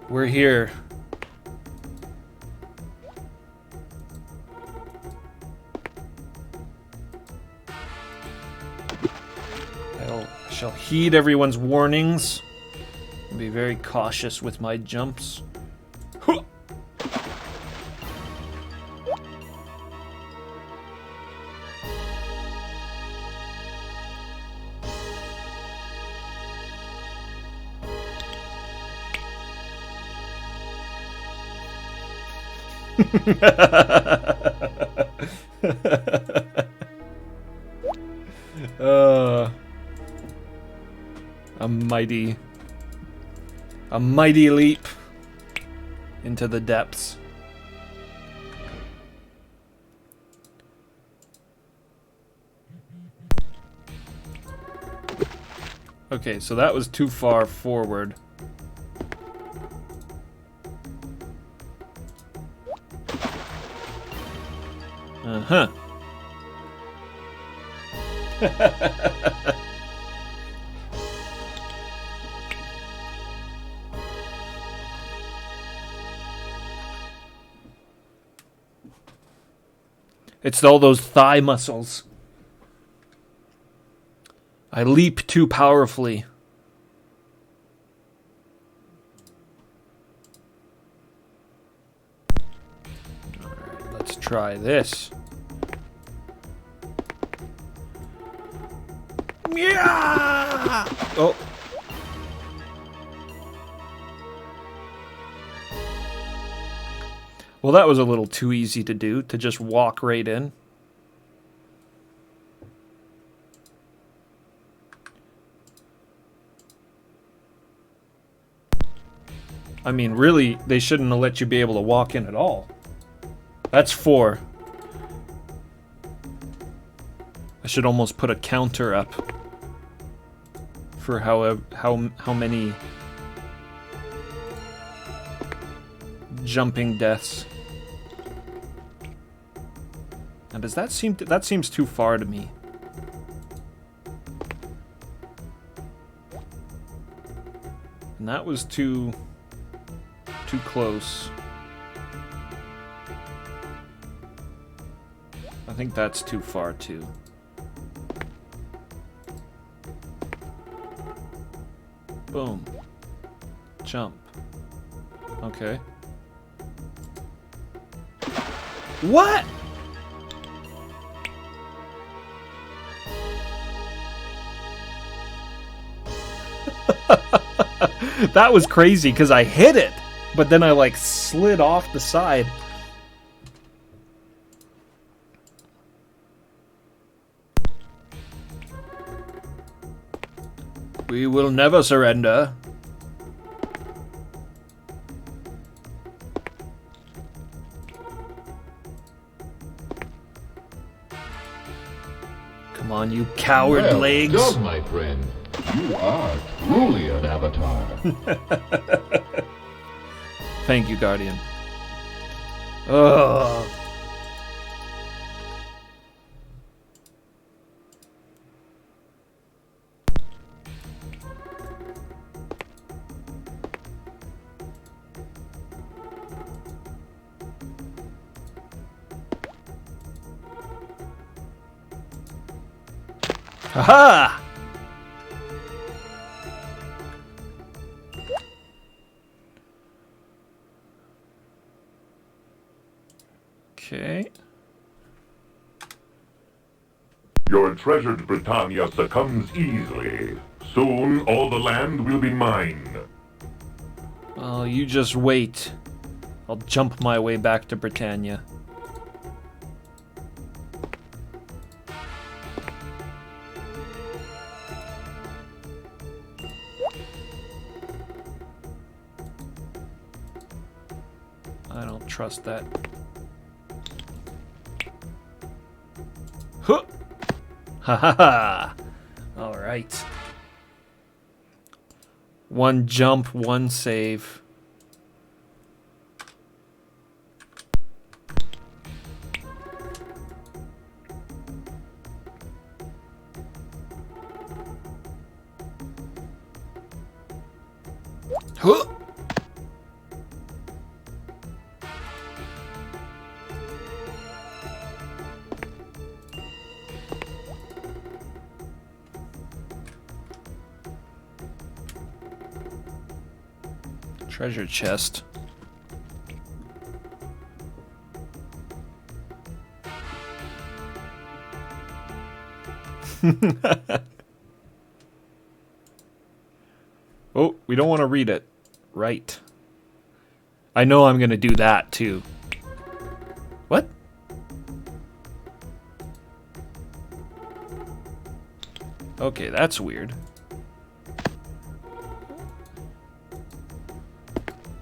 We're here. I shall heed everyone's warnings and be very cautious with my jumps. Huh. A mighty leap into the depths. Okay, so that was too far forward. Uh-huh. It's all those thigh muscles. I leap too powerfully. Alright, let's try this. Yeah! Oh. Well, that was a little too easy to do, to just walk right in. I mean, really, they shouldn't have let you be able to walk in at all. That's 4. I should almost put a counter up for how many jumping deaths. Now, does that seem that seems too far to me? And that was too close. I think that's too far too. Boom. Jump. Okay. What? That was crazy because I hit it, but then I like slid off the side. We will never surrender. Come on, you coward Well legs. done, my friend. You are truly an avatar. Thank you, Guardian. Ugh. Aha! Okay. Your treasured Britannia succumbs easily. Soon all the land will be mine. Well, you just wait. I'll jump my way back to Britannia. I don't trust that. Huh! Ha ha ha! Alright. One jump, one save. Huh. Treasure chest. Oh, we don't want to read it. Right. I know I'm going to do that, too. What? Okay, that's weird.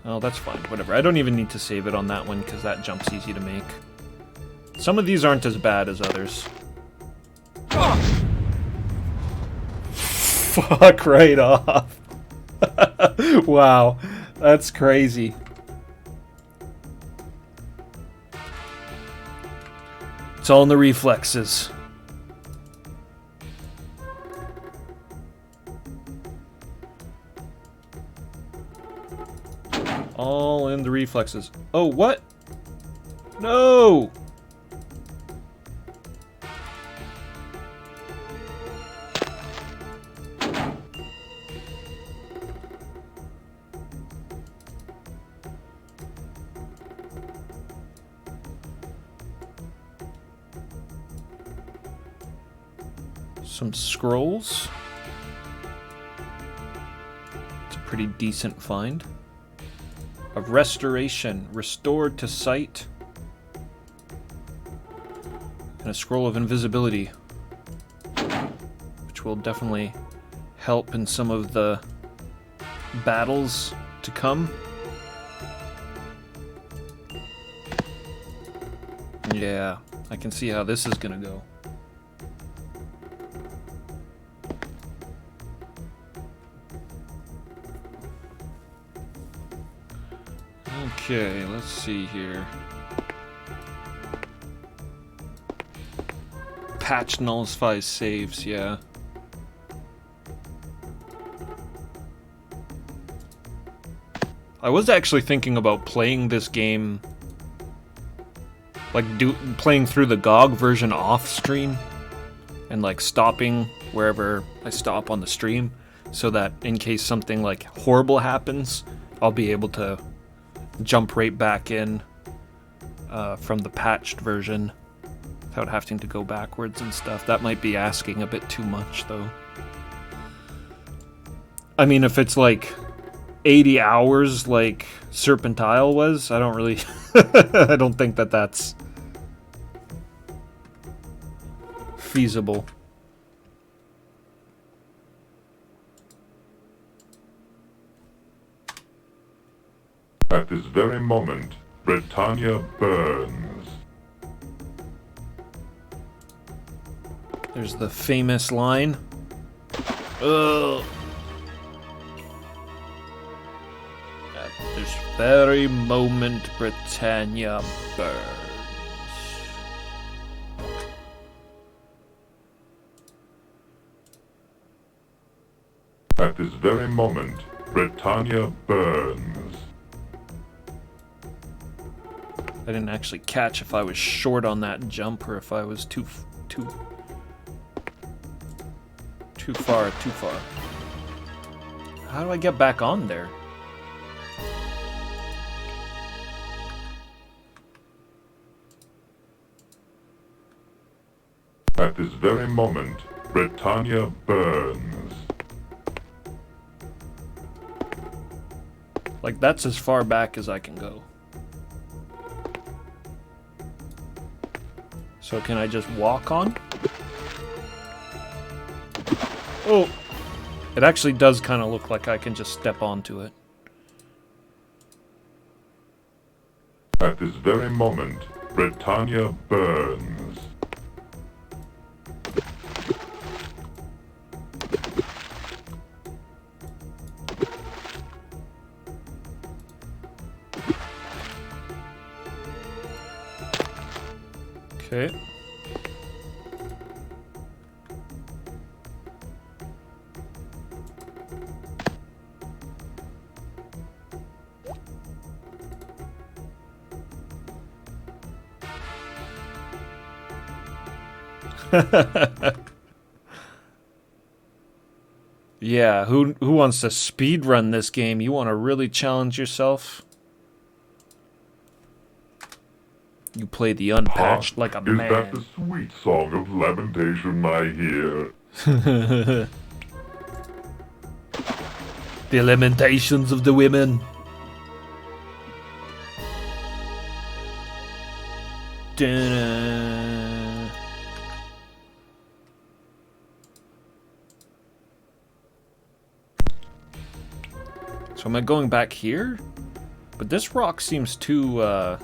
Oh, that's fine. Whatever. I don't even need to save it on that one, because that jump's easy to make. Some of these aren't as bad as others. Fuck right off. Wow. That's crazy. It's all in the reflexes. All in the reflexes. Oh, what? No! Some scrolls. It's a pretty decent find. Of restoration, restored to sight. And a scroll of invisibility. Which will definitely help in some of the battles to come. Yeah, I can see how this is gonna go. Okay, let's see here. Patch nullifies saves, yeah. I was actually thinking about playing this game, like playing through the GOG version off stream, and like stopping wherever I stop on the stream, so that in case something like horrible happens, I'll be able to jump right back in from the patched version without having to go backwards and stuff. That might be asking a bit too much, though. I mean, if it's like 80 hours like Serpentile was, I don't really... I don't think that that's feasible. At this very moment, Britannia burns. There's the famous line. Ugh. At this very moment, Britannia burns. At this very moment, Britannia burns. I didn't actually catch if I was short on that jump or if I was too far. How do I get back on there? At this very moment, Britannia burns. Like, that's as far back as I can go. So can I just walk on? Oh! It actually does kind of look like I can just step onto it. At this very moment, Britannia burns. Okay. Yeah, who wants to speed run this game? You want to really challenge yourself? You play the Unpatched like a Is that the man. sweet song of lamentation I hear? The lamentations of the women. Dun-dun. So am I going back here? But this rock seems too, yeah,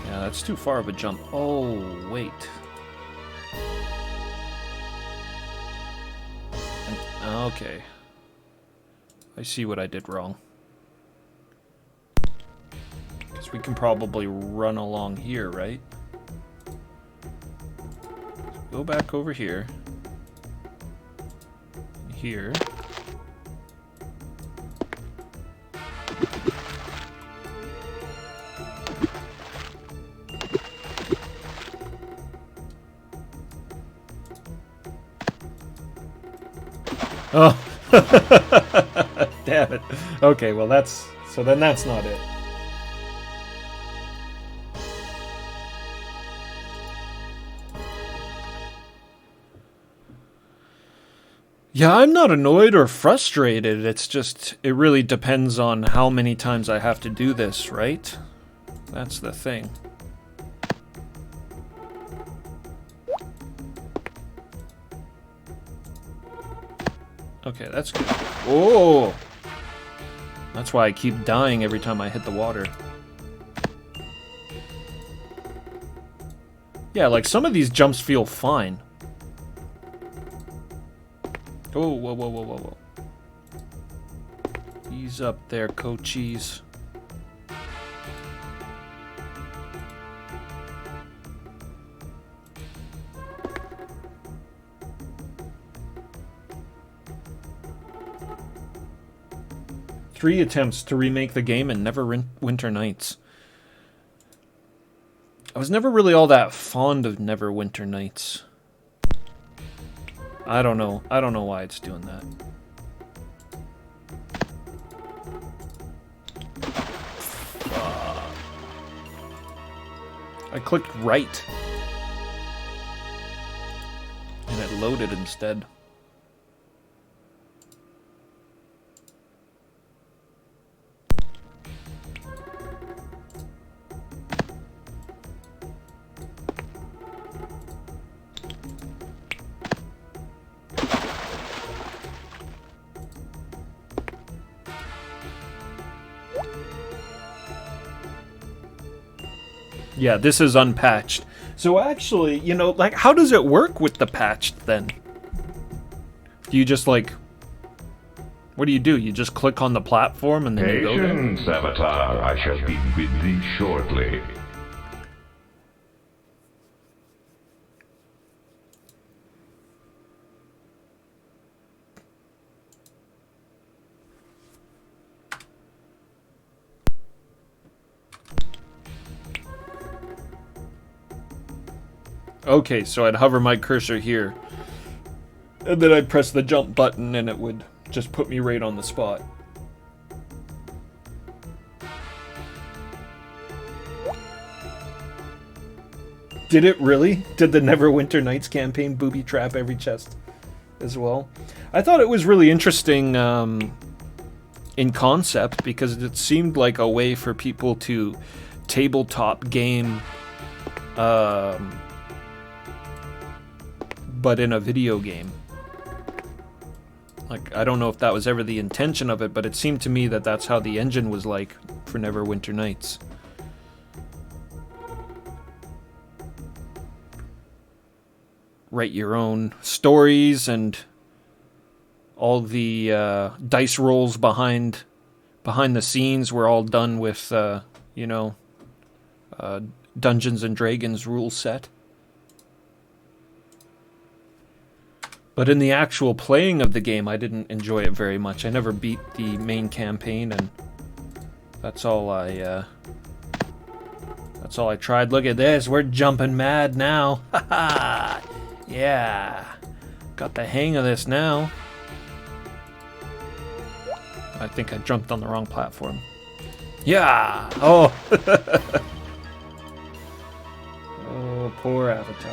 that's too far of a jump. Oh, wait. Okay. I see what I did wrong. Because we can probably run along here, right? Go back over here. Here. Oh. Damn it. Okay, well that's... So then that's not it. Yeah, I'm not annoyed or frustrated. It's just, it really depends on how many times I have to do this, right? That's the thing. Okay, that's good. Oh! That's why I keep dying every time I hit the water. Yeah, like some of these jumps feel fine. Oh, whoa, whoa, whoa, whoa, whoa. Ease up there, coachies. Three attempts to remake the game and never Winter Nights. I was never really all that fond of Neverwinter Nights. I don't know. I don't know why it's doing that. I clicked right. And it loaded instead. Yeah, this is unpatched. So actually, you know, like, how does it work with the patched then? Do you just, like... What do? You just click on the platform and then you go there? Patience, Avatar. I shall be with thee shortly. Okay, so I'd hover my cursor here. And then I'd press the jump button and it would just put me right on the spot. Did it really? Did the Neverwinter Nights campaign booby trap every chest as well? I thought it was really interesting in concept because it seemed like a way for people to tabletop game but in a video game. Like, I don't know if that was ever the intention of it, but it seemed to me that that's how the engine was like for Neverwinter Nights. Write your own stories, and all the dice rolls behind the scenes were all done with, you know, Dungeons and Dragons rule set. But in the actual playing of the game, I didn't enjoy it very much. I never beat the main campaign, and That's all I tried. Look at this. We're jumping mad now. Haha. Yeah. Got the hang of this now. I think I jumped on the wrong platform. Yeah. Oh. Oh, poor Avatar.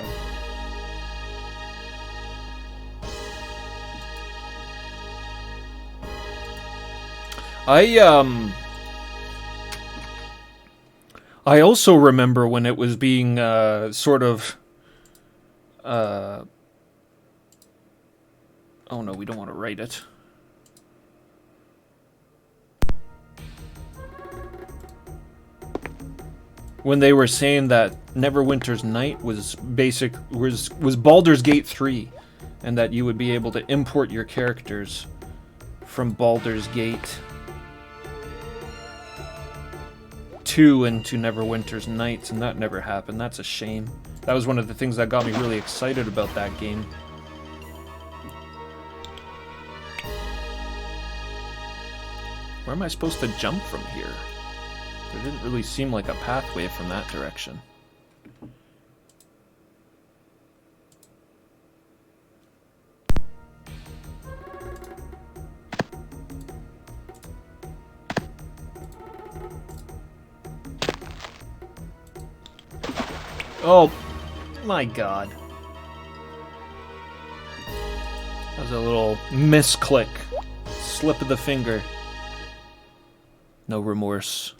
I also remember when it was being sort of oh no, we don't want to write it. When they were saying that Neverwinter's Night was Baldur's Gate 3, and that you would be able to import your characters from Baldur's Gate 2 into Neverwinter's Nights, and that never happened. That's a shame. That was one of the things that got me really excited about that game. Where am I supposed to jump from here? There didn't really seem like a pathway from that direction. Oh, my God. That was a little misclick. Slip of the finger. No remorse.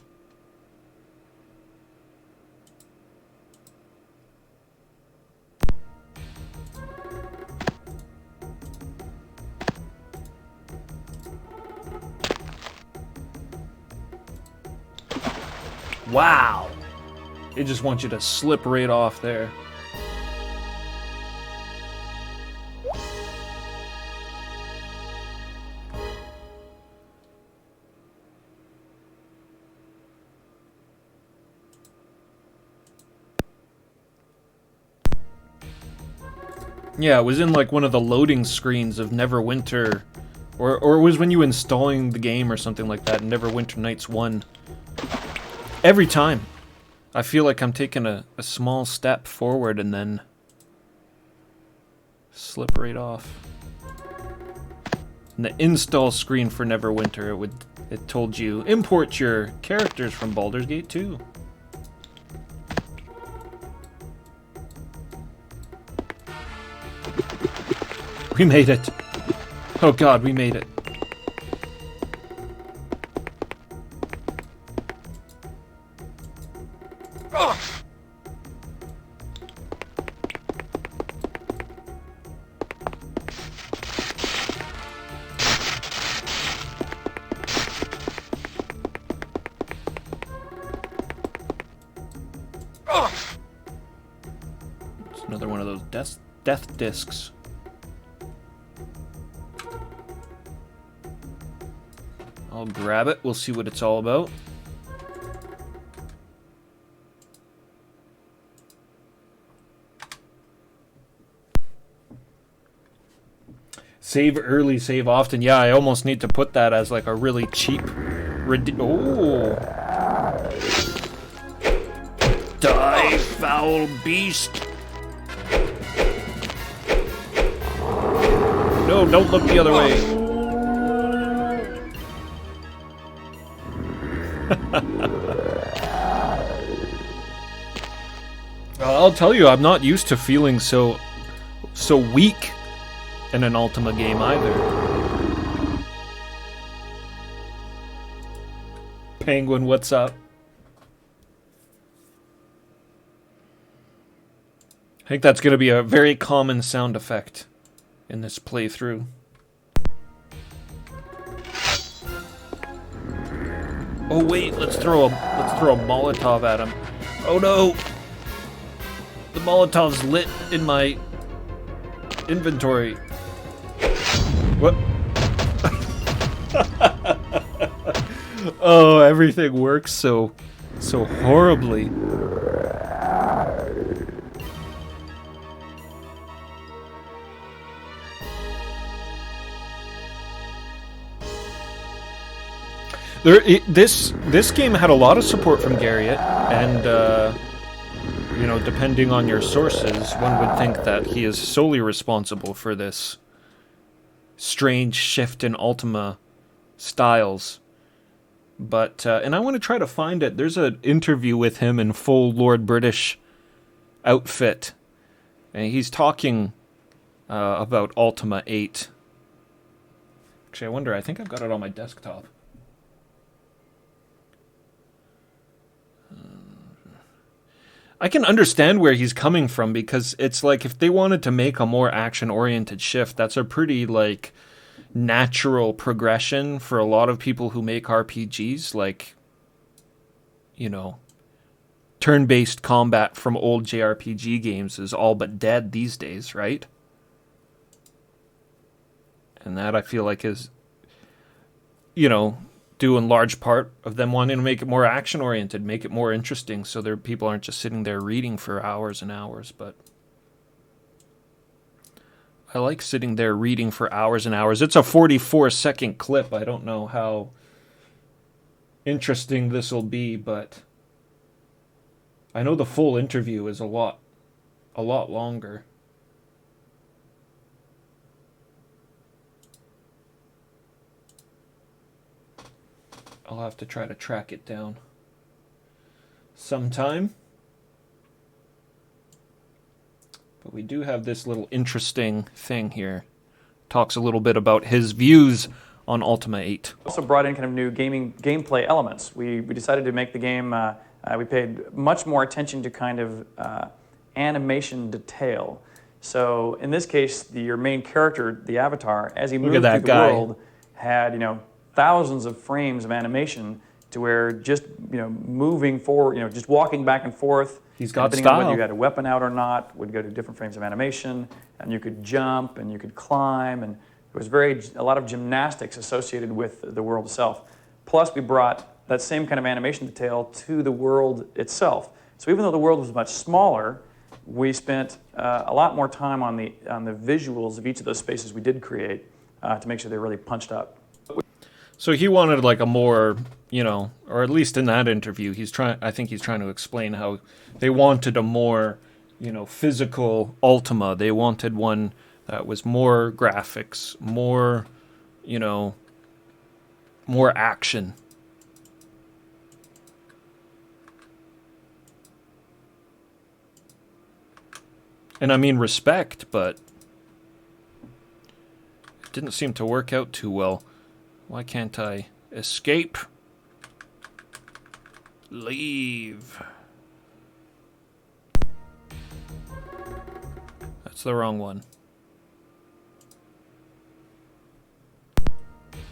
Wow. It just wants you to slip right off there. Yeah, it was in like one of the loading screens of Neverwinter, or it was when you were installing the game or something like that, Neverwinter Nights 1. Every time. I feel like I'm taking a small step forward and then slip right off. In the install screen for Neverwinter, it told you import your characters from Baldur's Gate 2. We made it. Oh God, we made it. It's another one of those death discs. I'll grab it. We'll see what it's all about. Save early, save often. Yeah, I almost need to put that as like a really cheap... Oh! Die, foul beast! No, don't look the other way. I'll tell you, I'm not used to feeling so weak in an Ultima game either. Penguin, what's up? I think that's going to be a very common sound effect in this playthrough. Oh wait, let's throw a Molotov at him. Oh no! The Molotov's lit in my inventory. What? Oh, everything works so horribly. This game had a lot of support from Garriott, and you know, depending on your sources, one would think that he is solely responsible for this strange shift in Ultima styles. But and I want to try to find it. There's an interview with him in full Lord British outfit, and he's talking about Ultima 8. Actually, I wonder, I think I've got it on my desktop. I can understand where he's coming from, because it's like if they wanted to make a more action-oriented shift, that's a pretty, like, natural progression for a lot of people who make RPGs. Like, you know, turn-based combat from old JRPG games is all but dead these days, right? And that, I feel like, is, you know, due in large part of them wanting to make it more action-oriented, make it more interesting, so their people aren't just sitting there reading for hours and hours. But I like sitting there reading for hours and hours. It's a 44-second clip. I don't know how interesting this will be, but I know the full interview is a lot longer. I'll have to try to track it down sometime. But we do have this little interesting thing here. Talks a little bit about his views on Ultima 8. Also brought in kind of new gameplay elements. We decided to make the game, we paid much more attention to kind of animation detail. So in this case, your main character, the avatar, as he moved through the world, had, you know, thousands of frames of animation, to where just, you know, moving forward, you know, just walking back and forth. He's got depending style. on whether you had a weapon out or not, would go to different frames of animation, and you could jump and you could climb, and there was a lot of gymnastics associated with the world itself. Plus, we brought that same kind of animation detail to the world itself. So even though the world was much smaller, we spent a lot more time on the visuals of each of those spaces we did create to make sure they're really punched up. So he wanted like a more, you know, or at least in that interview, I think he's trying to explain how they wanted a more, you know, physical Ultima. They wanted one that was more graphics, more, you know, more action. And I mean respect, but it didn't seem to work out too well. Why can't I escape? Leave. That's the wrong one.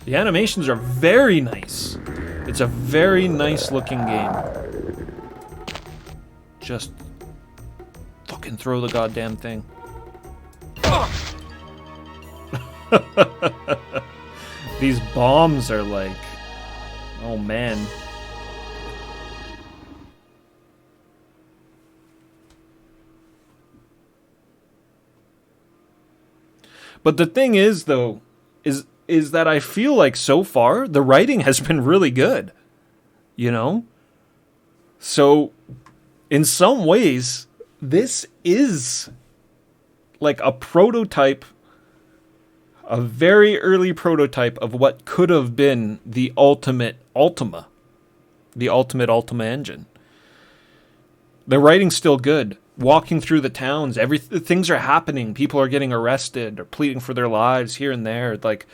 The animations are very nice. It's a very nice looking game. Just fucking throw the goddamn thing. These bombs are like, oh man. But the thing is, though, is that I feel like so far the writing has been really good, you know? So, in some ways, this is like a prototype, a very early prototype of what could have been the ultimate Ultima, the ultimate Ultima engine. The writing's still good. Walking through the towns, things are happening. People are getting arrested or pleading for their lives here and there. Like,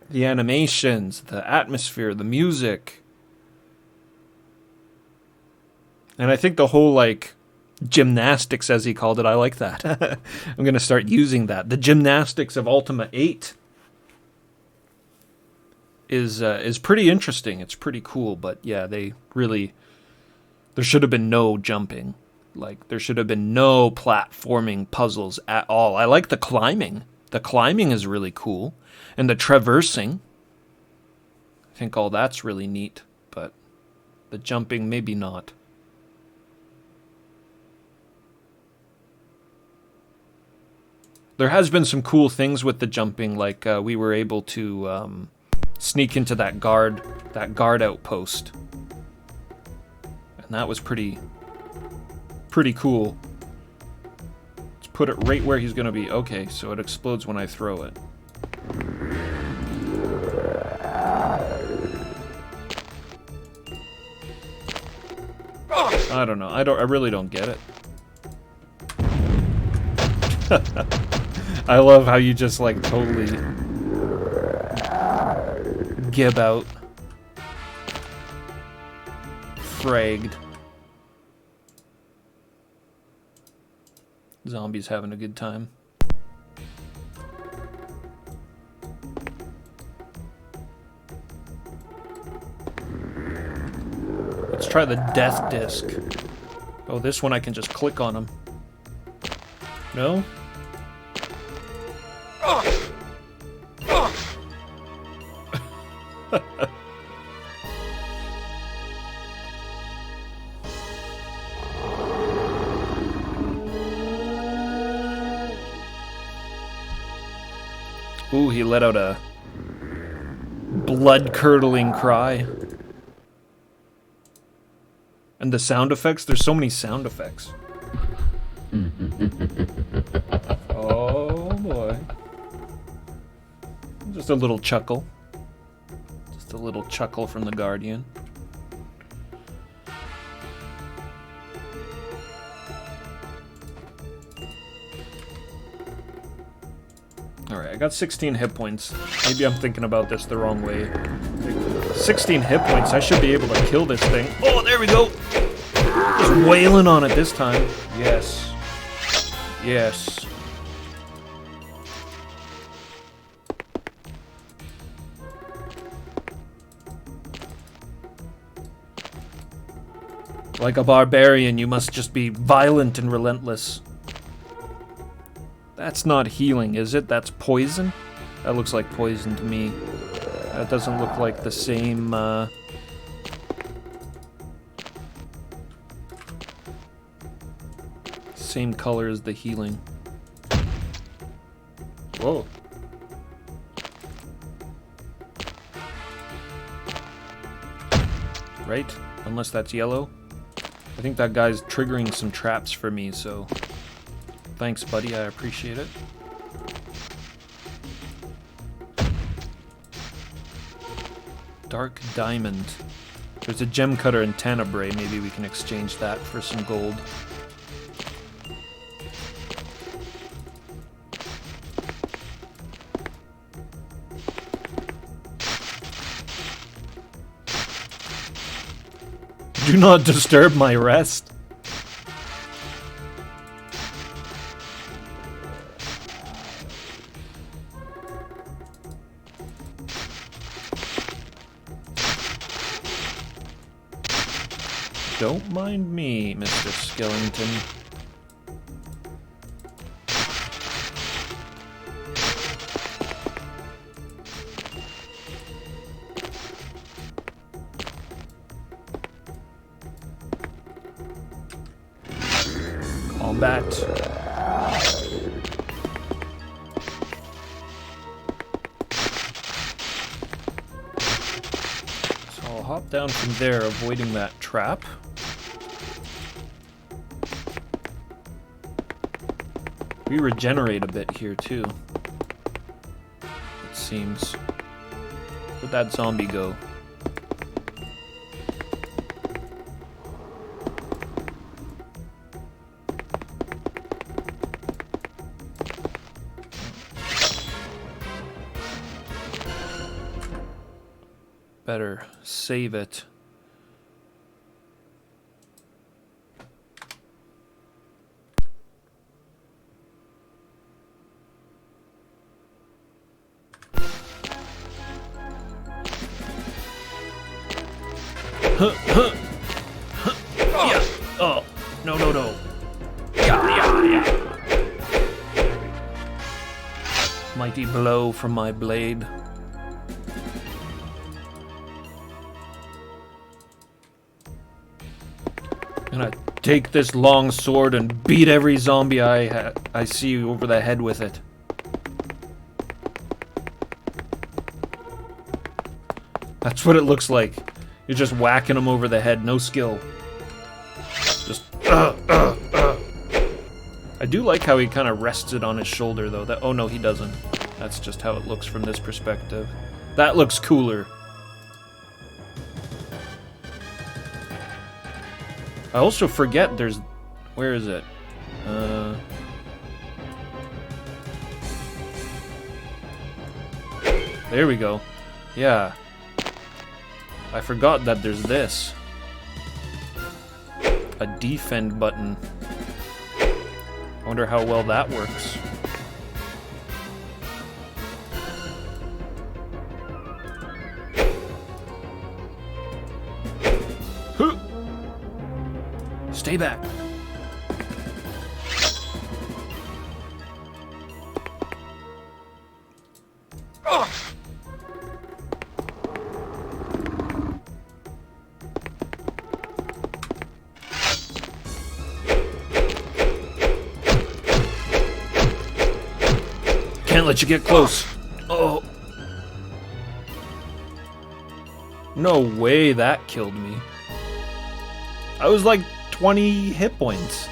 the animations, the atmosphere, the music. And I think the whole, like, gymnastics, as he called it, I like that. I'm going to start using that. The gymnastics of Ultima 8 is pretty interesting. It's pretty cool, but yeah, there should have been no jumping. Like, there should have been no platforming puzzles at all. I like the climbing. The climbing is really cool. And the traversing. I think all that's really neat, but the jumping, maybe not. There has been some cool things with the jumping, like we were able to sneak into that guard outpost. And that was pretty cool. Let's put it right where he's gonna be. Okay, so it explodes when I throw it. I don't know. I really don't get it. I love how you just like totally gib out. Fragged. Zombies having a good time. Let's try the death disc. Oh, this one I can just click on them. No? Ooh, he let out a blood-curdling cry. And the sound effects, there's so many sound effects. Oh boy. Just a little chuckle. Just a little chuckle from the Guardian. Alright, I got 16 hit points. Maybe I'm thinking about this the wrong way. 16 hit points, I should be able to kill this thing. Oh, there we go! Just wailing on it this time. Yes. Yes. Like a barbarian, you must just be violent and relentless. That's not healing, is it? That's poison? That looks like poison to me. That doesn't look like the same, same color as the healing. Whoa. Right? Unless that's yellow. I think that guy's triggering some traps for me, so... Thanks, buddy. I appreciate it. Dark diamond. There's a gem cutter in Tenebrae. Maybe we can exchange that for some gold. Do not disturb my rest. Don't mind me, Mr. Skellington. Combat. So I'll hop down from there, avoiding that trap. We regenerate a bit here too, it seems. Where'd that zombie go? Better save it. Yeah. Oh, no. Yeah. Mighty blow from my blade. I'm gonna take this long sword and beat every zombie I see over the head with it. That's what it looks like. You're just whacking him over the head, no skill. Just, I do like how he kind of rests it on his shoulder, though. Oh, no, he doesn't. That's just how it looks from this perspective. That looks cooler. I also forget there's... Where is it? There we go. Yeah. I forgot that there's this. A defend button. I wonder how well that works. Huh. Stay back. Can't let you get close. Oh. No way that killed me. I was like 20 hit points.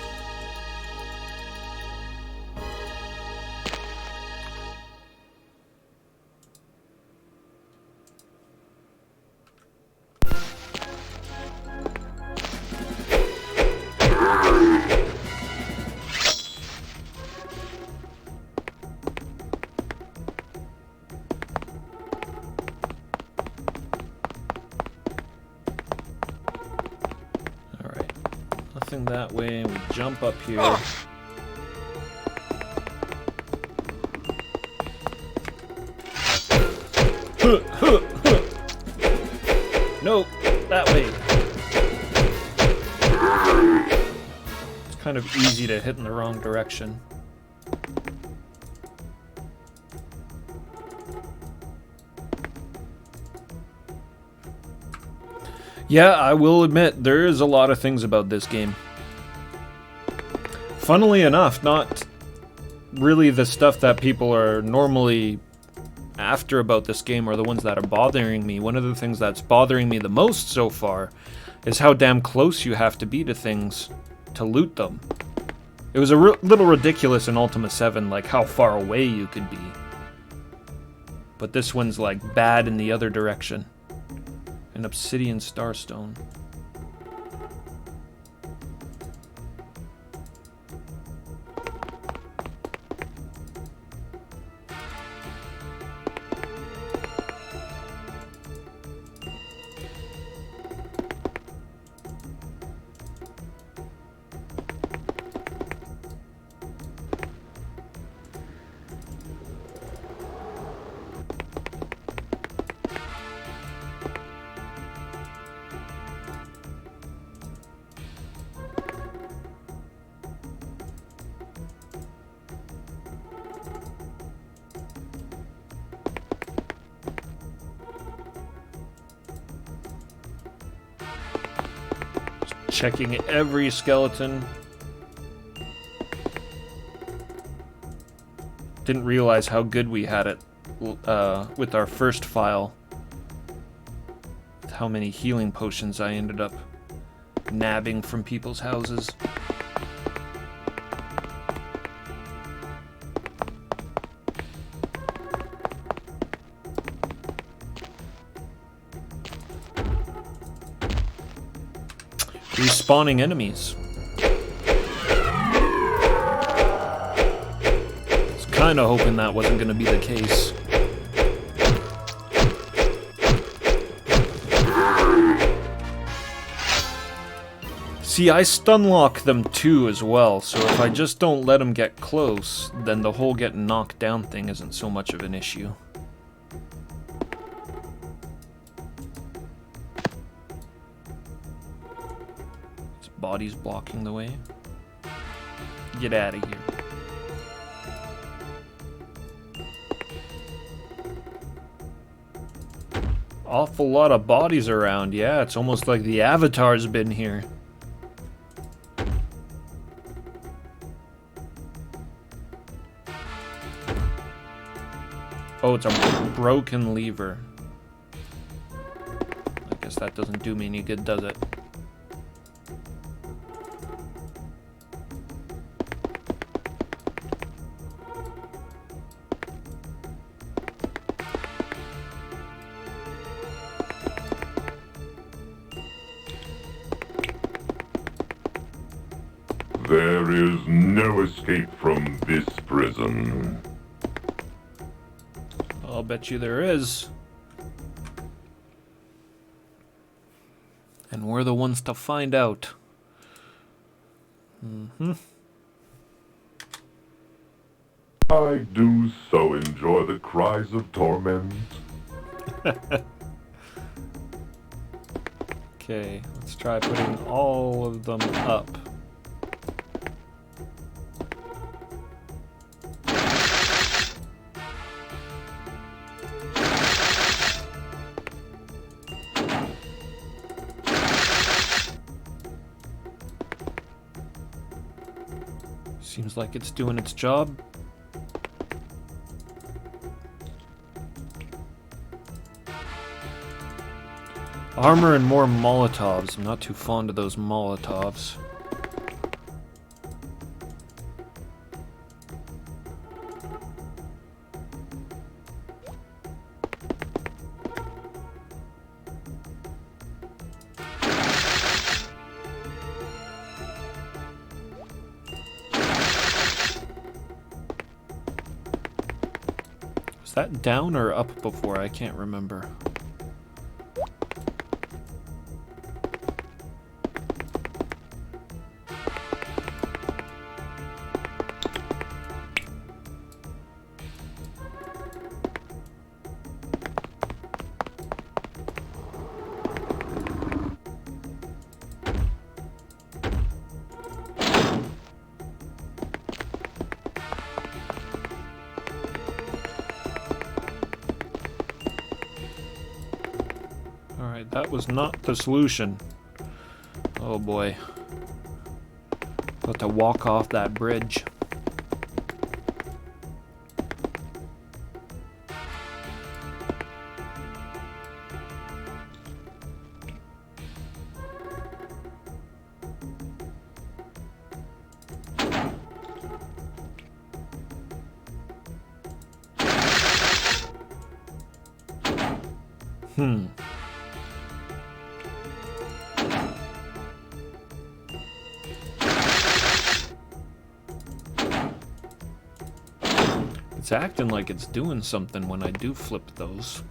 That way, and we jump up here. No, that way. It's kind of easy to hit in the wrong direction. Yeah, I will admit, there is a lot of things about this game. Funnily enough, not really the stuff that people are normally after about this game are the ones that are bothering me. One of the things that's bothering me the most so far is how damn close you have to be to things to loot them. It was a little ridiculous in Ultima VII, like how far away you could be. But this one's like bad in the other direction. An obsidian starstone. Checking every skeleton. Didn't realize how good we had it with our first file. How many healing potions I ended up nabbing from people's houses. Respawning enemies. I was kind of hoping that wasn't going to be the case. See, I stun lock them too as well, so if I just don't let them get close, then the whole getting knocked down thing isn't so much of an issue. Bodies blocking the way. Get out of here. Awful lot of bodies around. Yeah, it's almost like the Avatar's been here. Oh, it's a broken lever. that doesn't do me any good, does it? There is no escape from this prison. I'll bet you there is. And we're the ones to find out. I do so enjoy the cries of torment. Okay, let's try putting all of them up. Seems like it's doing its job. Armor and more Molotovs. I'm not too fond of those Molotovs. Was that down or up before? I can't remember. Alright, that was not the solution. Oh boy. Got to walk off that bridge. It's acting like it's doing something when I do flip those.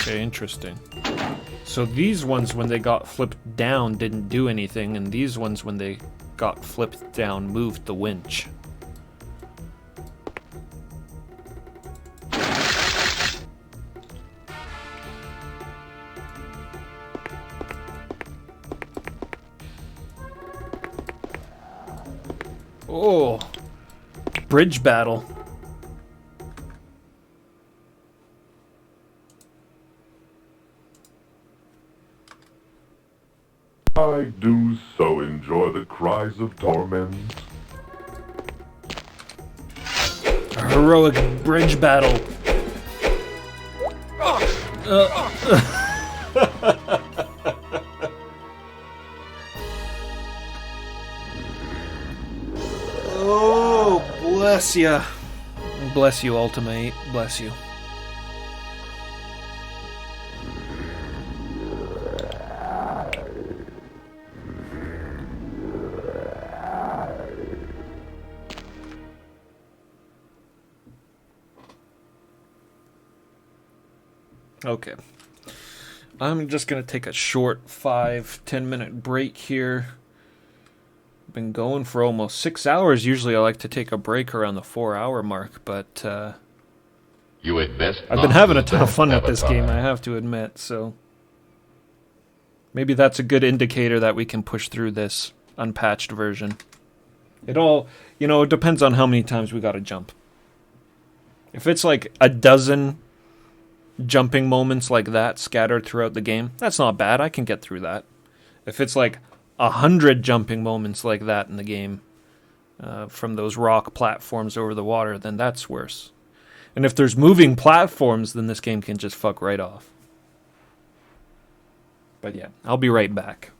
Okay, interesting. So these ones, when they got flipped down, didn't do anything, and these ones, when they got flipped down, moved the winch. Oh, bridge battle. I do so enjoy the cries of torment. A heroic bridge battle. Oh, bless ya. Bless you, Ultima VIII. Bless you. Okay. I'm just going to take a short 5-10 minute break here. Been going for almost 6 hours. Usually I like to take a break around the 4-hour mark, but You had best I've not been having a do ton of that, fun at this Avatar. game, I have to admit, so maybe that's a good indicator that we can push through this. unpatched version. It all, it depends on how many times we got to jump. If it's like a dozen jumping moments like that scattered throughout the game, that's not bad. I can get through that. If it's like 100 jumping moments like that in the game, from those rock platforms over the water, then that's worse. And if there's moving platforms, then this game can just fuck right off. But yeah, I'll be right back.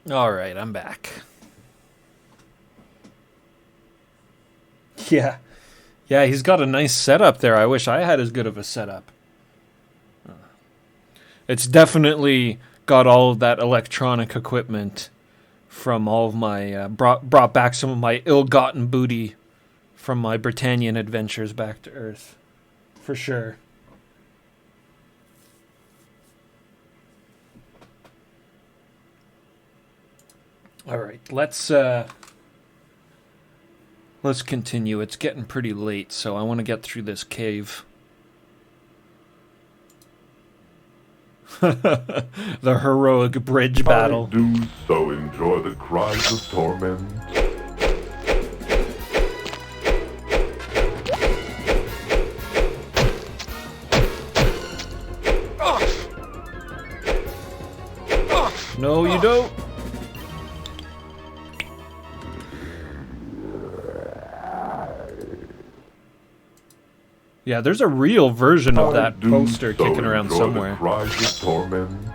All right, I'm back. Yeah. Yeah, he's got a nice setup there. I wish I had as good of a setup. It's definitely got all of that electronic equipment from all of my... brought back some of my ill-gotten booty from my Britannian adventures back to Earth. For sure. All right, let's continue. It's getting pretty late, so I want to get through this cave. The heroic bridge battle. I do so enjoy the cries of torment. No, you don't. Yeah, there's a real version of that poster kicking around somewhere. The cries of torment.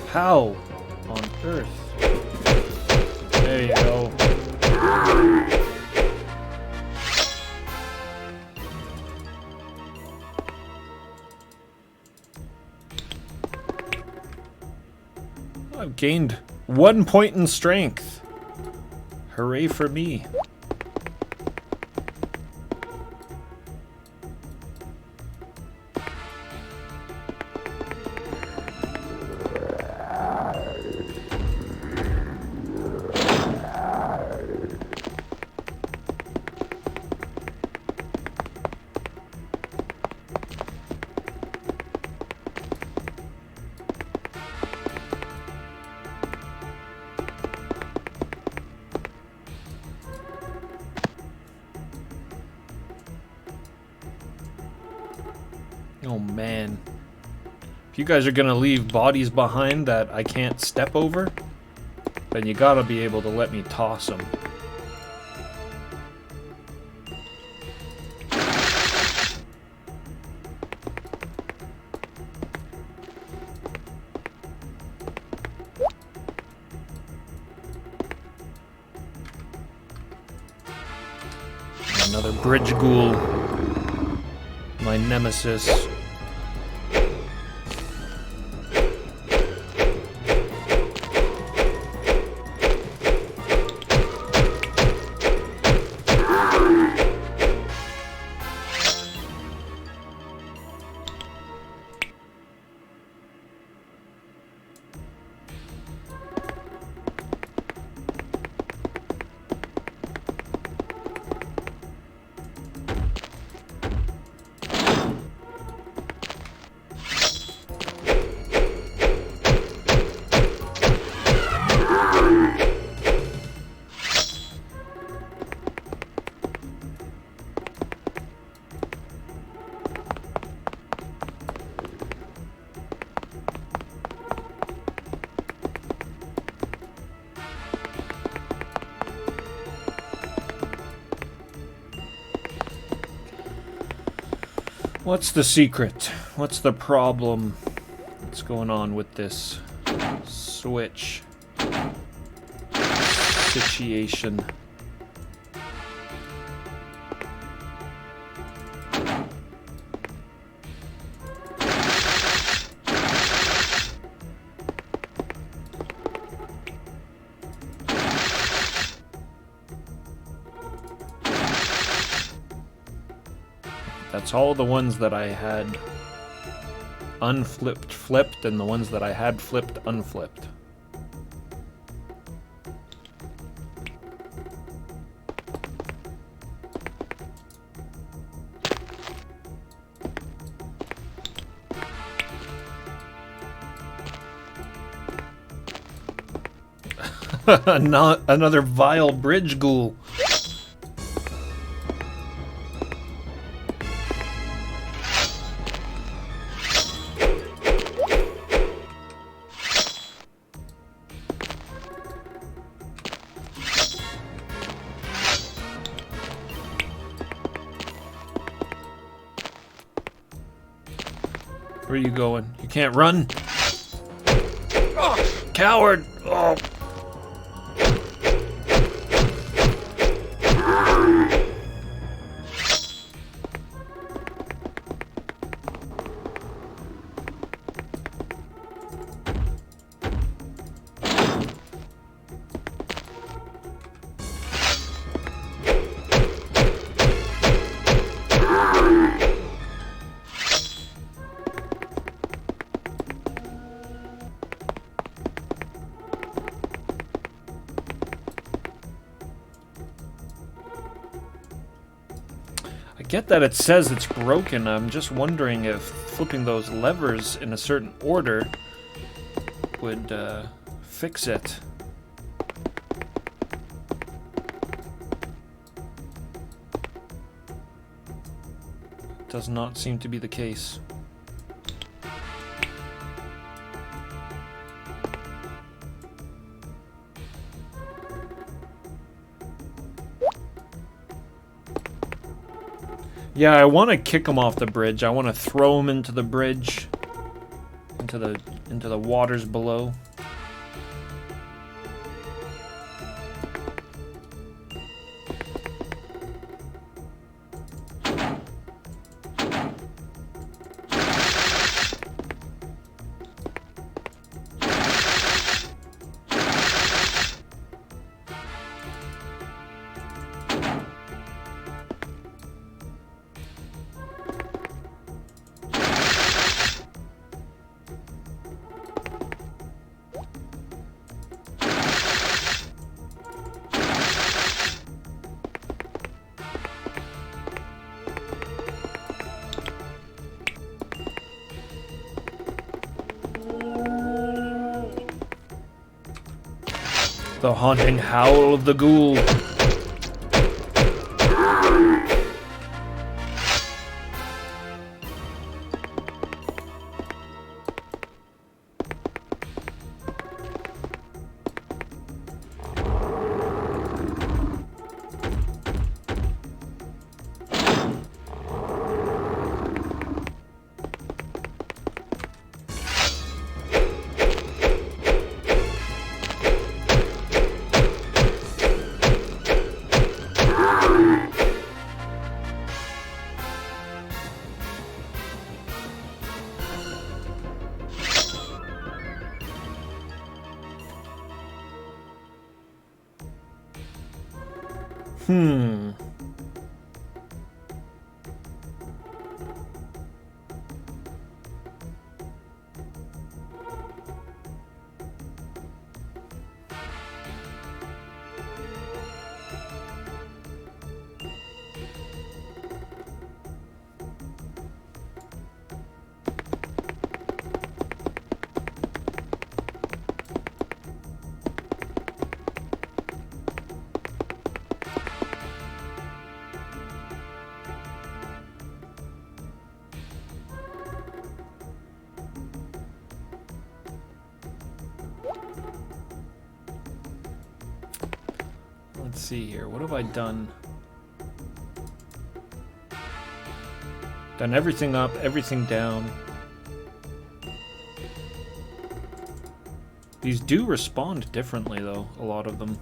How on earth? There you go. I've gained 1 point in strength. Hooray for me. Oh man. If you guys are gonna leave bodies behind that I can't step over, then you gotta be able to let me toss them. Another bridge ghoul. My nemesis. What's the secret? What's the problem? What's going on with this switch situation? That's all the ones that I had unflipped flipped, and the ones that I had flipped unflipped. Not another vile bridge ghoul. Where are you going? You can't run. Oh, coward. Oh. I get that it says it's broken. I'm just wondering if flipping those levers in a certain order would fix it. Does not seem to be the case. Yeah, I want to kick him off the bridge. I want to throw him into the bridge, into the waters below. The haunting howl of the ghoul. Let's see here. What have I done? Done everything up, everything down. These do respond differently, though, a lot of them.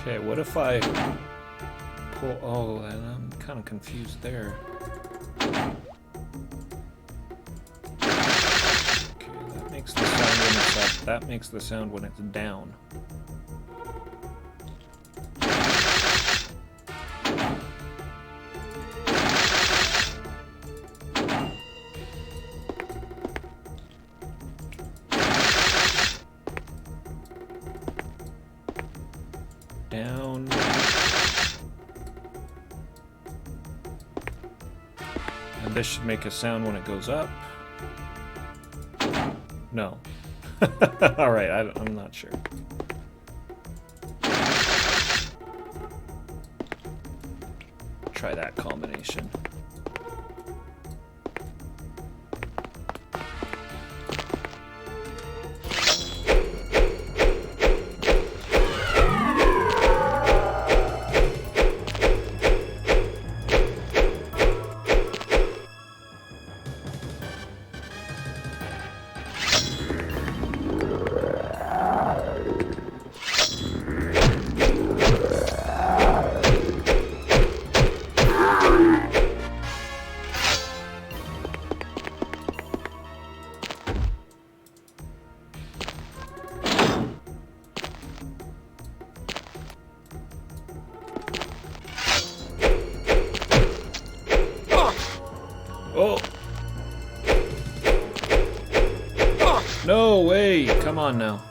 Okay, what if I pull... Oh, and I'm kind of confused there. Okay, that makes the sound when it's up. That makes the sound when it's down. down. And this should make a sound when it goes up. No. Alright, I'm not sure. Try that combination. Oh! No way! Come on now.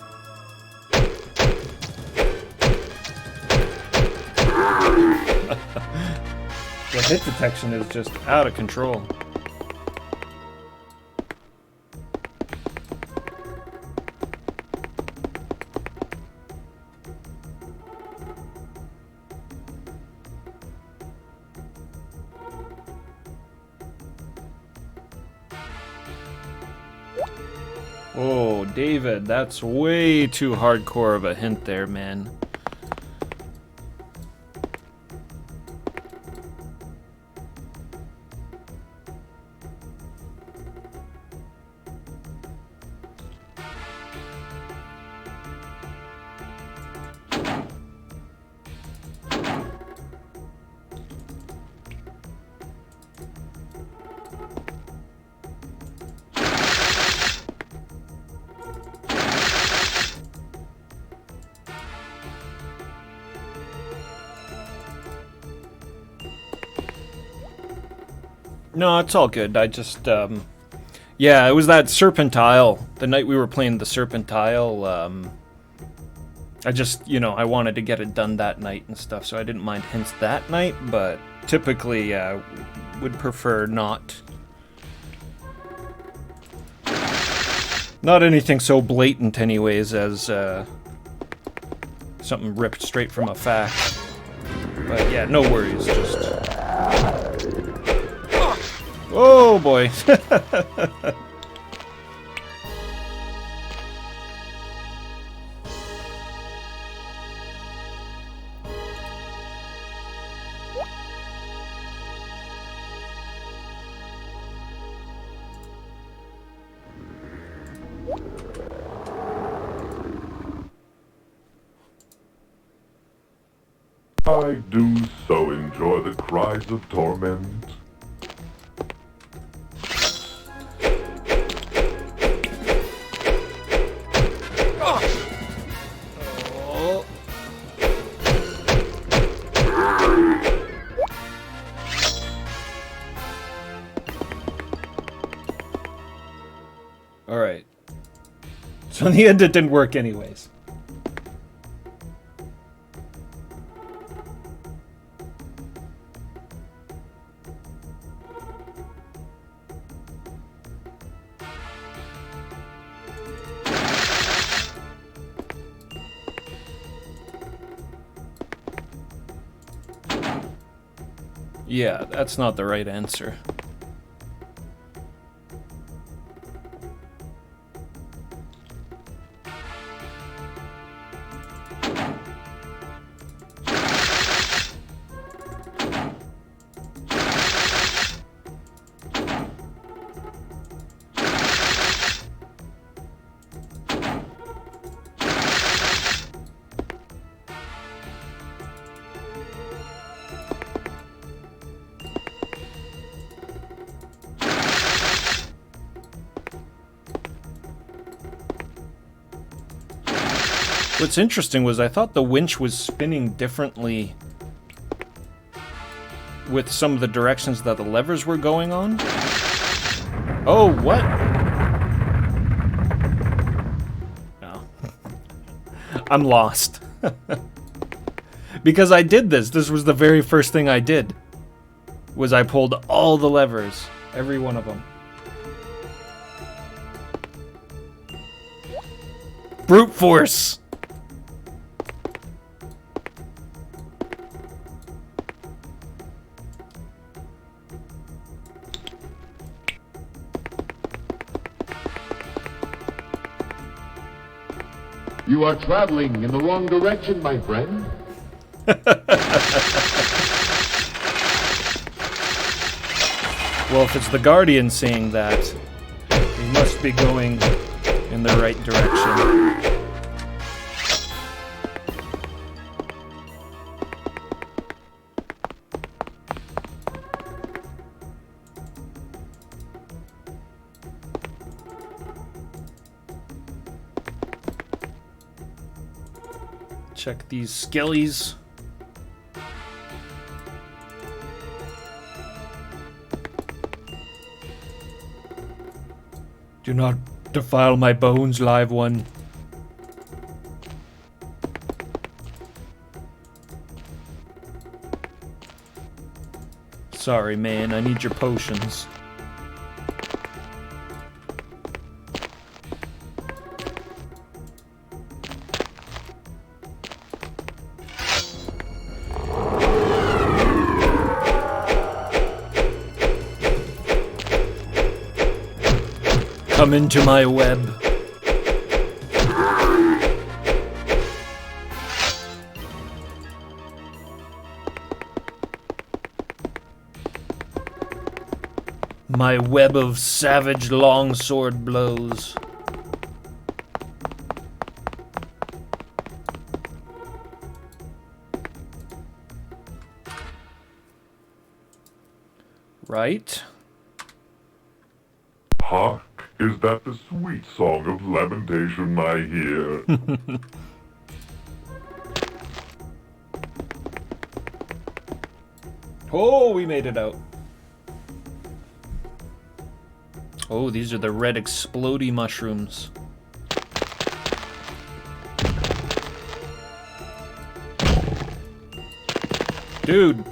The hit detection is just out of control. Oh, David, that's way too hardcore of a hint there, man. No, it's all good. I just, yeah, it was that Serpentile. The night we were playing the Serpentile, I just, you know, I wanted to get it done that night and stuff, so I didn't mind hints that night, but typically, would prefer not. Not anything so blatant, anyways, as, something ripped straight from a fact. But yeah, no worries, just... Oh boy. I do so enjoy the cries of torment. Alright. So in the end it didn't work anyways. Yeah, that's not the right answer. What's interesting was I thought the winch was spinning differently with some of the directions that the levers were going on. Oh, what? No. I'm lost. Because I did this. This was the very first thing I did. Was I pulled all the levers. Every one of them. Brute force! You are traveling in the wrong direction, my friend. Well, if it's the Guardian saying that, we must be going in the right direction. Check these skellies. Do not defile my bones, live one. Sorry, man, I need your potions. Come into my web. My web of savage longsword blows. Right? Hark, is that the sweet song of lamentation I hear? Oh, we made it out. Oh, these are the red explodey mushrooms. Dude.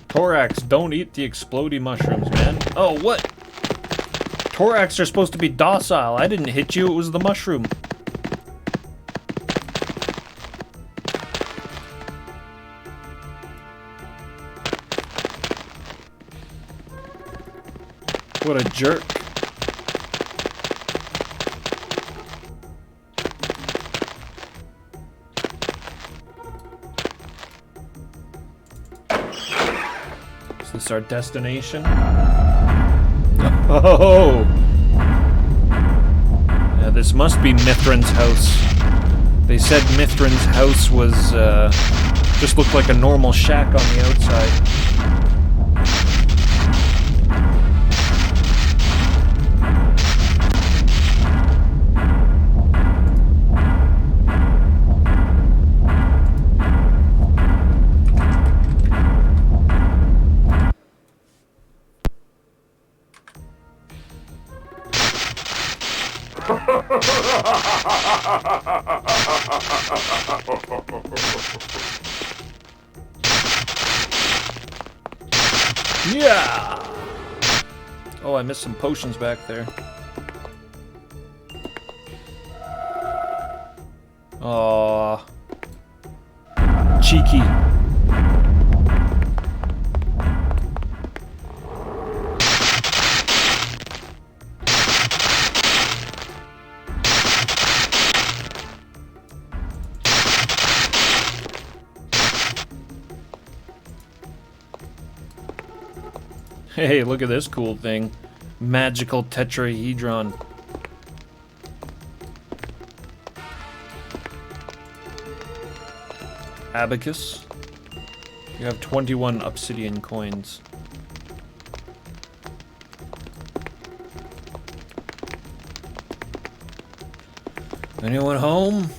Thorax, don't eat the explodey mushrooms, man. Oh, what? Thorax are supposed to be docile. I didn't hit you, it was the mushroom. What a jerk. Is this our destination? Oh! Yeah, this must be Mithrin's house. They said Mithrin's house was, just looked like a normal shack on the outside. Yeah! Oh, I missed some potions back there. Aww. Cheeky. Hey, look at this cool thing. Magical tetrahedron. Abacus. You have 21 obsidian coins. Anyone home?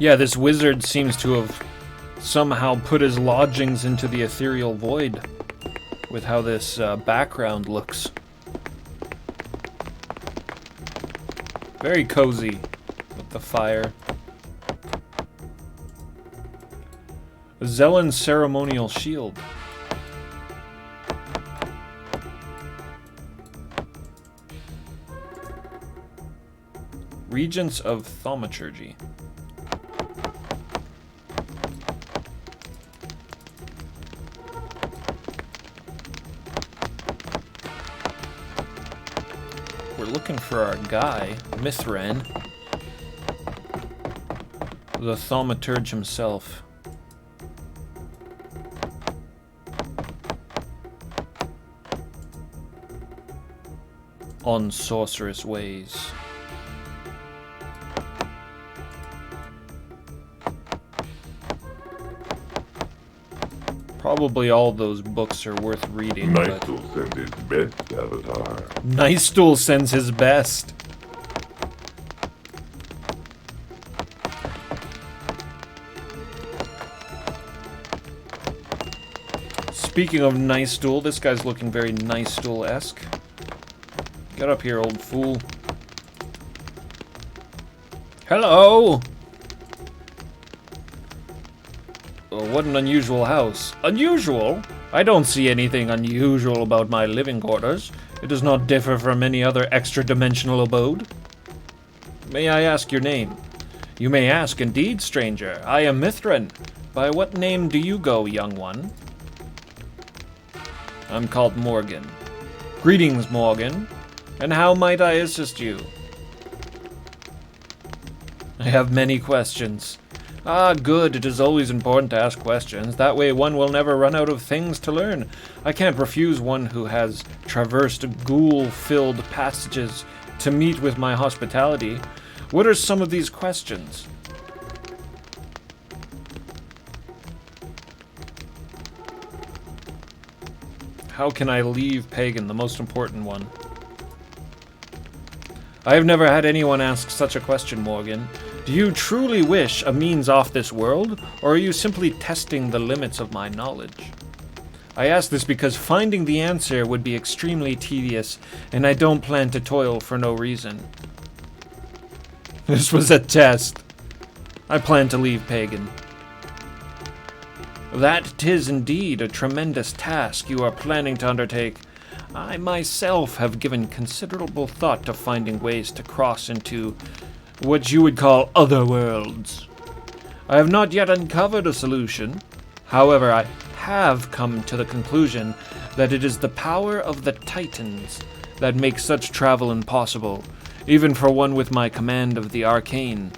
Yeah, this wizard seems to have somehow put his lodgings into the ethereal void with how this background looks. Very cozy with the fire. Zellen's ceremonial shield. Regents of Thaumaturgy. We're looking for our guy, Mithran, the thaumaturge himself. On sorcerous ways. Probably all those books are worth reading. Nigel sent his best, Avatar. Nicestool sends his best. Speaking of Nicestool, this guy's looking very Nicestool-esque. Get up here, old fool. Hello! Oh, what an unusual house. Unusual? I don't see anything unusual about my living quarters. It does not differ from any other extra-dimensional abode. May I ask your name? You may ask indeed, stranger. I am Mithran. By what name do you go, young one? I'm called Morgan. Greetings, Morgan. And how might I assist you? I have many questions. Ah, good. It is always important to ask questions. That way one will never run out of things to learn. I can't refuse one who has traversed ghoul-filled passages to meet with my hospitality. What are some of these questions? How can I leave Pagan, the most important one? I have never had anyone ask such a question, Morgan. Do you truly wish a means off this world, or are you simply testing the limits of my knowledge? I ask this because finding the answer would be extremely tedious, and I don't plan to toil for no reason. This was a test. I plan to leave Pagan. That 'tis indeed a tremendous task you are planning to undertake. I myself have given considerable thought to finding ways to cross into what you would call other worlds. I have not yet uncovered a solution. However, I have come to the conclusion that it is the power of the Titans that makes such travel impossible, even for one with my command of the arcane.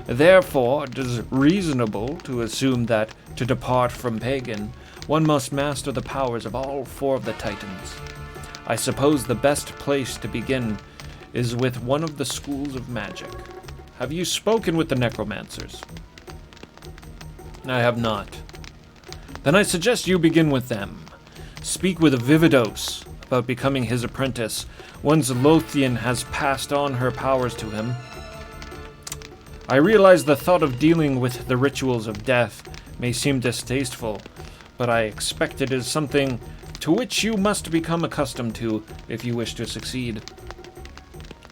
Therefore, it is reasonable to assume that, to depart from Pagan, one must master the powers of all four of the Titans. I suppose the best place to begin is with one of the schools of magic. Have you spoken with the necromancers? I have not. Then I suggest you begin with them. Speak with Vividos about becoming his apprentice once Lothian has passed on her powers to him. I realize the thought of dealing with the rituals of death may seem distasteful, but I expect it is something to which you must become accustomed to if you wish to succeed.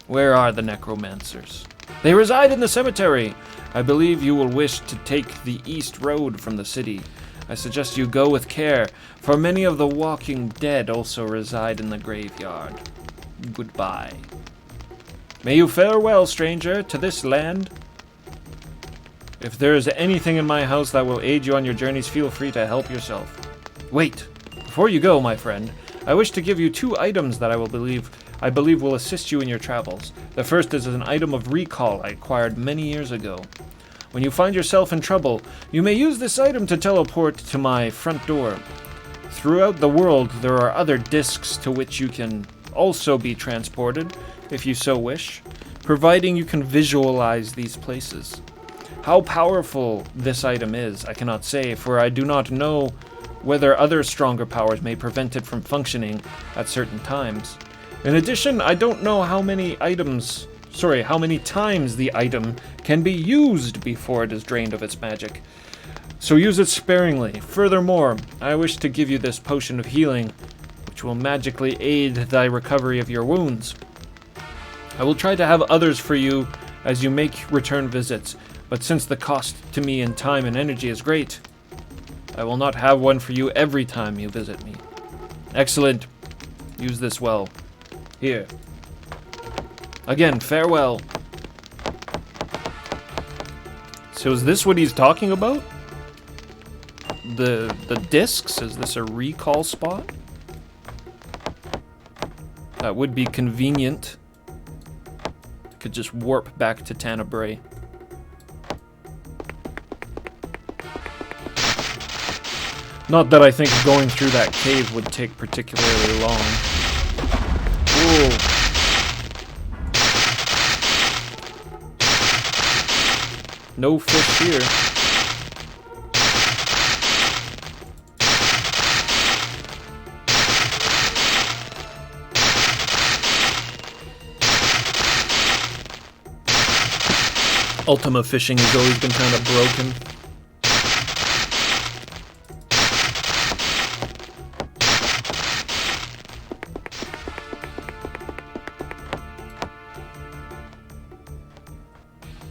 Where are the necromancers? They reside in the cemetery. I believe you will wish to take the east road from the city. I suggest you go with care, for many of the walking dead also reside in the graveyard. Goodbye. May you fare well, stranger, to this land. If there is anything in my house that will aid you on your journeys, feel free to help yourself. Wait. Before you go, my friend, I wish to give you 2 items that I believe will assist you in your travels. The first is an item of recall I acquired many years ago. When you find yourself in trouble, you may use this item to teleport to my front door. Throughout the world, there are other discs to which you can also be transported, if you so wish, providing you can visualize these places. How powerful this item is, I cannot say, for I do not know whether other stronger powers may prevent it from functioning at certain times. In addition, I don't know how many items Sorry, how many times the item can be used before it is drained of its magic. So use it sparingly. Furthermore, I wish to give you this potion of healing, which will magically aid thy recovery of your wounds. I will try to have others for you as you make return visits, but since the cost to me in time and energy is great, I will not have one for you every time you visit me. Excellent. Use this well. Here. Again, farewell. So is this what he's talking about? The discs? Is this a recall spot? That would be convenient. Could just warp back to Tenebrae. Not that I think going through that cave would take particularly long. Ooh. No fish here. Ultima fishing has always been kind of broken.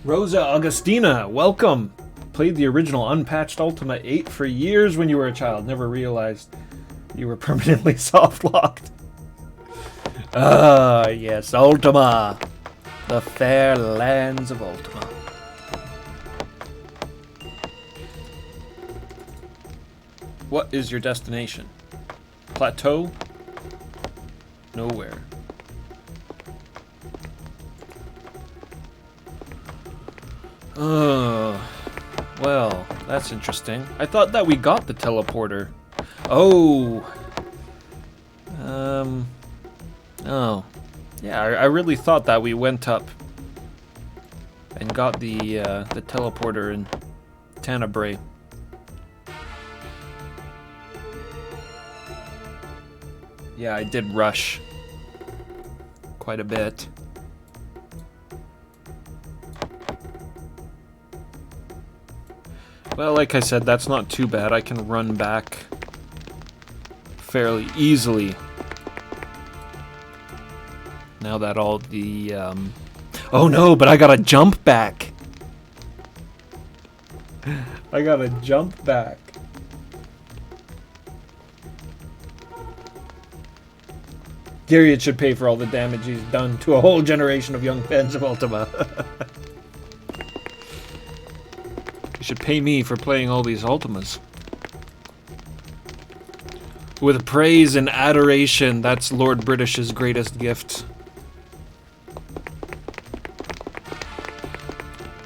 Rosa Augustina, welcome! Played the original Unpatched Ultima VIII for years when you were a child. Never realized you were permanently soft-locked. Ah, yes, Ultima. The fair lands of Ultima. What is your destination? Plateau? Nowhere. Well, that's interesting. I thought that we got the teleporter. Oh. Oh. Yeah, I really thought that we went up and got the teleporter in Tenebrae. Yeah, I did rush quite a bit. Well, like I said, that's not too bad. I can run back fairly easily. Now that all the, Oh no, but I gotta jump back! I gotta jump back. Gilead should pay for all the damage he's done to a whole generation of young fans of Ultima. You should pay me for playing all these Ultimas. With praise and adoration, that's Lord British's greatest gift.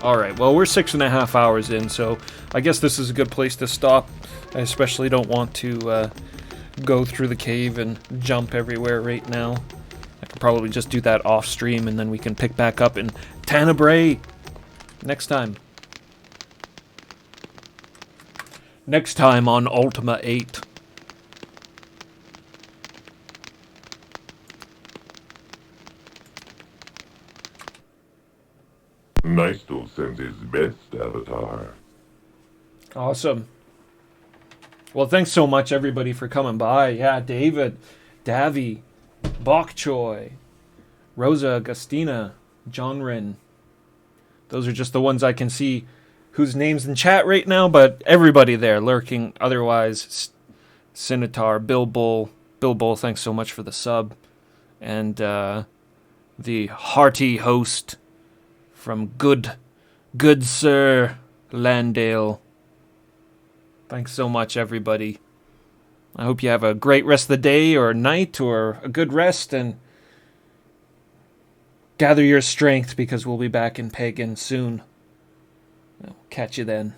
Alright, well, we're 6.5 hours in, so I guess this is a good place to stop. I especially don't want to go through the cave and jump everywhere right now. I could probably just do that off stream, and then we can pick back up in Tenebrae next time. Next time on Ultima VIII. Nystal sends his best, Avatar. Awesome. Well, thanks so much, everybody, for coming by. Yeah, David, Davy, Bok Choy, Rosa Agustina, John Rin. Those are just the ones I can see whose names in chat right now, but everybody there lurking. Otherwise, Sinitar, Bill Bull, thanks so much for the sub. And the hearty host from good Sir Landale. Thanks so much, everybody. I hope you have a great rest of the day or night or a good rest, and gather your strength because we'll be back in Pagan soon. I'll catch you then.